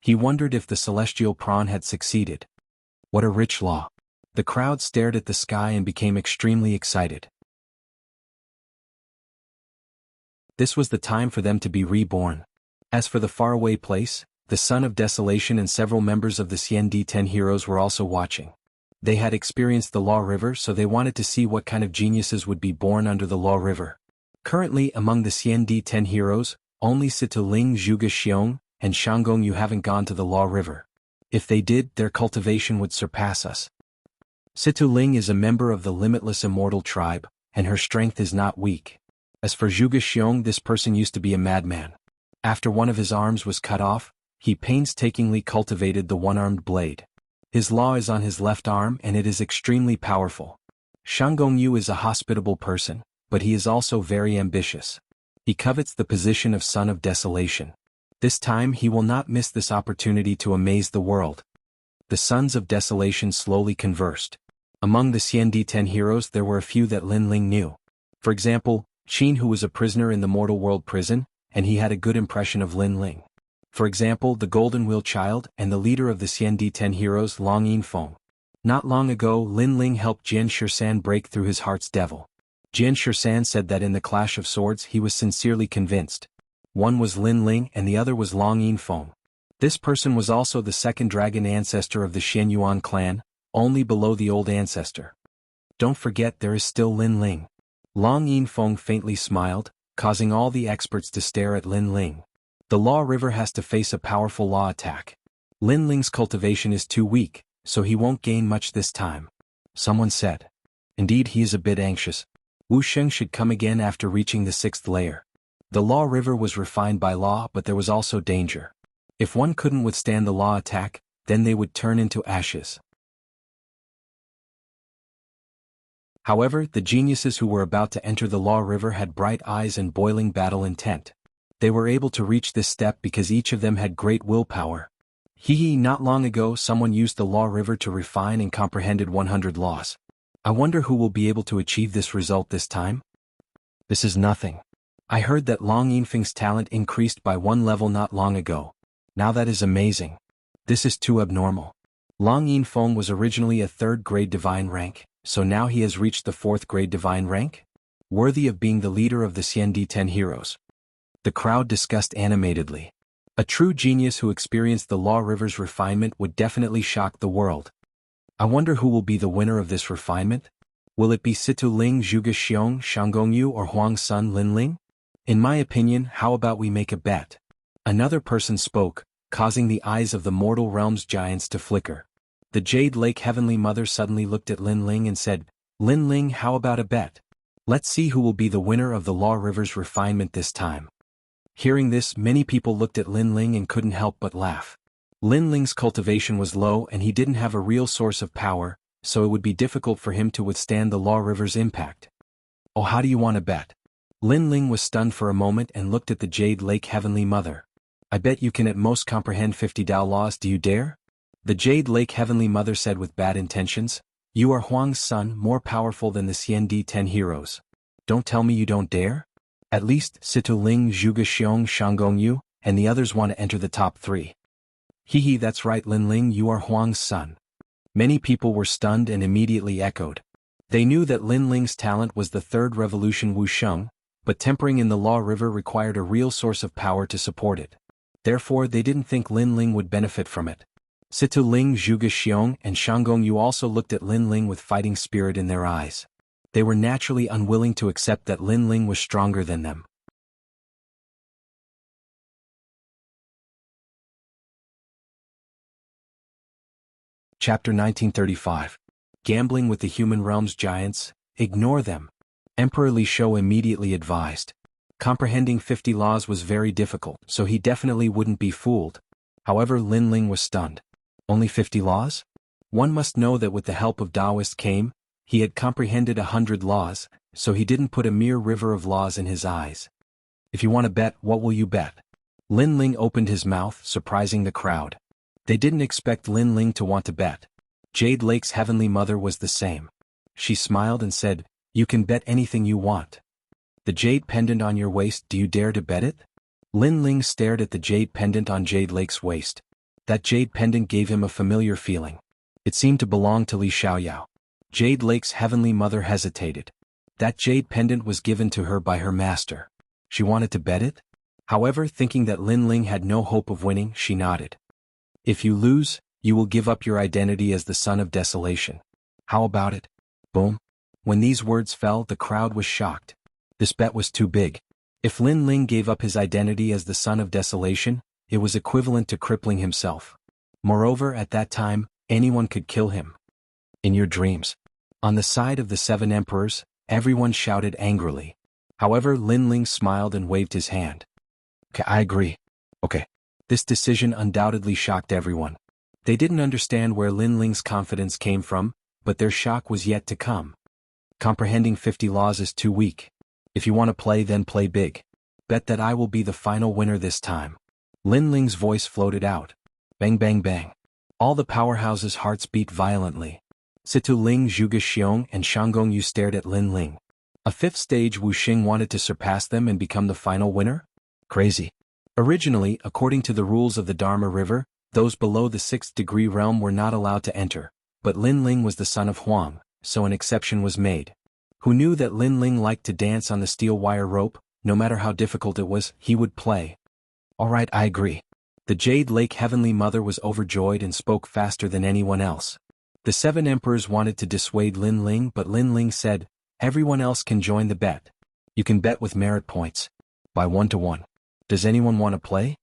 He wondered if the celestial prawn had succeeded. What a rich law! The crowd stared at the sky and became extremely excited. This was the time for them to be reborn. As for the faraway place, the Son of Desolation and several members of the CND 10 heroes were also watching. They had experienced the Law River, so they wanted to see what kind of geniuses would be born under the Law River. Currently, among the CND 10 heroes, only Situ Ling, Zhuge Xiong, and Shanggong Yu haven't gone to the Law River. If they did, their cultivation would surpass us. Situ Ling is a member of the Limitless Immortal tribe, and her strength is not weak. As for Zhuge Xiong, this person used to be a madman. After one of his arms was cut off, he painstakingly cultivated the one-armed blade. His law is on his left arm and it is extremely powerful. Shanggong Yu is a hospitable person, but he is also very ambitious. He covets the position of Son of Desolation. This time he will not miss this opportunity to amaze the world. The Sons of Desolation slowly conversed. Among the CND 10 heroes there were a few that Linling knew. For example, Qin, who was a prisoner in the Mortal World prison, and he had a good impression of Linling. For example, the Golden Wheel Child and the leader of the CND 10 heroes, Long Yinfeng. Not long ago, Linling helped Jian Shisan break through his heart's devil. Jian Shisan said that in the clash of swords he was sincerely convinced. One was Linling and the other was Long Yinfeng. This person was also the second dragon ancestor of the Xianyuan clan, only below the old ancestor. Don't forget there is still Lin Ling. Long Yinfeng faintly smiled, causing all the experts to stare at Lin Ling. The Law River has to face a powerful law attack. Lin Ling's cultivation is too weak, so he won't gain much this time. Someone said. Indeed, he is a bit anxious. Wuxia should come again after reaching the 6th layer. The Law River was refined by law, but there was also danger. If one couldn't withstand the law attack, then they would turn into ashes. However, the geniuses who were about to enter the Law River had bright eyes and boiling battle intent. They were able to reach this step because each of them had great willpower. Not long ago someone used the Law River to refine and comprehended 100 laws. I wonder who will be able to achieve this result this time? This is nothing. I heard that Long Yinfeng's talent increased by 1 level not long ago. Now that is amazing. This is too abnormal. Long Yinfeng was originally a 3rd grade divine rank, so now he has reached the 4th grade divine rank? Worthy of being the leader of the Xiandi 10 heroes. The crowd discussed animatedly. A true genius who experienced the Law River's refinement would definitely shock the world. I wonder who will be the winner of this refinement? Will it be Situ Ling Zhuge Xiong Shanggongyu or Huang Sun Lin Ling? In my opinion, how about we make a bet? Another person spoke, causing the eyes of the mortal realm's giants to flicker. The Jade Lake Heavenly Mother suddenly looked at Lin Ling and said, Lin Ling, how about a bet? Let's see who will be the winner of the Law River's refinement this time. Hearing this, many people looked at Lin Ling and couldn't help but laugh. Lin Ling's cultivation was low and he didn't have a real source of power, so it would be difficult for him to withstand the Law River's impact. Oh, how do you want to bet? Lin Ling was stunned for a moment and looked at the Jade Lake Heavenly Mother. I bet you can at most comprehend 50 Dao laws, do you dare? The Jade Lake Heavenly Mother said with bad intentions, You are Huang's son, more powerful than the Xiandi 10 heroes. Don't tell me you don't dare? At least Situ Ling Zhuge Xiong Shanggongyu and the others want to enter the top 3. That's right Lin Ling, you are Huang's son. Many people were stunned and immediately echoed. They knew that Lin Ling's talent was the 3rd revolution Wuxia, but tempering in the Law River required a real source of power to support it. Therefore they didn't think Lin Ling would benefit from it. Situ Ling Zhuge Xiong and Shanggongyu also looked at Lin Ling with fighting spirit in their eyes. They were naturally unwilling to accept that Lin Ling was stronger than them. Chapter 1935. Gambling with the Human Realm's Giants, Ignore Them. Emperor Li Shou immediately advised. Comprehending 50 laws was very difficult, so he definitely wouldn't be fooled. However, Lin Ling was stunned. Only 50 laws? One must know that with the help of Taoist came, he had comprehended 100 laws, so he didn't put a mere river of laws in his eyes. If you want to bet, what will you bet? Lin Ling opened his mouth, surprising the crowd. They didn't expect Lin Ling to want to bet. Jade Lake's Heavenly Mother was the same. She smiled and said, You can bet anything you want. The jade pendant on your waist, do you dare to bet it? Lin Ling stared at the jade pendant on Jade Lake's waist. That jade pendant gave him a familiar feeling. It seemed to belong to Li Xiaoyao. Jade Lake's Heavenly Mother hesitated. That jade pendant was given to her by her master. She wanted to bet it? However, thinking that Lin Ling had no hope of winning, she nodded. If you lose, you will give up your identity as the Son of Desolation. How about it? Boom. When these words fell, the crowd was shocked. This bet was too big. If Lin Ling gave up his identity as the Son of Desolation, it was equivalent to crippling himself. Moreover, at that time, anyone could kill him. In your dreams. On the side of the 7 emperors, everyone shouted angrily. However, Lin Ling smiled and waved his hand. Okay, I agree. Okay. This decision undoubtedly shocked everyone. They didn't understand where Lin Ling's confidence came from, but their shock was yet to come. Comprehending 50 laws is too weak. If you want to play, then play big. Bet that I will be the final winner this time. Lin Ling's voice floated out. Bang bang bang. All the powerhouses' hearts beat violently. Situ Ling Zhuge Xiong and Shanggongyu stared at Lin Ling. A 5th stage Wuxia wanted to surpass them and become the final winner? Crazy. Originally, according to the rules of the Dharma River, those below the 6th degree realm were not allowed to enter, but Lin Ling was the son of Huang, so an exception was made. Who knew that Lin Ling liked to dance on the steel wire rope? No matter how difficult it was, he would play. Alright, I agree. The Jade Lake Heavenly Mother was overjoyed and spoke faster than anyone else. The 7 emperors wanted to dissuade Lin Ling, but Lin Ling said, "Everyone else can join the bet. You can bet with merit points. By 1 to 1. Does anyone want to play?"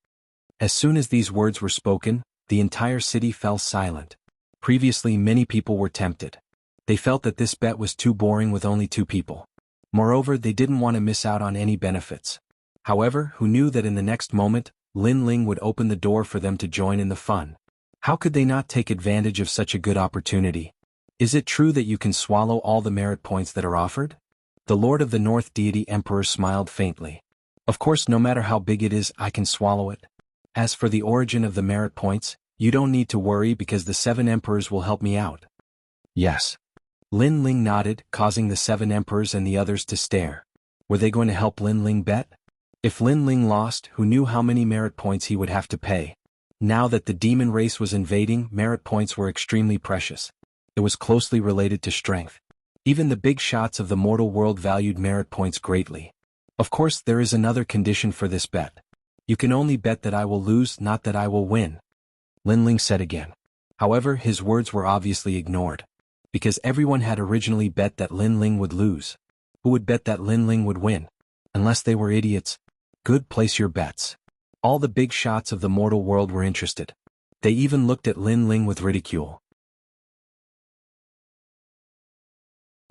As soon as these words were spoken, the entire city fell silent. Previously many people were tempted. They felt that this bet was too boring with only 2 people. Moreover, they didn't want to miss out on any benefits. However, who knew that in the next moment, Lin Ling would open the door for them to join in the fun? How could they not take advantage of such a good opportunity? Is it true that you can swallow all the merit points that are offered? The Lord of the North Deity Emperor smiled faintly. Of course, no matter how big it is, I can swallow it. As for the origin of the merit points, you don't need to worry because the 7 emperors will help me out. Yes. Lin Ling nodded, causing the 7 emperors and the others to stare. Were they going to help Lin Ling bet? If Lin Ling lost, who knew how many merit points he would have to pay? Now that the demon race was invading, merit points were extremely precious. It was closely related to strength. Even the big shots of the mortal world valued merit points greatly. Of course, there is another condition for this bet. You can only bet that I will lose, not that I will win. Lin Ling said again. However, his words were obviously ignored. Because everyone had originally bet that Lin Ling would lose. Who would bet that Lin Ling would win? Unless they were idiots. Good, place your bets. All the big shots of the mortal world were interested. They even looked at Lin Ling with ridicule.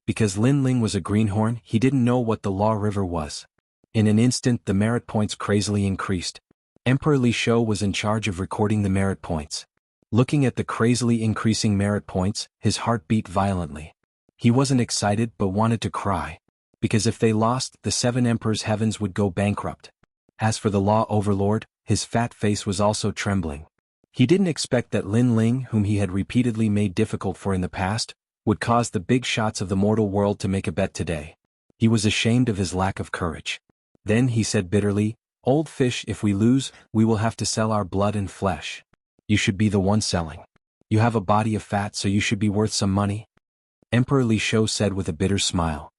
Because Lin Ling was a greenhorn, he didn't know what the Law River was. In an instant, the merit points crazily increased. Emperor Li Shou was in charge of recording the merit points. Looking at the crazily increasing merit points, his heart beat violently. He wasn't excited but wanted to cry. Because if they lost, the 7 emperors' heavens would go bankrupt. As for the Law Overlord, his fat face was also trembling. He didn't expect that Lin Ling, whom he had repeatedly made difficult for in the past, would cause the big shots of the mortal world to make a bet today. He was ashamed of his lack of courage. Then he said bitterly, "Old fish, if we lose, we will have to sell our blood and flesh. You should be the one selling. You have a body of fat, so you should be worth some money." Emperor Li Shou said with a bitter smile.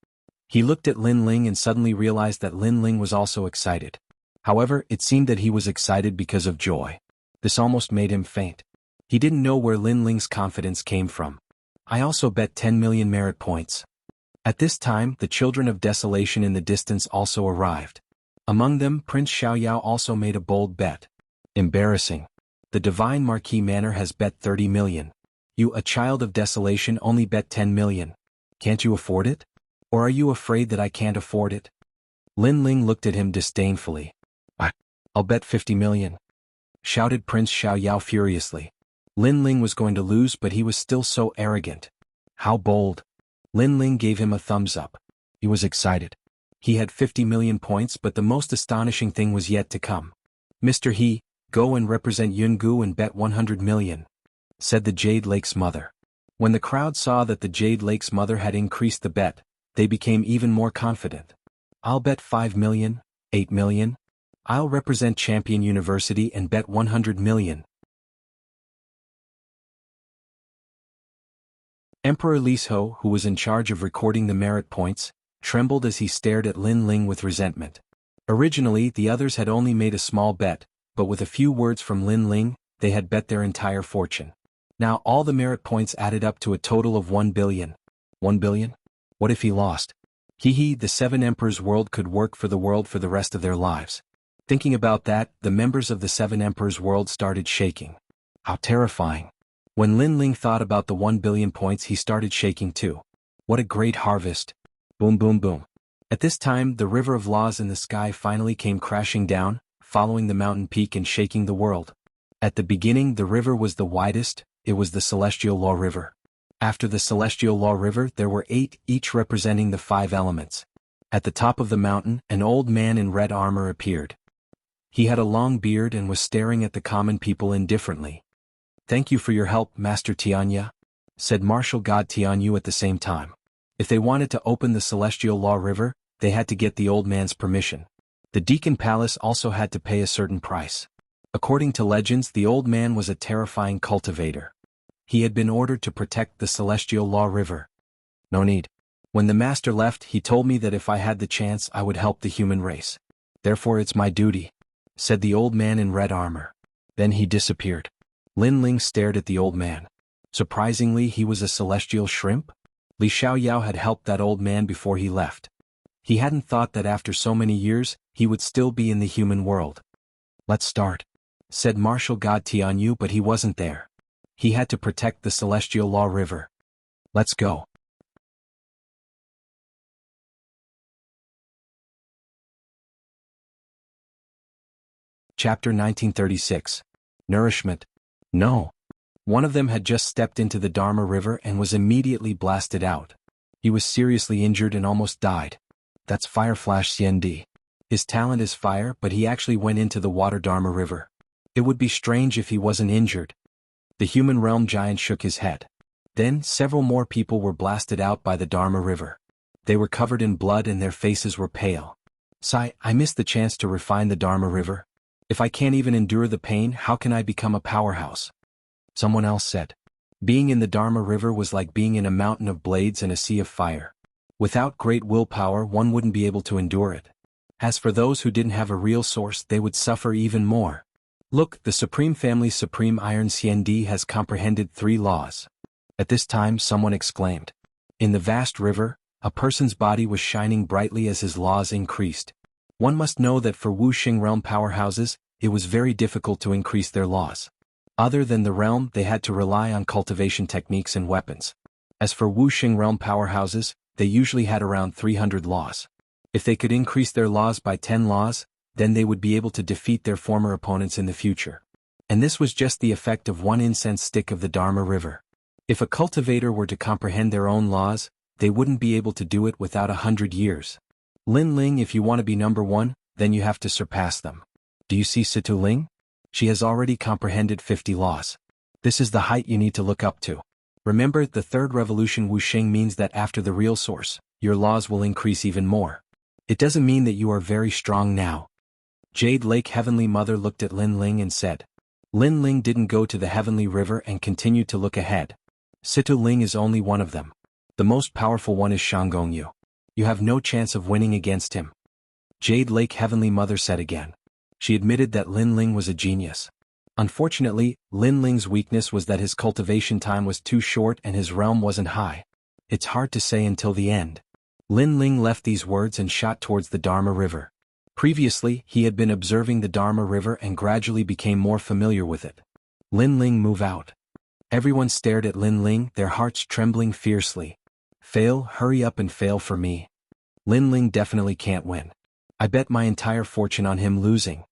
He looked at Lin Ling and suddenly realized that Lin Ling was also excited. However, it seemed that he was excited because of joy. This almost made him faint. He didn't know where Lin Ling's confidence came from. I also bet 10 million merit points. At this time, the children of desolation in the distance also arrived. Among them, Prince Xiaoyao also made a bold bet. Embarrassing. The divine Marquis Manor has bet 30 million. You, a child of desolation, only bet 10 million. Can't you afford it? Or are you afraid that I can't afford it? Lin Ling looked at him disdainfully. I'll bet 50 million. Shouted Prince Xiaoyao furiously. Lin Ling was going to lose, but he was still so arrogant. How bold. Lin Ling gave him a thumbs up. He was excited. He had 50 million points, but the most astonishing thing was yet to come. "Mr. He, go and represent Yungu and bet 100 million. Said the Jade Lake's mother. When the crowd saw that the Jade Lake's mother had increased the bet, they became even more confident. "I'll bet 5 million, 8 million. I'll represent Champion University and bet 100 million. Emperor Li Shou, who was in charge of recording the merit points, trembled as he stared at Lin Ling with resentment. Originally, the others had only made a small bet, but with a few words from Lin Ling, they had bet their entire fortune. Now all the merit points added up to a total of 1 billion. 1 billion? What if he lost? The 7 emperors' world could work for the rest of their lives. Thinking about that, the members of the 7 emperors' world started shaking. How terrifying. When Lin Ling thought about the 1 billion points, he started shaking too. What a great harvest. Boom boom boom. At this time, the river of laws in the sky finally came crashing down, following the mountain peak and shaking the world. At the beginning, the river was the widest. It was the Celestial Law River. After the Celestial Law River, there were 8, each representing the 5 elements. At the top of the mountain, an old man in red armor appeared. He had a long beard and was staring at the common people indifferently. "Thank you for your help, Master Tianya," said Martial God Tianyu at the same time. If they wanted to open the Celestial Law River, they had to get the old man's permission. The Deacon Palace also had to pay a certain price. According to legends, the old man was a terrifying cultivator. He had been ordered to protect the Celestial Law River. No need. When the master left, he told me that if I had the chance, I would help the human race. Therefore it's my duty, said the old man in red armor. Then he disappeared. Lin Ling stared at the old man. Surprisingly, he was a celestial shrimp? Li Xiaoyao had helped that old man before he left. He hadn't thought that after so many years, he would still be in the human world. "Let's start," said Martial God Tianyu, but he wasn't there. He had to protect the Celestial Law River. "Let's go." Chapter 1936. Nourishment. No. One of them had just stepped into the Dharma River and was immediately blasted out. He was seriously injured and almost died. That's Fire Flash CND. His talent is fire, but he actually went into the water Dharma River. It would be strange if he wasn't injured. The human realm giant shook his head. Then, several more people were blasted out by the Dharma River. They were covered in blood and their faces were pale. "Sigh, I missed the chance to refine the Dharma River. If I can't even endure the pain, how can I become a powerhouse?" Someone else said. Being in the Dharma River was like being in a mountain of blades and a sea of fire. Without great willpower, one wouldn't be able to endure it. As for those who didn't have a real source, they would suffer even more. Look, the Supreme Family's Supreme Iron CND has comprehended 3 laws. At this time, someone exclaimed. In the vast river, a person's body was shining brightly as his laws increased. One must know that for Wuxia realm powerhouses, it was very difficult to increase their laws. Other than the realm, they had to rely on cultivation techniques and weapons. As for Wuxia realm powerhouses, they usually had around 300 laws. If they could increase their laws by 10 laws, then they would be able to defeat their former opponents in the future. And this was just the effect of one incense stick of the Dharma River. If a cultivator were to comprehend their own laws, they wouldn't be able to do it without 100 years. Lin Ling, if you want to be number 1, then you have to surpass them. Do you see Situ Ling? She has already comprehended 50 laws. This is the height you need to look up to. Remember, the third revolution Wuxia means that after the real source, your laws will increase even more. It doesn't mean that you are very strong now. Jade Lake Heavenly Mother looked at Lin Ling and said. Lin Ling didn't go to the Heavenly River and continued to look ahead. Situ Ling is only one of them. The most powerful one is Shanggongyu. You have no chance of winning against him. Jade Lake Heavenly Mother said again. She admitted that Lin Ling was a genius. Unfortunately, Lin Ling's weakness was that his cultivation time was too short and his realm wasn't high. It's hard to say until the end. Lin Ling left these words and shot towards the Dharma River. Previously, he had been observing the Dharma River and gradually became more familiar with it. Lin Ling move out. Everyone stared at Lin Ling, their hearts trembling fiercely. Fail, hurry up and fail for me. Lin Ling definitely can't win. I bet my entire fortune on him losing.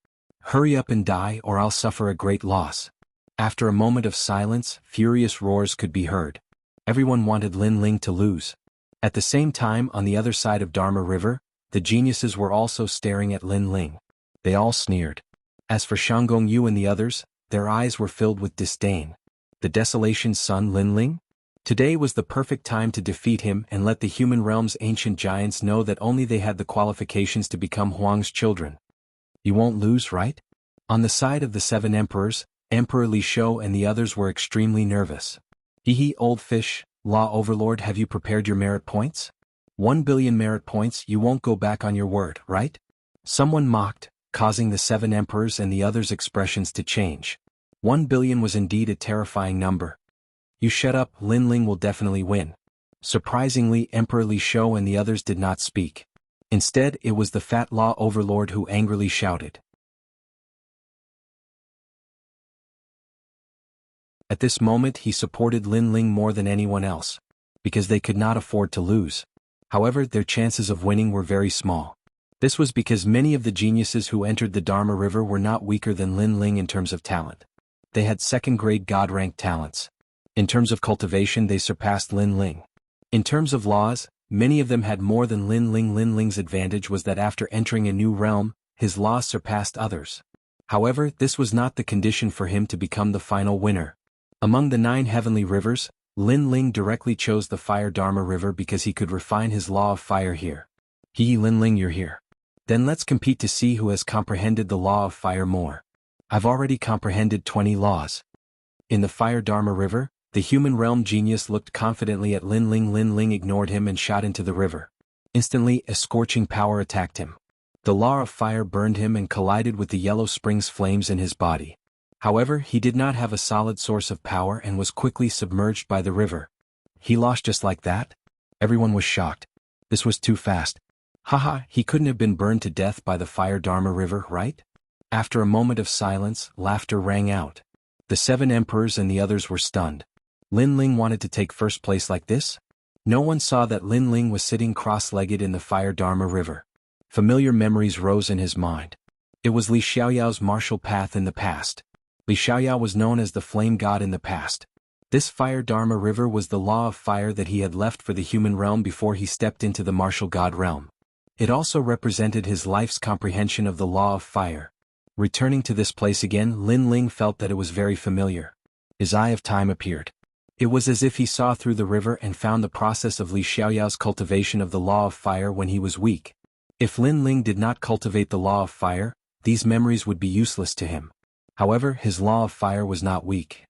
Hurry up and die or I'll suffer a great loss. After a moment of silence, furious roars could be heard. Everyone wanted Lin Ling to lose. At the same time, on the other side of Dharma River, the geniuses were also staring at Lin Ling. They all sneered. As for Shanggongyu and the others, their eyes were filled with disdain. The Desolation's son Lin Ling? Today was the perfect time to defeat him and let the human realm's ancient giants know that only they had the qualifications to become Huang's children. You won't lose, right? On the side of the 7 emperors, Emperor Li Shou and the others were extremely nervous. Hee old fish, Law Overlord, have you prepared your merit points? 1 billion merit points, you won't go back on your word, right? Someone mocked, causing the 7 emperors and the others' expressions to change. 1 billion was indeed a terrifying number. You shut up, Lin Ling will definitely win. Surprisingly, Emperor Li Shou and the others did not speak. Instead, it was the fat Law Overlord who angrily shouted. At this moment he supported Lin Ling more than anyone else, because they could not afford to lose. However, their chances of winning were very small. This was because many of the geniuses who entered the Dharma River were not weaker than Lin Ling in terms of talent. They had second-grade God-ranked talents. In terms of cultivation, they surpassed Lin Ling. In terms of laws, many of them had more than Lin Ling. Lin Ling's advantage was that after entering a new realm, his laws surpassed others. However, this was not the condition for him to become the final winner. Among the 9 heavenly rivers, Lin Ling directly chose the Fire Dharma River because he could refine his law of fire here. Lin Ling, you're here. Then let's compete to see who has comprehended the law of fire more. I've already comprehended 20 laws. In the Fire Dharma River, the human realm genius looked confidently at Lin Ling. Lin Ling ignored him and shot into the river. Instantly, a scorching power attacked him. The law of fire burned him and collided with the yellow spring's flames in his body. However, he did not have a solid source of power and was quickly submerged by the river. He lost just like that? Everyone was shocked. This was too fast. Haha, he couldn't have been burned to death by the fire Dharma river, right? After a moment of silence, laughter rang out. The 7 emperors and the others were stunned. Lin Ling wanted to take first place like this? No one saw that Lin Ling was sitting cross-legged in the fire Dharma river. Familiar memories rose in his mind. It was Li Xiaoyao's martial path in the past. Li Xiaoyao was known as the flame god in the past. This fire Dharma river was the law of fire that he had left for the human realm before he stepped into the martial god realm. It also represented his life's comprehension of the law of fire. Returning to this place again, Lin Ling felt that it was very familiar. His eye of time appeared. It was as if he saw through the river and found the process of Li Xiaoyao's cultivation of the law of fire when he was weak. If Lin Ling did not cultivate the law of fire, these memories would be useless to him. However, his law of fire was not weak.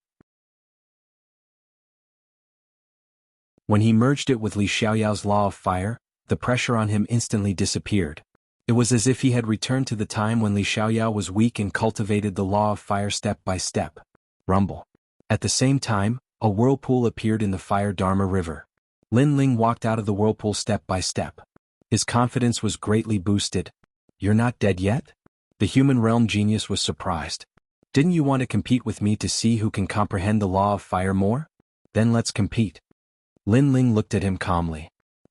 When he merged it with Li Xiaoyao's law of fire, the pressure on him instantly disappeared. It was as if he had returned to the time when Li Xiaoyao was weak and cultivated the law of fire step by step. Rumble. At the same time, a whirlpool appeared in the fire Dharma river. Lin Ling walked out of the whirlpool step by step. His confidence was greatly boosted. You're not dead yet? The human realm genius was surprised. Didn't you want to compete with me to see who can comprehend the law of fire more? Then let's compete. Lin Ling looked at him calmly.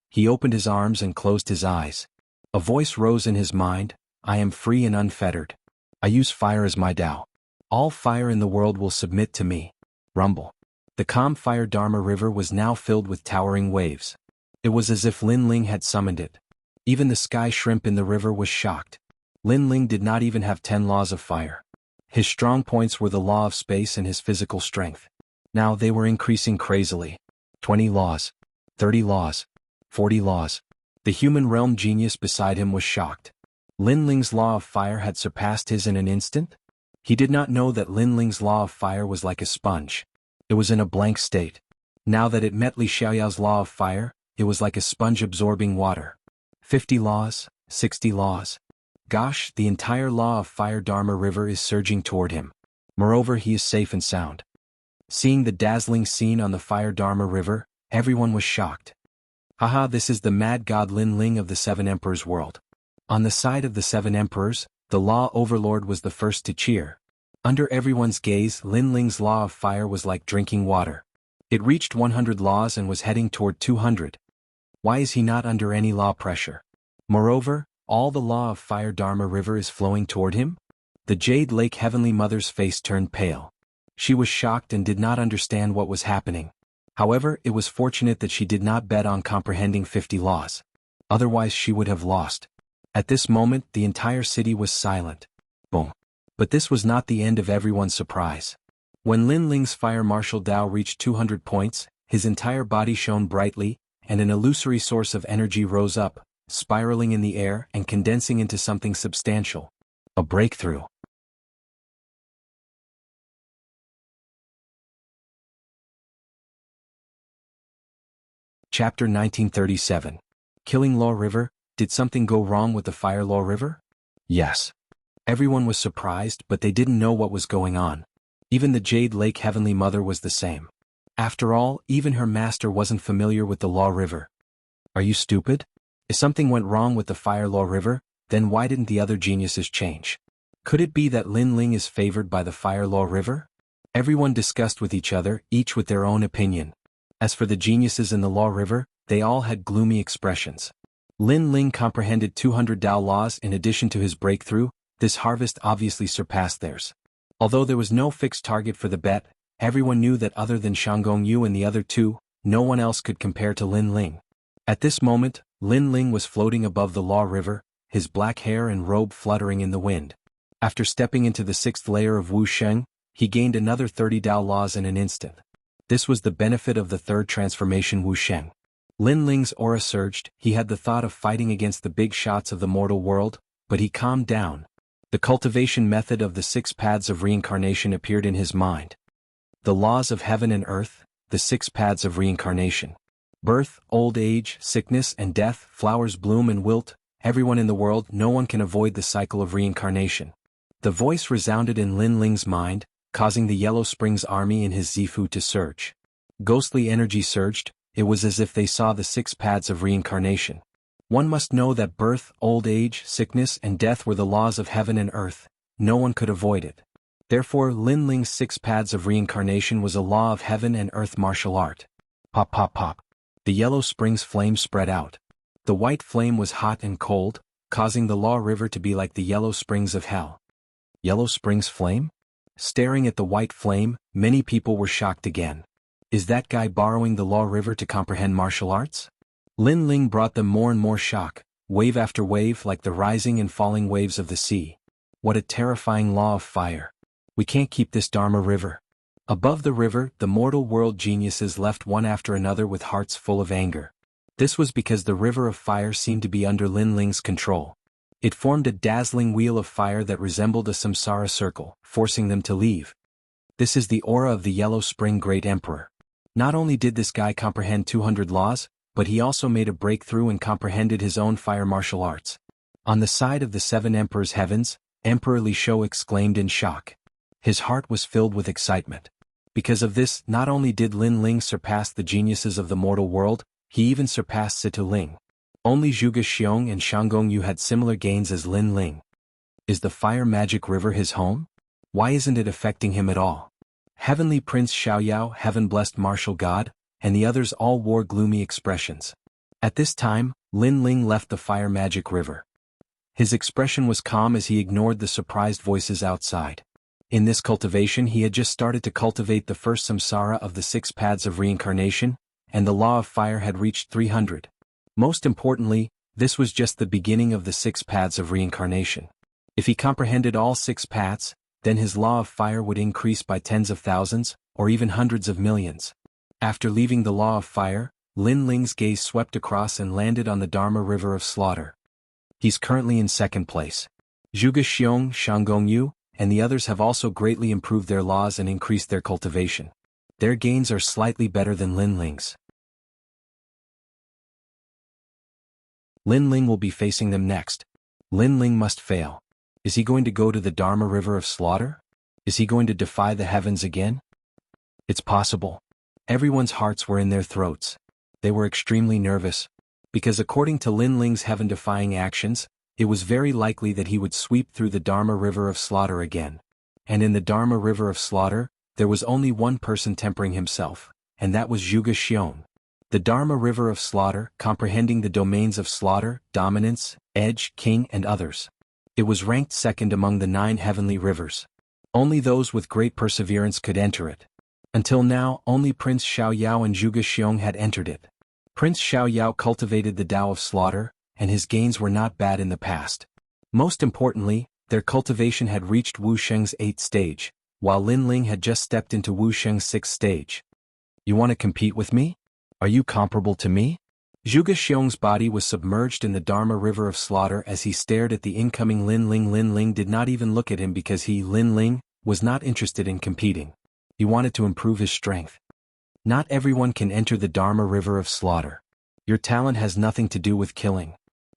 He opened his arms and closed his eyes. A voice rose in his mind, I am free and unfettered. I use fire as my Tao. All fire in the world will submit to me. Rumble. The calm fire Dharma river was now filled with towering waves. It was as if Lin Ling had summoned it. Even the sky shrimp in the river was shocked. Lin Ling did not even have 10 laws of fire. His strong points were the law of space and his physical strength. Now they were increasing crazily. 20 laws. 30 laws. 40 laws. The human realm genius beside him was shocked. Lin Ling's law of fire had surpassed his in an instant? He did not know that Lin Ling's law of fire was like a sponge. It was in a blank state. Now that it met Li Xiaoyao's law of fire, it was like a sponge absorbing water. 50 laws, 60 laws. Gosh, the entire law of fire Dharma river is surging toward him. Moreover, he is safe and sound. Seeing the dazzling scene on the fire Dharma river, everyone was shocked. Haha, this is the mad god Lin Ling of the 7 emperors world. On the side of the 7 emperors, the law overlord was the first to cheer. Under everyone's gaze, Lin Ling's law of fire was like drinking water. It reached 100 laws and was heading toward 200. Why is he not under any law pressure? Moreover, all the law of fire Dharma river is flowing toward him? The Jade Lake Heavenly Mother's face turned pale. She was shocked and did not understand what was happening. However, it was fortunate that she did not bet on comprehending 50 laws. Otherwise she would have lost. At this moment, the entire city was silent. Boom. But this was not the end of everyone's surprise. When Lin Ling's fire martial Tao reached 200 points, his entire body shone brightly, and an illusory source of energy rose up, spiraling in the air and condensing into something substantial. A breakthrough. Chapter 1937. Killing Law River. Did something go wrong with the Fire Law River? Yes. Everyone was surprised, but they didn't know what was going on. Even the Jade Lake Heavenly Mother was the same. After all, even her master wasn't familiar with the Law River. Are you stupid? If something went wrong with the Fire Law River, then why didn't the other geniuses change? Could it be that Lin Ling is favored by the Fire Law River? Everyone discussed with each other, each with their own opinion. As for the geniuses in the Law River, they all had gloomy expressions. Lin Ling comprehended 200 Tao laws in addition to his breakthrough. This harvest obviously surpassed theirs. Although there was no fixed target for the bet, everyone knew that other than Shanggong Yu and the other two, no one else could compare to Lin Ling. At this moment, Lin Ling was floating above the Law River, his black hair and robe fluttering in the wind. After stepping into the 6th layer of Wuxia, he gained another 30 Tao laws in an instant. This was the benefit of the 3rd transformation Wuxia. Lin Ling's aura surged. He had the thought of fighting against the big shots of the mortal world, but he calmed down. The cultivation method of the 6 paths of reincarnation appeared in his mind. The laws of heaven and earth, the 6 paths of reincarnation. Birth, old age, sickness and death, flowers bloom and wilt, everyone in the world, no one can avoid the cycle of reincarnation. The voice resounded in Lin Ling's mind, causing the Yellow Springs army in his Zifu to surge. Ghostly energy surged. It was as if they saw the 6 paths of reincarnation. One must know that birth, old age, sickness, and death were the laws of heaven and earth. No one could avoid it. Therefore, Lin Ling's 6 paths of reincarnation was a law of heaven and earth martial art. Pop pop pop. The Yellow Springs flame spread out. The white flame was hot and cold, causing the Law River to be like the Yellow Springs of hell. Yellow Springs flame? Staring at the white flame, many people were shocked again. Is that guy borrowing the Law River to comprehend martial arts? Lin Ling brought them more and more shock, wave after wave like the rising and falling waves of the sea. What a terrifying law of fire. We can't keep this Dharma River. Above the river, the mortal world geniuses left one after another with hearts full of anger. This was because the river of fire seemed to be under Lin Ling's control. It formed a dazzling wheel of fire that resembled a samsara circle, forcing them to leave. This is the aura of the Yellow Spring Great Emperor. Not only did this guy comprehend 200 laws, but he also made a breakthrough and comprehended his own fire martial arts. On the side of the 7 emperors' heavens, Emperor Li Shou exclaimed in shock. His heart was filled with excitement. Because of this, not only did Lin Ling surpass the geniuses of the mortal world, he even surpassed Situ Ling. Only Zhuge Xiong and Shanggong Yu had similar gains as Lin Ling. Is the fire magic river his home? Why isn't it affecting him at all? Heavenly Prince Xiaoyao, heaven-blessed martial god, and the others all wore gloomy expressions. At this time, Lin Ling left the fire magic river. His expression was calm as he ignored the surprised voices outside. In this cultivation he had just started to cultivate the first samsara of the 6 paths of reincarnation, and the law of fire had reached 300. Most importantly, this was just the beginning of the 6 paths of reincarnation. If he comprehended all 6 paths, then his law of fire would increase by tens of thousands, or even hundreds of millions. After leaving the law of fire, Lin Ling's gaze swept across and landed on the Dharma River of Slaughter. He's currently in 2nd place. Zhuge Xiong, Shanggong Yu, and the others have also greatly improved their laws and increased their cultivation. Their gains are slightly better than Lin Ling's. Lin Ling will be facing them next. Lin Ling must fail. Is he going to go to the Dharma River of Slaughter? Is he going to defy the heavens again? It's possible. Everyone's hearts were in their throats. They were extremely nervous. Because according to Lin Ling's heaven-defying actions, it was very likely that he would sweep through the Dharma River of Slaughter again. And in the Dharma River of Slaughter, there was only one person tempering himself, and that was Zhuge Xiong. The Dharma River of Slaughter, comprehending the domains of slaughter, dominance, edge, king, and others. It was ranked 2nd among the 9 heavenly rivers. Only those with great perseverance could enter it. Until now, only Prince Xiaoyao and Zhuge Xiong had entered it. Prince Xiaoyao cultivated the Tao of Slaughter, and his gains were not bad in the past. Most importantly, their cultivation had reached Wu Sheng's 8th stage, while Lin Ling had just stepped into Wu Sheng's 6th stage. You want to compete with me? Are you comparable to me? Zhuge Xiong's body was submerged in the Dharma River of Slaughter as he stared at the incoming Lin Ling. Lin Ling did not even look at him because he, Lin Ling, was not interested in competing. He wanted to improve his strength. Not everyone can enter the Dharma River of Slaughter. Your talent has nothing to do with killing.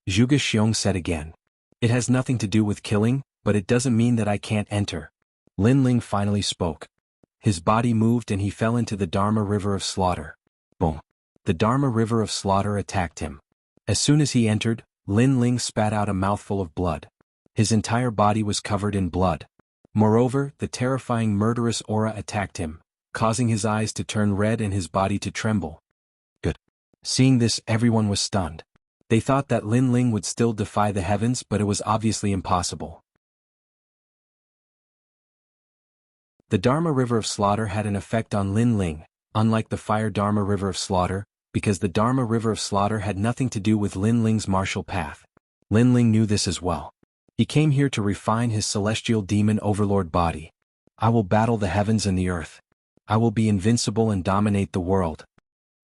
Zhuge Xiong said again. It has nothing to do with killing, but it doesn't mean that I can't enter. Lin Ling finally spoke. His body moved and he fell into the Dharma River of Slaughter. Boom. The Dharma River of Slaughter attacked him. As soon as he entered, Lin Ling spat out a mouthful of blood. His entire body was covered in blood. Moreover, the terrifying murderous aura attacked him, causing his eyes to turn red and his body to tremble. Good. Seeing this, everyone was stunned. They thought that Lin Ling would still defy the heavens, but it was obviously impossible. The Dharma River of Slaughter had an effect on Lin Ling, unlike the Fire Dharma River of Slaughter, because the Dharma River of Slaughter had nothing to do with Lin Ling's martial path. Lin Ling knew this as well. He came here to refine his celestial demon overlord body. I will battle the heavens and the earth. I will be invincible and dominate the world.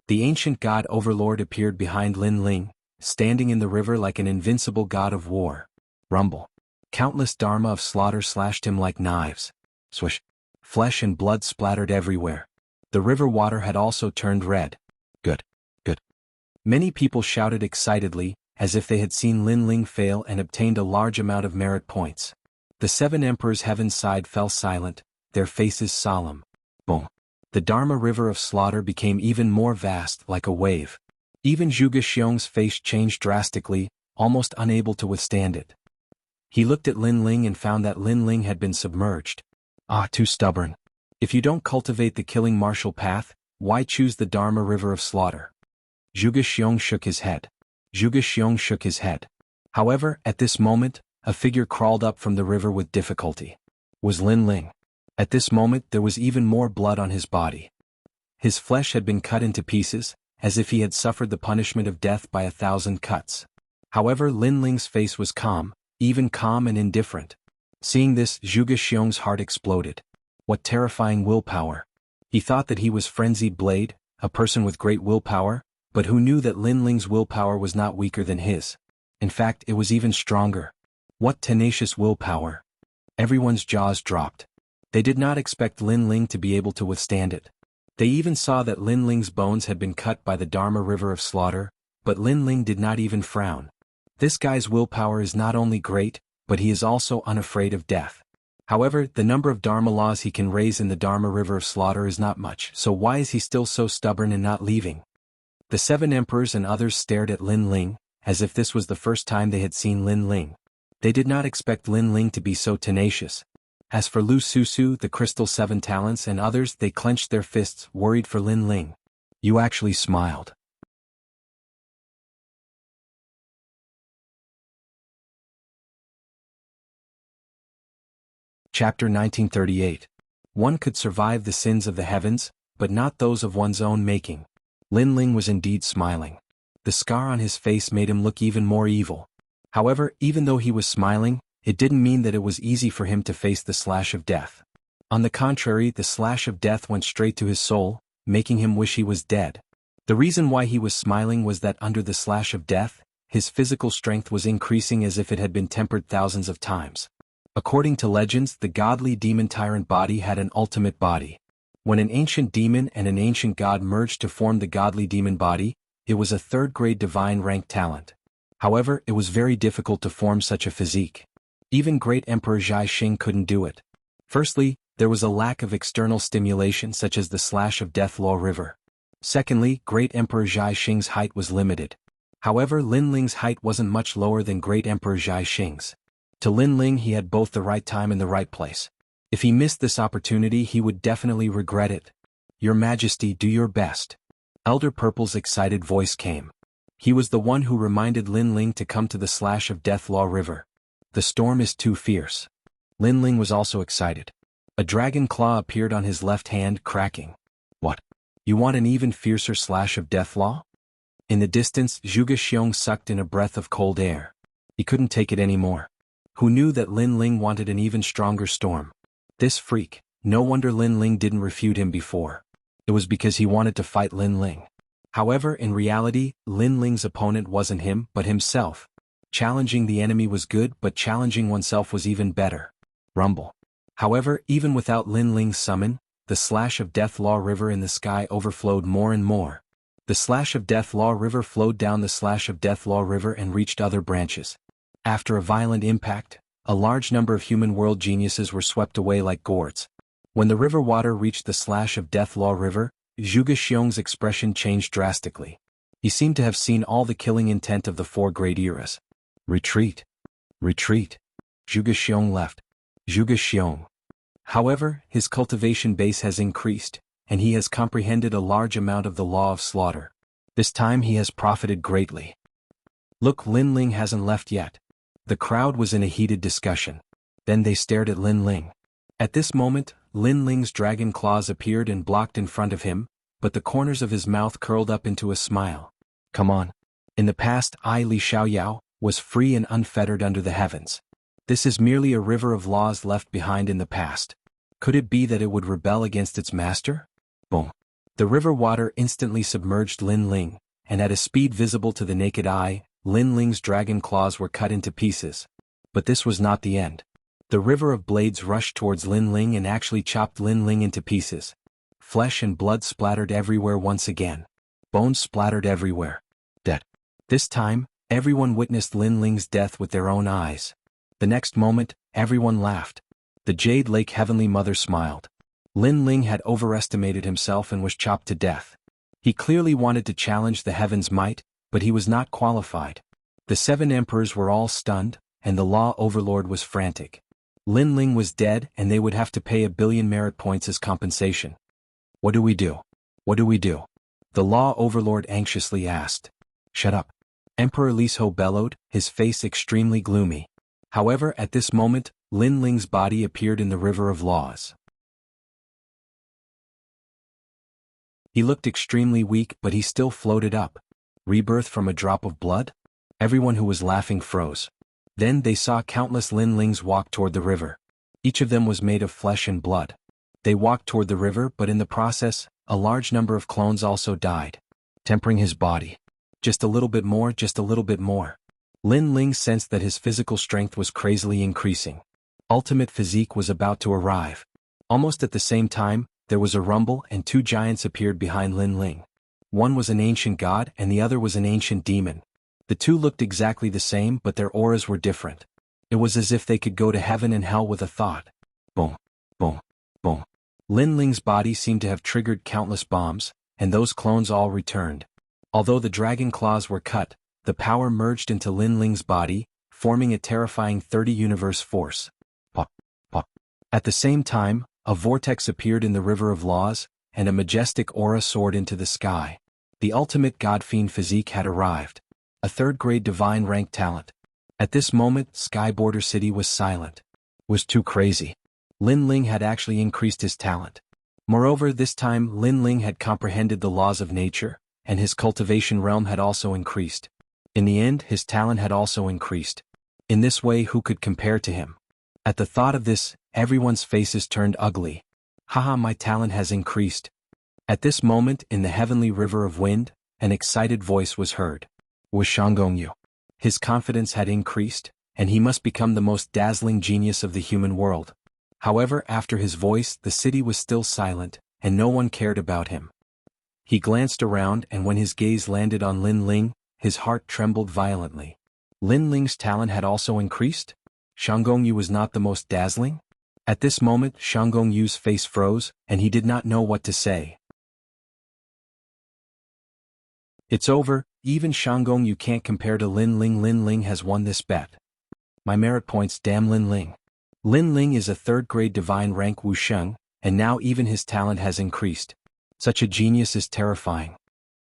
The ancient god overlord appeared behind Lin Ling, standing in the river like an invincible god of war. Rumble. Countless Dharma of Slaughter slashed him like knives. Swish. Flesh and blood splattered everywhere. The river water had also turned red. Good. Good. Many people shouted excitedly, as if they had seen Lin Ling fail and obtained a large amount of merit points. The 7 emperors' heaven side fell silent, their faces solemn. Boom. The Dharma river of slaughter became even more vast, like a wave. Even Zhuge Xiong's face changed drastically, almost unable to withstand it. He looked at Lin Ling and found that Lin Ling had been submerged. Ah, too stubborn. If you don't cultivate the killing martial path, why choose the Dharma river of slaughter? Zhuge Xiong shook his head. Zhuge Xiong shook his head. However, at this moment, a figure crawled up from the river with difficulty. Was Lin Ling. At this moment there was even more blood on his body. His flesh had been cut into pieces, as if he had suffered the punishment of death by 1,000 cuts. However, Lin Ling's face was calm, even calm and indifferent. Seeing this, Zhuge Xiong's heart exploded. What terrifying willpower. He thought that he was Frenzied Blade, a person with great willpower, but who knew that Lin Ling's willpower was not weaker than his. In fact, it was even stronger. What tenacious willpower. Everyone's jaws dropped. They did not expect Lin Ling to be able to withstand it. They even saw that Lin Ling's bones had been cut by the Dharma river of slaughter, but Lin Ling did not even frown. This guy's willpower is not only great, but he is also unafraid of death. However, the number of Dharma laws he can raise in the Dharma river of slaughter is not much, so why is he still so stubborn and not leaving? The 7 emperors and others stared at Lin Ling, as if this was the first time they had seen Lin Ling. They did not expect Lin Ling to be so tenacious. As for Lu Susu, the Crystal 7 Talents and others, they clenched their fists, worried for Lin Ling. You actually smiled. Chapter 1938. One could survive the sins of the heavens, but not those of one's own making. Lin Ling was indeed smiling. The scar on his face made him look even more evil. However, even though he was smiling, it didn't mean that it was easy for him to face the slash of death. On the contrary, the slash of death went straight to his soul, making him wish he was dead. The reason why he was smiling was that under the slash of death, his physical strength was increasing as if it had been tempered thousands of times. According to legends, the godly demon tyrant body had an ultimate body. When an ancient demon and an ancient god merged to form the godly demon body, it was a third-grade divine rank talent. However, it was very difficult to form such a physique. Even great Emperor Zhai Xing couldn't do it. Firstly, there was a lack of external stimulation such as the slash of death law river. Secondly, great Emperor Zhai Xing's height was limited. However, Lin Ling's height wasn't much lower than great Emperor Zhai Xing's. To Lin Ling he had both the right time and the right place. If he missed this opportunity he would definitely regret it. Your Majesty, do your best. Elder Purple's excited voice came. He was the one who reminded Lin Ling to come to the slash of death law river. The storm is too fierce. Lin Ling was also excited. A dragon claw appeared on his left hand, cracking. What? You want an even fiercer slash of death law? In the distance, Zhuge Xiong sucked in a breath of cold air. He couldn't take it anymore. Who knew that Lin Ling wanted an even stronger storm? This freak, no wonder Lin Ling didn't refute him before. It was because he wanted to fight Lin Ling. However, in reality, Lin Ling's opponent wasn't him, but himself. Challenging the enemy was good, but challenging oneself was even better. Rumble. However, even without Lin Ling's summon, the slash of death law river in the sky overflowed more and more. The slash of death law river flowed down the slash of death law river and reached other branches. After a violent impact, a large number of human world geniuses were swept away like gourds. When the river water reached the slash of death law river, Zhuge Xiong's expression changed drastically. He seemed to have seen all the killing intent of the 4 great eras. Retreat. Retreat. Zhuge Xiong left. Zhuge Xiong. However, his cultivation base has increased, and he has comprehended a large amount of the law of slaughter. This time he has profited greatly. Look, Lin Ling hasn't left yet. The crowd was in a heated discussion. Then they stared at Lin Ling. At this moment, Lin Ling's dragon claws appeared and blocked in front of him, but the corners of his mouth curled up into a smile. Come on. In the past, Li Xiaoyao was free and unfettered under the heavens. This is merely a river of laws left behind in the past. Could it be that it would rebel against its master? Boom. The river water instantly submerged Lin Ling, and at a speed visible to the naked eye, Lin Ling's dragon claws were cut into pieces. But this was not the end. The river of blades rushed towards Lin Ling and actually chopped Lin Ling into pieces. Flesh and blood splattered everywhere once again. Bones splattered everywhere. Dead. This time, everyone witnessed Lin Ling's death with their own eyes. The next moment, everyone laughed. The Jade Lake Heavenly Mother smiled. Lin Ling had overestimated himself and was chopped to death. He clearly wanted to challenge the heavens' might, but he was not qualified. The 7 emperors were all stunned, and the law overlord was frantic. Lin Ling was dead and they would have to pay 1 billion merit points as compensation. What do we do? What do we do? The law overlord anxiously asked. Shut up. Emperor Lisho bellowed, his face extremely gloomy. However, at this moment, Lin Ling's body appeared in the river of laws. He looked extremely weak, but he still floated up. Rebirth from a drop of blood? Everyone who was laughing froze. Then they saw countless Lin Lings walk toward the river. Each of them was made of flesh and blood. They walked toward the river, but in the process, a large number of clones also died. Tempering his body. Just a little bit more, just a little bit more. Lin Ling sensed that his physical strength was crazily increasing. Ultimate physique was about to arrive. Almost at the same time, there was a rumble and 2 giants appeared behind Lin Ling. One was an ancient god and the other was an ancient demon. The 2 looked exactly the same, but their auras were different. It was as if they could go to heaven and hell with a thought. Boom, boom, boom. Lin Ling's body seemed to have triggered countless bombs, and those clones all returned. Although the dragon claws were cut, the power merged into Lin Ling's body, forming a terrifying 30-universe force. Pop, pop. At the same time, a vortex appeared in the river of laws, and a majestic aura soared into the sky. The ultimate god-fiend physique had arrived. A 3rd-grade divine rank talent. At this moment, Skyborder City was silent. Was too crazy. Lin Ling had actually increased his talent. Moreover, this time Lin Ling had comprehended the laws of nature, and his cultivation realm had also increased. In the end, his talent had also increased. In this way, who could compare to him? At the thought of this, everyone's faces turned ugly. Haha, my talent has increased. At this moment, in the heavenly river of wind, an excited voice was heard. Was Shangongyu. His confidence had increased, and he must become the most dazzling genius of the human world. However, after his voice, the city was still silent, and no one cared about him. He glanced around, and when his gaze landed on Lin Ling, his heart trembled violently. Lin Ling's talent had also increased? Shangongyu was not the most dazzling? At this moment, Shangongyu's face froze, and he did not know what to say. It's over, even Shangongyu can't compare to Lin Ling. Lin Ling has won this bet. My merit points, damn Lin Ling. Lin Ling is a 3rd-grade divine rank Wuxia, and now even his talent has increased. Such a genius is terrifying.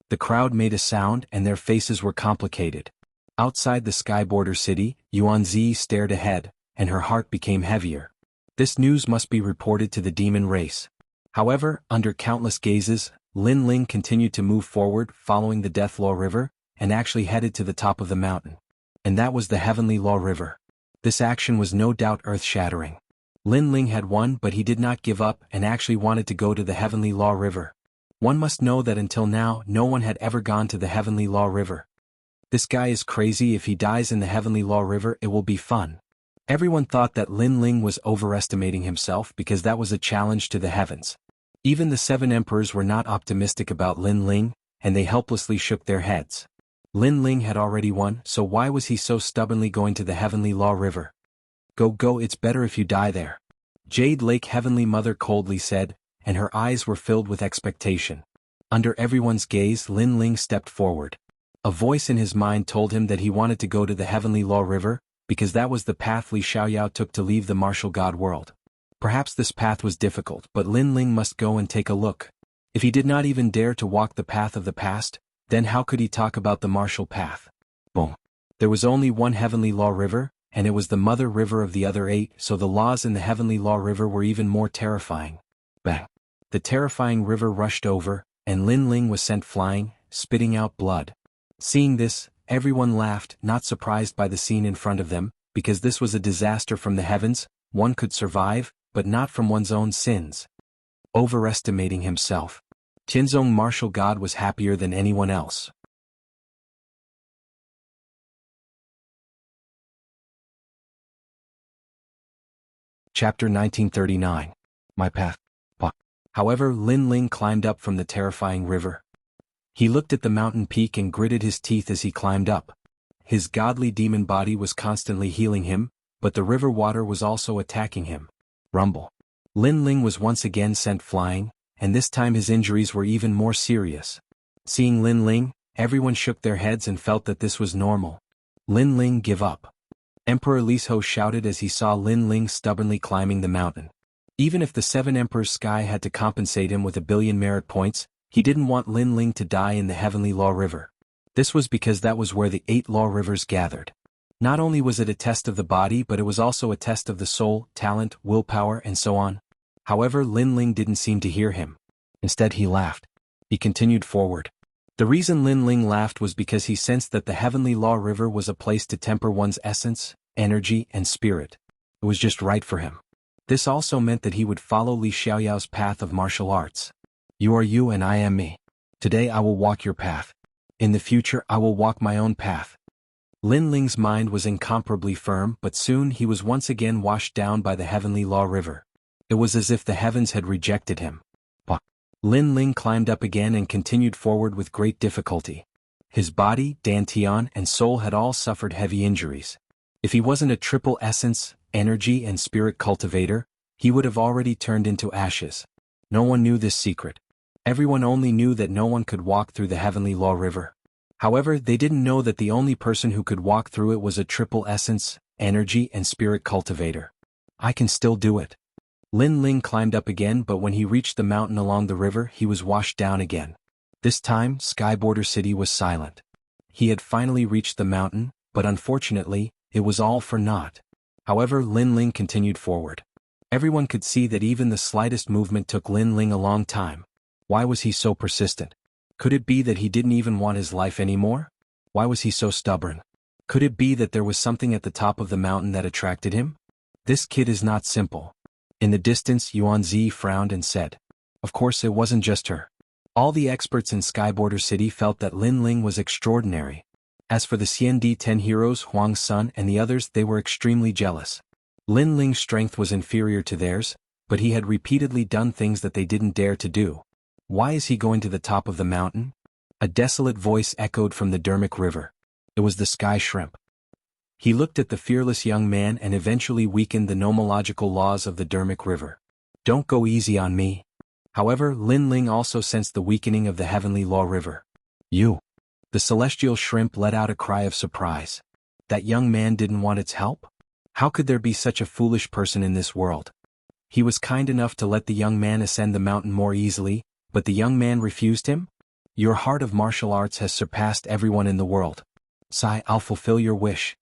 The crowd made a sound and their faces were complicated. Outside the Skyborder City, Yuanzi stared ahead, and her heart became heavier. This news must be reported to the demon race. However, under countless gazes, Lin Ling continued to move forward, following the Death Law River, and actually headed to the top of the mountain. And that was the Heavenly Law River. This action was no doubt earth-shattering. Lin Ling had won, but he did not give up and actually wanted to go to the Heavenly Law River. One must know that until now, no one had ever gone to the Heavenly Law River. This guy is crazy. If he dies in the Heavenly Law River, it will be fun. Everyone thought that Lin Ling was overestimating himself because that was a challenge to the heavens. Even the 7 emperors were not optimistic about Lin Ling, and they helplessly shook their heads. Lin Ling had already won, so why was he so stubbornly going to the Heavenly Law River? Go, it's better if you die there. Jade Lake Heavenly Mother coldly said, and her eyes were filled with expectation. Under everyone's gaze, Lin Ling stepped forward. A voice in his mind told him that he wanted to go to the Heavenly Law River, because that was the path Li Xiaoyao took to leave the martial god world. Perhaps this path was difficult, but Lin Ling must go and take a look. If he did not even dare to walk the path of the past, then how could he talk about the martial path? Boom. There was only one Heavenly Law River, and it was the mother river of the other 8, so the laws in the Heavenly Law River were even more terrifying. Bang. The terrifying river rushed over, and Lin Ling was sent flying, spitting out blood. Seeing this, everyone laughed, not surprised by the scene in front of them, because this was a disaster from the heavens. One could survive, but not from one's own sins. Overestimating himself. Tianzong martial god was happier than anyone else. Chapter 1939. My path. However, Lin Ling climbed up from the terrifying river. He looked at the mountain peak and gritted his teeth as he climbed up. His godly demon body was constantly healing him, but the river water was also attacking him. Rumble. Lin Ling was once again sent flying, and this time his injuries were even more serious. Seeing Lin Ling, everyone shook their heads and felt that this was normal. Lin Ling, give up. Emperor Liso shouted as he saw Lin Ling stubbornly climbing the mountain. Even if the 7 Emperors' sky had to compensate him with 1,000,000,000 merit points, he didn't want Lin Ling to die in the Heavenly Law River. This was because that was where the 8 law rivers gathered. Not only was it a test of the body, but it was also a test of the soul, talent, willpower, and so on. However, Lin Ling didn't seem to hear him. Instead, he laughed. He continued forward. The reason Lin Ling laughed was because he sensed that the Heavenly Law River was a place to temper one's essence, energy, and spirit. It was just right for him. This also meant that he would follow Li Xiaoyao's path of martial arts. You are you and I am me. Today I will walk your path. In the future I will walk my own path. Lin Ling's mind was incomparably firm, but soon he was once again washed down by the Heavenly Law River. It was as if the heavens had rejected him. Lin Ling climbed up again and continued forward with great difficulty. His body, dantian, and soul had all suffered heavy injuries. If he wasn't a triple essence, energy and spirit cultivator, he would have already turned into ashes. No one knew this secret. Everyone only knew that no one could walk through the Heavenly Law River. However, they didn't know that the only person who could walk through it was a triple essence, energy and spirit cultivator. I can still do it. Lin Ling climbed up again, but when he reached the mountain along the river, he was washed down again. This time, Skyborder City was silent. He had finally reached the mountain, but unfortunately, it was all for naught. However, Lin Ling continued forward. Everyone could see that even the slightest movement took Lin Ling a long time. Why was he so persistent? Could it be that he didn't even want his life anymore? Why was he so stubborn? Could it be that there was something at the top of the mountain that attracted him? This kid is not simple. In the distance, Yuanzi frowned and said. Of course it wasn't just her. All the experts in Skyborder City felt that Lin Ling was extraordinary. As for the Xiandi 10 heroes, Huang's son and the others, they were extremely jealous. Lin Ling's strength was inferior to theirs, but he had repeatedly done things that they didn't dare to do. Why is he going to the top of the mountain? A desolate voice echoed from the Dermic River. It was the sky shrimp. He looked at the fearless young man and eventually weakened the nomological laws of the Dermic River. Don't go easy on me. However, Lin Ling also sensed the weakening of the Heavenly Law River. You. The celestial shrimp let out a cry of surprise. That young man didn't want its help? How could there be such a foolish person in this world? He was kind enough to let the young man ascend the mountain more easily, but the young man refused him? Your heart of martial arts has surpassed everyone in the world. Sigh, I'll fulfill your wish.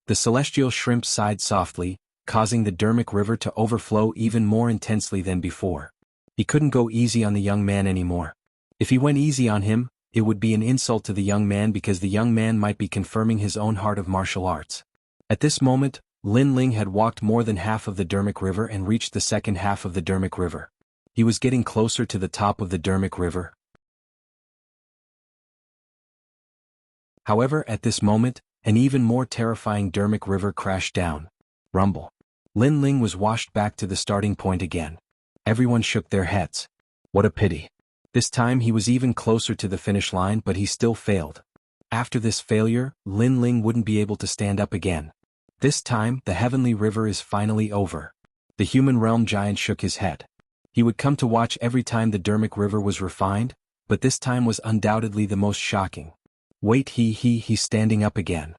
The celestial shrimp sighed softly, causing the Dermic River to overflow even more intensely than before. He couldn't go easy on the young man anymore. If he went easy on him, it would be an insult to the young man because the young man might be confirming his own heart of martial arts. At this moment, Lin Ling had walked more than half of the Dermic River and reached the second half of the Dermic River. He was getting closer to the top of the Dermic River. However, at this moment, an even more terrifying Dermic River crashed down. Rumble. Lin Ling was washed back to the starting point again. Everyone shook their heads. What a pity. This time he was even closer to the finish line, but he still failed. After this failure, Lin Ling wouldn't be able to stand up again. This time, the Heavenly River is finally over. The human realm giant shook his head. He would come to watch every time the Dermic River was refined, but this time was undoubtedly the most shocking. Wait, he's standing up again.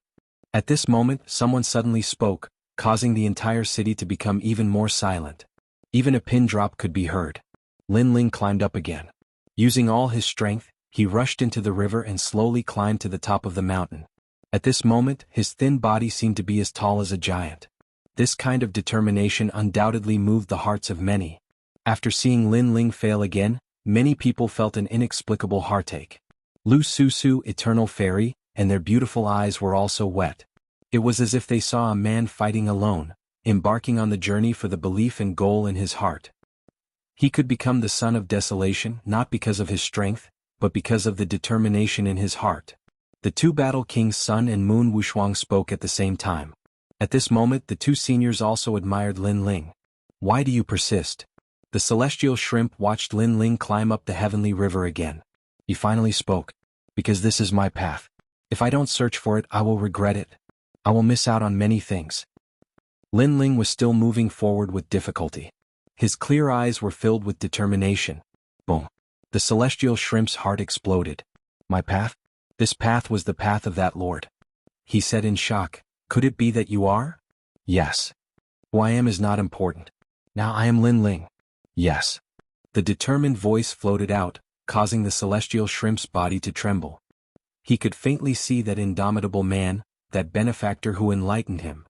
At this moment, someone suddenly spoke, causing the entire city to become even more silent. Even a pin drop could be heard. Lin Ling climbed up again. Using all his strength, he rushed into the river and slowly climbed to the top of the mountain. At this moment, his thin body seemed to be as tall as a giant. This kind of determination undoubtedly moved the hearts of many. After seeing Lin Ling fail again, many people felt an inexplicable heartache. Lu Susu, Eternal Fairy, and their beautiful eyes were also wet. It was as if they saw a man fighting alone, embarking on the journey for the belief and goal in his heart. He could become the son of desolation not because of his strength, but because of the determination in his heart. The two Battle Kings Sun and Moon Wushuang spoke at the same time. At this moment the two seniors also admired Lin Ling. Why do you persist? The celestial shrimp watched Lin Ling climb up the Heavenly River again. He finally spoke. Because this is my path. If I don't search for it, I will regret it. I will miss out on many things. Lin Ling was still moving forward with difficulty. His clear eyes were filled with determination. Boom. The celestial shrimp's heart exploded. My path? This path was the path of that lord. He said in shock, could it be that you are? Yes. Who I am is not important. Now I am Lin Ling. Yes. The determined voice floated out, causing the celestial shrimp's body to tremble. He could faintly see that indomitable man, that benefactor who enlightened him.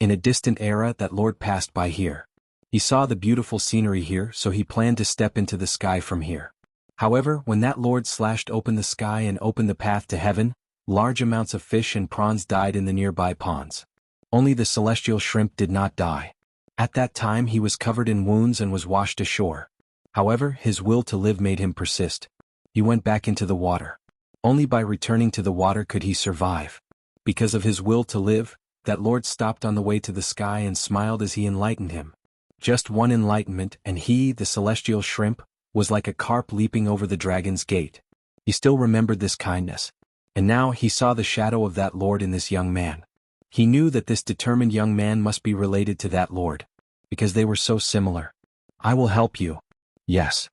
In a distant era, that lord passed by here. He saw the beautiful scenery here, so he planned to step into the sky from here. However, when that lord slashed open the sky and opened the path to heaven, large amounts of fish and prawns died in the nearby ponds. Only the celestial shrimp did not die. At that time he was covered in wounds and was washed ashore. However, his will to live made him persist. He went back into the water. Only by returning to the water could he survive. Because of his will to live, that lord stopped on the way to the sky and smiled as he enlightened him. Just one enlightenment, and he, the celestial shrimp, was like a carp leaping over the dragon's gate. He still remembered this kindness. And now he saw the shadow of that lord in this young man. He knew that this determined young man must be related to that lord, because they were so similar. I will help you. Yes.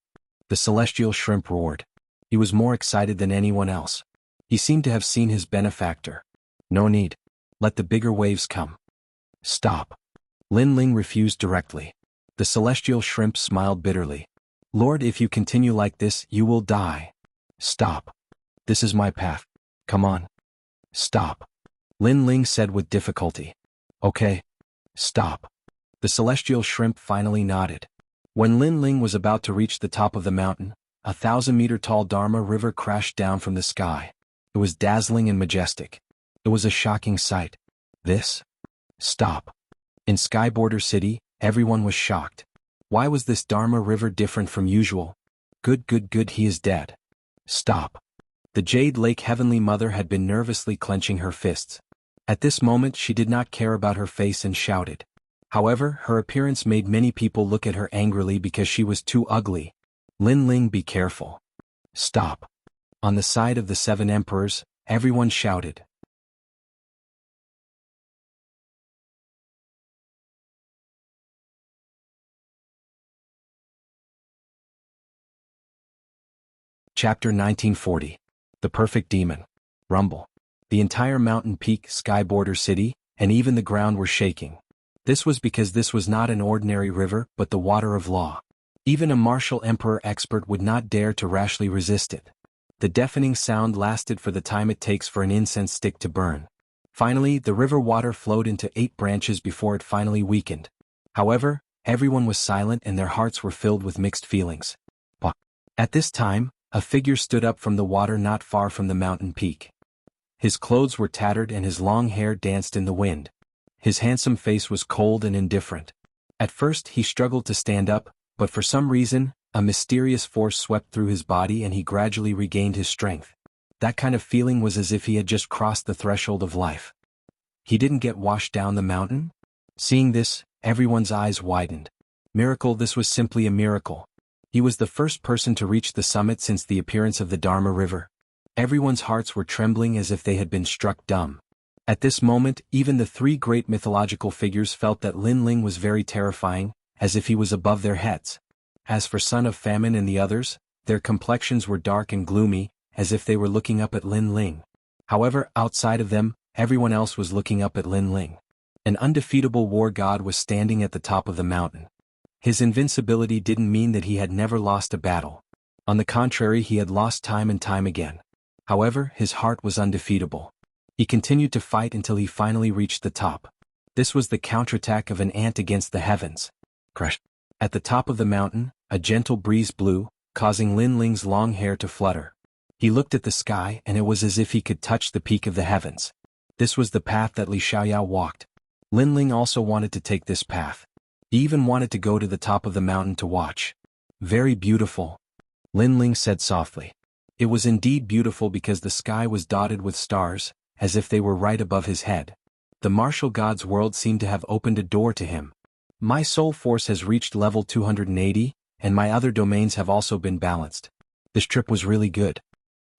The celestial shrimp roared. He was more excited than anyone else. He seemed to have seen his benefactor. No need. Let the bigger waves come. Stop. Lin Ling refused directly. The celestial shrimp smiled bitterly. Lord, if you continue like this, you will die. Stop. This is my path. Come on. Stop. Lin Ling said with difficulty. Okay. Stop. The celestial shrimp finally nodded. When Lin Ling was about to reach the top of the mountain, a 1,000-meter-tall Dharma river crashed down from the sky. It was dazzling and majestic. It was a shocking sight. This? Stop. In Skyborder City, everyone was shocked. Why was this Dharma river different from usual? Good, he is dead. Stop. The Jade Lake Heavenly Mother had been nervously clenching her fists. At this moment she did not care about her face and shouted. However, her appearance made many people look at her angrily because she was too ugly. Lin Ling, be careful. Stop. On the side of the 7 emperors, everyone shouted. Chapter 1940. The Perfect Demon. Rumble. The entire mountain peak, Skyborder City, and even the ground were shaking. This was because this was not an ordinary river, but the water of law. Even a martial emperor expert would not dare to rashly resist it. The deafening sound lasted for the time it takes for an incense stick to burn. Finally, the river water flowed into 8 branches before it finally weakened. However, everyone was silent and their hearts were filled with mixed feelings. At this time, a figure stood up from the water not far from the mountain peak. His clothes were tattered and his long hair danced in the wind. His handsome face was cold and indifferent. At first he struggled to stand up, but for some reason, a mysterious force swept through his body and he gradually regained his strength. That kind of feeling was as if he had just crossed the threshold of life. He didn't get washed down the mountain? Seeing this, everyone's eyes widened. Miracle, this was simply a miracle. He was the first person to reach the summit since the appearance of the Dharma River. Everyone's hearts were trembling as if they had been struck dumb. At this moment, even the 3 great mythological figures felt that Lin Ling was very terrifying, as if he was above their heads. As for Son of Famine and the others, their complexions were dark and gloomy, as if they were looking up at Lin Ling. However, outside of them, everyone else was looking up at Lin Ling. An undefeatable war god was standing at the top of the mountain. His invincibility didn't mean that he had never lost a battle. On the contrary, he had lost time and time again. However, his heart was undefeatable. He continued to fight until he finally reached the top. This was the counterattack of an ant against the heavens. Crush. At the top of the mountain, a gentle breeze blew, causing Lin Ling's long hair to flutter. He looked at the sky and it was as if he could touch the peak of the heavens. This was the path that Li Xiaoyao walked. Lin Ling also wanted to take this path. He even wanted to go to the top of the mountain to watch. Very beautiful. Lin Ling said softly. It was indeed beautiful because the sky was dotted with stars, as if they were right above his head. The martial god's world seemed to have opened a door to him. My soul force has reached level 280, and my other domains have also been balanced. This trip was really good.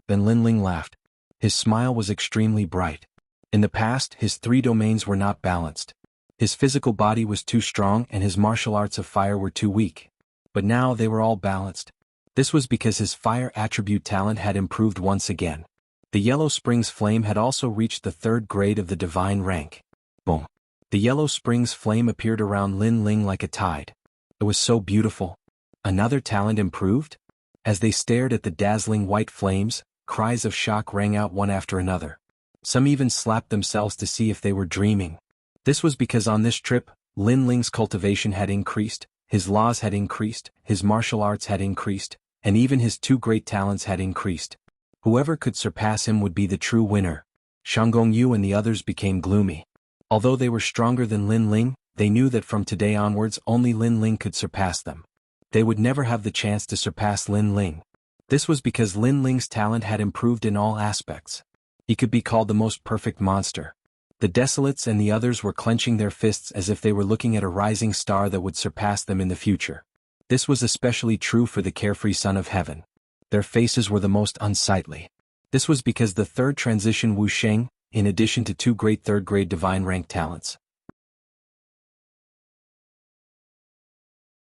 Then Lin Ling laughed. His smile was extremely bright. In the past, his three domains were not balanced. His physical body was too strong and his martial arts of fire were too weak. But now they were all balanced. This was because his fire attribute talent had improved once again. The Yellow Springs flame had also reached the 3rd grade of the divine rank. Boom. The Yellow Springs flame appeared around Lin Ling like a tide. It was so beautiful. Another talent improved? As they stared at the dazzling white flames, cries of shock rang out one after another. Some even slapped themselves to see if they were dreaming. This was because on this trip, Lin Ling's cultivation had increased, his laws had increased, his martial arts had increased, and even his 2 great talents had increased. Whoever could surpass him would be the true winner. Shanggong Yu and the others became gloomy. Although they were stronger than Lin Ling, they knew that from today onwards only Lin Ling could surpass them. They would never have the chance to surpass Lin Ling. This was because Lin Ling's talent had improved in all aspects. He could be called the most perfect monster. The Desolates and the others were clenching their fists as if they were looking at a rising star that would surpass them in the future. This was especially true for the carefree Son of Heaven. Their faces were the most unsightly. This was because the 3rd transition Wuxia, in addition to 2 great 3rd grade divine rank talents.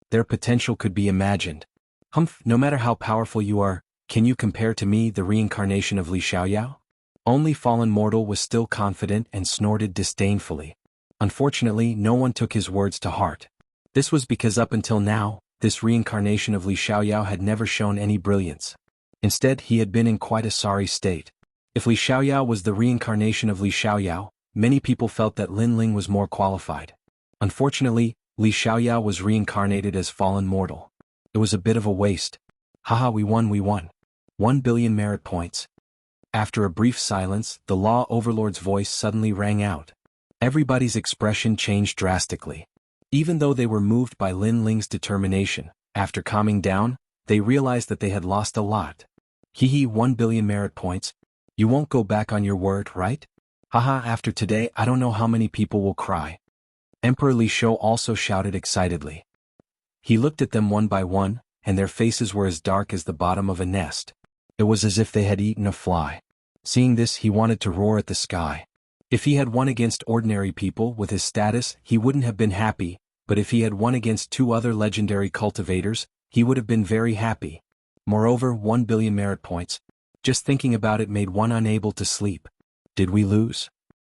Their potential could be imagined. Humph, no matter how powerful you are, can you compare to me the reincarnation of Li Xiaoyao? Only fallen mortal was still confident and snorted disdainfully. Unfortunately, no one took his words to heart. This was because up until now, this reincarnation of Li Xiaoyao had never shown any brilliance. Instead, he had been in quite a sorry state. If Li Xiaoyao was the reincarnation of Li Xiaoyao, many people felt that Lin Ling was more qualified. Unfortunately, Li Xiaoyao was reincarnated as fallen mortal. It was a bit of a waste. Haha, we won. 1 billion merit points. After a brief silence, the Law Overlord's voice suddenly rang out. Everybody's expression changed drastically. Even though they were moved by Lin Ling's determination, after calming down, they realized that they had lost a lot. 1 billion merit points. You won't go back on your word, right? Haha, after today I don't know how many people will cry. Emperor Li Shou also shouted excitedly. He looked at them one by one, and their faces were as dark as the bottom of a nest. It was as if they had eaten a fly. Seeing this, he wanted to roar at the sky. If he had won against ordinary people with his status, he wouldn't have been happy, but if he had won against 2 other legendary cultivators, he would have been very happy. Moreover, 1 billion merit points. Just thinking about it made one unable to sleep. Did we lose?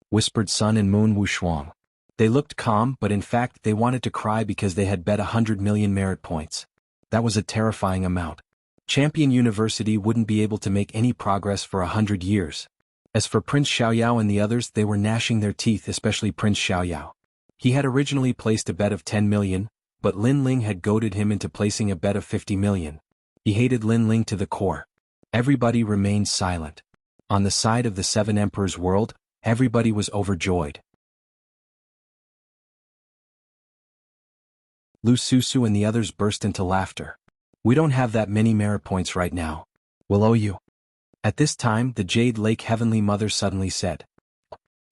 Whispered Sun and Moon Wushuang. They looked calm, but in fact they wanted to cry because they had bet 100 million merit points. That was a terrifying amount. Champion University wouldn't be able to make any progress for 100 years. As for Prince Xiaoyao and the others, they were gnashing their teeth, especially Prince Xiaoyao. He had originally placed a bet of 10 million, but Lin Ling had goaded him into placing a bet of 50 million. He hated Lin Ling to the core. Everybody remained silent. On the side of the 7 Emperors world, everybody was overjoyed. Lu Susu and the others burst into laughter. We don't have that many merit points right now. We'll owe you. At this time, the Jade Lake Heavenly Mother suddenly said.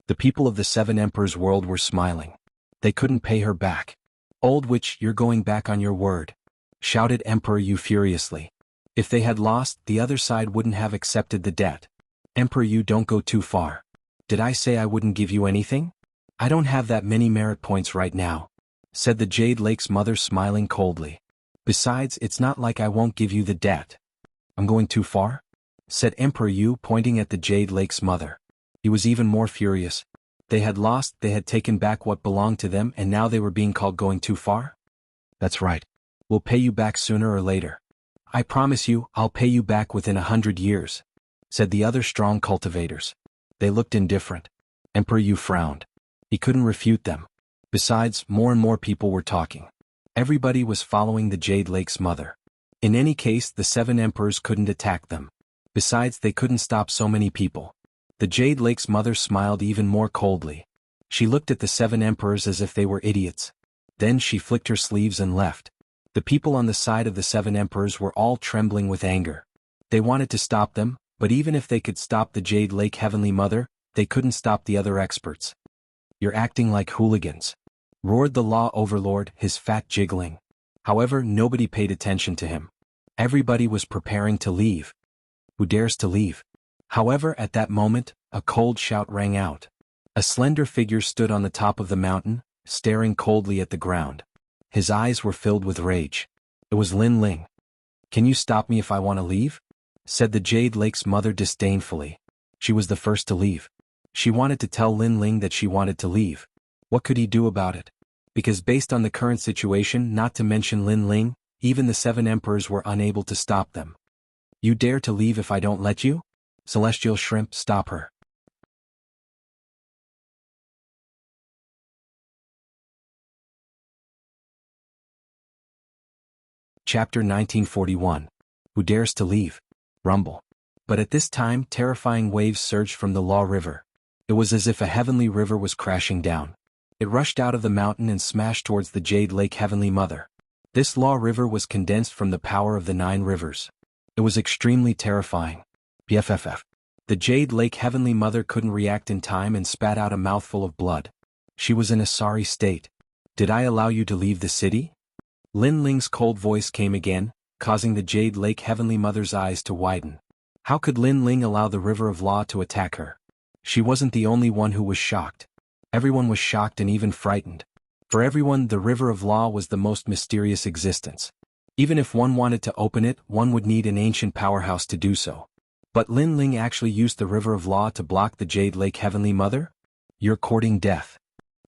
The people of the 7 Emperors world were smiling. They couldn't pay her back. Old witch, you're going back on your word, shouted Emperor Yu furiously. If they had lost, the other side wouldn't have accepted the debt. Emperor Yu, don't go too far. Did I say I wouldn't give you anything? I don't have that many merit points right now, said the Jade Lake's mother, smiling coldly. Besides, it's not like I won't give you the debt. I'm going too far? Said Emperor Yu, pointing at the Jade Lake's mother. He was even more furious. They had lost, they had taken back what belonged to them, and now they were being called going too far? That's right. We'll pay you back sooner or later. I promise you, I'll pay you back within 100 years, said the other strong cultivators. They looked indifferent. Emperor Yu frowned. He couldn't refute them. Besides, more and more people were talking. Everybody was following the Jade Lake's mother. In any case, the 7 emperors couldn't attack them. Besides, they couldn't stop so many people. The Jade Lake's mother smiled even more coldly. She looked at the 7 emperors as if they were idiots. Then she flicked her sleeves and left. The people on the side of the 7 emperors were all trembling with anger. They wanted to stop them, but even if they could stop the Jade Lake Heavenly Mother, they couldn't stop the other experts. You're acting like hooligans, roared the Law Overlord, his fat jiggling. However, nobody paid attention to him. Everybody was preparing to leave. Who dares to leave? However, at that moment, a cold shout rang out. A slender figure stood on the top of the mountain, staring coldly at the ground. His eyes were filled with rage. It was Lin Ling. "Can you stop me if I want to leave?" said the Jade Lake's mother disdainfully. She was the first to leave. She wanted to tell Lin Ling that she wanted to leave. What could he do about it? Because based on the current situation, not to mention Lin Ling, even the 7 emperors were unable to stop them. "You dare to leave if I don't let you? Celestial Shrimp, stop her." Chapter 1941. Who dares to leave? Rumble. But at this time terrifying waves surged from the Law River. It was as if a heavenly river was crashing down. It rushed out of the mountain and smashed towards the Jade Lake Heavenly Mother. This Law River was condensed from the power of the 9 rivers. It was extremely terrifying. BFFF. The Jade Lake Heavenly Mother couldn't react in time and spat out a mouthful of blood. She was in a sorry state. "Did I allow you to leave the city?" Lin Ling's cold voice came again, causing the Jade Lake Heavenly Mother's eyes to widen. How could Lin Ling allow the River of Law to attack her? She wasn't the only one who was shocked. Everyone was shocked and even frightened. For everyone, the River of Law was the most mysterious existence. Even if one wanted to open it, one would need an ancient powerhouse to do so. But Lin Ling actually used the River of Law to block the Jade Lake Heavenly Mother? "You're courting death."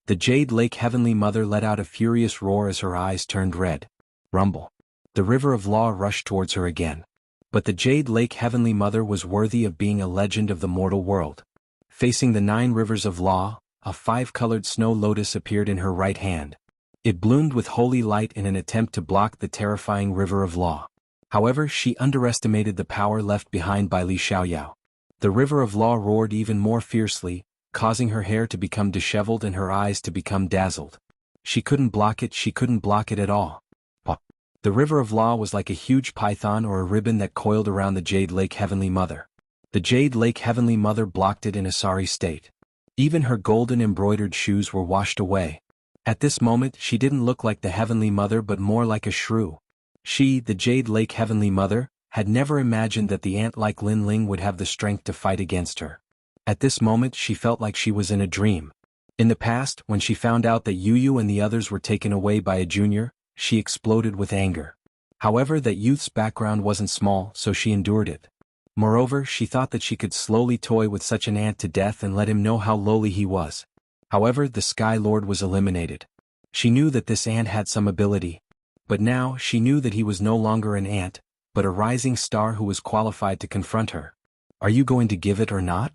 The Jade Lake Heavenly Mother let out a furious roar as her eyes turned red. Rumble. The River of Law rushed towards her again. But the Jade Lake Heavenly Mother was worthy of being a legend of the mortal world. Facing the 9 rivers of law, a 5-colored snow lotus appeared in her right hand. It bloomed with holy light in an attempt to block the terrifying River of Law. However, she underestimated the power left behind by Li Xiaoyao. The River of Law roared even more fiercely, causing her hair to become disheveled and her eyes to become dazzled. She couldn't block it at all. Pop. The River of Law was like a huge python or a ribbon that coiled around the Jade Lake Heavenly Mother. The Jade Lake Heavenly Mother blocked it in a sorry state. Even her golden embroidered shoes were washed away. At this moment she didn't look like the Heavenly Mother but more like a shrew. She, the Jade Lake Heavenly Mother, had never imagined that the ant-like Lin Ling would have the strength to fight against her. At this moment she felt like she was in a dream. In the past, when she found out that Yu and the others were taken away by a junior, she exploded with anger. However, that youth's background wasn't small, so she endured it. Moreover, she thought that she could slowly toy with such an ant to death and let him know how lowly he was. However, the Sky Lord was eliminated. She knew that this ant had some ability. But now, she knew that he was no longer an ant, but a rising star who was qualified to confront her. "Are you going to give it or not?"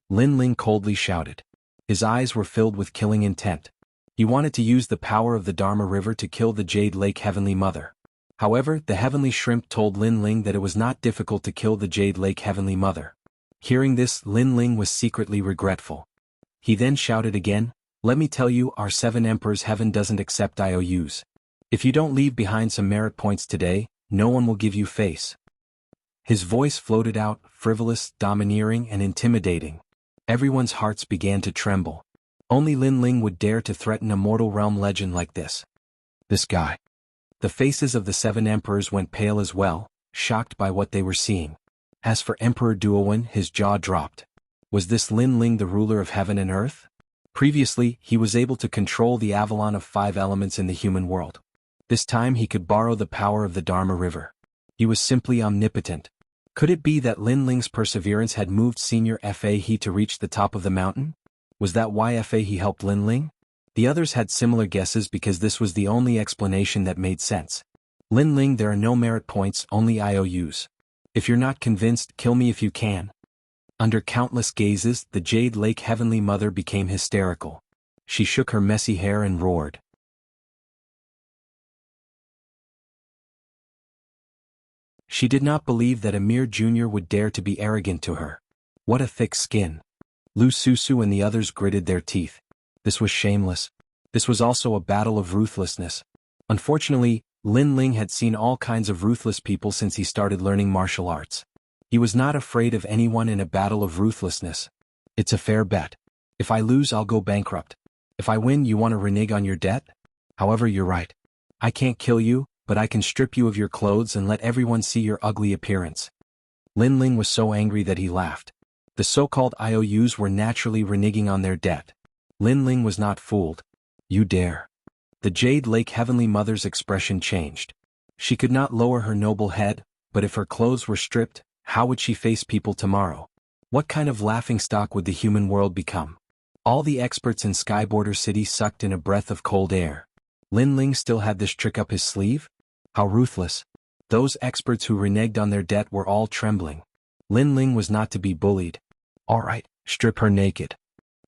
Lin Ling coldly shouted. His eyes were filled with killing intent. He wanted to use the power of the Dharma River to kill the Jade Lake Heavenly Mother. However, the Heavenly Shrimp told Lin Ling that it was not difficult to kill the Jade Lake Heavenly Mother. Hearing this, Lin Ling was secretly regretful. He then shouted again, "Let me tell you, our 7 emperors' heaven doesn't accept IOUs. If you don't leave behind some merit points today, no one will give you face." His voice floated out, frivolous, domineering, and intimidating. Everyone's hearts began to tremble. Only Lin Ling would dare to threaten a mortal realm legend like this. This guy. The faces of the 7 emperors went pale as well, shocked by what they were seeing. As for Emperor Duowen, his jaw dropped. Was this Lin Ling the ruler of heaven and earth? Previously, he was able to control the avalon of 5 elements in the human world. This time he could borrow the power of the Dharma River. He was simply omnipotent. Could it be that Lin Ling's perseverance had moved Senior Fa He to reach the top of the mountain? Was that why Fa He helped Lin Ling? The others had similar guesses because this was the only explanation that made sense. Lin Ling, there are no merit points, only IOUs. If you're not convinced, kill me if you can. Under countless gazes, the Jade Lake Heavenly Mother became hysterical. She shook her messy hair and roared. She did not believe that a mere junior would dare to be arrogant to her. What a thick skin. Lu Susu and the others gritted their teeth. This was shameless. This was also a battle of ruthlessness. Unfortunately, Lin Ling had seen all kinds of ruthless people since he started learning martial arts. He was not afraid of anyone in a battle of ruthlessness. It's a fair bet. If I lose, I'll go bankrupt. If I win, you want to renege on your debt? However, you're right. I can't kill you, but I can strip you of your clothes and let everyone see your ugly appearance. Lin Ling was so angry that he laughed. The so-called IOUs were naturally reneging on their debt. Lin Ling was not fooled. You dare. The Jade Lake Heavenly Mother's expression changed. She could not lower her noble head, but if her clothes were stripped, how would she face people tomorrow? What kind of laughingstock would the human world become? All the experts in Skyborder City sucked in a breath of cold air. Lin Ling still had this trick up his sleeve? How ruthless. Those experts who reneged on their debt were all trembling. Lin Ling was not to be bullied. All right, strip her naked.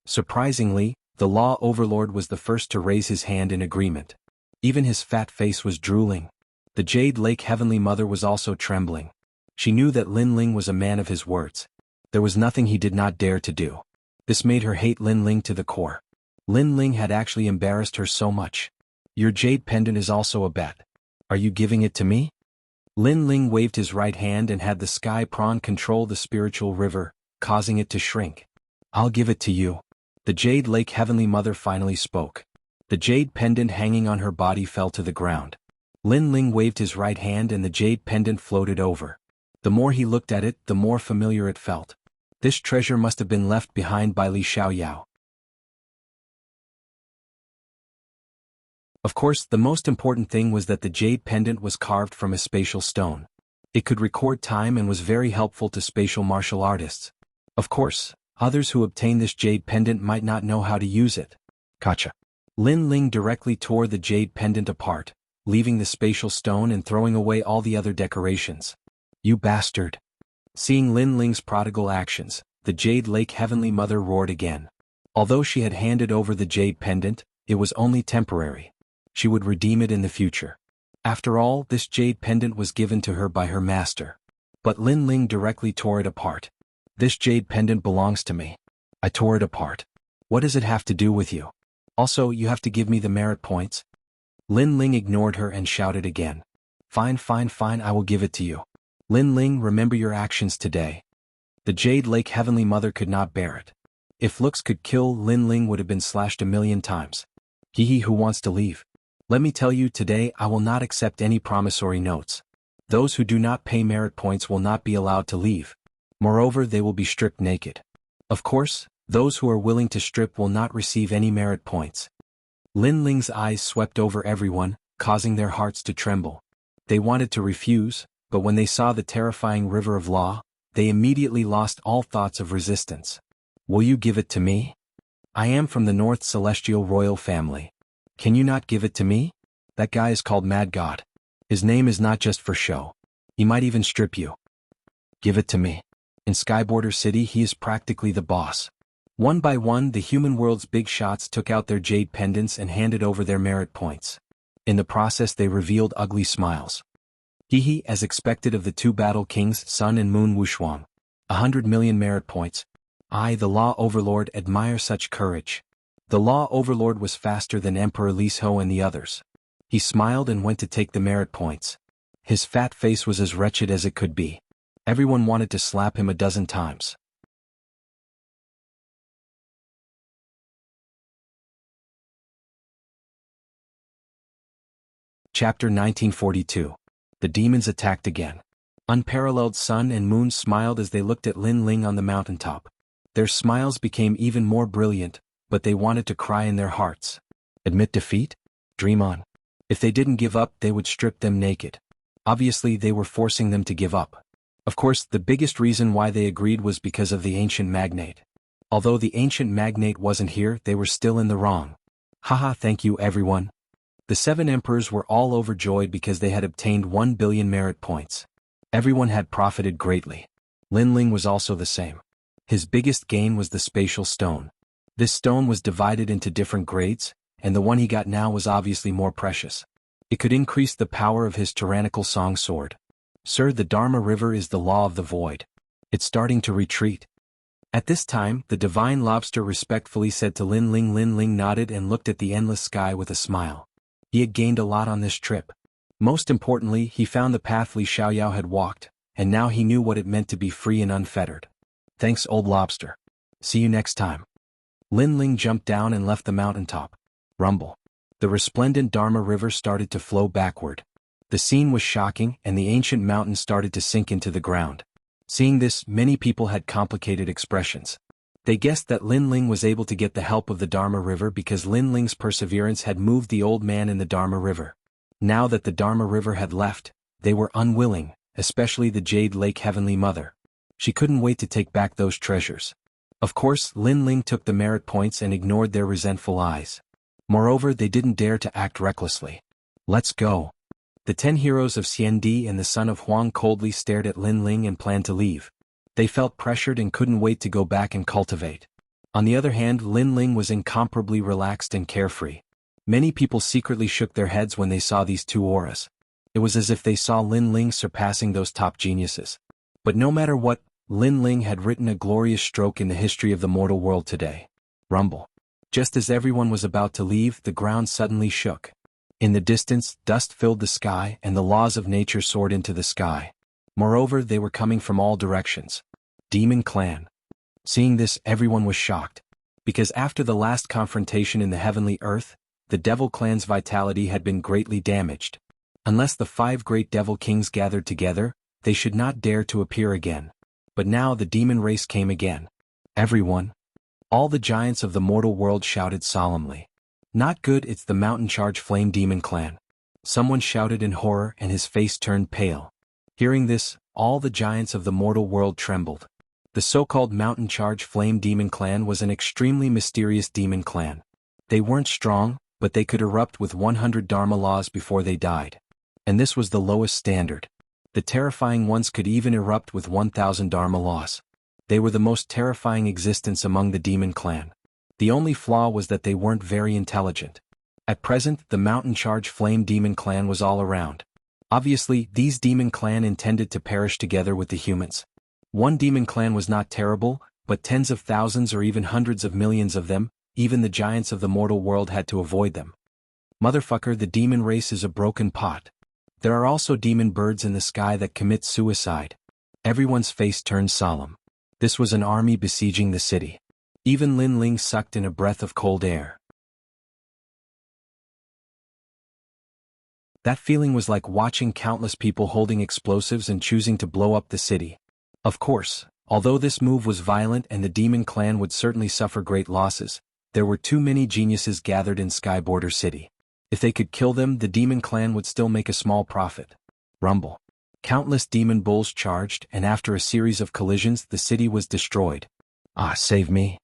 Surprisingly, the law overlord was the first to raise his hand in agreement. Even his fat face was drooling. The Jade Lake Heavenly Mother was also trembling. She knew that Lin Ling was a man of his words. There was nothing he did not dare to do. This made her hate Lin Ling to the core. Lin Ling had actually embarrassed her so much. Your jade pendant is also a bet. Are you giving it to me? Lin Ling waved his right hand and had the sky prawn control the spiritual river, causing it to shrink. I'll give it to you. The Jade Lake Heavenly Mother finally spoke. The jade pendant hanging on her body fell to the ground. Lin Ling waved his right hand and the jade pendant floated over. The more he looked at it, the more familiar it felt. This treasure must have been left behind by Li Xiaoyao. Of course, the most important thing was that the jade pendant was carved from a spatial stone. It could record time and was very helpful to spatial martial artists. Of course, others who obtained this jade pendant might not know how to use it. Gotcha. Lin Ling directly tore the jade pendant apart, leaving the spatial stone and throwing away all the other decorations. You bastard. Seeing Lin Ling's prodigal actions, the Jade Lake Heavenly Mother roared again. Although she had handed over the jade pendant, it was only temporary. She would redeem it in the future. After all, this jade pendant was given to her by her master. But Lin Ling directly tore it apart. This jade pendant belongs to me. I tore it apart. What does it have to do with you? Also, you have to give me the merit points. Lin Ling ignored her and shouted again. Fine, fine, fine, I will give it to you. Lin Ling, remember your actions today. The Jade Lake Heavenly Mother could not bear it. If looks could kill, Lin Ling would have been slashed 1,000,000 times. He who wants to leave. Let me tell you today, I will not accept any promissory notes. Those who do not pay merit points will not be allowed to leave. Moreover, they will be stripped naked. Of course, those who are willing to strip will not receive any merit points. Lin Ling's eyes swept over everyone, causing their hearts to tremble. They wanted to refuse, but when they saw the terrifying river of law, they immediately lost all thoughts of resistance. Will you give it to me? I am from the North Celestial Royal Family. Can you not give it to me? That guy is called Mad God. His name is not just for show. He might even strip you. Give it to me. In Skyborder City, he is practically the boss. One by one, the human world's big shots took out their jade pendants and handed over their merit points. In the process, they revealed ugly smiles. As expected of the two battle kings, Sun and Moon Wushuang. 100,000,000 merit points. I, the Law Overlord, admire such courage. The Law Overlord was faster than Emperor Li's-Ho and the others. He smiled and went to take the merit points. His fat face was as wretched as it could be. Everyone wanted to slap him 12 times. Chapter 1942. The demons attacked again. Unparalleled Sun and Moon smiled as they looked at Lin Ling on the mountaintop. Their smiles became even more brilliant, but they wanted to cry in their hearts. Admit defeat? Dream on. If they didn't give up, they would strip them naked. Obviously, they were forcing them to give up. Of course, the biggest reason why they agreed was because of the ancient magnate. Although the ancient magnate wasn't here, they were still in the wrong. Haha, thank you everyone. The 7 emperors were all overjoyed because they had obtained 1 billion merit points. Everyone had profited greatly. Lin Ling was also the same. His biggest gain was the spatial stone. This stone was divided into different grades, and the one he got now was obviously more precious. It could increase the power of his tyrannical song sword. Sir, the Dharma River is the law of the void. It's starting to retreat. At this time, the divine lobster respectfully said to Lin Ling. Lin Ling nodded and looked at the endless sky with a smile. He had gained a lot on this trip. Most importantly, he found the path Li Xiaoyao had walked, and now he knew what it meant to be free and unfettered. Thanks, old lobster. See you next time. Lin Ling jumped down and left the mountaintop. Rumble. The resplendent Dharma River started to flow backward. The scene was shocking, and the ancient mountain started to sink into the ground. Seeing this, many people had complicated expressions. They guessed that Lin Ling was able to get the help of the Dharma River because Lin Ling's perseverance had moved the old man in the Dharma River. Now that the Dharma River had left, they were unwilling, especially the Jade Lake Heavenly Mother. She couldn't wait to take back those treasures. Of course, Lin Ling took the merit points and ignored their resentful eyes. Moreover, they didn't dare to act recklessly. Let's go. The 10 heroes of Xiandi and the son of Huang coldly stared at Lin Ling and planned to leave. They felt pressured and couldn't wait to go back and cultivate. On the other hand, Lin Ling was incomparably relaxed and carefree. Many people secretly shook their heads when they saw these two auras. It was as if they saw Lin Ling surpassing those top geniuses. But no matter what, Lin Ling had written a glorious stroke in the history of the mortal world today. Rumble. Just as everyone was about to leave, the ground suddenly shook. In the distance, dust filled the sky and the laws of nature soared into the sky. Moreover, they were coming from all directions. Demon Clan. Seeing this, everyone was shocked. Because after the last confrontation in the heavenly earth, the Devil Clan's vitality had been greatly damaged. Unless the 5 great Devil Kings gathered together, they should not dare to appear again. But now the demon race came again. Everyone. All the giants of the mortal world shouted solemnly. Not good, it's the Mountain Charge Flame Demon Clan. Someone shouted in horror and his face turned pale. Hearing this, all the giants of the mortal world trembled. The so-called Mountain Charge Flame Demon Clan was an extremely mysterious demon clan. They weren't strong, but they could erupt with 100 Dharma laws before they died. And this was the lowest standard. The terrifying ones could even erupt with 1,000 Dharma laws. They were the most terrifying existence among the demon clan. The only flaw was that they weren't very intelligent. At present, the Mountain Charge Flame Demon Clan was all around. Obviously, these demon clan intended to perish together with the humans. One demon clan was not terrible, but tens of thousands or even hundreds of millions of them, even the giants of the mortal world had to avoid them. Motherfucker, the demon race is a broken pot. There are also demon birds in the sky that commit suicide. Everyone's face turned solemn. This was an army besieging the city. Even Lin Ling sucked in a breath of cold air. That feeling was like watching countless people holding explosives and choosing to blow up the city. Of course, although this move was violent and the demon clan would certainly suffer great losses, there were too many geniuses gathered in Skyborder City. If they could kill them, the demon clan would still make a small profit. Rumble. Countless demon bulls charged, and after a series of collisions, the city was destroyed. Ah, save me.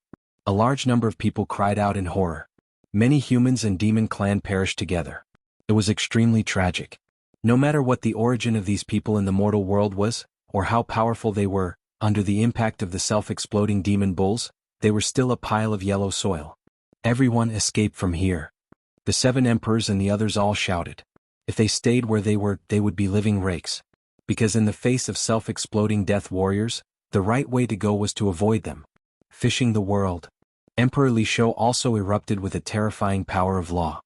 A large number of people cried out in horror. Many humans and demon clan perished together. It was extremely tragic. No matter what the origin of these people in the mortal world was, or how powerful they were, under the impact of the self-exploding demon bulls, they were still a pile of yellow soil. Everyone escaped from here. The 7 emperors and the others all shouted. If they stayed where they were, they would be living rakes. Because in the face of self-exploding death warriors, the right way to go was to avoid them. Fishing the world. Emperor Li Shou also erupted with a terrifying power of law.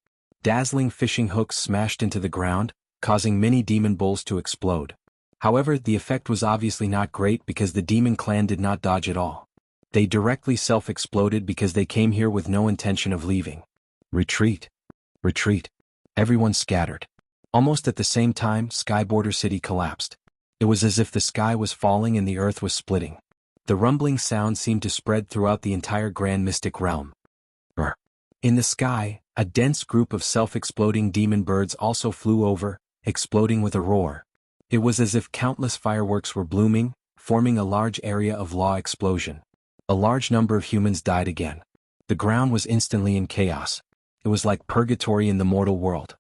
Dazzling fishing hooks smashed into the ground, causing many demon bulls to explode. However, the effect was obviously not great because the demon clan did not dodge at all. They directly self-exploded because they came here with no intention of leaving. Retreat. Retreat. Everyone scattered. Almost at the same time, Skyborder City collapsed. It was as if the sky was falling and the earth was splitting. The rumbling sound seemed to spread throughout the entire grand mystic realm. In the sky, a dense group of self-exploding demon birds also flew over, exploding with a roar. It was as if countless fireworks were blooming, forming a large area of law explosion. A large number of humans died again. The ground was instantly in chaos. It was like purgatory in the mortal world.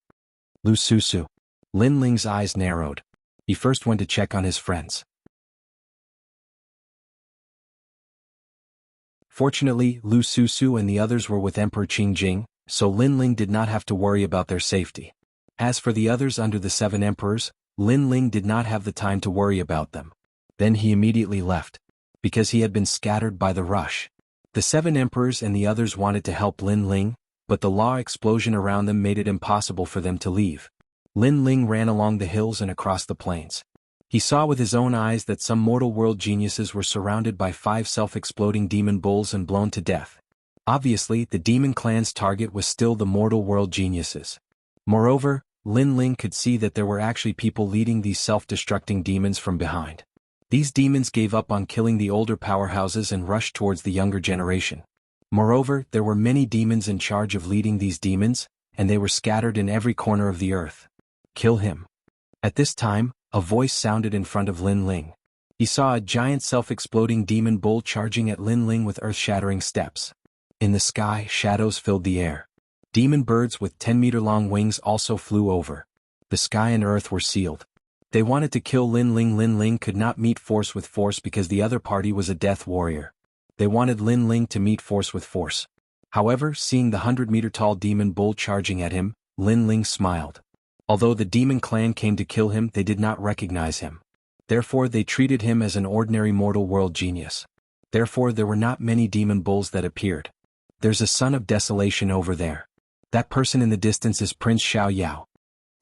Lu Susu. Lin Ling's eyes narrowed. He first went to check on his friends. Fortunately, Lu Susu and the others were with Emperor Qingjing, so Lin Ling did not have to worry about their safety. As for the others under the 7 emperors, Lin Ling did not have the time to worry about them. Then he immediately left. Because he had been scattered by the rush. The 7 emperors and the others wanted to help Lin Ling, but the law explosion around them made it impossible for them to leave. Lin Ling ran along the hills and across the plains. He saw with his own eyes that some mortal world geniuses were surrounded by 5 self-exploding demon bulls and blown to death. Obviously, the demon clan's target was still the mortal world geniuses. Moreover, Lin Ling could see that there were actually people leading these self-destructing demons from behind. These demons gave up on killing the older powerhouses and rushed towards the younger generation. Moreover, there were many demons in charge of leading these demons, and they were scattered in every corner of the earth. Kill him. At this time, a voice sounded in front of Lin Ling. He saw a giant self-exploding demon bull charging at Lin Ling with earth-shattering steps. In the sky, shadows filled the air. Demon birds with 10-meter-long wings also flew over. The sky and earth were sealed. They wanted to kill Lin Ling. Lin Ling could not meet force with force because the other party was a death warrior. They wanted Lin Ling to meet force with force. However, seeing the 100-meter-tall demon bull charging at him, Lin Ling smiled. Although the demon clan came to kill him, they did not recognize him. Therefore, they treated him as an ordinary mortal world genius. Therefore, there were not many demon bulls that appeared. There's a son of desolation over there. That person in the distance is Prince Xiao Yao.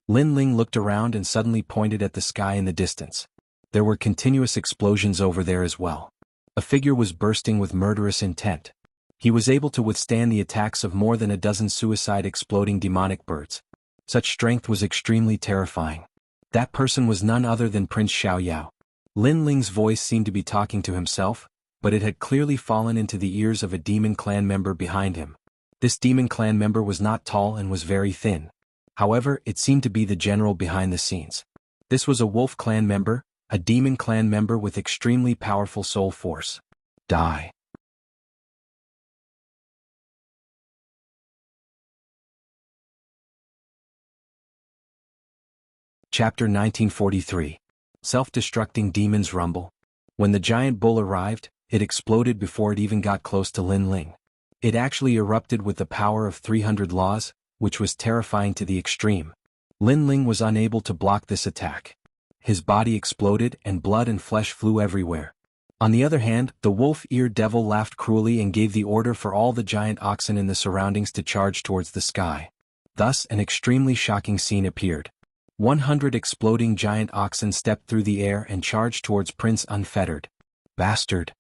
Lin Ling looked around and suddenly pointed at the sky in the distance. There were continuous explosions over there as well. A figure was bursting with murderous intent. He was able to withstand the attacks of more than a dozen suicide exploding demonic birds. Such strength was extremely terrifying. That person was none other than Prince Xiao Yao. Lin Ling's voice seemed to be talking to himself, but it had clearly fallen into the ears of a demon clan member behind him. This demon clan member was not tall and was very thin. However, it seemed to be the general behind the scenes. This was a wolf clan member, a demon clan member with extremely powerful soul force. Die. Chapter 1943. Self-destructing demons rumble. When the giant bull arrived, it exploded before it even got close to Lin Ling. It actually erupted with the power of 300 laws, which was terrifying to the extreme. Lin Ling was unable to block this attack. His body exploded and blood and flesh flew everywhere. On the other hand, the wolf-eared devil laughed cruelly and gave the order for all the giant oxen in the surroundings to charge towards the sky. Thus, an extremely shocking scene appeared. 100 exploding giant oxen stepped through the air and charged towards Prince Unfettered. Bastard!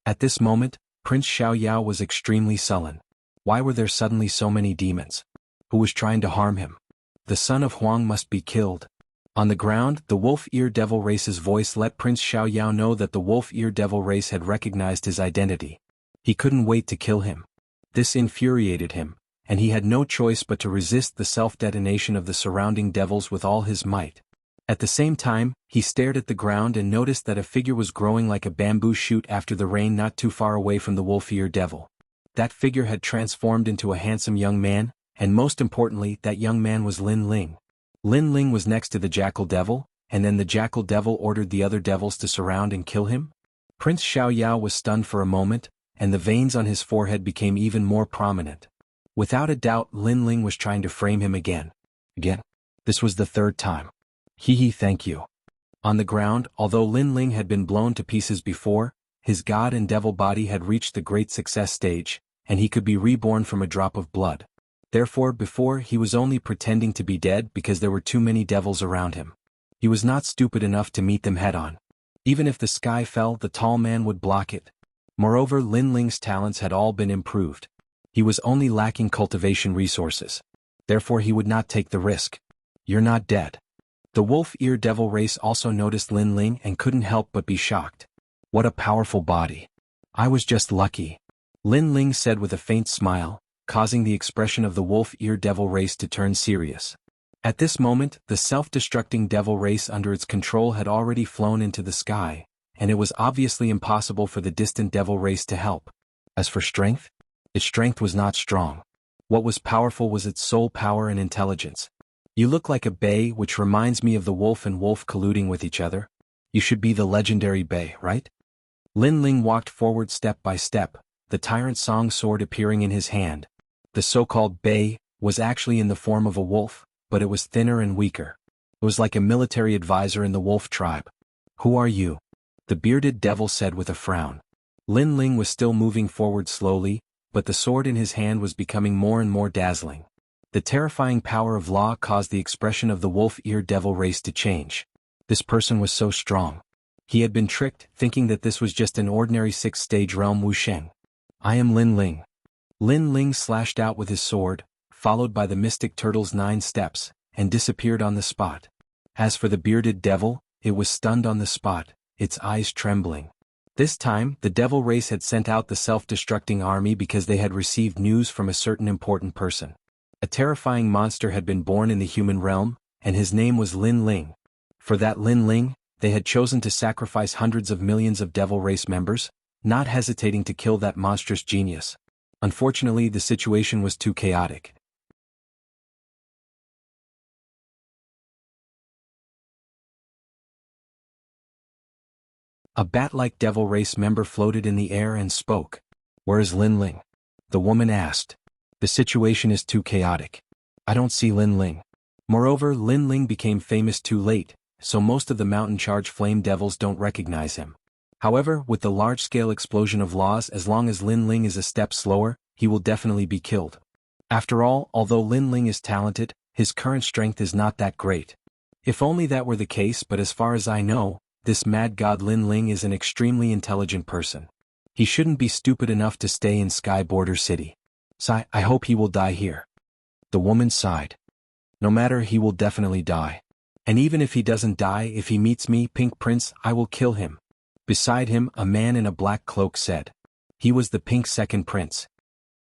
At this moment, Prince Xiao Yao was extremely sullen. Why were there suddenly so many demons? Who was trying to harm him? The son of Huang must be killed. On the ground, the wolf-eared devil race's voice let Prince Xiao Yao know that the wolf-eared devil race had recognized his identity. He couldn't wait to kill him. This infuriated him, and he had no choice but to resist the self-detonation of the surrounding devils with all his might. At the same time, he stared at the ground and noticed that a figure was growing like a bamboo shoot after the rain not too far away from the wolf-eared devil. That figure had transformed into a handsome young man, and most importantly, that young man was Lin Ling. Lin Ling was next to the jackal devil, and then the jackal devil ordered the other devils to surround and kill him? Prince Xiao Yao was stunned for a moment, and the veins on his forehead became even more prominent. Without a doubt, Lin Ling was trying to frame him again. This was the third time. Thank you. On the ground, although Lin Ling had been blown to pieces before, his god and devil body had reached the great success stage, and he could be reborn from a drop of blood. Therefore, before, he was only pretending to be dead because there were too many devils around him. He was not stupid enough to meet them head-on. Even if the sky fell, the tall man would block it. Moreover, Lin Ling's talents had all been improved. He was only lacking cultivation resources. Therefore, he would not take the risk. You're not dead. The wolf-eared devil race also noticed Lin Ling and couldn't help but be shocked. What a powerful body. I was just lucky. Lin Ling said with a faint smile, causing the expression of the wolf-eared devil race to turn serious. At this moment, the self-destructing devil race under its control had already flown into the sky, and it was obviously impossible for the distant devil race to help. As for strength, its strength was not strong. What was powerful was its soul power and intelligence. You look like a bay, which reminds me of the wolf and wolf colluding with each other. You should be the legendary bay, right? Lin Ling walked forward step by step, the tyrant song sword appearing in his hand. The so-called bay was actually in the form of a wolf, but it was thinner and weaker. It was like a military advisor in the wolf tribe. Who are you? The bearded devil said with a frown. Lin Ling was still moving forward slowly, but the sword in his hand was becoming more and more dazzling. The terrifying power of law caused the expression of the wolf-eared devil race to change. This person was so strong. He had been tricked, thinking that this was just an ordinary sixth-stage realm Wuxia. I am Lin Ling. Lin Ling slashed out with his sword, followed by the mystic turtle's 9 steps, and disappeared on the spot. As for the bearded devil, it was stunned on the spot. its eyes trembling. This time, the devil race had sent out the self-destructing army because they had received news from a certain important person. A terrifying monster had been born in the human realm, and his name was Lin Ling. For that Lin Ling, they had chosen to sacrifice hundreds of millions of devil race members, not hesitating to kill that monstrous genius. Unfortunately, the situation was too chaotic. A bat-like devil race member floated in the air and spoke. "Where is Lin Ling?" The woman asked. "The situation is too chaotic. I don't see Lin Ling." Moreover, Lin Ling became famous too late, so most of the mountain charge flame devils don't recognize him. However, with the large-scale explosion of laws, as long as Lin Ling is a step slower, he will definitely be killed. After all, although Lin Ling is talented, his current strength is not that great. If only that were the case, but as far as I know, this mad god Lin Ling is an extremely intelligent person. He shouldn't be stupid enough to stay in Sky Border City. I hope he will die here." The woman sighed. "No matter, he will definitely die. And even if he doesn't die, if he meets me, Pink Prince, I will kill him." Beside him, a man in a black cloak said. He was the Pink Second Prince.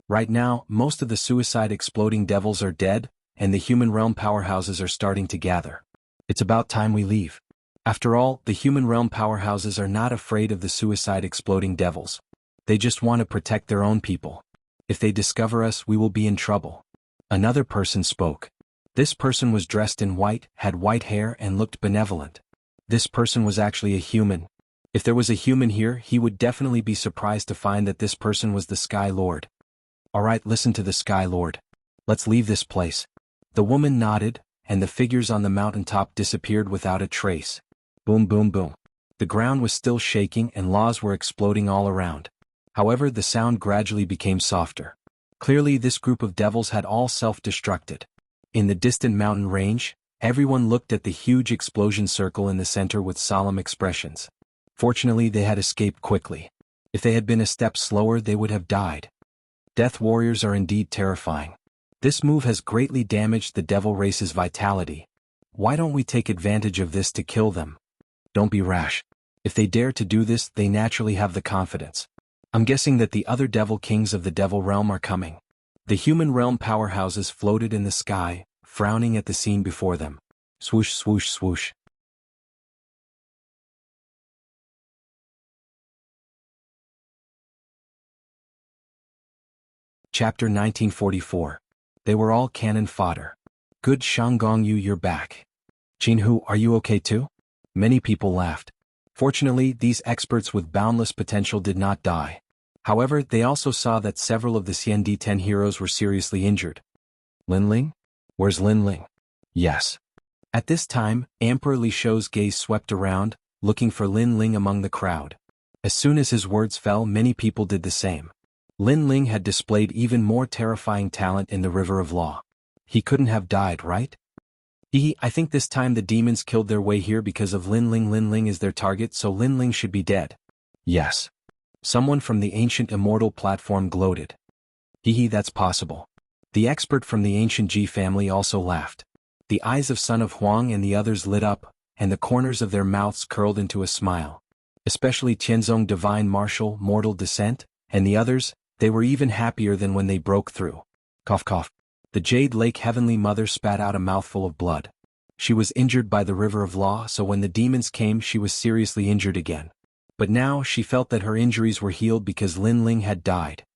Right now, most of the suicide exploding devils are dead, and the human realm powerhouses are starting to gather. It's about time we leave. After all, the human realm powerhouses are not afraid of the suicide exploding devils. They just want to protect their own people. If they discover us, we will be in trouble. Another person spoke. This person was dressed in white, had white hair, and looked benevolent. This person was actually a human. If there was a human here, he would definitely be surprised to find that this person was the Sky Lord. "Alright, listen to the Sky Lord. Let's leave this place." The woman nodded, and the figures on the mountaintop disappeared without a trace. Boom, boom, boom. The ground was still shaking and laws were exploding all around. However, the sound gradually became softer. Clearly, this group of devils had all self-destructed. In the distant mountain range, everyone looked at the huge explosion circle in the center with solemn expressions. Fortunately, they had escaped quickly. If they had been a step slower, they would have died. Death warriors are indeed terrifying. This move has greatly damaged the devil race's vitality. Why don't we take advantage of this to kill them? Don't be rash. If they dare to do this, they naturally have the confidence. I'm guessing that the other devil kings of the devil realm are coming. The human realm powerhouses floated in the sky, frowning at the scene before them. Swoosh, swoosh, swoosh. Chapter 1944. They were all cannon fodder. "Good Shanggongyu, you're back. Jinhu, are you okay too?" Many people laughed. Fortunately, these experts with boundless potential did not die. However, they also saw that several of the CND-10 heroes were seriously injured. "Lin Ling? Where's Lin Ling?" "Yes." At this time, Emperor Li Shou's gaze swept around, looking for Lin Ling among the crowd. As soon as his words fell, many people did the same. Lin Ling had displayed even more terrifying talent in the River of Law. He couldn't have died, right? I think this time the demons killed their way here because of Lin Ling. Lin Ling is their target, so Lin Ling should be dead. Yes. Someone from the ancient immortal platform gloated. That's possible. The expert from the ancient Ji family also laughed. The eyes of Son of Huang and the others lit up, and the corners of their mouths curled into a smile. Especially Tianzong Divine Martial Mortal Descent, and the others, they were even happier than when they broke through. Cough cough. The Jade Lake Heavenly Mother spat out a mouthful of blood. She was injured by the River of Law, so when the demons came she was seriously injured again. But now she felt that her injuries were healed because Lin Ling had died.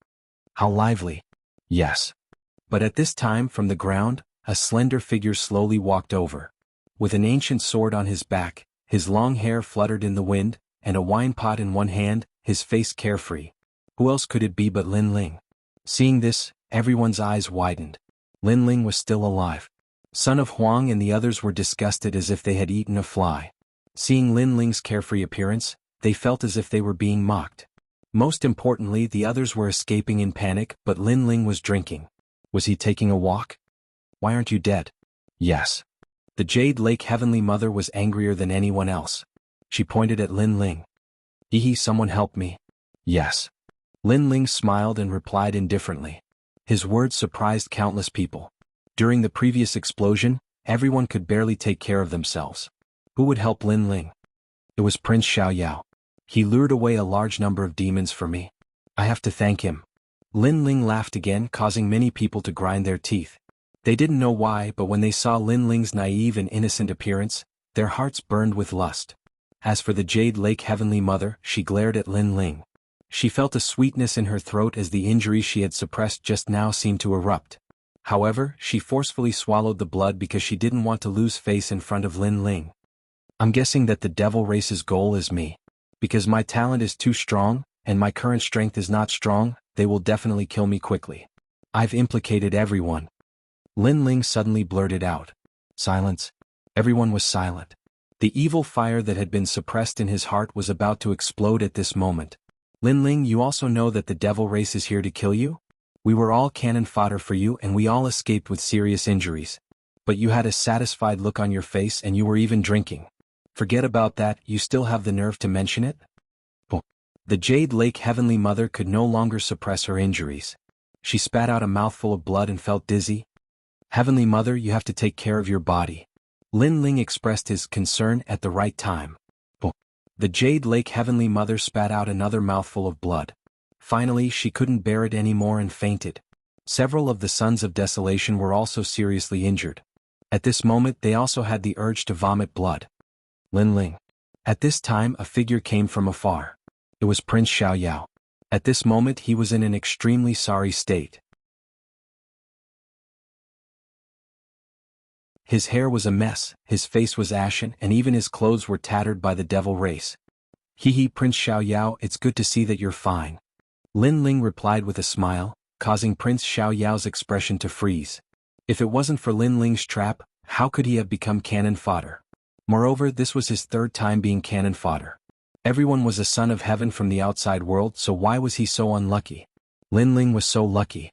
How lively. Yes. But at this time from the ground, a slender figure slowly walked over. With an ancient sword on his back, his long hair fluttered in the wind, and a wine pot in one hand, his face carefree. Who else could it be but Lin Ling? Seeing this, everyone's eyes widened. Lin Ling was still alive. Son of Huang and the others were disgusted as if they had eaten a fly. Seeing Lin Ling's carefree appearance, they felt as if they were being mocked. Most importantly, the others were escaping in panic, but Lin Ling was drinking. Was he taking a walk? Why aren't you dead? Yes. The Jade Lake Heavenly Mother was angrier than anyone else. She pointed at Lin Ling. Someone help me. Yes. Lin Ling smiled and replied indifferently. His words surprised countless people. During the previous explosion, everyone could barely take care of themselves. Who would help Lin Ling? It was Prince Xiaoyao. He lured away a large number of demons for me. I have to thank him. Lin Ling laughed again, causing many people to grind their teeth. They didn't know why, but when they saw Lin Ling's naive and innocent appearance, their hearts burned with lust. As for the Jade Lake Heavenly Mother, she glared at Lin Ling. She felt a sweetness in her throat as the injury she had suppressed just now seemed to erupt. However, she forcefully swallowed the blood because she didn't want to lose face in front of Lin Ling. I'm guessing that the devil race's goal is me. Because my talent is too strong, and my current strength is not strong, they will definitely kill me quickly. I've implicated everyone. Lin Ling suddenly blurted out. Silence. Everyone was silent. The evil fire that had been suppressed in his heart was about to explode at this moment. Lin Ling, you also know that the devil race is here to kill you? We were all cannon fodder for you and we all escaped with serious injuries. But you had a satisfied look on your face and you were even drinking. Forget about that, you still have the nerve to mention it? The Jade Lake Heavenly Mother could no longer suppress her injuries. She spat out a mouthful of blood and felt dizzy. Heavenly Mother, you have to take care of your body. Lin Ling expressed his concern at the right time. The Jade Lake Heavenly Mother spat out another mouthful of blood. Finally, she couldn't bear it anymore and fainted. Several of the Sons of Desolation were also seriously injured. At this moment they also had the urge to vomit blood. Lin Ling. At this time a figure came from afar. It was Prince Xiaoyao. At this moment he was in an extremely sorry state. His hair was a mess, his face was ashen, and even his clothes were tattered by the devil race. Hee, Prince Xiaoyao, it's good to see that you're fine. Lin Ling replied with a smile, causing Prince Xiaoyao's expression to freeze. If it wasn't for Lin Ling's trap, how could he have become cannon fodder? Moreover, this was his third time being cannon fodder. Everyone was a son of heaven from the outside world, so why was he so unlucky? Lin Ling was so lucky.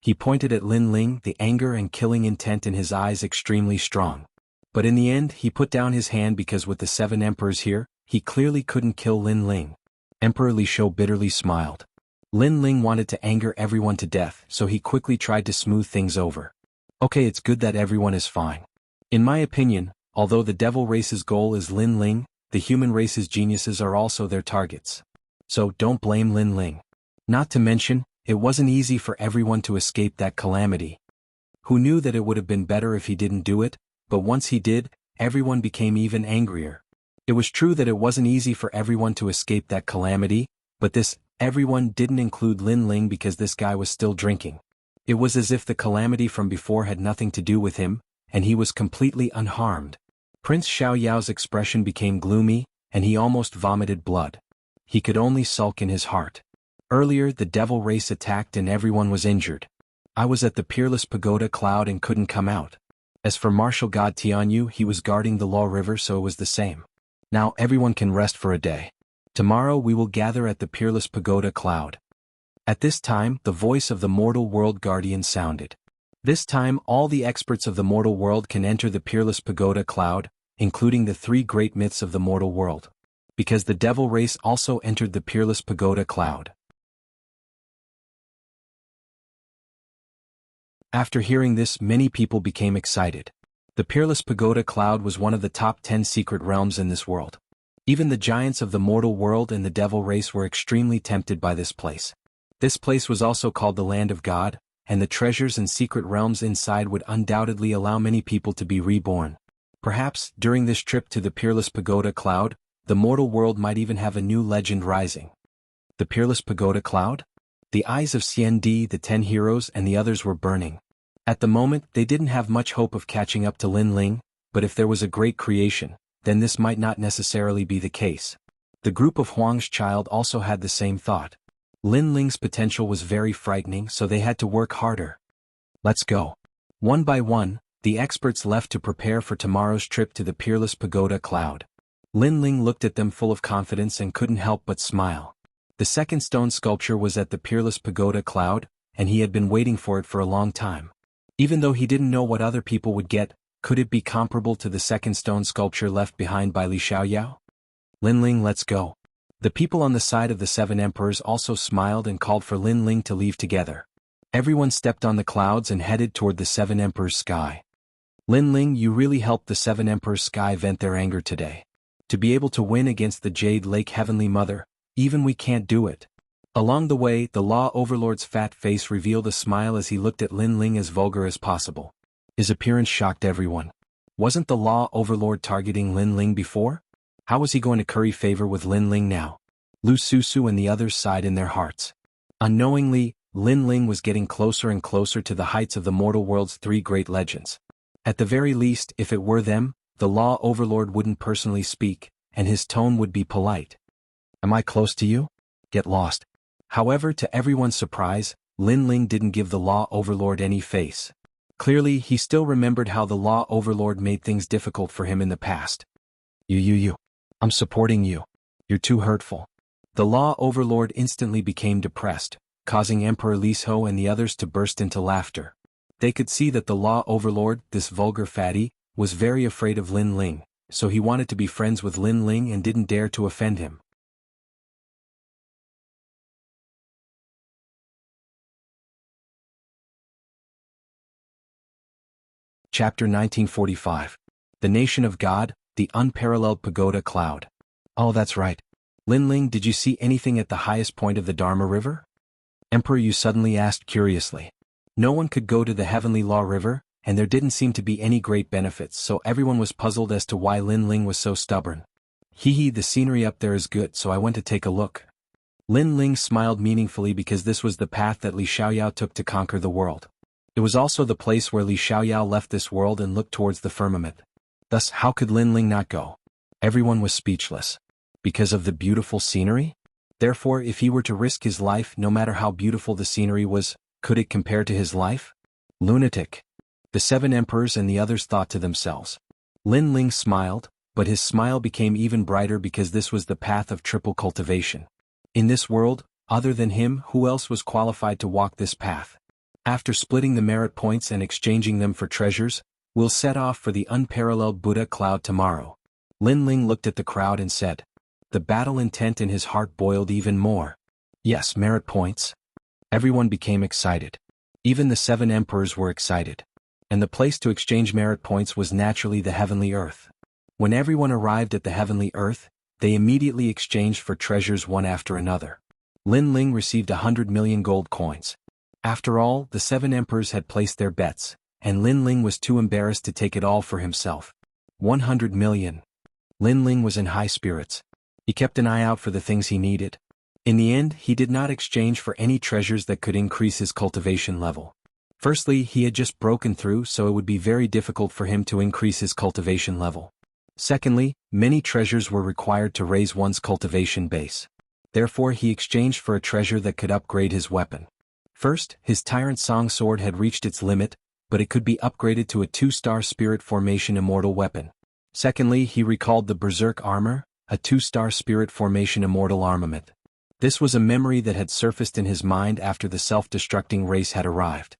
He pointed at Lin Ling, the anger and killing intent in his eyes extremely strong. But in the end he put down his hand because with the 7 emperors here, he clearly couldn't kill Lin Ling. Emperor Li Shou bitterly smiled. Lin Ling wanted to anger everyone to death, so he quickly tried to smooth things over. Okay, it's good that everyone is fine. In my opinion, although the devil race's goal is Lin Ling, the human race's geniuses are also their targets. So don't blame Lin Ling. Not to mention, it wasn't easy for everyone to escape that calamity. Who knew that it would have been better if he didn't do it, but once he did, everyone became even angrier. It was true that it wasn't easy for everyone to escape that calamity, but this everyone didn't include Lin Ling because this guy was still drinking. It was as if the calamity from before had nothing to do with him, and he was completely unharmed. Prince Xiaoyao's expression became gloomy, and he almost vomited blood. He could only sulk in his heart. Earlier the devil race attacked and everyone was injured. I was at the Peerless Pagoda Cloud and couldn't come out. As for Martial God Tianyu, he was guarding the Law River, so it was the same. Now everyone can rest for a day. Tomorrow we will gather at the Peerless Pagoda Cloud. At this time the voice of the Mortal World Guardian sounded. This time all the experts of the mortal world can enter the Peerless Pagoda Cloud, including the 3 great myths of the mortal world. Because the devil race also entered the Peerless Pagoda Cloud. After hearing this, many people became excited. The Peerless Pagoda Cloud was one of the top 10 secret realms in this world. Even the giants of the mortal world and the devil race were extremely tempted by this place. This place was also called the Land of God, and the treasures and secret realms inside would undoubtedly allow many people to be reborn. Perhaps, during this trip to the Peerless Pagoda Cloud, the mortal world might even have a new legend rising. The Peerless Pagoda Cloud? The eyes of CND, the 10 heroes and the others were burning. At the moment, they didn't have much hope of catching up to Lin Ling, but if there was a great creation, then this might not necessarily be the case. The group of Huang's child also had the same thought. Lin Ling's potential was very frightening, so they had to work harder. Let's go. One by one, the experts left to prepare for tomorrow's trip to the Peerless Pagoda Cloud. Lin Ling looked at them full of confidence and couldn't help but smile. The second stone sculpture was at the Peerless Pagoda Cloud, and he had been waiting for it for a long time. Even though he didn't know what other people would get, could it be comparable to the second stone sculpture left behind by Li Xiaoyao? Lin Ling, let's go. The people on the side of the 7 emperors also smiled and called for Lin Ling to leave together. Everyone stepped on the clouds and headed toward the 7 emperors' sky. Lin Ling, you really helped the 7 emperors' sky vent their anger today. To be able to win against the Jade Lake Heavenly Mother, even we can't do it. Along the way, the Law Overlord's fat face revealed a smile as he looked at Lin Ling as vulgar as possible. His appearance shocked everyone. Wasn't the Law Overlord targeting Lin Ling before? How was he going to curry favor with Lin Ling now? Lu Susu and the others sighed in their hearts. Unknowingly, Lin Ling was getting closer and closer to the heights of the mortal world's three great legends. At the very least, if it were them, the Law Overlord wouldn't personally speak, and his tone would be polite. Am I close to you? Get lost. However, to everyone's surprise, Lin Ling didn't give the Law Overlord any face. Clearly, he still remembered how the Law Overlord made things difficult for him in the past. You. I'm supporting you. You're too hurtful. The Law Overlord instantly became depressed, causing Emperor Liso and the others to burst into laughter. They could see that the Law Overlord, this vulgar fatty, was very afraid of Lin Ling, so he wanted to be friends with Lin Ling and didn't dare to offend him. Chapter 1945. The Nation of God, the Unparalleled Pagoda Cloud. Oh, that's right. Lin Ling, did you see anything at the highest point of the Dharma River? Emperor Yu suddenly asked curiously. No one could go to the Heavenly Law River, and there didn't seem to be any great benefits, so everyone was puzzled as to why Lin Ling was so stubborn. Hee, the scenery up there is good, so I went to take a look. Lin Ling smiled meaningfully because this was the path that Li Xiaoyao took to conquer the world. It was also the place where Li Xiaoyao left this world and looked towards the firmament. Thus, how could Lin Ling not go? Everyone was speechless. Because of the beautiful scenery? Therefore, if he were to risk his life, no matter how beautiful the scenery was, could it compare to his life? Lunatic. The seven emperors and the others thought to themselves. Lin Ling smiled, but his smile became even brighter because this was the path of triple cultivation. In this world, other than him, who else was qualified to walk this path? After splitting the merit points and exchanging them for treasures, we'll set off for the unparalleled Buddha cloud tomorrow. Lin Ling looked at the crowd and said. The battle intent in his heart boiled even more. Yes, merit points. Everyone became excited. Even the seven emperors were excited. And the place to exchange merit points was naturally the heavenly earth. When everyone arrived at the heavenly earth, they immediately exchanged for treasures one after another. Lin Ling received 100 million gold coins. After all, the seven emperors had placed their bets, and Lin Ling was too embarrassed to take it all for himself. 100 million. Lin Ling was in high spirits. He kept an eye out for the things he needed. In the end, he did not exchange for any treasures that could increase his cultivation level. Firstly, he had just broken through, so it would be very difficult for him to increase his cultivation level. Secondly, many treasures were required to raise one's cultivation base. Therefore, he exchanged for a treasure that could upgrade his weapon. First, his Tyrant Song sword had reached its limit, but it could be upgraded to a 2-star Spirit Formation Immortal weapon. Secondly, he recalled the Berserk armor, a 2-star Spirit Formation Immortal armament. This was a memory that had surfaced in his mind after the self-destructing race had arrived.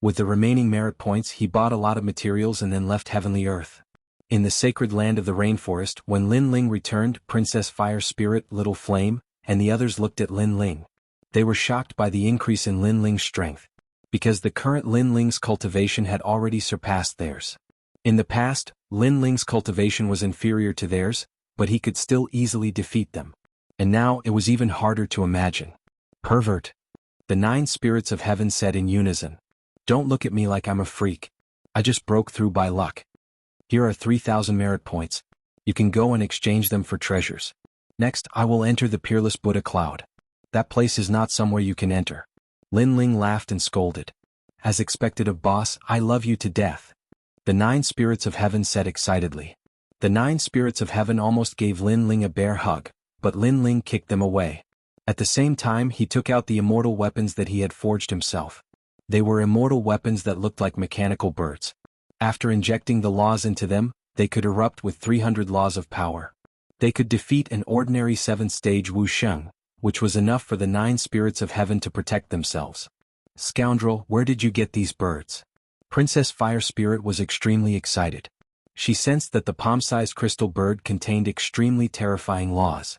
With the remaining merit points, he bought a lot of materials and then left Heavenly Earth. In the sacred land of the rainforest, when Lin Ling returned, Princess Fire Spirit, Little Flame, and the others looked at Lin Ling. They were shocked by the increase in Lin Ling's strength, because the current Lin Ling's cultivation had already surpassed theirs. In the past, Lin Ling's cultivation was inferior to theirs, but he could still easily defeat them. And now it was even harder to imagine. Pervert. The 9 spirits of heaven said in unison. Don't look at me like I'm a freak. I just broke through by luck. Here are 3,000 merit points. You can go and exchange them for treasures. Next, I will enter the Peerless Buddha Cloud. That place is not somewhere you can enter. Lin Ling laughed and scolded. As expected of boss, I love you to death. The 9 spirits of heaven said excitedly. The 9 spirits of heaven almost gave Lin Ling a bear hug, but Lin Ling kicked them away. At the same time, he took out the immortal weapons that he had forged himself. They were immortal weapons that looked like mechanical birds. After injecting the laws into them, they could erupt with 300 laws of power. They could defeat an ordinary 7th-stage Wuxia, which was enough for the 9 spirits of heaven to protect themselves. Scoundrel, where did you get these birds? Princess Fire Spirit was extremely excited. She sensed that the palm-sized crystal bird contained extremely terrifying laws.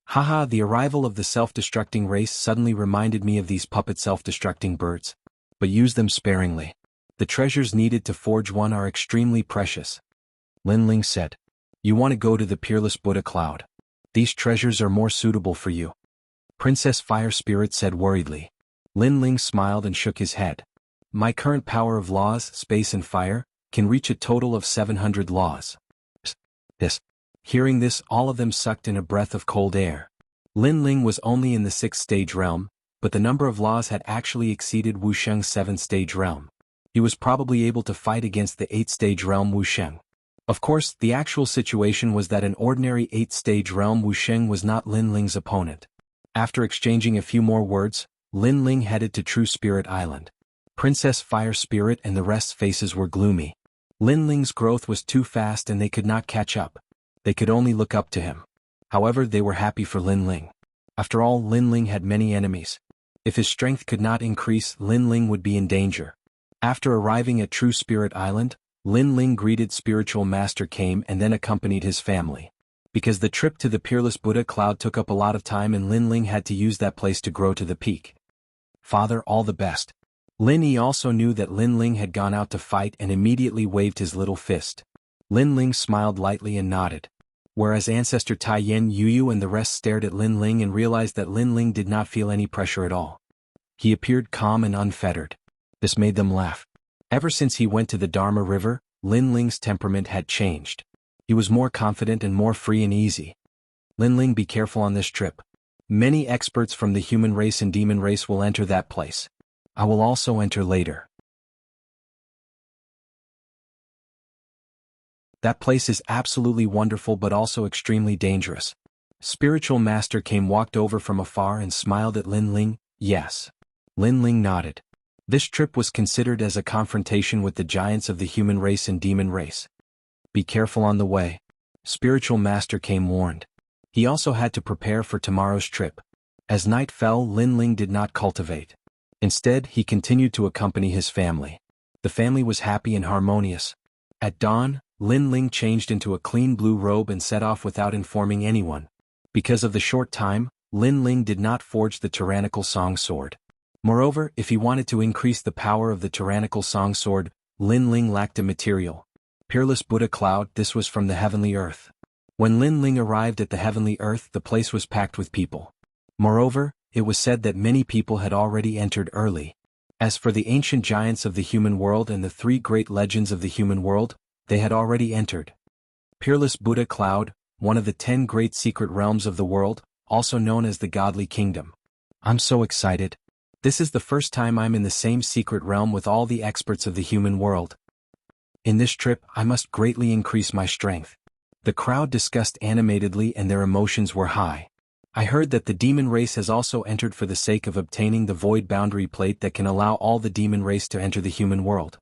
Haha, the arrival of the self-destructing race suddenly reminded me of these puppet self-destructing birds. But use them sparingly. The treasures needed to forge one are extremely precious. Lin Ling said. You want to go to the Peerless Buddha Cloud. These treasures are more suitable for you. Princess Fire Spirit said worriedly. Lin Ling smiled and shook his head. My current power of laws, space and fire, can reach a total of 700 laws. Hearing this, all of them sucked in a breath of cold air. Lin Ling was only in the 6th stage realm, but the number of laws had actually exceeded Wuxiang's 7th stage realm. He was probably able to fight against the 8th stage realm Wuxiang. Of course, the actual situation was that an ordinary 8th stage realm Wuxiang was not Lin Ling's opponent. After exchanging a few more words, Lin Ling headed to True Spirit Island. Princess Fire Spirit and the rest's faces were gloomy. Lin Ling's growth was too fast and they could not catch up. They could only look up to him. However, they were happy for Lin Ling. After all, Lin Ling had many enemies. If his strength could not increase, Lin Ling would be in danger. After arriving at True Spirit Island, Lin Ling greeted Spiritual Master Kame and then accompanied his family. Because the trip to the Peerless Buddha Cloud took up a lot of time and Lin Ling had to use that place to grow to the peak. Father, all the best. Lin Yi also knew that Lin Ling had gone out to fight and immediately waved his little fist. Lin Ling smiled lightly and nodded. Whereas Ancestor Tai Yen Yu and the rest stared at Lin Ling and realized that Lin Ling did not feel any pressure at all. He appeared calm and unfettered. This made them laugh. Ever since he went to the Dharma River, Lin Ling's temperament had changed. He was more confident and more free and easy. Lin Ling, be careful on this trip. Many experts from the human race and demon race will enter that place. I will also enter later. That place is absolutely wonderful but also extremely dangerous. Spiritual Master Kame walked over from afar and smiled at Lin Ling. Yes. Lin Ling nodded. This trip was considered as a confrontation with the giants of the human race and demon race. Be careful on the way. Spiritual Master Kame warned. He also had to prepare for tomorrow's trip. As night fell, Lin Ling did not cultivate. Instead, he continued to accompany his family. The family was happy and harmonious. At dawn, Lin Ling changed into a clean blue robe and set off without informing anyone. Because of the short time, Lin Ling did not forge the tyrannical song sword. Moreover, if he wanted to increase the power of the tyrannical song sword, Lin Ling lacked a material. Peerless Buddha Cloud, this was from the heavenly earth. When Lin Ling arrived at the heavenly earth, the place was packed with people. Moreover, it was said that many people had already entered early. As for the ancient giants of the human world and the 3 great legends of the human world, they had already entered. Peerless Buddha Cloud, one of the 10 great secret realms of the world, also known as the Godly Kingdom. I'm so excited. This is the first time I'm in the same secret realm with all the experts of the human world. In this trip, I must greatly increase my strength. The crowd discussed animatedly and their emotions were high. I heard that the demon race has also entered for the sake of obtaining the void boundary plate that can allow all the demon race to enter the human world.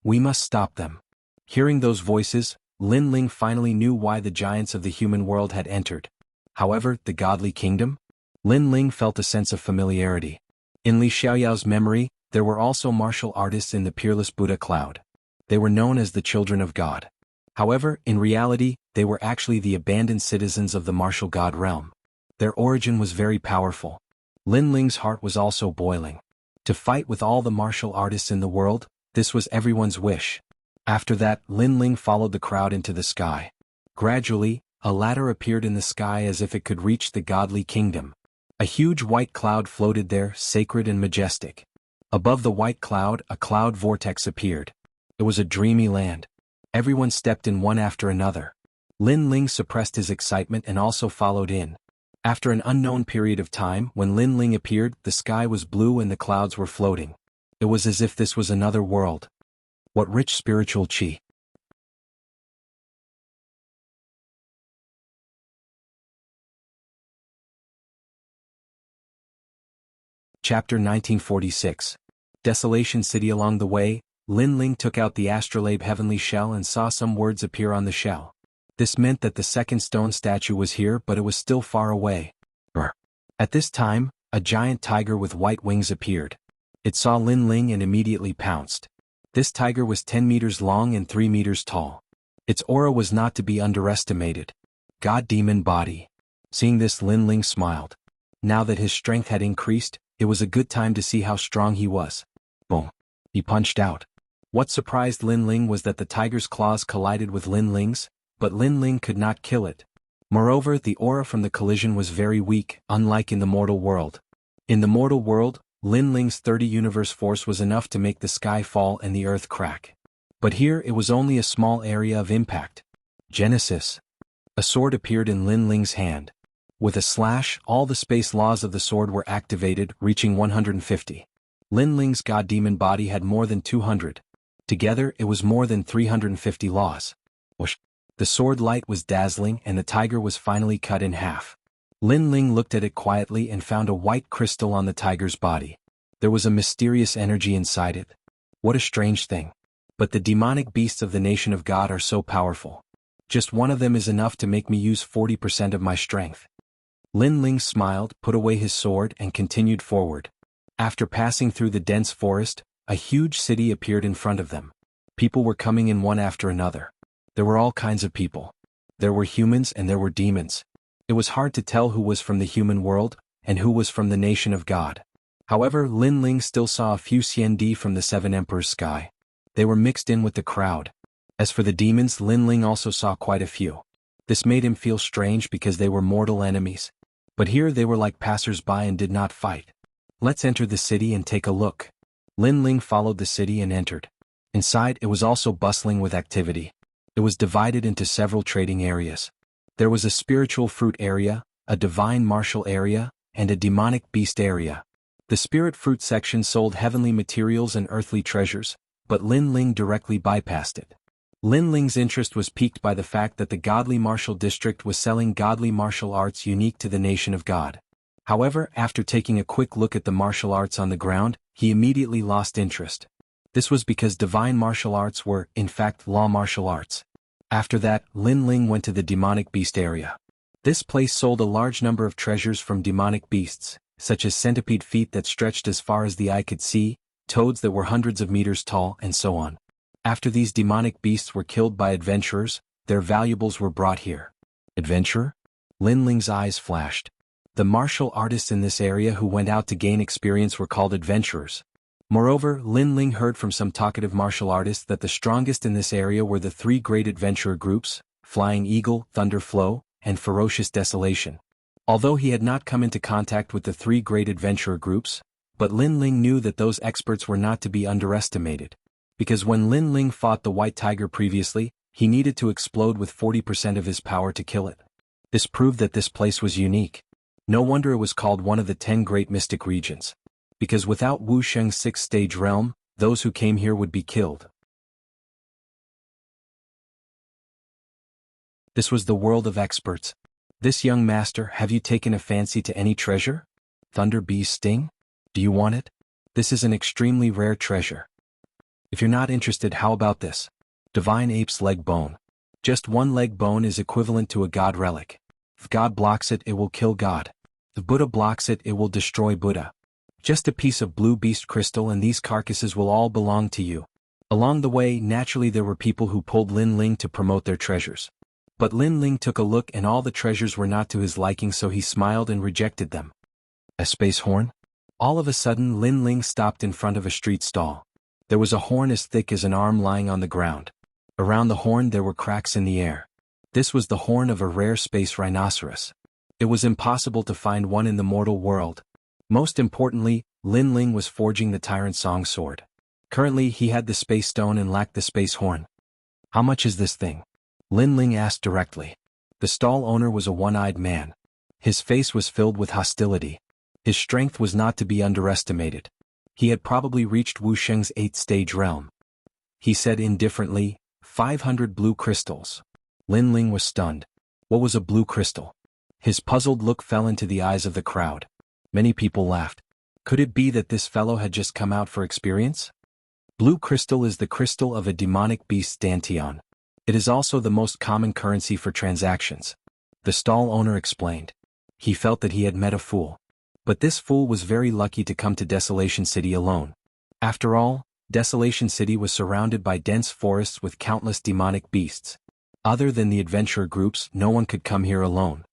We must stop them. Hearing those voices, Lin Ling finally knew why the giants of the human world had entered. However, the Godly Kingdom? Lin Ling felt a sense of familiarity. In Li Xiaoyao's memory, there were also martial artists in the Peerless Buddha Cloud. They were known as the Children of God. However, in reality, they were actually the abandoned citizens of the martial god realm. Their origin was very powerful. Lin Ling's heart was also boiling. To fight with all the martial artists in the world, this was everyone's wish. After that, Lin Ling followed the crowd into the sky. Gradually, a ladder appeared in the sky as if it could reach the Godly Kingdom. A huge white cloud floated there, sacred and majestic. Above the white cloud, a cloud vortex appeared. It was a dreamy land. Everyone stepped in one after another. Lin Ling suppressed his excitement and also followed in. After an unknown period of time, when Lin Ling appeared, the sky was blue and the clouds were floating. It was as if this was another world. What rich spiritual qi. Chapter 1946. Desolation City. Along the way, Lin Ling took out the astrolabe heavenly shell and saw some words appear on the shell. This meant that the second stone statue was here, but it was still far away. At this time, a giant tiger with white wings appeared. It saw Lin Ling and immediately pounced. This tiger was 10 meters long and 3 meters tall. Its aura was not to be underestimated. God Demon Body. Seeing this, Lin Ling smiled. Now that his strength had increased, it was a good time to see how strong he was. Boom. He punched out. What surprised Lin Ling was that the tiger's claws collided with Lin Ling's, but Lin Ling could not kill it. Moreover, the aura from the collision was very weak, unlike in the mortal world. In the mortal world, Lin Ling's 30 universe force was enough to make the sky fall and the earth crack. But here it was only a small area of impact. Genesis. A sword appeared in Lin Ling's hand. With a slash, all the space laws of the sword were activated, reaching 150. Lin Ling's god-demon body had more than 200. Together, it was more than 350 laws. Whoosh. The sword light was dazzling and the tiger was finally cut in half. Lin Ling looked at it quietly and found a white crystal on the tiger's body. There was a mysterious energy inside it. What a strange thing. But the demonic beasts of the nation of God are so powerful. Just one of them is enough to make me use 40% of my strength. Lin Ling smiled, put away his sword and continued forward. After passing through the dense forest, a huge city appeared in front of them. People were coming in one after another. There were all kinds of people. There were humans and there were demons. It was hard to tell who was from the human world and who was from the nation of God. However, Lin Ling still saw a few Xiandi from the Seven Emperors' sky. They were mixed in with the crowd. As for the demons, Lin Ling also saw quite a few. This made him feel strange because they were mortal enemies. But here they were like passers-by and did not fight. Let's enter the city and take a look. Lin Ling followed the city and entered. Inside, it was also bustling with activity. It was divided into several trading areas. There was a spiritual fruit area, a divine martial area, and a demonic beast area. The spirit fruit section sold heavenly materials and earthly treasures, but Lin Ling directly bypassed it. Lin Ling's interest was piqued by the fact that the godly martial district was selling godly martial arts unique to the nation of God. However, after taking a quick look at the martial arts on the ground, he immediately lost interest. This was because divine martial arts were, in fact, law martial arts. After that, Lin Ling went to the demonic beast area. This place sold a large number of treasures from demonic beasts, such as centipede feet that stretched as far as the eye could see, toads that were hundreds of meters tall, and so on. After these demonic beasts were killed by adventurers, their valuables were brought here. Adventurer? Lin Ling's eyes flashed. The martial artists in this area who went out to gain experience were called adventurers. Moreover, Lin Ling heard from some talkative martial artists that the strongest in this area were the three great adventurer groups, Flying Eagle, Thunder Flow, and Ferocious Desolation. Although he had not come into contact with the three great adventurer groups, but Lin Ling knew that those experts were not to be underestimated. Because when Lin Ling fought the white tiger previously, he needed to explode with 40% of his power to kill it. This proved that this place was unique. No wonder it was called one of the 10 great mystic regions. Because without Wuxia's 6th-stage realm, those who came here would be killed. This was the world of experts. This young master, have you taken a fancy to any treasure? Thunder Bee's sting? Do you want it? This is an extremely rare treasure. If you're not interested, how about this? Divine Ape's leg bone. Just one leg bone is equivalent to a god relic. If God blocks it, it will kill God. If Buddha blocks it, it will destroy Buddha. Just a piece of blue beast crystal and these carcasses will all belong to you. Along the way, naturally there were people who pulled Lin Ling to promote their treasures. But Lin Ling took a look and all the treasures were not to his liking, so he smiled and rejected them. A space horn? All of a sudden Lin Ling stopped in front of a street stall. There was a horn as thick as an arm lying on the ground. Around the horn there were cracks in the air. This was the horn of a rare space rhinoceros. It was impossible to find one in the mortal world. Most importantly, Lin Ling was forging the Tyrant Song sword. Currently he had the space stone and lacked the space horn. How much is this thing? Lin Ling asked directly. The stall owner was a one-eyed man. His face was filled with hostility. His strength was not to be underestimated. He had probably reached Wuxia's 8th-stage realm. He said indifferently, 500 blue crystals. Lin Ling was stunned. What was a blue crystal? His puzzled look fell into the eyes of the crowd. Many people laughed. Could it be that this fellow had just come out for experience? Blue crystal is the crystal of a demonic beast Dantian. It is also the most common currency for transactions. The stall owner explained. He felt that he had met a fool. But this fool was very lucky to come to Desolation City alone. After all, Desolation City was surrounded by dense forests with countless demonic beasts. Other than the adventurer groups, no one could come here alone.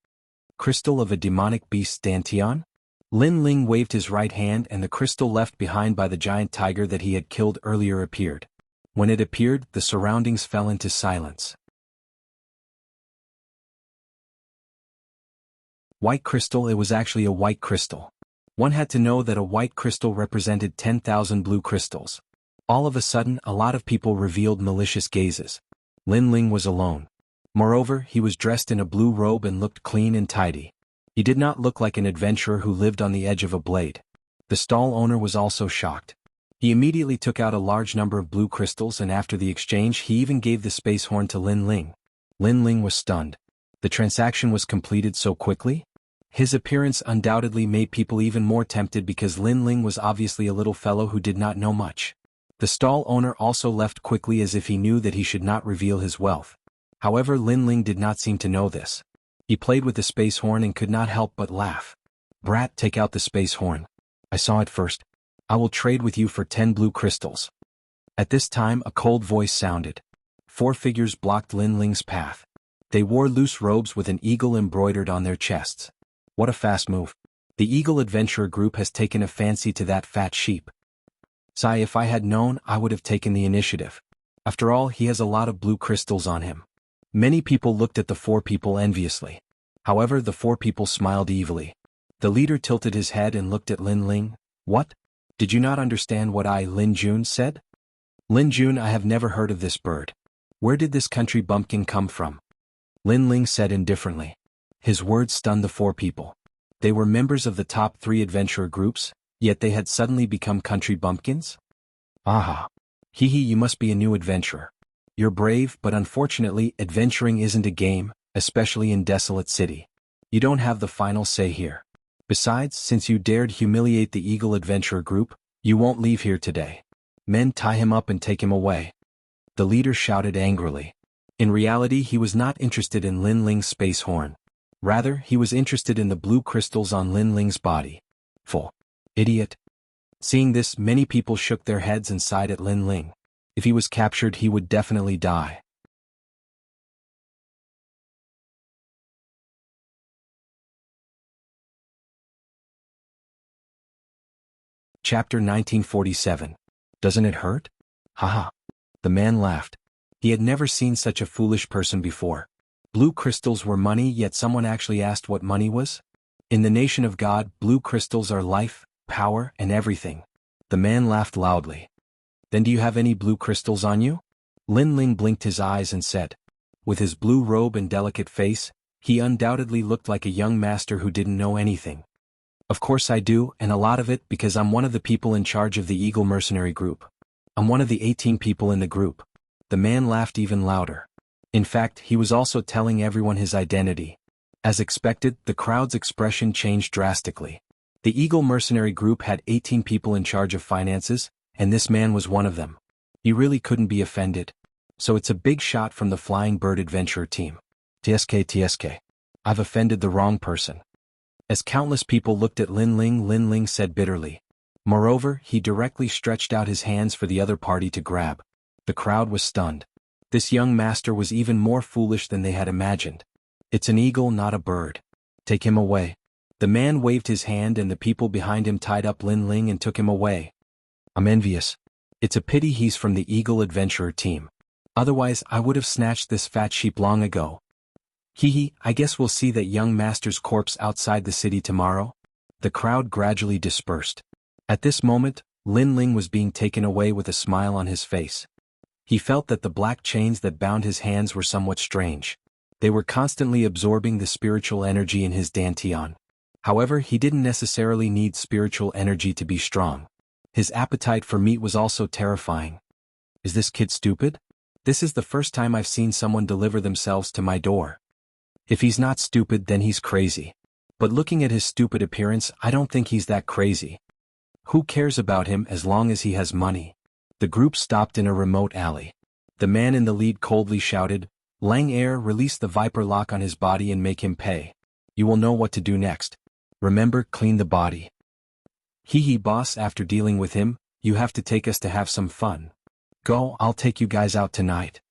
Crystal of a demonic beast Dantian? Lin Ling waved his right hand and the crystal left behind by the giant tiger that he had killed earlier appeared. When it appeared, the surroundings fell into silence. White crystal. It was actually a white crystal. One had to know that a white crystal represented 10,000 blue crystals. All of a sudden, a lot of people revealed malicious gazes. Lin Ling was alone. Moreover, he was dressed in a blue robe and looked clean and tidy. He did not look like an adventurer who lived on the edge of a blade. The stall owner was also shocked. He immediately took out a large number of blue crystals, and after the exchange he even gave the space horn to Lin Ling. Lin Ling was stunned. The transaction was completed so quickly? His appearance undoubtedly made people even more tempted because Lin Ling was obviously a little fellow who did not know much. The stall owner also left quickly as if he knew that he should not reveal his wealth. However, Lin Ling did not seem to know this. He played with the space horn and could not help but laugh. "Brat, take out the space horn. I saw it first. I will trade with you for 10 blue crystals." At this time a cold voice sounded. 4 figures blocked Lin Ling's path. They wore loose robes with an eagle embroidered on their chests. What a fast move. The Eagle Adventurer group has taken a fancy to that fat sheep. Sigh, if I had known, I would have taken the initiative. After all, he has a lot of blue crystals on him. Many people looked at the 4 people enviously. However, the 4 people smiled evilly. The leader tilted his head and looked at Lin Ling. "What? Did you not understand what I, Lin Jun, said?" "Lin Jun, I have never heard of this bird. Where did this country bumpkin come from?" Lin Ling said indifferently. His words stunned the 4 people. They were members of the top 3 adventurer groups, yet they had suddenly become country bumpkins? Aha. Hee, you must be a new adventurer. You're brave, but unfortunately, adventuring isn't a game, especially in Desolate City. You don't have the final say here. Besides, since you dared humiliate the Eagle Adventurer group, you won't leave here today. Men, tie him up and take him away. The leader shouted angrily. In reality, he was not interested in Lin Ling's space horn. Rather, he was interested in the blue crystals on Lin Ling's body. Fool. Idiot. Seeing this, many people shook their heads and sighed at Lin Ling. If he was captured, he would definitely die. Chapter 1947. Doesn't it hurt? Haha. The man laughed. He had never seen such a foolish person before. Blue crystals were money, yet someone actually asked what money was? In the nation of God, blue crystals are life, power, and everything. The man laughed loudly. Then do you have any blue crystals on you? Lin Ling blinked his eyes and said. With his blue robe and delicate face, he undoubtedly looked like a young master who didn't know anything. Of course I do, and a lot of it because I'm one of the people in charge of the Eagle Mercenary Group. I'm one of the 18 people in the group. The man laughed even louder. In fact, he was also telling everyone his identity. As expected, the crowd's expression changed drastically. The Eagle Mercenary Group had 18 people in charge of finances, and this man was one of them. He really couldn't be offended. So it's a big shot from the Flying Bird Adventurer team. TSK. I've offended the wrong person. As countless people looked at Lin Ling said bitterly. Moreover, he directly stretched out his hands for the other party to grab. The crowd was stunned. This young master was even more foolish than they had imagined. It's an eagle, not a bird. Take him away. The man waved his hand and the people behind him tied up Lin Ling and took him away. I'm envious. It's a pity he's from the Eagle Adventurer team. Otherwise, I would have snatched this fat sheep long ago. Hee, I guess we'll see that young master's corpse outside the city tomorrow. The crowd gradually dispersed. At this moment, Lin Ling was being taken away with a smile on his face. He felt that the black chains that bound his hands were somewhat strange. They were constantly absorbing the spiritual energy in his dantian. However, he didn't necessarily need spiritual energy to be strong. His appetite for meat was also terrifying. Is this kid stupid? This is the first time I've seen someone deliver themselves to my door. If he's not stupid, then he's crazy. But looking at his stupid appearance, I don't think he's that crazy. Who cares about him as long as he has money? The group stopped in a remote alley. The man in the lead coldly shouted, Lang Air, release the viper lock on his body and make him pay. You will know what to do next. Remember, clean the body. Hee, boss, after dealing with him, you have to take us to have some fun. Go, I'll take you guys out tonight.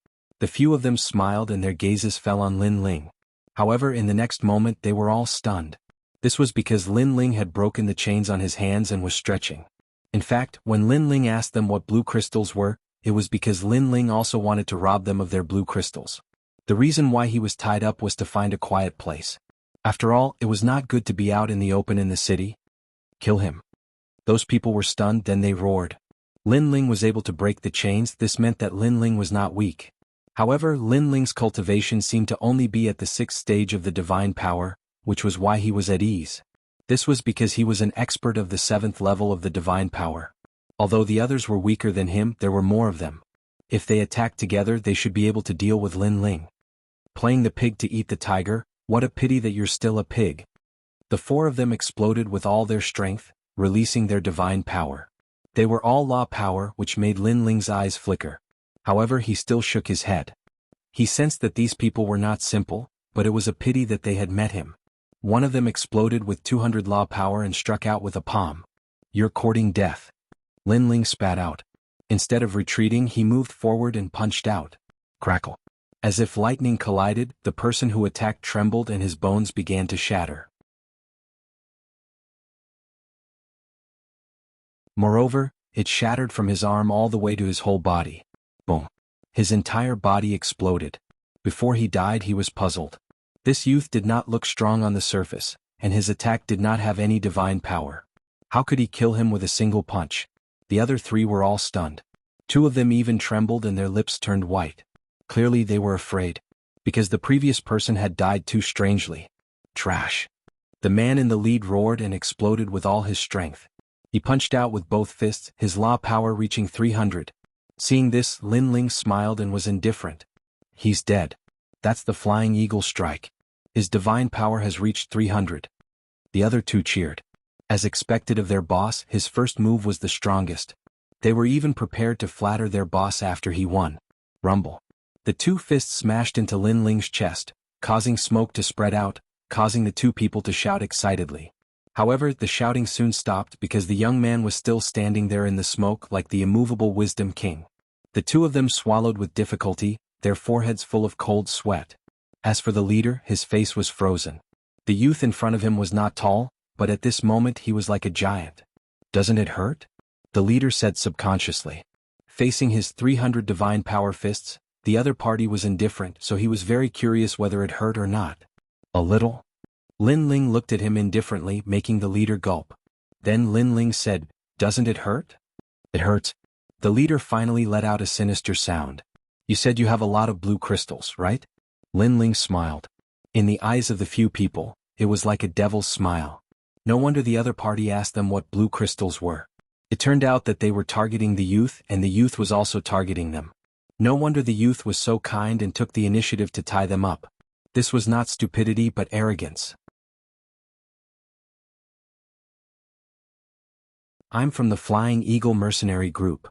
The few of them smiled and their gazes fell on Lin Ling. However, in the next moment they were all stunned. This was because Lin Ling had broken the chains on his hands and was stretching. In fact, when Lin Ling asked them what blue crystals were, it was because Lin Ling also wanted to rob them of their blue crystals. The reason why he was tied up was to find a quiet place. After all, it was not good to be out in the open in the city. Kill him. Those people were stunned, then they roared. Lin Ling was able to break the chains. This meant that Lin Ling was not weak. However, Lin Ling's cultivation seemed to only be at the 6th stage of the divine power, which was why he was at ease. This was because he was an expert of the 7th level of the divine power. Although the others were weaker than him, there were more of them. If they attacked together, they should be able to deal with Lin Ling. Playing the pig to eat the tiger, what a pity that you're still a pig. The 4 of them exploded with all their strength, releasing their divine power. They were all law power, which made Lin Ling's eyes flicker. However, he still shook his head. He sensed that these people were not simple, but it was a pity that they had met him. One of them exploded with 200 law power and struck out with a palm. You're courting death. Lin Ling spat out. Instead of retreating, he moved forward and punched out. Crackle. As if lightning collided, the person who attacked trembled and his bones began to shatter. Moreover, it shattered from his arm all the way to his whole body. Boom. His entire body exploded. Before he died, he was puzzled. This youth did not look strong on the surface, and his attack did not have any divine power. How could he kill him with a single punch? The other 3 were all stunned. 2 of them even trembled and their lips turned white. Clearly they were afraid, because the previous person had died too strangely. Trash. The man in the lead roared and exploded with all his strength. He punched out with both fists, his law power reaching 300. Seeing this, Lin Ling smiled and was indifferent. He's dead. That's the Flying Eagle strike. His divine power has reached 300. The other 2 cheered. As expected of their boss, his first move was the strongest. They were even prepared to flatter their boss after he won. Rumble. The 2 fists smashed into Lin Ling's chest, causing smoke to spread out, causing the 2 people to shout excitedly. However, the shouting soon stopped because the young man was still standing there in the smoke like the immovable wisdom king. The 2 of them swallowed with difficulty, their foreheads full of cold sweat. As for the leader, his face was frozen. The youth in front of him was not tall, but at this moment he was like a giant. Doesn't it hurt? The leader said subconsciously. Facing his 300 divine power fists, the other party was indifferent, so he was very curious whether it hurt or not. A little? Lin Ling looked at him indifferently, making the leader gulp. Then Lin Ling said, "Doesn't it hurt?" "It hurts." The leader finally let out a sinister sound. "You said you have a lot of blue crystals, right?" Lin Ling smiled. In the eyes of the few people, it was like a devil's smile. No wonder the other party asked them what blue crystals were. It turned out that they were targeting the youth, and the youth was also targeting them. No wonder the youth was so kind and took the initiative to tie them up. This was not stupidity but arrogance. "I'm from the Flying Eagle mercenary group,"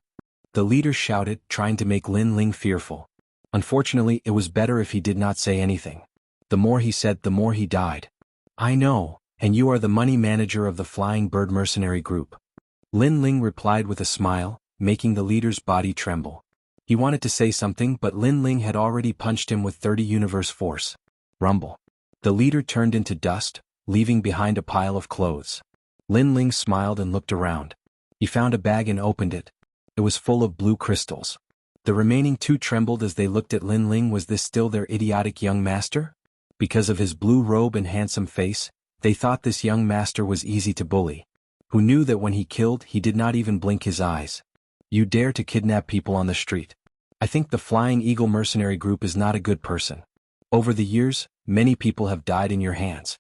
the leader shouted, trying to make Lin Ling fearful. Unfortunately, it was better if he did not say anything. The more he said, the more he died. "I know, and you are the money manager of the Flying Bird mercenary group." Lin Ling replied with a smile, making the leader's body tremble. He wanted to say something, but Lin Ling had already punched him with 30 universe force. Rumble. The leader turned into dust, leaving behind a pile of clothes. Lin Ling smiled and looked around. He found a bag and opened it. It was full of blue crystals. The remaining 2 trembled as they looked at Lin Ling. Was this still their idiotic young master? Because of his blue robe and handsome face, they thought this young master was easy to bully. Who knew that when he killed, he did not even blink his eyes? You dare to kidnap people on the street. I think the Flying Eagle mercenary group is not a good person. Over the years, many people have died in your hands.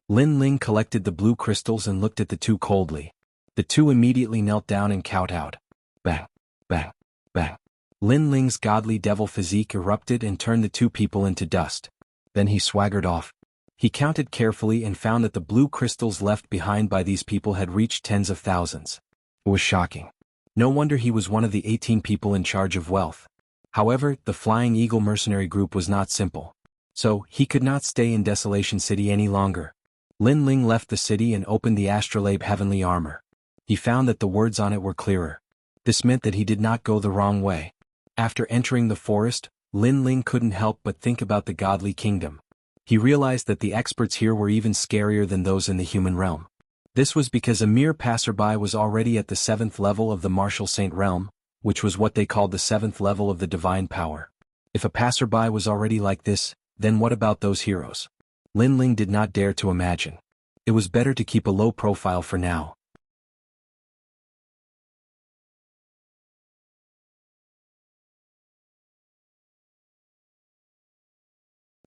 Lin Ling collected the blue crystals and looked at the 2 coldly. The 2 immediately knelt down and kowtowed. Bang, bang, bang. Lin Ling's godly devil physique erupted and turned the 2 people into dust. Then he swaggered off. He counted carefully and found that the blue crystals left behind by these people had reached tens of thousands. It was shocking. No wonder he was one of the 18 people in charge of wealth. However, the Flying Eagle mercenary group was not simple. So, he could not stay in Desolation City any longer. Lin Ling left the city and opened the Astrolabe Heavenly Armor. He found that the words on it were clearer. This meant that he did not go the wrong way. After entering the forest, Lin Ling couldn't help but think about the godly kingdom. He realized that the experts here were even scarier than those in the human realm. This was because a mere passerby was already at the 7th level of the Martial Saint realm, which was what they called the seventh level of the divine power. If a passerby was already like this, then what about those heroes? Lin Ling did not dare to imagine. It was better to keep a low profile for now.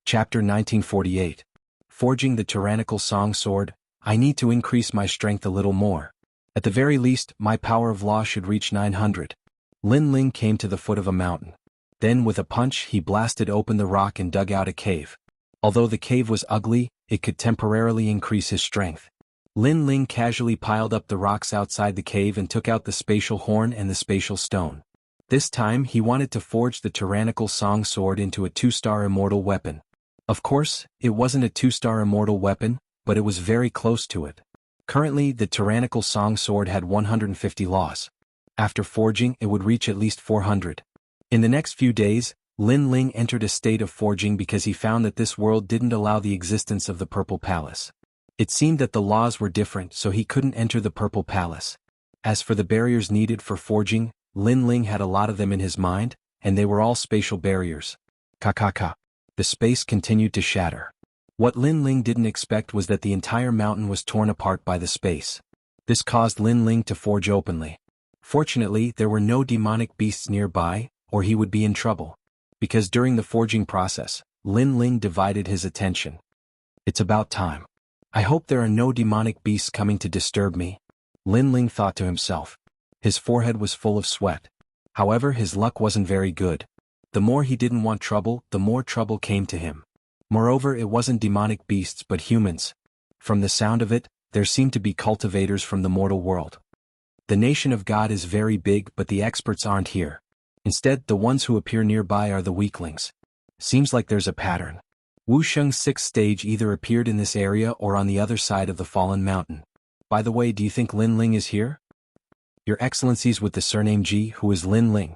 Chapter 1948. Forging the Tyrannical Song Sword. I need to increase my strength a little more. At the very least, my power of law should reach 900. Lin Ling came to the foot of a mountain. Then with a punch he blasted open the rock and dug out a cave. Although the cave was ugly, it could temporarily increase his strength. Lin Ling casually piled up the rocks outside the cave and took out the spatial horn and the spatial stone. This time he wanted to forge the tyrannical song sword into a 2-star immortal weapon. Of course, it wasn't a 2-star immortal weapon, but it was very close to it. Currently, the tyrannical song sword had 150 laws. After forging, it would reach at least 400. In the next few days, Lin Ling entered a state of forging because he found that this world didn't allow the existence of the Purple Palace. It seemed that the laws were different, so he couldn't enter the Purple Palace. As for the barriers needed for forging, Lin Ling had a lot of them in his mind, and they were all spatial barriers. Ka. The space continued to shatter. What Lin Ling didn't expect was that the entire mountain was torn apart by the space. This caused Lin Ling to forge openly. Fortunately, there were no demonic beasts nearby, or he would be in trouble. Because during the forging process, Lin Ling divided his attention. It's about time. I hope there are no demonic beasts coming to disturb me, Lin Ling thought to himself. His forehead was full of sweat. However, his luck wasn't very good. The more he didn't want trouble, the more trouble came to him. Moreover, it wasn't demonic beasts but humans. From the sound of it, there seemed to be cultivators from the mortal world. The nation of God is very big, but the experts aren't here. Instead, the ones who appear nearby are the weaklings. Seems like there's a pattern. Wuxia's 6th stage either appeared in this area or on the other side of the fallen mountain. By the way, do you think Lin Ling is here? Your Excellencies, with the surname Ji, who is Lin Ling?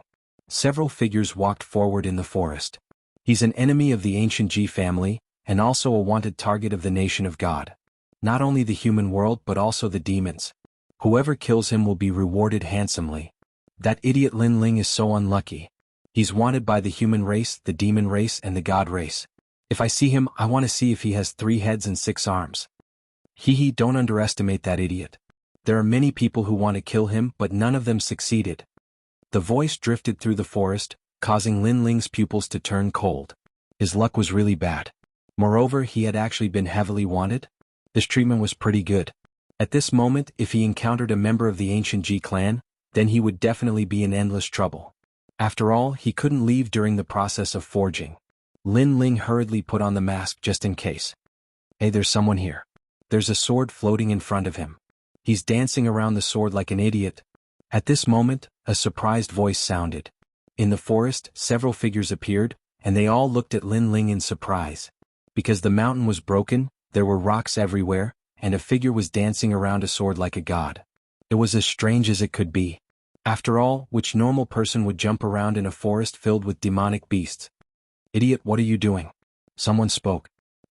Several figures walked forward in the forest. He's an enemy of the ancient Ji family, and also a wanted target of the nation of God. Not only the human world but also the demons. Whoever kills him will be rewarded handsomely. That idiot Lin Ling is so unlucky. He's wanted by the human race, the demon race, and the God race. If I see him, I want to see if he has 3 heads and 6 arms. Don't underestimate that idiot. There are many people who want to kill him, but none of them succeeded. The voice drifted through the forest, causing Lin Ling's pupils to turn cold. His luck was really bad. Moreover, he had actually been heavily wanted. This treatment was pretty good. At this moment, if he encountered a member of the ancient Ji clan, then he would definitely be in endless trouble. After all, he couldn't leave during the process of forging. Lin Ling hurriedly put on the mask just in case. Hey, there's someone here. There's a sword floating in front of him. He's dancing around the sword like an idiot. At this moment, a surprised voice sounded. In the forest, several figures appeared, and they all looked at Lin Ling in surprise. Because the mountain was broken, there were rocks everywhere, and a figure was dancing around a sword like a god. It was as strange as it could be. After all, which normal person would jump around in a forest filled with demonic beasts? Idiot, what are you doing? Someone spoke.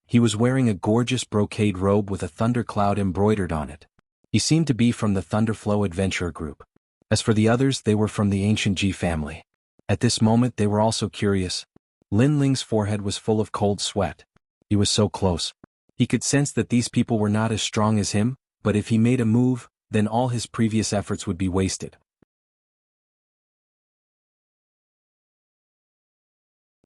He was wearing a gorgeous brocade robe with a thundercloud embroidered on it. He seemed to be from the Thunderflow Adventure Group. As for the others, they were from the ancient Ji family. At this moment they were also curious. Lin Ling's forehead was full of cold sweat. He was so close. He could sense that these people were not as strong as him, but if he made a move, then all his previous efforts would be wasted.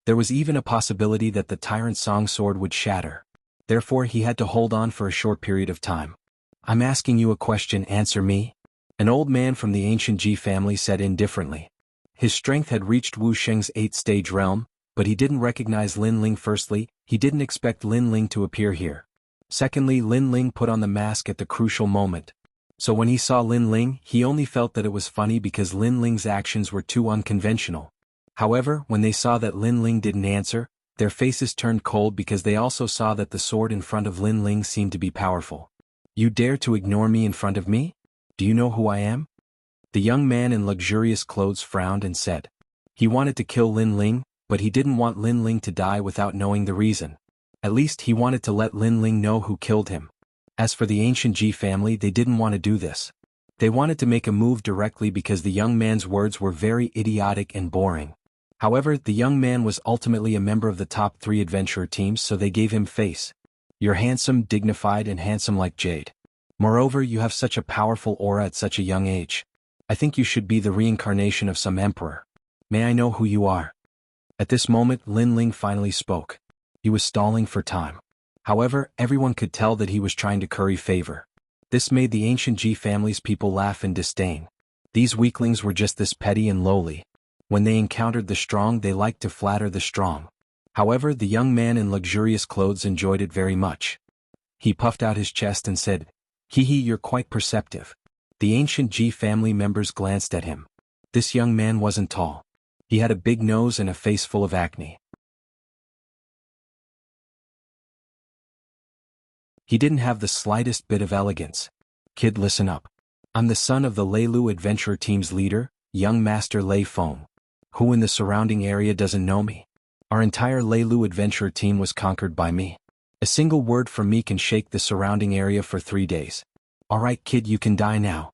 There was even a possibility that the Tyrant Song Sword would shatter. Therefore he had to hold on for a short period of time. I'm asking you a question, answer me. An old man from the ancient Ji family said indifferently. His strength had reached Wuxia's 8th stage realm, but he didn't recognize Lin Ling. Firstly, he didn't expect Lin Ling to appear here. Secondly, Lin Ling put on the mask at the crucial moment. So when he saw Lin Ling, he only felt that it was funny because Lin Ling's actions were too unconventional. However, when they saw that Lin Ling didn't answer, their faces turned cold because they also saw that the sword in front of Lin Ling seemed to be powerful. You dare to ignore me in front of me? Do you know who I am? The young man in luxurious clothes frowned and said. He wanted to kill Lin Ling, but he didn't want Lin Ling to die without knowing the reason. At least he wanted to let Lin Ling know who killed him. As for the ancient Ji family, they didn't want to do this. They wanted to make a move directly because the young man's words were very idiotic and boring. However, the young man was ultimately a member of the top 3 adventurer teams, so they gave him face. You're handsome, dignified, and handsome like jade. Moreover, you have such a powerful aura at such a young age. I think you should be the reincarnation of some emperor. May I know who you are? At this moment, Lin Ling finally spoke. He was stalling for time. However, everyone could tell that he was trying to curry favor. This made the ancient Ji family's people laugh in disdain. These weaklings were just this petty and lowly. When they encountered the strong, they liked to flatter the strong. However, the young man in luxurious clothes enjoyed it very much. He puffed out his chest and said, "Hee hee, you're quite perceptive." The ancient Ji family members glanced at him. This young man wasn't tall. He had a big nose and a face full of acne. He didn't have the slightest bit of elegance. Kid, listen up. I'm the son of the Leilu Adventurer Team's leader, young Master Lei Feng. Who in the surrounding area doesn't know me? Our entire Leilu Adventurer Team was conquered by me. A single word from me can shake the surrounding area for 3 days. Alright kid, you can die now.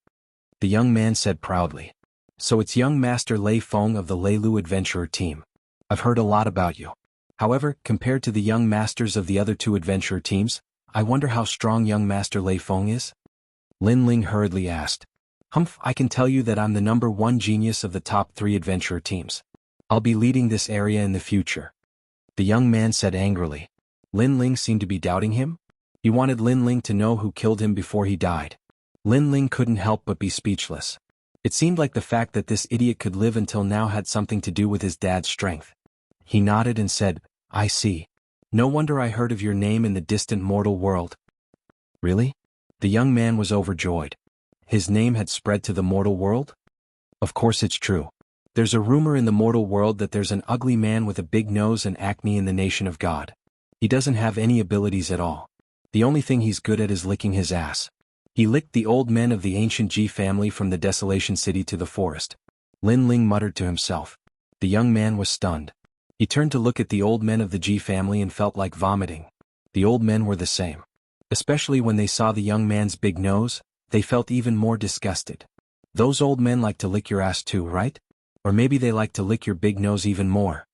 The young man said proudly. So it's young Master Lei Feng of the Leilu Adventurer Team. I've heard a lot about you. However, compared to the young masters of the other 2 adventurer teams, I wonder how strong young Master Lei Feng is? Lin Ling hurriedly asked. Humph, I can tell you that I'm the #1 genius of the top 3 adventurer teams. I'll be leading this area in the future. The young man said angrily. Lin Ling seemed to be doubting him. He wanted Lin Ling to know who killed him before he died. Lin Ling couldn't help but be speechless. It seemed like the fact that this idiot could live until now had something to do with his dad's strength. He nodded and said, I see. No wonder I heard of your name in the distant mortal world. Really? The young man was overjoyed. His name had spread to the mortal world? Of course it's true. There's a rumor in the mortal world that there's an ugly man with a big nose and acne in the nation of God. He doesn't have any abilities at all. The only thing he's good at is licking his ass. He licked the old men of the ancient Ji family from the desolation city to the forest. Lin Ling muttered to himself. The young man was stunned. He turned to look at the old men of the Ji family and felt like vomiting. The old men were the same. Especially when they saw the young man's big nose, they felt even more disgusted. Those old men like to lick your ass too, right? Or maybe they like to lick your big nose even more.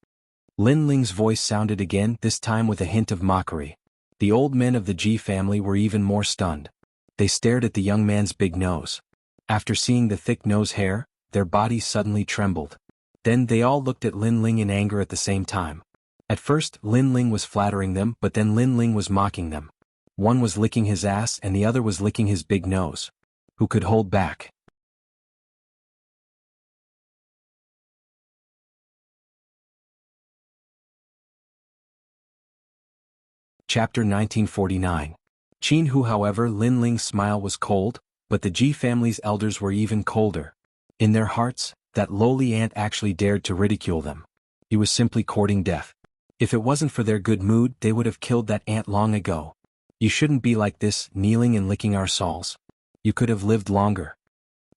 Lin Ling's voice sounded again, this time with a hint of mockery. The old men of the Ji family were even more stunned. They stared at the young man's big nose. After seeing the thick nose hair, their bodies suddenly trembled. Then they all looked at Lin Ling in anger at the same time. At first, Lin Ling was flattering them, but then Lin Ling was mocking them. One was licking his ass and the other was licking his big nose. Who could hold back? Chapter 1949. Qin Hu. However, Lin Ling's smile was cold, but the Ji family's elders were even colder. In their hearts, that lowly ant actually dared to ridicule them. He was simply courting death. If it wasn't for their good mood, they would have killed that ant long ago. You shouldn't be like this, kneeling and licking our soles. You could have lived longer.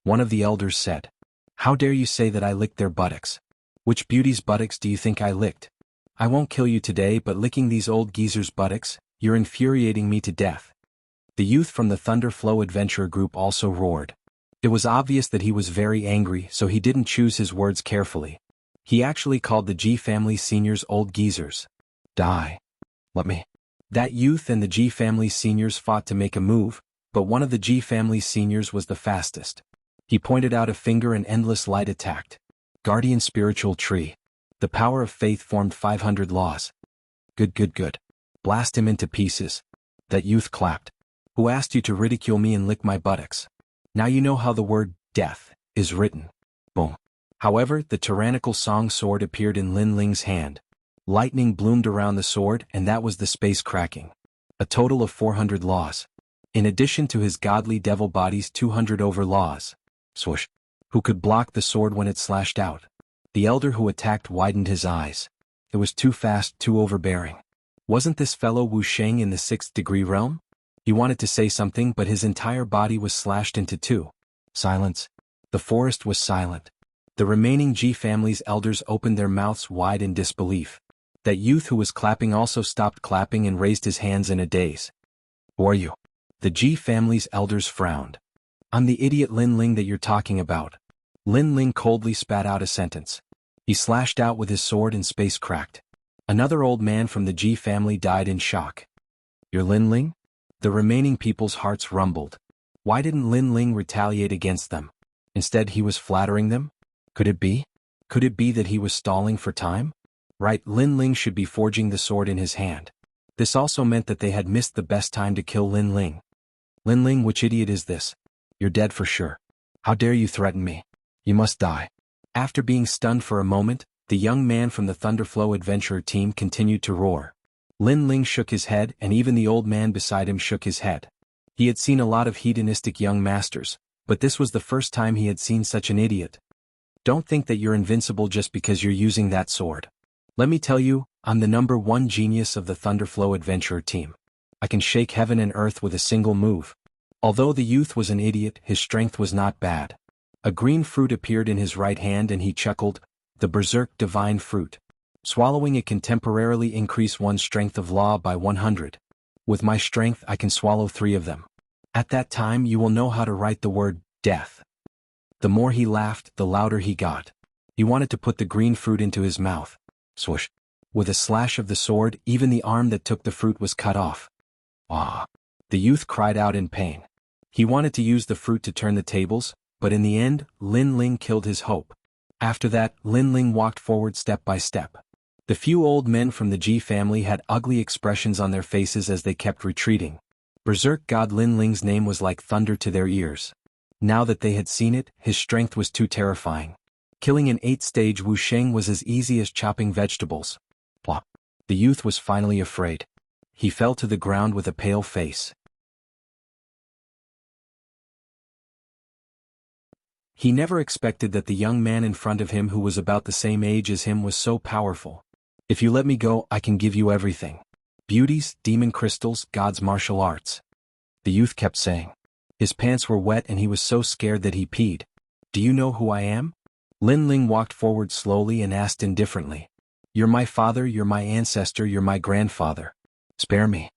One of the elders said. How dare you say that I licked their buttocks? Which beauty's buttocks do you think I licked? I won't kill you today, but licking these old geezers' buttocks, you're infuriating me to death. The youth from the Thunder Flow Adventurer group also roared. It was obvious that he was very angry, so he didn't choose his words carefully. He actually called the Ji family seniors old geezers. Die. Let me. That youth and the Ji family seniors fought to make a move, but one of the Ji family seniors was the fastest. He pointed out a finger and endless light attacked. Guardian Spiritual Tree. The power of faith formed 500 laws. Good. Blast him into pieces. That youth clapped. Who asked you to ridicule me and lick my buttocks? Now you know how the word death is written. Boom. However, the tyrannical song sword appeared in Lin Ling's hand. Lightning bloomed around the sword, and that was the space cracking. A total of 400 laws. In addition to his godly devil body's 200 over laws. Swoosh. Who could block the sword when it slashed out? The elder who attacked widened his eyes. It was too fast, too overbearing. Wasn't this fellow Wu Sheng in the 6th degree realm? He wanted to say something, but his entire body was slashed into two. Silence. The forest was silent. The remaining Ji family's elders opened their mouths wide in disbelief. That youth who was clapping also stopped clapping and raised his hands in a daze. Who are you? The Ji family's elders frowned. I'm the idiot Lin Ling that you're talking about. Lin Ling coldly spat out a sentence. He slashed out with his sword and space cracked. Another old man from the Ji family died in shock. You're Lin Ling? The remaining people's hearts rumbled. Why didn't Lin Ling retaliate against them? Instead he was flattering them? Could it be? Could it be that he was stalling for time? Right, Lin Ling should be forging the sword in his hand. This also meant that they had missed the best time to kill Lin Ling. Lin Ling, which idiot is this? You're dead for sure. How dare you threaten me? You must die. After being stunned for a moment, the young man from the Thunderflow Adventurer team continued to roar. Lin Ling shook his head and even the old man beside him shook his head. He had seen a lot of hedonistic young masters, but this was the first time he had seen such an idiot. Don't think that you're invincible just because you're using that sword. Let me tell you, I'm the #1 genius of the Thunderflow Adventurer team. I can shake heaven and earth with a single move. Although the youth was an idiot, his strength was not bad. A green fruit appeared in his right hand and he chuckled, the Berserk Divine Fruit. Swallowing it can temporarily increase one's strength of law by 100. With my strength I can swallow 3 of them. At that time you will know how to write the word, death. The more he laughed, the louder he got. He wanted to put the green fruit into his mouth. Swoosh. With a slash of the sword, even the arm that took the fruit was cut off. Ah! The youth cried out in pain. He wanted to use the fruit to turn the tables, but in the end, Lin Ling killed his hope. After that, Lin Ling walked forward step by step. The few old men from the Ji family had ugly expressions on their faces as they kept retreating. Berserk God Lin Ling's name was like thunder to their ears. Now that they had seen it, his strength was too terrifying. Killing an 8th-stage Wuxia was as easy as chopping vegetables. Plop. The youth was finally afraid. He fell to the ground with a pale face. He never expected that the young man in front of him who was about the same age as him was so powerful. If you let me go, I can give you everything. Beauties, demon crystals, God's martial arts. The youth kept saying. His pants were wet and he was so scared that he peed. Do you know who I am? Lin Ling walked forward slowly and asked indifferently. You're my father, you're my ancestor, you're my grandfather. Spare me.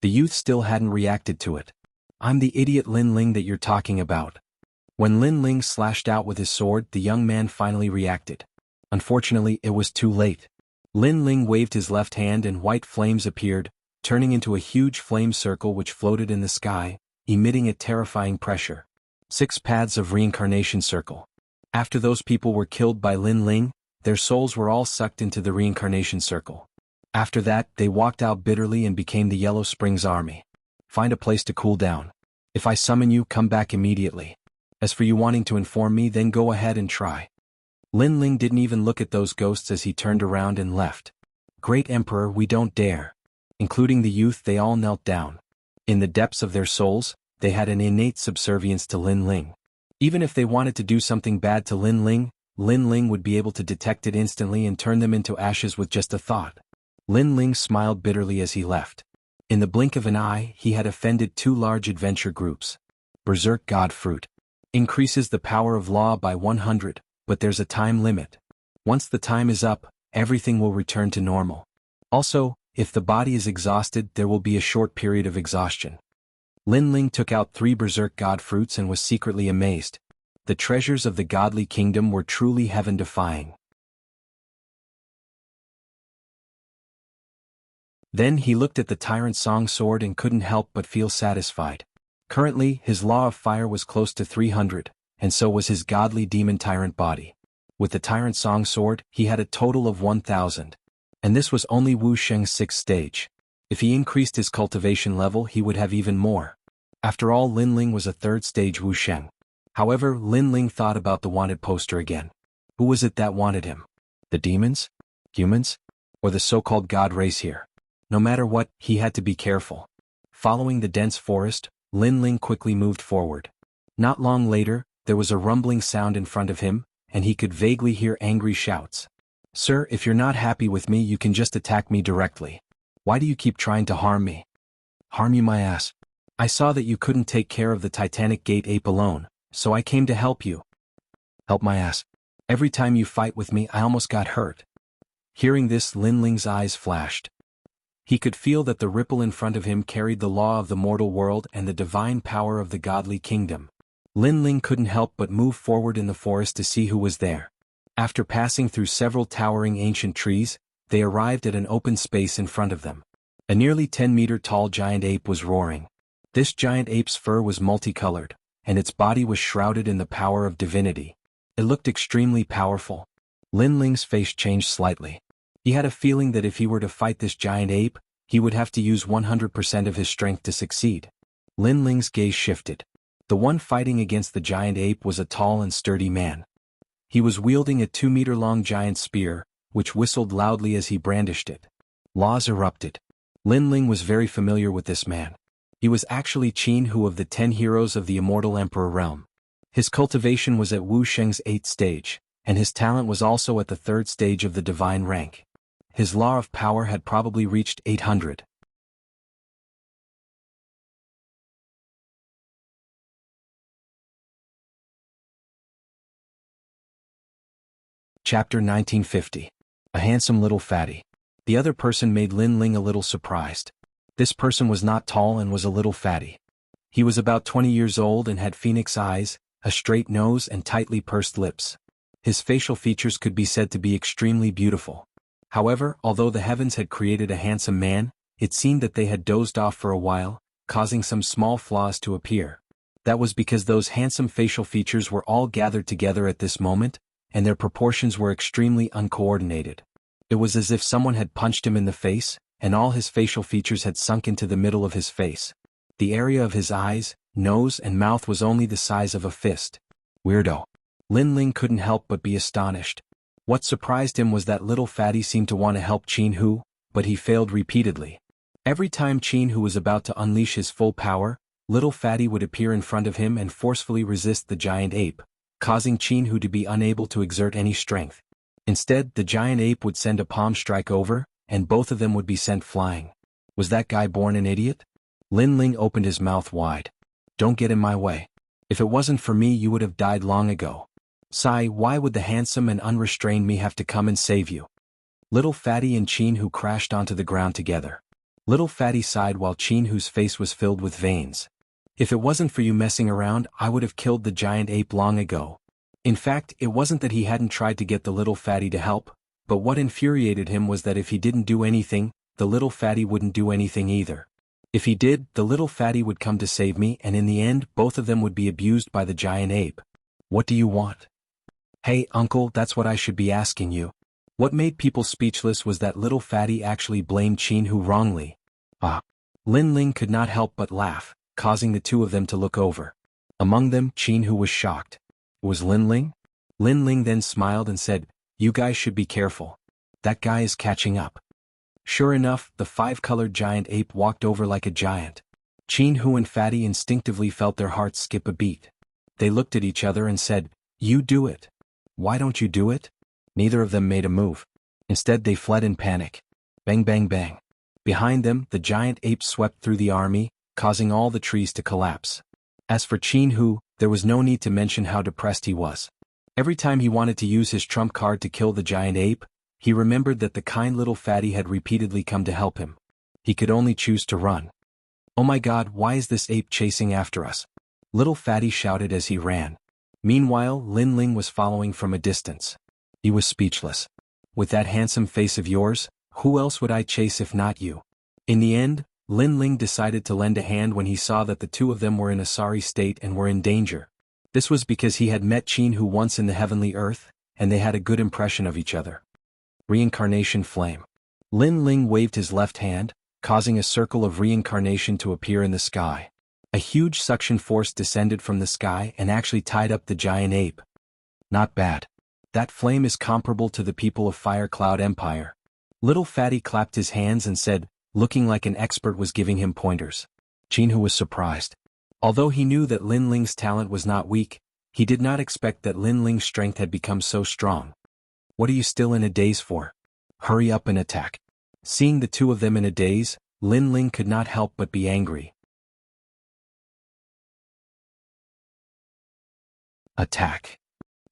The youth still hadn't reacted to it. I'm the idiot Lin Ling that you're talking about. When Lin Ling slashed out with his sword, the young man finally reacted. Unfortunately, it was too late. Lin Ling waved his left hand and white flames appeared, turning into a huge flame circle which floated in the sky, emitting a terrifying pressure. 6 paths of reincarnation circle. After those people were killed by Lin Ling, their souls were all sucked into the reincarnation circle. After that, they walked out bitterly and became the Yellow Springs Army. Find a place to cool down. If I summon you, come back immediately. As for you wanting to inform me, then go ahead and try. Lin Ling didn't even look at those ghosts as he turned around and left. Great Emperor, we don't dare. Including the youth, they all knelt down. In the depths of their souls, they had an innate subservience to Lin Ling. Even if they wanted to do something bad to Lin Ling would be able to detect it instantly and turn them into ashes with just a thought. Lin Ling smiled bitterly as he left. In the blink of an eye, he had offended 2 large adventure groups. Berserk God Fruit. Increases the power of law by 100, but there's a time limit. Once the time is up, everything will return to normal. Also, if the body is exhausted, there will be a short period of exhaustion. Lin Ling took out 3 Berserk God Fruits and was secretly amazed. The treasures of the godly kingdom were truly heaven-defying. Then he looked at the Tyrant Song Sword and couldn't help but feel satisfied. Currently, his Law of Fire was close to 300, and so was his godly demon tyrant body. With the Tyrant Song Sword, he had a total of 1,000. And this was only Wu Sheng's 6th stage. If he increased his cultivation level, he would have even more. After all, Lin Ling was a 3rd stage Wu Sheng. However, Lin Ling thought about the wanted poster again. Who was it that wanted him? The demons? Humans? Or the so-called god race here? No matter what, he had to be careful. Following the dense forest, Lin Ling quickly moved forward. Not long later, there was a rumbling sound in front of him, and he could vaguely hear angry shouts. Sir, if you're not happy with me, you can just attack me directly. Why do you keep trying to harm me? Harm you my ass. I saw that you couldn't take care of the Titanic Gate ape alone, so I came to help you. Help my ass. Every time you fight with me, I almost got hurt. Hearing this, Lin Ling's eyes flashed. He could feel that the ripple in front of him carried the law of the mortal world and the divine power of the godly kingdom. Lin Ling couldn't help but move forward in the forest to see who was there. After passing through several towering ancient trees, they arrived at an open space in front of them. A nearly 10-meter-tall giant ape was roaring. This giant ape's fur was multicolored, and its body was shrouded in the power of divinity. It looked extremely powerful. Lin Ling's face changed slightly. He had a feeling that if he were to fight this giant ape, he would have to use 100% of his strength to succeed. Lin Ling's gaze shifted. The one fighting against the giant ape was a tall and sturdy man. He was wielding a 2-meter-long giant spear, which whistled loudly as he brandished it. Laws erupted. Lin Ling was very familiar with this man. He was actually Qin Hu of the 10 heroes of the Immortal Emperor realm. His cultivation was at Wuxia's 8th stage, and his talent was also at the 3rd stage of the divine rank. His law of power had probably reached 800. Chapter 1950. A handsome little fatty. The other person made Lin Ling a little surprised. This person was not tall and was a little fatty. He was about 20 years old and had phoenix eyes, a straight nose and tightly pursed lips. His facial features could be said to be extremely beautiful. However, although the heavens had created a handsome man, it seemed that they had dozed off for a while, causing some small flaws to appear. That was because those handsome facial features were all gathered together at this moment, and their proportions were extremely uncoordinated. It was as if someone had punched him in the face, and all his facial features had sunk into the middle of his face. The area of his eyes, nose and mouth was only the size of a fist. Weirdo. Lin Ling couldn't help but be astonished. What surprised him was that little fatty seemed to want to help Qin Hu, but he failed repeatedly. Every time Qin Hu was about to unleash his full power, little fatty would appear in front of him and forcefully resist the giant ape, causing Qin Hu to be unable to exert any strength. Instead, the giant ape would send a palm strike over, and both of them would be sent flying. Was that guy born an idiot? Lin Ling opened his mouth wide. Don't get in my way. If it wasn't for me, you would have died long ago. Sigh, why would the handsome and unrestrained me have to come and save you? Little Fatty and Qin Hu crashed onto the ground together. Little Fatty sighed while Qin Hu's face was filled with veins. If it wasn't for you messing around, I would have killed the giant ape long ago. In fact, it wasn't that he hadn't tried to get the little fatty to help, but what infuriated him was that if he didn't do anything, the little fatty wouldn't do anything either. If he did, the little fatty would come to save me, and in the end, both of them would be abused by the giant ape. What do you want? Hey, uncle, that's what I should be asking you. What made people speechless was that little fatty actually blamed Qin Hu wrongly. Ah. Lin Ling could not help but laugh, causing the two of them to look over. Among them, Qin Hu was shocked. Was Lin Ling? Lin Ling then smiled and said, "You guys should be careful. That guy is catching up." Sure enough, the 5-colored giant ape walked over like a giant. Qin Hu and Fatty instinctively felt their hearts skip a beat. They looked at each other and said, "You do it." "Why don't you do it?" Neither of them made a move. Instead, they fled in panic. Bang bang bang. Behind them, the giant ape swept through the army, causing all the trees to collapse. As for Qin Hu, there was no need to mention how depressed he was. Every time he wanted to use his trump card to kill the giant ape, he remembered that the kind little fatty had repeatedly come to help him. He could only choose to run. "Oh my God, why is this ape chasing after us?" Little Fatty shouted as he ran. Meanwhile, Lin Ling was following from a distance. He was speechless. "With that handsome face of yours, who else would I chase if not you?" In the end, Lin Ling decided to lend a hand when he saw that the two of them were in a sorry state and were in danger. This was because he had met Qin Hu once in the heavenly earth, and they had a good impression of each other. Reincarnation Flame. Lin Ling waved his left hand, causing a circle of reincarnation to appear in the sky. A huge suction force descended from the sky and actually tied up the giant ape. Not bad. That flame is comparable to the people of Fire Cloud Empire. Little Fatty clapped his hands and said, looking like an expert was giving him pointers. Qin Hu was surprised. Although he knew that Lin Ling's talent was not weak, he did not expect that Lin Ling's strength had become so strong. "What are you still in a daze for? Hurry up and attack." Seeing the two of them in a daze, Lin Ling could not help but be angry. Attack.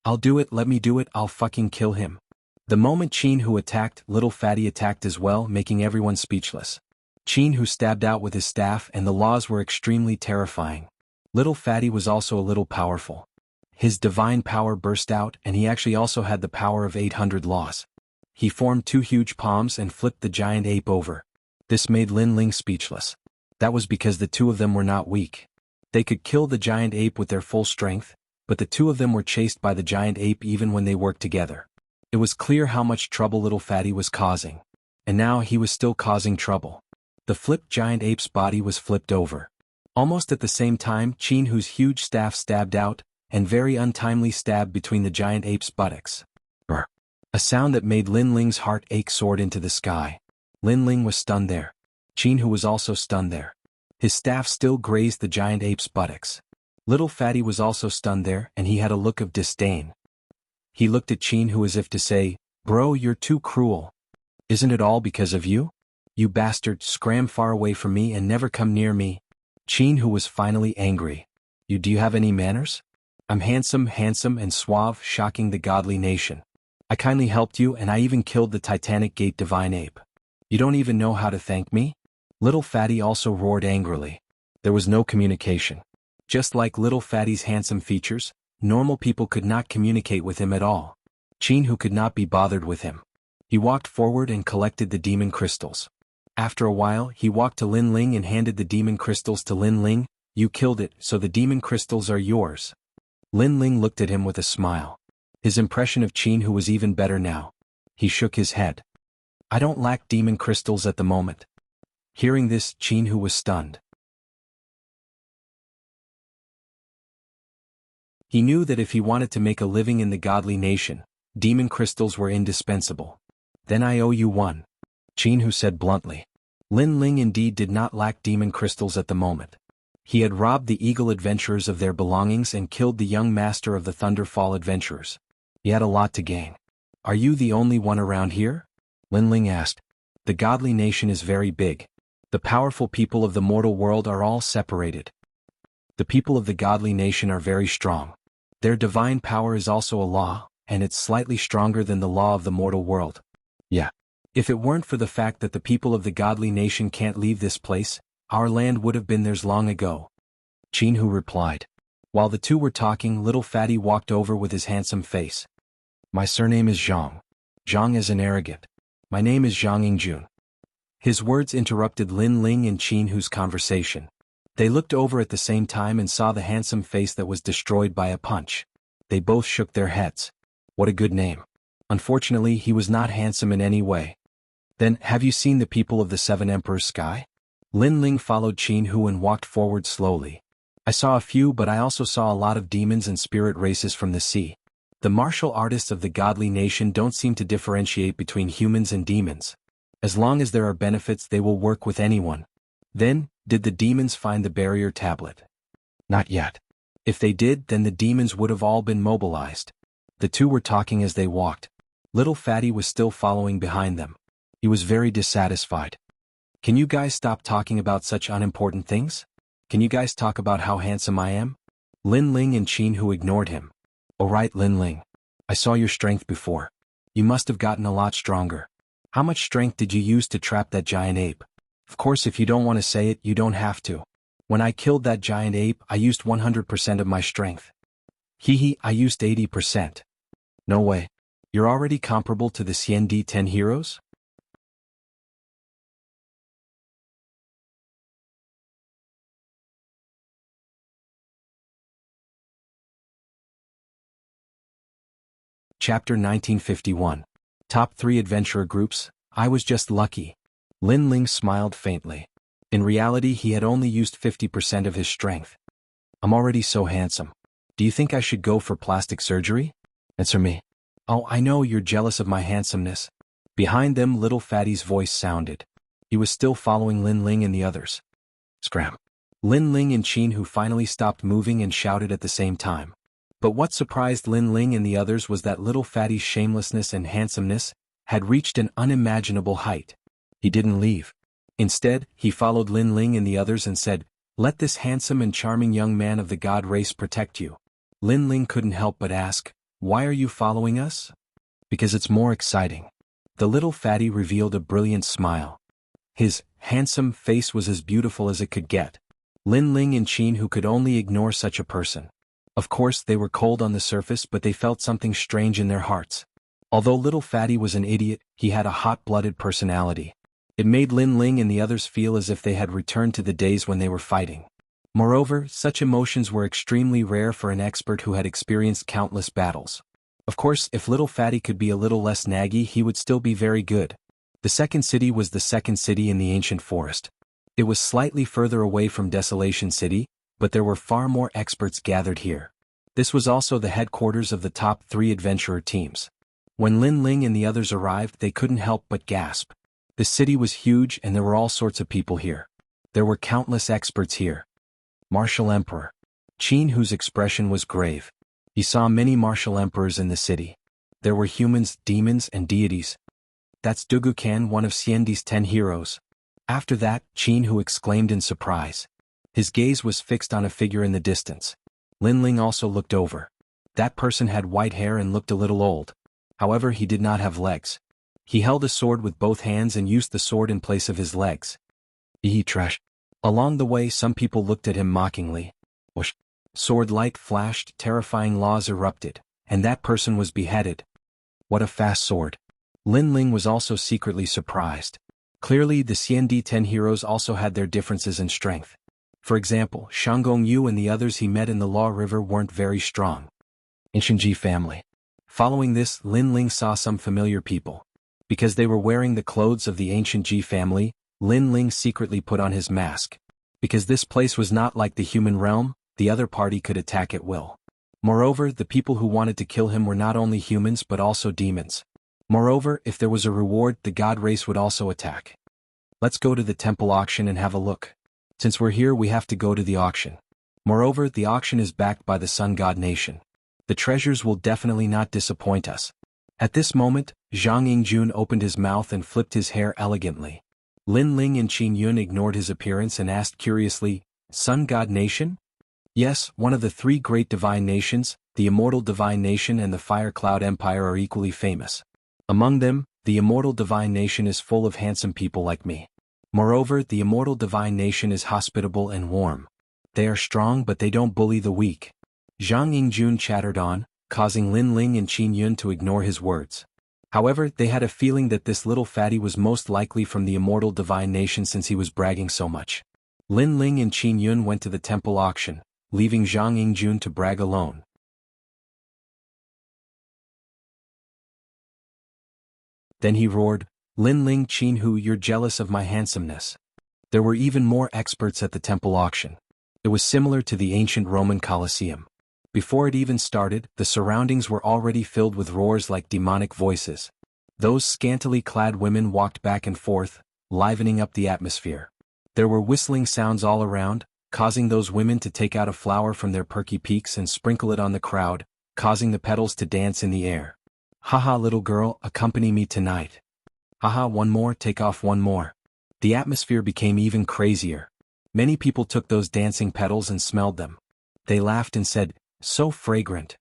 "I'll do it, let me do it, I'll fucking kill him." The moment Qin Hu attacked, Little Fatty attacked as well, making everyone speechless. Qin Hu stabbed out with his staff and the laws were extremely terrifying. Little Fatty was also a little powerful. His divine power burst out, and he actually also had the power of 800 laws. He formed two huge palms and flipped the giant ape over. This made Lin Ling speechless. That was because the two of them were not weak. They could kill the giant ape with their full strength, but the two of them were chased by the giant ape even when they worked together. It was clear how much trouble Little Fatty was causing. And now he was still causing trouble. The flipped giant ape's body was flipped over. Almost at the same time, Qin Hu's huge staff stabbed out, and very untimely stabbed between the giant ape's buttocks. Brr. A sound that made Lin Ling's heart ache soared into the sky. Lin Ling was stunned there. Qin Hu was also stunned there. His staff still grazed the giant ape's buttocks. Little Fatty was also stunned there, and he had a look of disdain. He looked at Qin Hu as if to say, "Bro, you're too cruel. Isn't it all because of you? You bastard, scram far away from me and never come near me." Qin Hu was finally angry. Do you have any manners? I'm handsome, and suave, shocking the godly nation. I kindly helped you, and I even killed the Titanic Gate divine ape. You don't even know how to thank me? Little Fatty also roared angrily. There was no communication. Just like Little Fatty's handsome features, normal people could not communicate with him at all. Qin Hu could not be bothered with him. He walked forward and collected the demon crystals. After a while, he walked to Lin Ling and handed the demon crystals to Lin Ling. "You killed it, so the demon crystals are yours." Lin Ling looked at him with a smile. His impression of Qin Hu was even better now. He shook his head. "I don't lack demon crystals at the moment." Hearing this, Qin Hu was stunned. He knew that if he wanted to make a living in the godly nation, demon crystals were indispensable. "Then I owe you one," Qin Hu said bluntly. Lin Ling indeed did not lack demon crystals at the moment. He had robbed the Eagle adventurers of their belongings and killed the young master of the Thunderfall adventurers. He had a lot to gain. "Are you the only one around here?" Lin Ling asked. "The godly nation is very big. The powerful people of the mortal world are all separated. The people of the godly nation are very strong. Their divine power is also a law, and it's slightly stronger than the law of the mortal world. Yeah. If it weren't for the fact that the people of the godly nation can't leave this place, our land would have been theirs long ago," Qin Hu replied. While the two were talking, Little Fatty walked over with his handsome face. "My surname is Zhang. Zhang is an arrogant. My name is Zhang Yingjun." His words interrupted Lin Ling and Qin Hu's conversation. They looked over at the same time and saw the handsome face that was destroyed by a punch. They both shook their heads. What a good name. Unfortunately, he was not handsome in any way. "Then, have you seen the people of the Seven Emperors' Sky?" Lin Ling followed Qin Hu and walked forward slowly. "I saw a few, but I also saw a lot of demons and spirit races from the sea. The martial artists of the godly nation don't seem to differentiate between humans and demons. As long as there are benefits, they will work with anyone." "Then, did the demons find the barrier tablet?" "Not yet. If they did, then the demons would have all been mobilized." The two were talking as they walked. Little Fatty was still following behind them. He was very dissatisfied. "Can you guys stop talking about such unimportant things? Can you guys talk about how handsome I am?" Lin Ling and Qin Hu ignored him. "All right, Lin Ling. I saw your strength before. You must have gotten a lot stronger. How much strength did you use to trap that giant ape? Of course, if you don't want to say it, you don't have to. When I killed that giant ape, I used 100% of my strength." "Hee, I used 80%. "No way. You're already comparable to the CND-10 heroes?" Chapter 1951. Top 3 Adventurer Groups. I was just lucky. Lin Ling smiled faintly. In reality, he had only used 50% of his strength. "I'm already so handsome. Do you think I should go for plastic surgery?" "Answer me." "Oh, I know you're jealous of my handsomeness." Behind them, Little Fatty's voice sounded. He was still following Lin Ling and the others. Scram. Lin Ling and Qin Hu finally stopped moving and shouted at the same time. But what surprised Lin Ling and the others was that Little Fatty's shamelessness and handsomeness had reached an unimaginable height. He didn't leave. Instead, he followed Lin Ling and the others and said, "Let this handsome and charming young man of the god race protect you." Lin Ling couldn't help but ask, "Why are you following us?" "Because it's more exciting." The Little Fatty revealed a brilliant smile. His handsome face was as beautiful as it could get. Lin Ling and Qin who could only ignore such a person. Of course they were cold on the surface but they felt something strange in their hearts. Although little Fatty was an idiot, he had a hot-blooded personality. It made Lin Ling and the others feel as if they had returned to the days when they were fighting. Moreover, such emotions were extremely rare for an expert who had experienced countless battles. Of course, if little Fatty could be a little less naggy he would still be very good. The second city was the second city in the ancient forest. It was slightly further away from Desolation City, but there were far more experts gathered here. This was also the headquarters of the top 3 adventurer teams. When Lin Ling and the others arrived they couldn't help but gasp. The city was huge and there were all sorts of people here. There were countless experts here. Martial Emperor Qin, whose expression was grave. He saw many martial emperors in the city. There were humans, demons, and deities. That's Dugu-kan, one of Xiandi's 10 heroes. After that, Qin, who exclaimed in surprise. His gaze was fixed on a figure in the distance. Lin Ling also looked over. That person had white hair and looked a little old. However, he did not have legs. He held a sword with both hands and used the sword in place of his legs. Trash. Along the way some people looked at him mockingly. Whoosh. Sword light flashed, terrifying laws erupted, and that person was beheaded. What a fast sword. Lin Ling was also secretly surprised. Clearly the Xiandi 10 heroes also had their differences in strength. For example, Shanggong Yu and the others he met in the Law River weren't very strong. Ancient Ji family. Following this, Lin Ling saw some familiar people. Because they were wearing the clothes of the ancient Ji family, Lin Ling secretly put on his mask. Because this place was not like the human realm, the other party could attack at will. Moreover, the people who wanted to kill him were not only humans but also demons. Moreover, if there was a reward, the god race would also attack. Let's go to the temple auction and have a look. Since we're here we have to go to the auction. Moreover, the auction is backed by the Sun God Nation. The treasures will definitely not disappoint us. At this moment, Zhang Yingjun opened his mouth and flipped his hair elegantly. Lin Ling and Qin Yun ignored his appearance and asked curiously, Sun God Nation? Yes, one of the 3 great divine nations, the Immortal Divine Nation and the Fire Cloud Empire are equally famous. Among them, the Immortal Divine Nation is full of handsome people like me. Moreover, the Immortal Divine Nation is hospitable and warm. They are strong but they don't bully the weak. Zhang Yingjun chattered on, causing Lin Ling and Qin Yun to ignore his words. However, they had a feeling that this little fatty was most likely from the Immortal Divine Nation since he was bragging so much. Lin Ling and Qin Yun went to the temple auction, leaving Zhang Yingjun to brag alone. Then he roared, Lin Ling Qin Hu, you're jealous of my handsomeness. There were even more experts at the temple auction. It was similar to the ancient Roman Colosseum. Before it even started, the surroundings were already filled with roars like demonic voices. Those scantily clad women walked back and forth, livening up the atmosphere. There were whistling sounds all around, causing those women to take out a flower from their perky peaks and sprinkle it on the crowd, causing the petals to dance in the air. Haha, little girl, accompany me tonight. Haha, one more, take off one more. The atmosphere became even crazier. Many people took those dancing petals and smelled them. They laughed and said, so fragrant.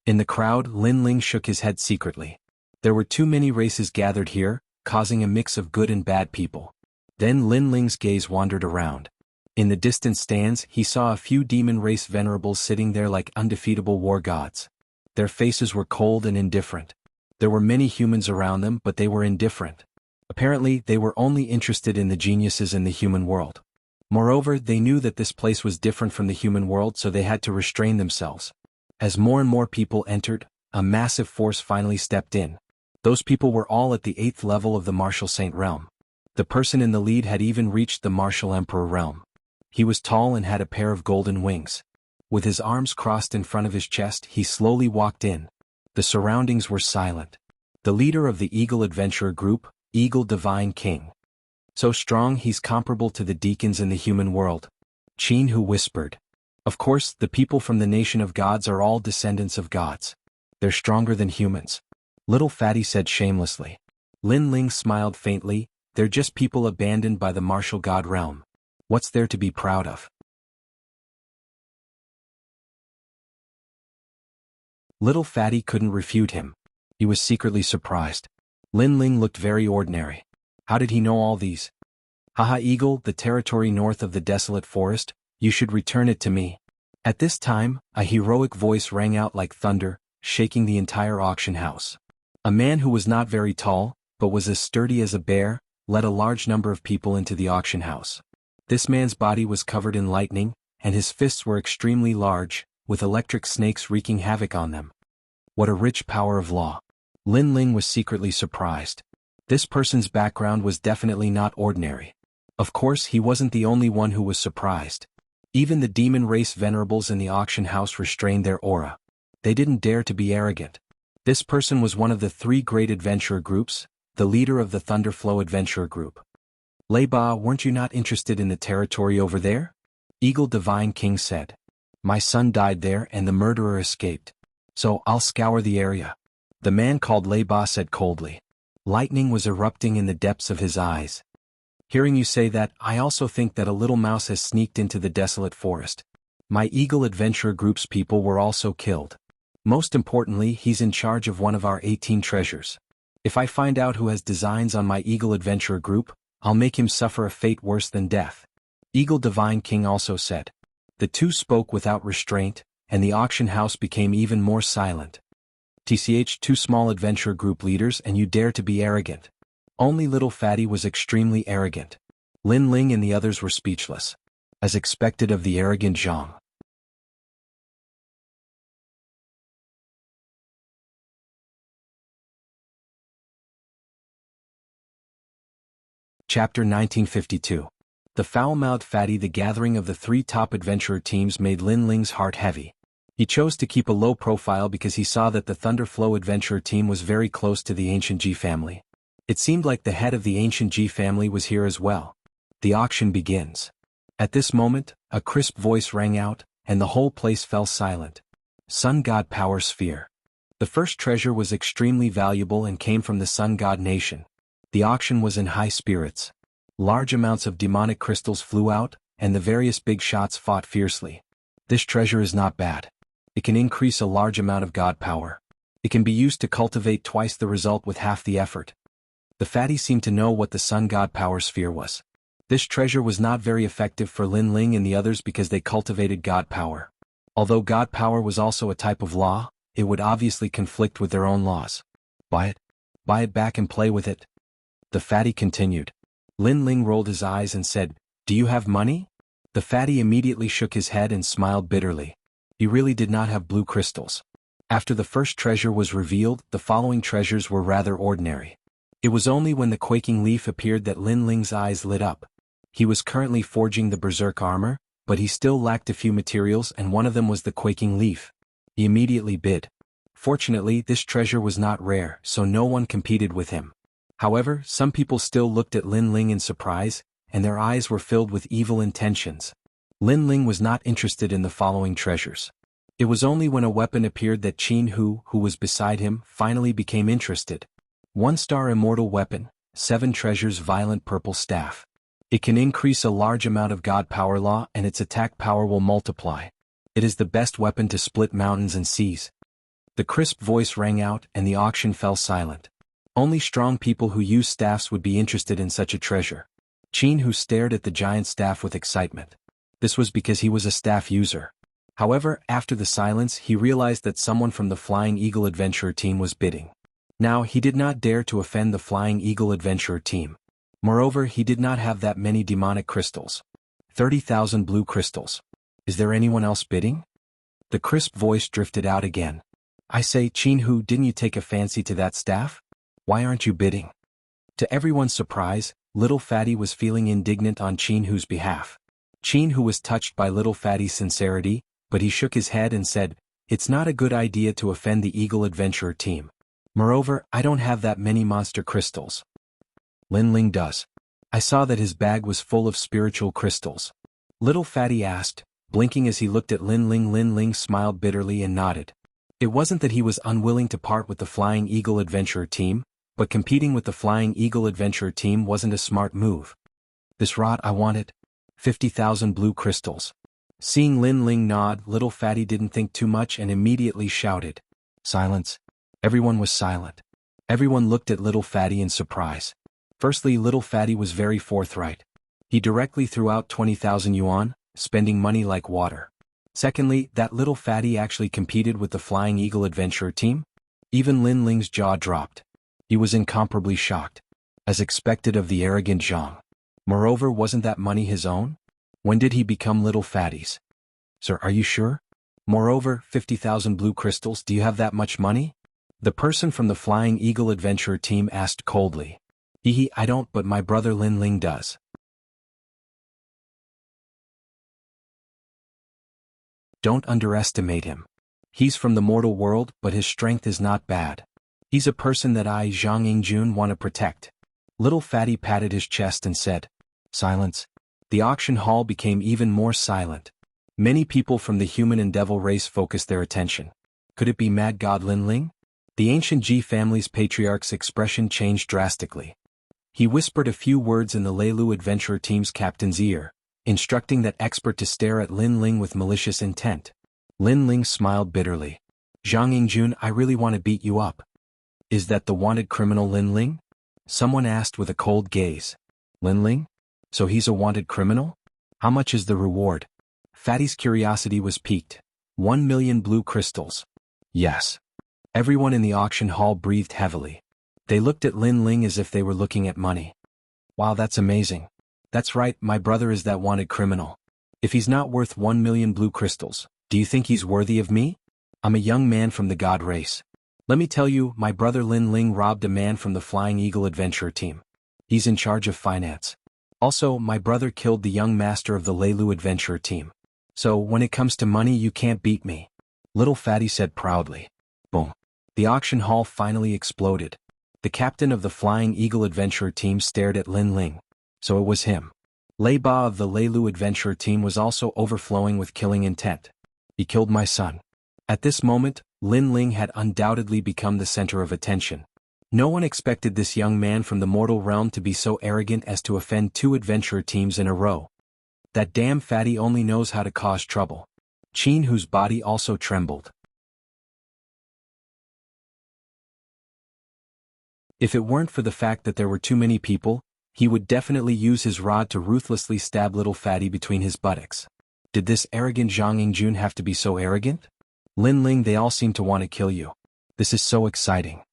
In the crowd, Lin Ling shook his head secretly. There were too many races gathered here, causing a mix of good and bad people. Then Lin Ling's gaze wandered around. In the distant stands, he saw a few demon race venerables sitting there like undefeatable war gods. Their faces were cold and indifferent. There were many humans around them but they were indifferent. Apparently, they were only interested in the geniuses in the human world. Moreover, they knew that this place was different from the human world so they had to restrain themselves. As more and more people entered, a massive force finally stepped in. Those people were all at the 8th level of the Martial Saint realm. The person in the lead had even reached the Martial Emperor realm. He was tall and had a pair of golden wings. With his arms crossed in front of his chest, he slowly walked in. The surroundings were silent. The leader of the Eagle Adventurer group, Eagle Divine King. So strong he's comparable to the deacons in the human world. Qin Hu whispered. Of course, the people from the nation of gods are all descendants of gods. They're stronger than humans. Little Fatty said shamelessly. Lin Ling smiled faintly, they're just people abandoned by the martial god realm. What's there to be proud of? Little Fatty couldn't refute him. He was secretly surprised. Lin Ling looked very ordinary. How did he know all these? Haha, Eagle, the territory north of the desolate forest, You should return it to me. At this time, a heroic voice rang out like thunder, shaking the entire auction house. A man who was not very tall, but was as sturdy as a bear, led a large number of people into the auction house. This man's body was covered in lightning, and his fists were extremely large, with electric snakes wreaking havoc on them. What a rich power of law. Lin Ling was secretly surprised. This person's background was definitely not ordinary. Of course, he wasn't the only one who was surprised. Even the demon race venerables in the auction house restrained their aura. They didn't dare to be arrogant. This person was one of the 3 great adventurer groups, the leader of the Thunderflow Adventurer Group. Lei Ba, weren't you not interested in the territory over there? Eagle Divine King said. My son died there and the murderer escaped. So I'll scour the area. The man called Lei Ba said coldly. Lightning was erupting in the depths of his eyes. Hearing you say that, I also think that a little mouse has sneaked into the desolate forest. My Eagle Adventurer Group's people were also killed. Most importantly, he's in charge of one of our 18 treasures. If I find out who has designs on my Eagle Adventurer Group, I'll make him suffer a fate worse than death. Eagle Divine King also said. The two spoke without restraint, and the auction house became even more silent. TCH, 2 small adventurer group leaders, and you dare to be arrogant. Only Little Fatty was extremely arrogant. Lin Ling and the others were speechless. As expected of the arrogant Zhang. Chapter 1952. The Foul-Mouthed Fatty. The gathering of the 3 top adventurer teams made Lin Ling's heart heavy. He chose to keep a low profile because he saw that the Thunderflow adventurer team was very close to the ancient Ji family. It seemed like the head of the ancient Ji family was here as well. The auction begins. At this moment, a crisp voice rang out, and the whole place fell silent. Sun God Power Sphere. The first treasure was extremely valuable and came from the Sun God Nation. The auction was in high spirits. Large amounts of demonic crystals flew out, and the various big shots fought fiercely. This treasure is not bad. It can increase a large amount of God power. It can be used to cultivate twice the result with half the effort. The fatty seemed to know what the Sun God Power Sphere was. This treasure was not very effective for Lin Ling and the others because they cultivated God power. Although God power was also a type of law, it would obviously conflict with their own laws. Buy it. Buy it back and play with it. The fatty continued. Lin Ling rolled his eyes and said, Do you have money? The fatty immediately shook his head and smiled bitterly. He really did not have blue crystals. After the first treasure was revealed, the following treasures were rather ordinary. It was only when the quaking leaf appeared that Lin Ling's eyes lit up. He was currently forging the berserk armor, but he still lacked a few materials and one of them was the quaking leaf. He immediately bid. Fortunately, this treasure was not rare, so no one competed with him. However, some people still looked at Lin Ling in surprise, and their eyes were filled with evil intentions. Lin Ling was not interested in the following treasures. It was only when a weapon appeared that Qin Hu, who was beside him, finally became interested. 1-star immortal weapon, 7 treasures violent purple staff. It can increase a large amount of God power law and its attack power will multiply. It is the best weapon to split mountains and seas. The crisp voice rang out and the auction fell silent. Only strong people who use staffs would be interested in such a treasure. Qin Hu stared at the giant staff with excitement. This was because he was a staff user. However, after the silence he realized that someone from the Flying Eagle Adventurer team was bidding. Now he did not dare to offend the Flying Eagle Adventurer team. Moreover, he did not have that many demonic crystals. 30,000 blue crystals. Is there anyone else bidding? The crisp voice drifted out again. I say, Qin Hu, didn't you take a fancy to that staff? Why aren't you bidding? To everyone's surprise, Little Fatty was feeling indignant on Qin Hu's behalf. Qin Hu was touched by Little Fatty's sincerity, but he shook his head and said, It's not a good idea to offend the Eagle Adventurer team. Moreover, I don't have that many monster crystals. Lin Ling does. I saw that his bag was full of spiritual crystals. Little Fatty asked, blinking as he looked at Lin Ling. Lin Ling smiled bitterly and nodded. It wasn't that he was unwilling to part with the Flying Eagle Adventurer team, but competing with the Flying Eagle Adventurer team wasn't a smart move. This rot, I want it. 50,000 blue crystals. Seeing Lin Ling nod, Little Fatty didn't think too much and immediately shouted. Silence. Everyone was silent. Everyone looked at Little Fatty in surprise. Firstly, Little Fatty was very forthright. He directly threw out 20,000 yuan, spending money like water. Secondly, that little fatty actually competed with the Flying Eagle adventurer team? Even Lin Ling's jaw dropped. He was incomparably shocked, as expected of the arrogant Zhang. Moreover, wasn't that money his own? When did he become little fatties? Sir, are you sure? Moreover, 50,000 blue crystals, do you have that much money? The person from the Flying Eagle adventurer team asked coldly. I don't, but my brother Lin Ling does. Don't underestimate him. He's from the mortal world, but his strength is not bad. He's a person that I, Zhang Yingjun, want to protect. Little fatty patted his chest and said, "Silence." The auction hall became even more silent. Many people from the human and devil race focused their attention. Could it be Mad God Lin Ling? The ancient Ji family's patriarch's expression changed drastically. He whispered a few words in the Leilu adventurer team's captain's ear, instructing that expert to stare at Lin Ling with malicious intent. Lin Ling smiled bitterly. "Zhang Yingjun, I really want to beat you up." "Is that the wanted criminal Lin Ling?" someone asked with a cold gaze. "Lin Ling? So he's a wanted criminal? How much is the reward?" Fatty's curiosity was piqued. 1 million blue crystals. Yes. Everyone in the auction hall breathed heavily. They looked at Lin Ling as if they were looking at money. "Wow, that's amazing. That's right, my brother is that wanted criminal. If he's not worth 1 million blue crystals, do you think he's worthy of me? I'm a young man from the god race. Let me tell you, my brother Lin Ling robbed a man from the Flying Eagle adventurer team. He's in charge of finance. Also, my brother killed the young master of the Leilu adventurer team. So, when it comes to money, you can't beat me," Little Fatty said proudly. Boom. The auction hall finally exploded. The captain of the Flying Eagle adventurer team stared at Lin Ling. So it was him. Lei Ba of the Leilu adventurer team was also overflowing with killing intent. "He killed my son." At this moment, Lin Ling had undoubtedly become the center of attention. No one expected this young man from the mortal realm to be so arrogant as to offend 2 adventurer teams in a row. That damn fatty only knows how to cause trouble. Qin, whose body also trembled. If it weren't for the fact that there were too many people, he would definitely use his rod to ruthlessly stab little fatty between his buttocks. Did this arrogant Zhang Yingjun have to be so arrogant? "Lin Ling, they all seem to want to kill you. This is so exciting."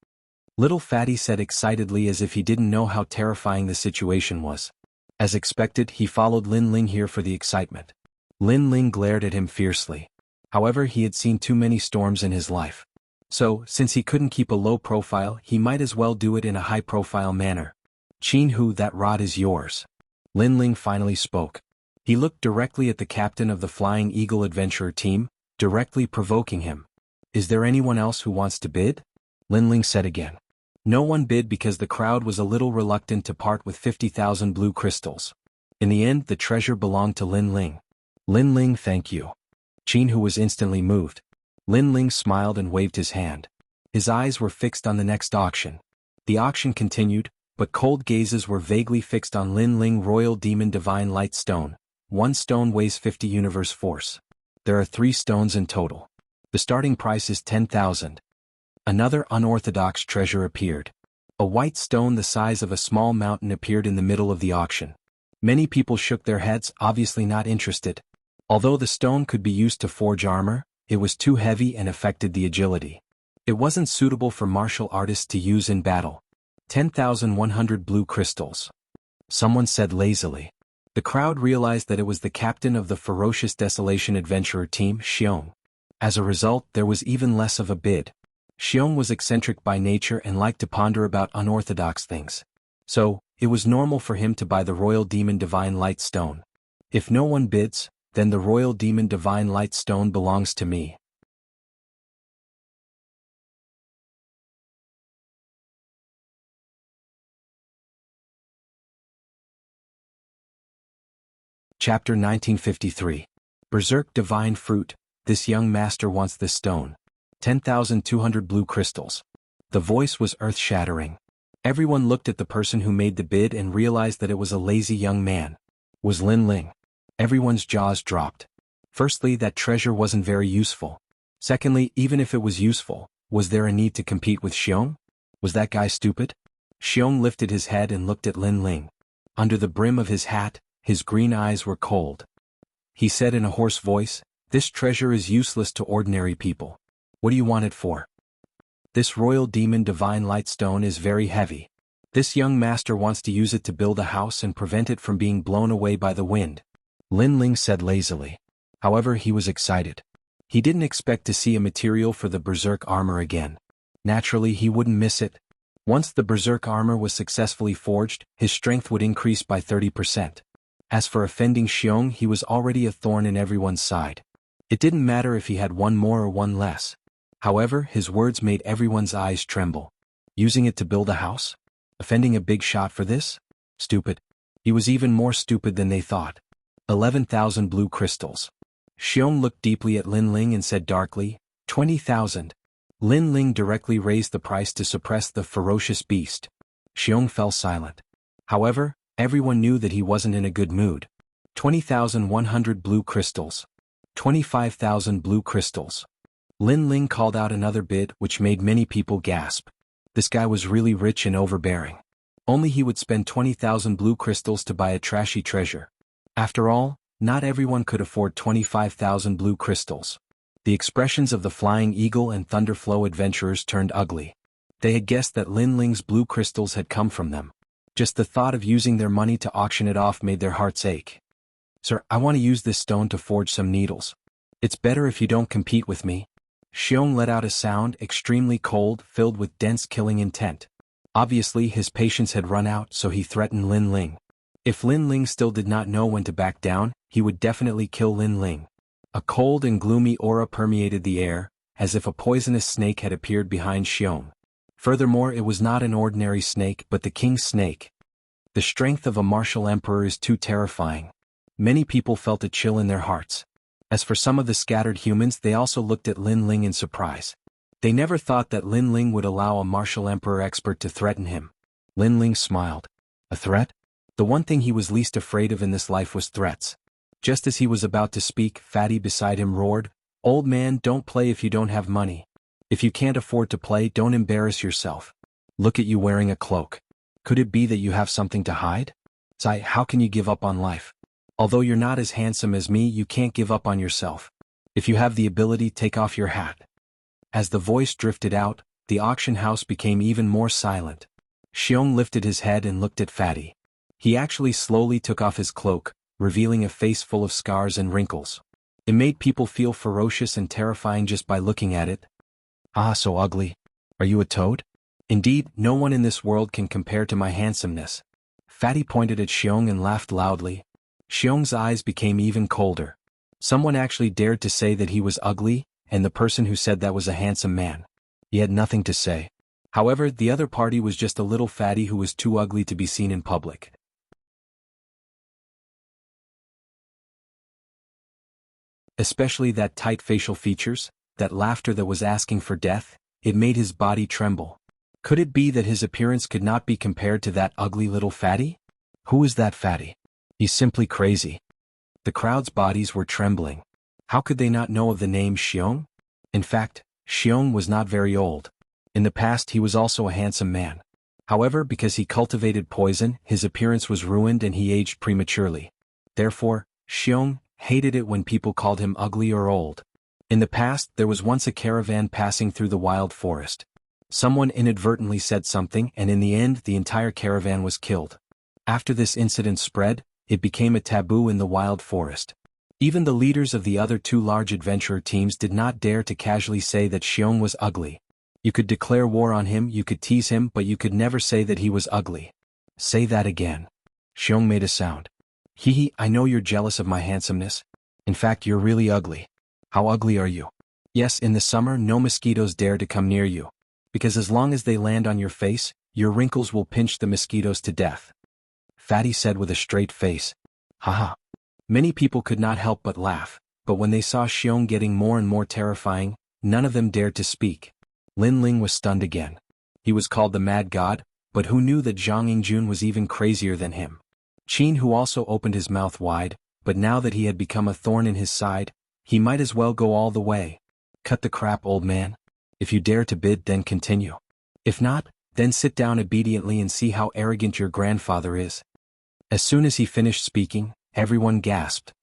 Little fatty said excitedly as if he didn't know how terrifying the situation was. As expected, he followed Lin Ling here for the excitement. Lin Ling glared at him fiercely. However, he had seen too many storms in his life. So, since he couldn't keep a low profile, he might as well do it in a high-profile manner. "Qin Hu, that rod is yours." Lin Ling finally spoke. He looked directly at the captain of the Flying Eagle adventurer team, directly provoking him. "Is there anyone else who wants to bid?" Lin Ling said again. No one bid because the crowd was a little reluctant to part with 50,000 blue crystals. In the end, the treasure belonged to Lin Ling. "Lin Ling, thank you." Qin Hu was instantly moved. Lin Ling smiled and waved his hand. His eyes were fixed on the next auction. The auction continued, but cold gazes were vaguely fixed on Lin Ling Royal Demon Divine Light Stone. 1 stone weighs 50 universe force. There are 3 stones in total. The starting price is 10,000. Another unorthodox treasure appeared. A white stone the size of a small mountain appeared in the middle of the auction. Many people shook their heads, obviously not interested. Although the stone could be used to forge armor, it was too heavy and affected the agility. It wasn't suitable for martial artists to use in battle. 10,100 blue crystals. Someone said lazily. The crowd realized that it was the captain of the Ferocious Desolation adventurer team, Xiong. As a result, there was even less of a bid. Xiong was eccentric by nature and liked to ponder about unorthodox things. So, it was normal for him to buy the Royal Demon Divine Light Stone. If no one bids, then the Royal Demon Divine Light Stone belongs to me. Chapter 1953. Berserk Divine Fruit. This young master wants this stone. 10,200 blue crystals. The voice was earth-shattering. Everyone looked at the person who made the bid and realized that it was a lazy young man. Was Lin Ling. Everyone's jaws dropped. Firstly, that treasure wasn't very useful. Secondly, even if it was useful, was there a need to compete with Xiong? Was that guy stupid? Xiong lifted his head and looked at Lin Ling. Under the brim of his hat, his green eyes were cold. he said in a hoarse voice, "This treasure is useless to ordinary people. What do you want it for?" "This royal demon divine light stone is very heavy. This young master wants to use it to build a house and prevent it from being blown away by the wind," Lin Ling said lazily. However, he was excited. He didn't expect to see a material for the berserk armor again. Naturally, he wouldn't miss it. Once the berserk armor was successfully forged, his strength would increase by 30%. As for offending Xiong, he was already a thorn in everyone's side. It didn't matter if he had one more or one less. However, his words made everyone's eyes tremble. Using it to build a house? Offending a big shot for this? Stupid. He was even more stupid than they thought. 11,000 blue crystals. Xiong looked deeply at Lin Ling and said darkly, 20,000. Lin Ling directly raised the price to suppress the ferocious beast. Xiong fell silent. However, everyone knew that he wasn't in a good mood. 20,100 blue crystals. 25,000 blue crystals. Lin Ling called out another bid, which made many people gasp. This guy was really rich and overbearing. Only he would spend 20,000 blue crystals to buy a trashy treasure. After all, not everyone could afford 25,000 blue crystals. The expressions of the Flying Eagle and Thunderflow adventurers turned ugly. They had guessed that Lin Ling's blue crystals had come from them. Just the thought of using their money to auction it off made their hearts ache. "Sir, I want to use this stone to forge some needles. It's better if you don't compete with me." Xiong let out a sound extremely cold, filled with dense killing intent. Obviously his patience had run out, so he threatened Lin Ling. If Lin Ling still did not know when to back down, he would definitely kill Lin Ling. A cold and gloomy aura permeated the air, as if a poisonous snake had appeared behind Xiong. Furthermore, it was not an ordinary snake but the king's snake. The strength of a martial emperor is too terrifying. Many people felt a chill in their hearts. As for some of the scattered humans, they also looked at Lin Ling in surprise. They never thought that Lin Ling would allow a martial emperor expert to threaten him. Lin Ling smiled. A threat? The one thing he was least afraid of in this life was threats. Just as he was about to speak, Fatty beside him roared, "Old man, don't play if you don't have money. If you can't afford to play, don't embarrass yourself. Look at you wearing a cloak. Could it be that you have something to hide? Sai, how can you give up on life? Although you're not as handsome as me, you can't give up on yourself. If you have the ability, take off your hat." As the voice drifted out, the auction house became even more silent. Xiong lifted his head and looked at Fatty. He actually slowly took off his cloak, revealing a face full of scars and wrinkles. It made people feel ferocious and terrifying just by looking at it. "Ah, so ugly. Are you a toad? Indeed, no one in this world can compare to my handsomeness." Fatty pointed at Xiong and laughed loudly. Xiong's eyes became even colder. Someone actually dared to say that he was ugly, and the person who said that was a handsome man. He had nothing to say. However, the other party was just a little fatty who was too ugly to be seen in public. Especially that tight facial features, that laughter that was asking for death, it made his body tremble. Could it be that his appearance could not be compared to that ugly little fatty? Who is that fatty? He's simply crazy. The crowd's bodies were trembling. How could they not know of the name Xiong? In fact, Xiong was not very old. In the past he was also a handsome man. However, because he cultivated poison, his appearance was ruined and he aged prematurely. Therefore, Xiong hated it when people called him ugly or old. In the past, there was once a caravan passing through the wild forest. Someone inadvertently said something, and in the end the entire caravan was killed. After this incident spread, it became a taboo in the wild forest. Even the leaders of the other two large adventurer teams did not dare to casually say that Xiong was ugly. You could declare war on him, you could tease him, but you could never say that he was ugly. Say that again. Xiong made a sound. Hee, I know you're jealous of my handsomeness. In fact, you're really ugly. How ugly are you? Yes, in the summer no mosquitoes dare to come near you. Because as long as they land on your face, your wrinkles will pinch the mosquitoes to death. Fatty said with a straight face. Haha. Many people could not help but laugh, but when they saw Xiong getting more and more terrifying, none of them dared to speak. Lin Ling was stunned again. He was called the Mad God, but who knew that Zhang Yingjun was even crazier than him? Qin, who also opened his mouth wide, but now that he had become a thorn in his side, he might as well go all the way. Cut the crap, old man. If you dare to bid, then continue. If not, then sit down obediently and see how arrogant your grandfather is. As soon as he finished speaking, everyone gasped.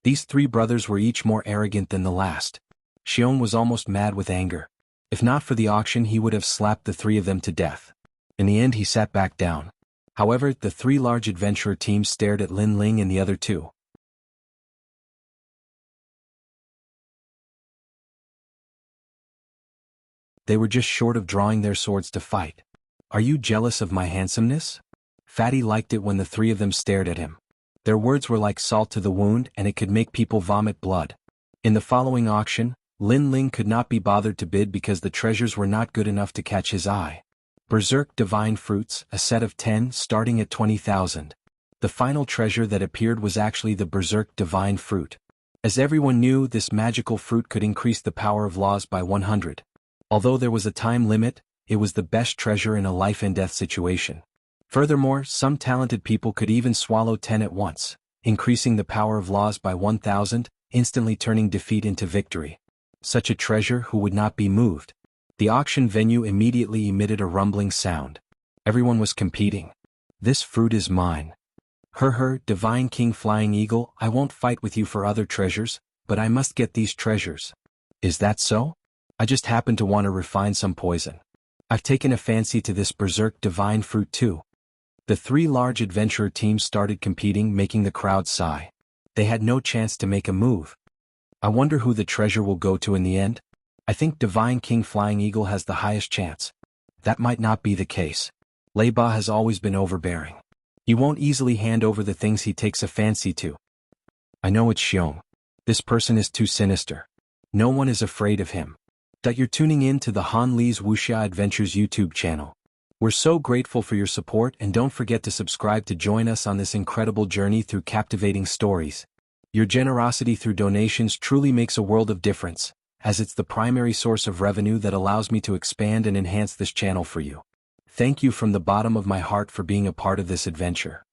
These three brothers were each more arrogant than the last. Xiong was almost mad with anger. If not for the auction, he would have slapped the three of them to death. In the end, he sat back down. However, the three large adventurer teams stared at Lin Ling and the other two. They were just short of drawing their swords to fight. Are you jealous of my handsomeness? Fatty liked it when the three of them stared at him. Their words were like salt to the wound, and it could make people vomit blood. In the following auction, Lin Ling could not be bothered to bid because the treasures were not good enough to catch his eye. Berserk Divine Fruits, a set of 10 starting at 20,000. The final treasure that appeared was actually the Berserk Divine Fruit. As everyone knew, this magical fruit could increase the power of laws by 100. Although there was a time limit, it was the best treasure in a life-and-death situation. Furthermore, some talented people could even swallow 10 at once, increasing the power of laws by 1,000, instantly turning defeat into victory. Such a treasure who would not be moved. The auction venue immediately emitted a rumbling sound. Everyone was competing. This fruit is mine. Divine King Flying Eagle, I won't fight with you for other treasures, but I must get these treasures. Is that so? I just happen to want to refine some poison. I've taken a fancy to this Berserk Divine Fruit too. The three large adventurer teams started competing, making the crowd sigh. They had no chance to make a move. I wonder who the treasure will go to in the end? I think Divine King Flying Eagle has the highest chance. That might not be the case. Lei Ba has always been overbearing. He won't easily hand over the things he takes a fancy to. I know it's Xiong. This person is too sinister. No one is afraid of him. That you're tuning in to the Han Li's Wuxia Adventures YouTube channel. We're so grateful for your support, and don't forget to subscribe to join us on this incredible journey through captivating stories. Your generosity through donations truly makes a world of difference, as it's the primary source of revenue that allows me to expand and enhance this channel for you. Thank you from the bottom of my heart for being a part of this adventure.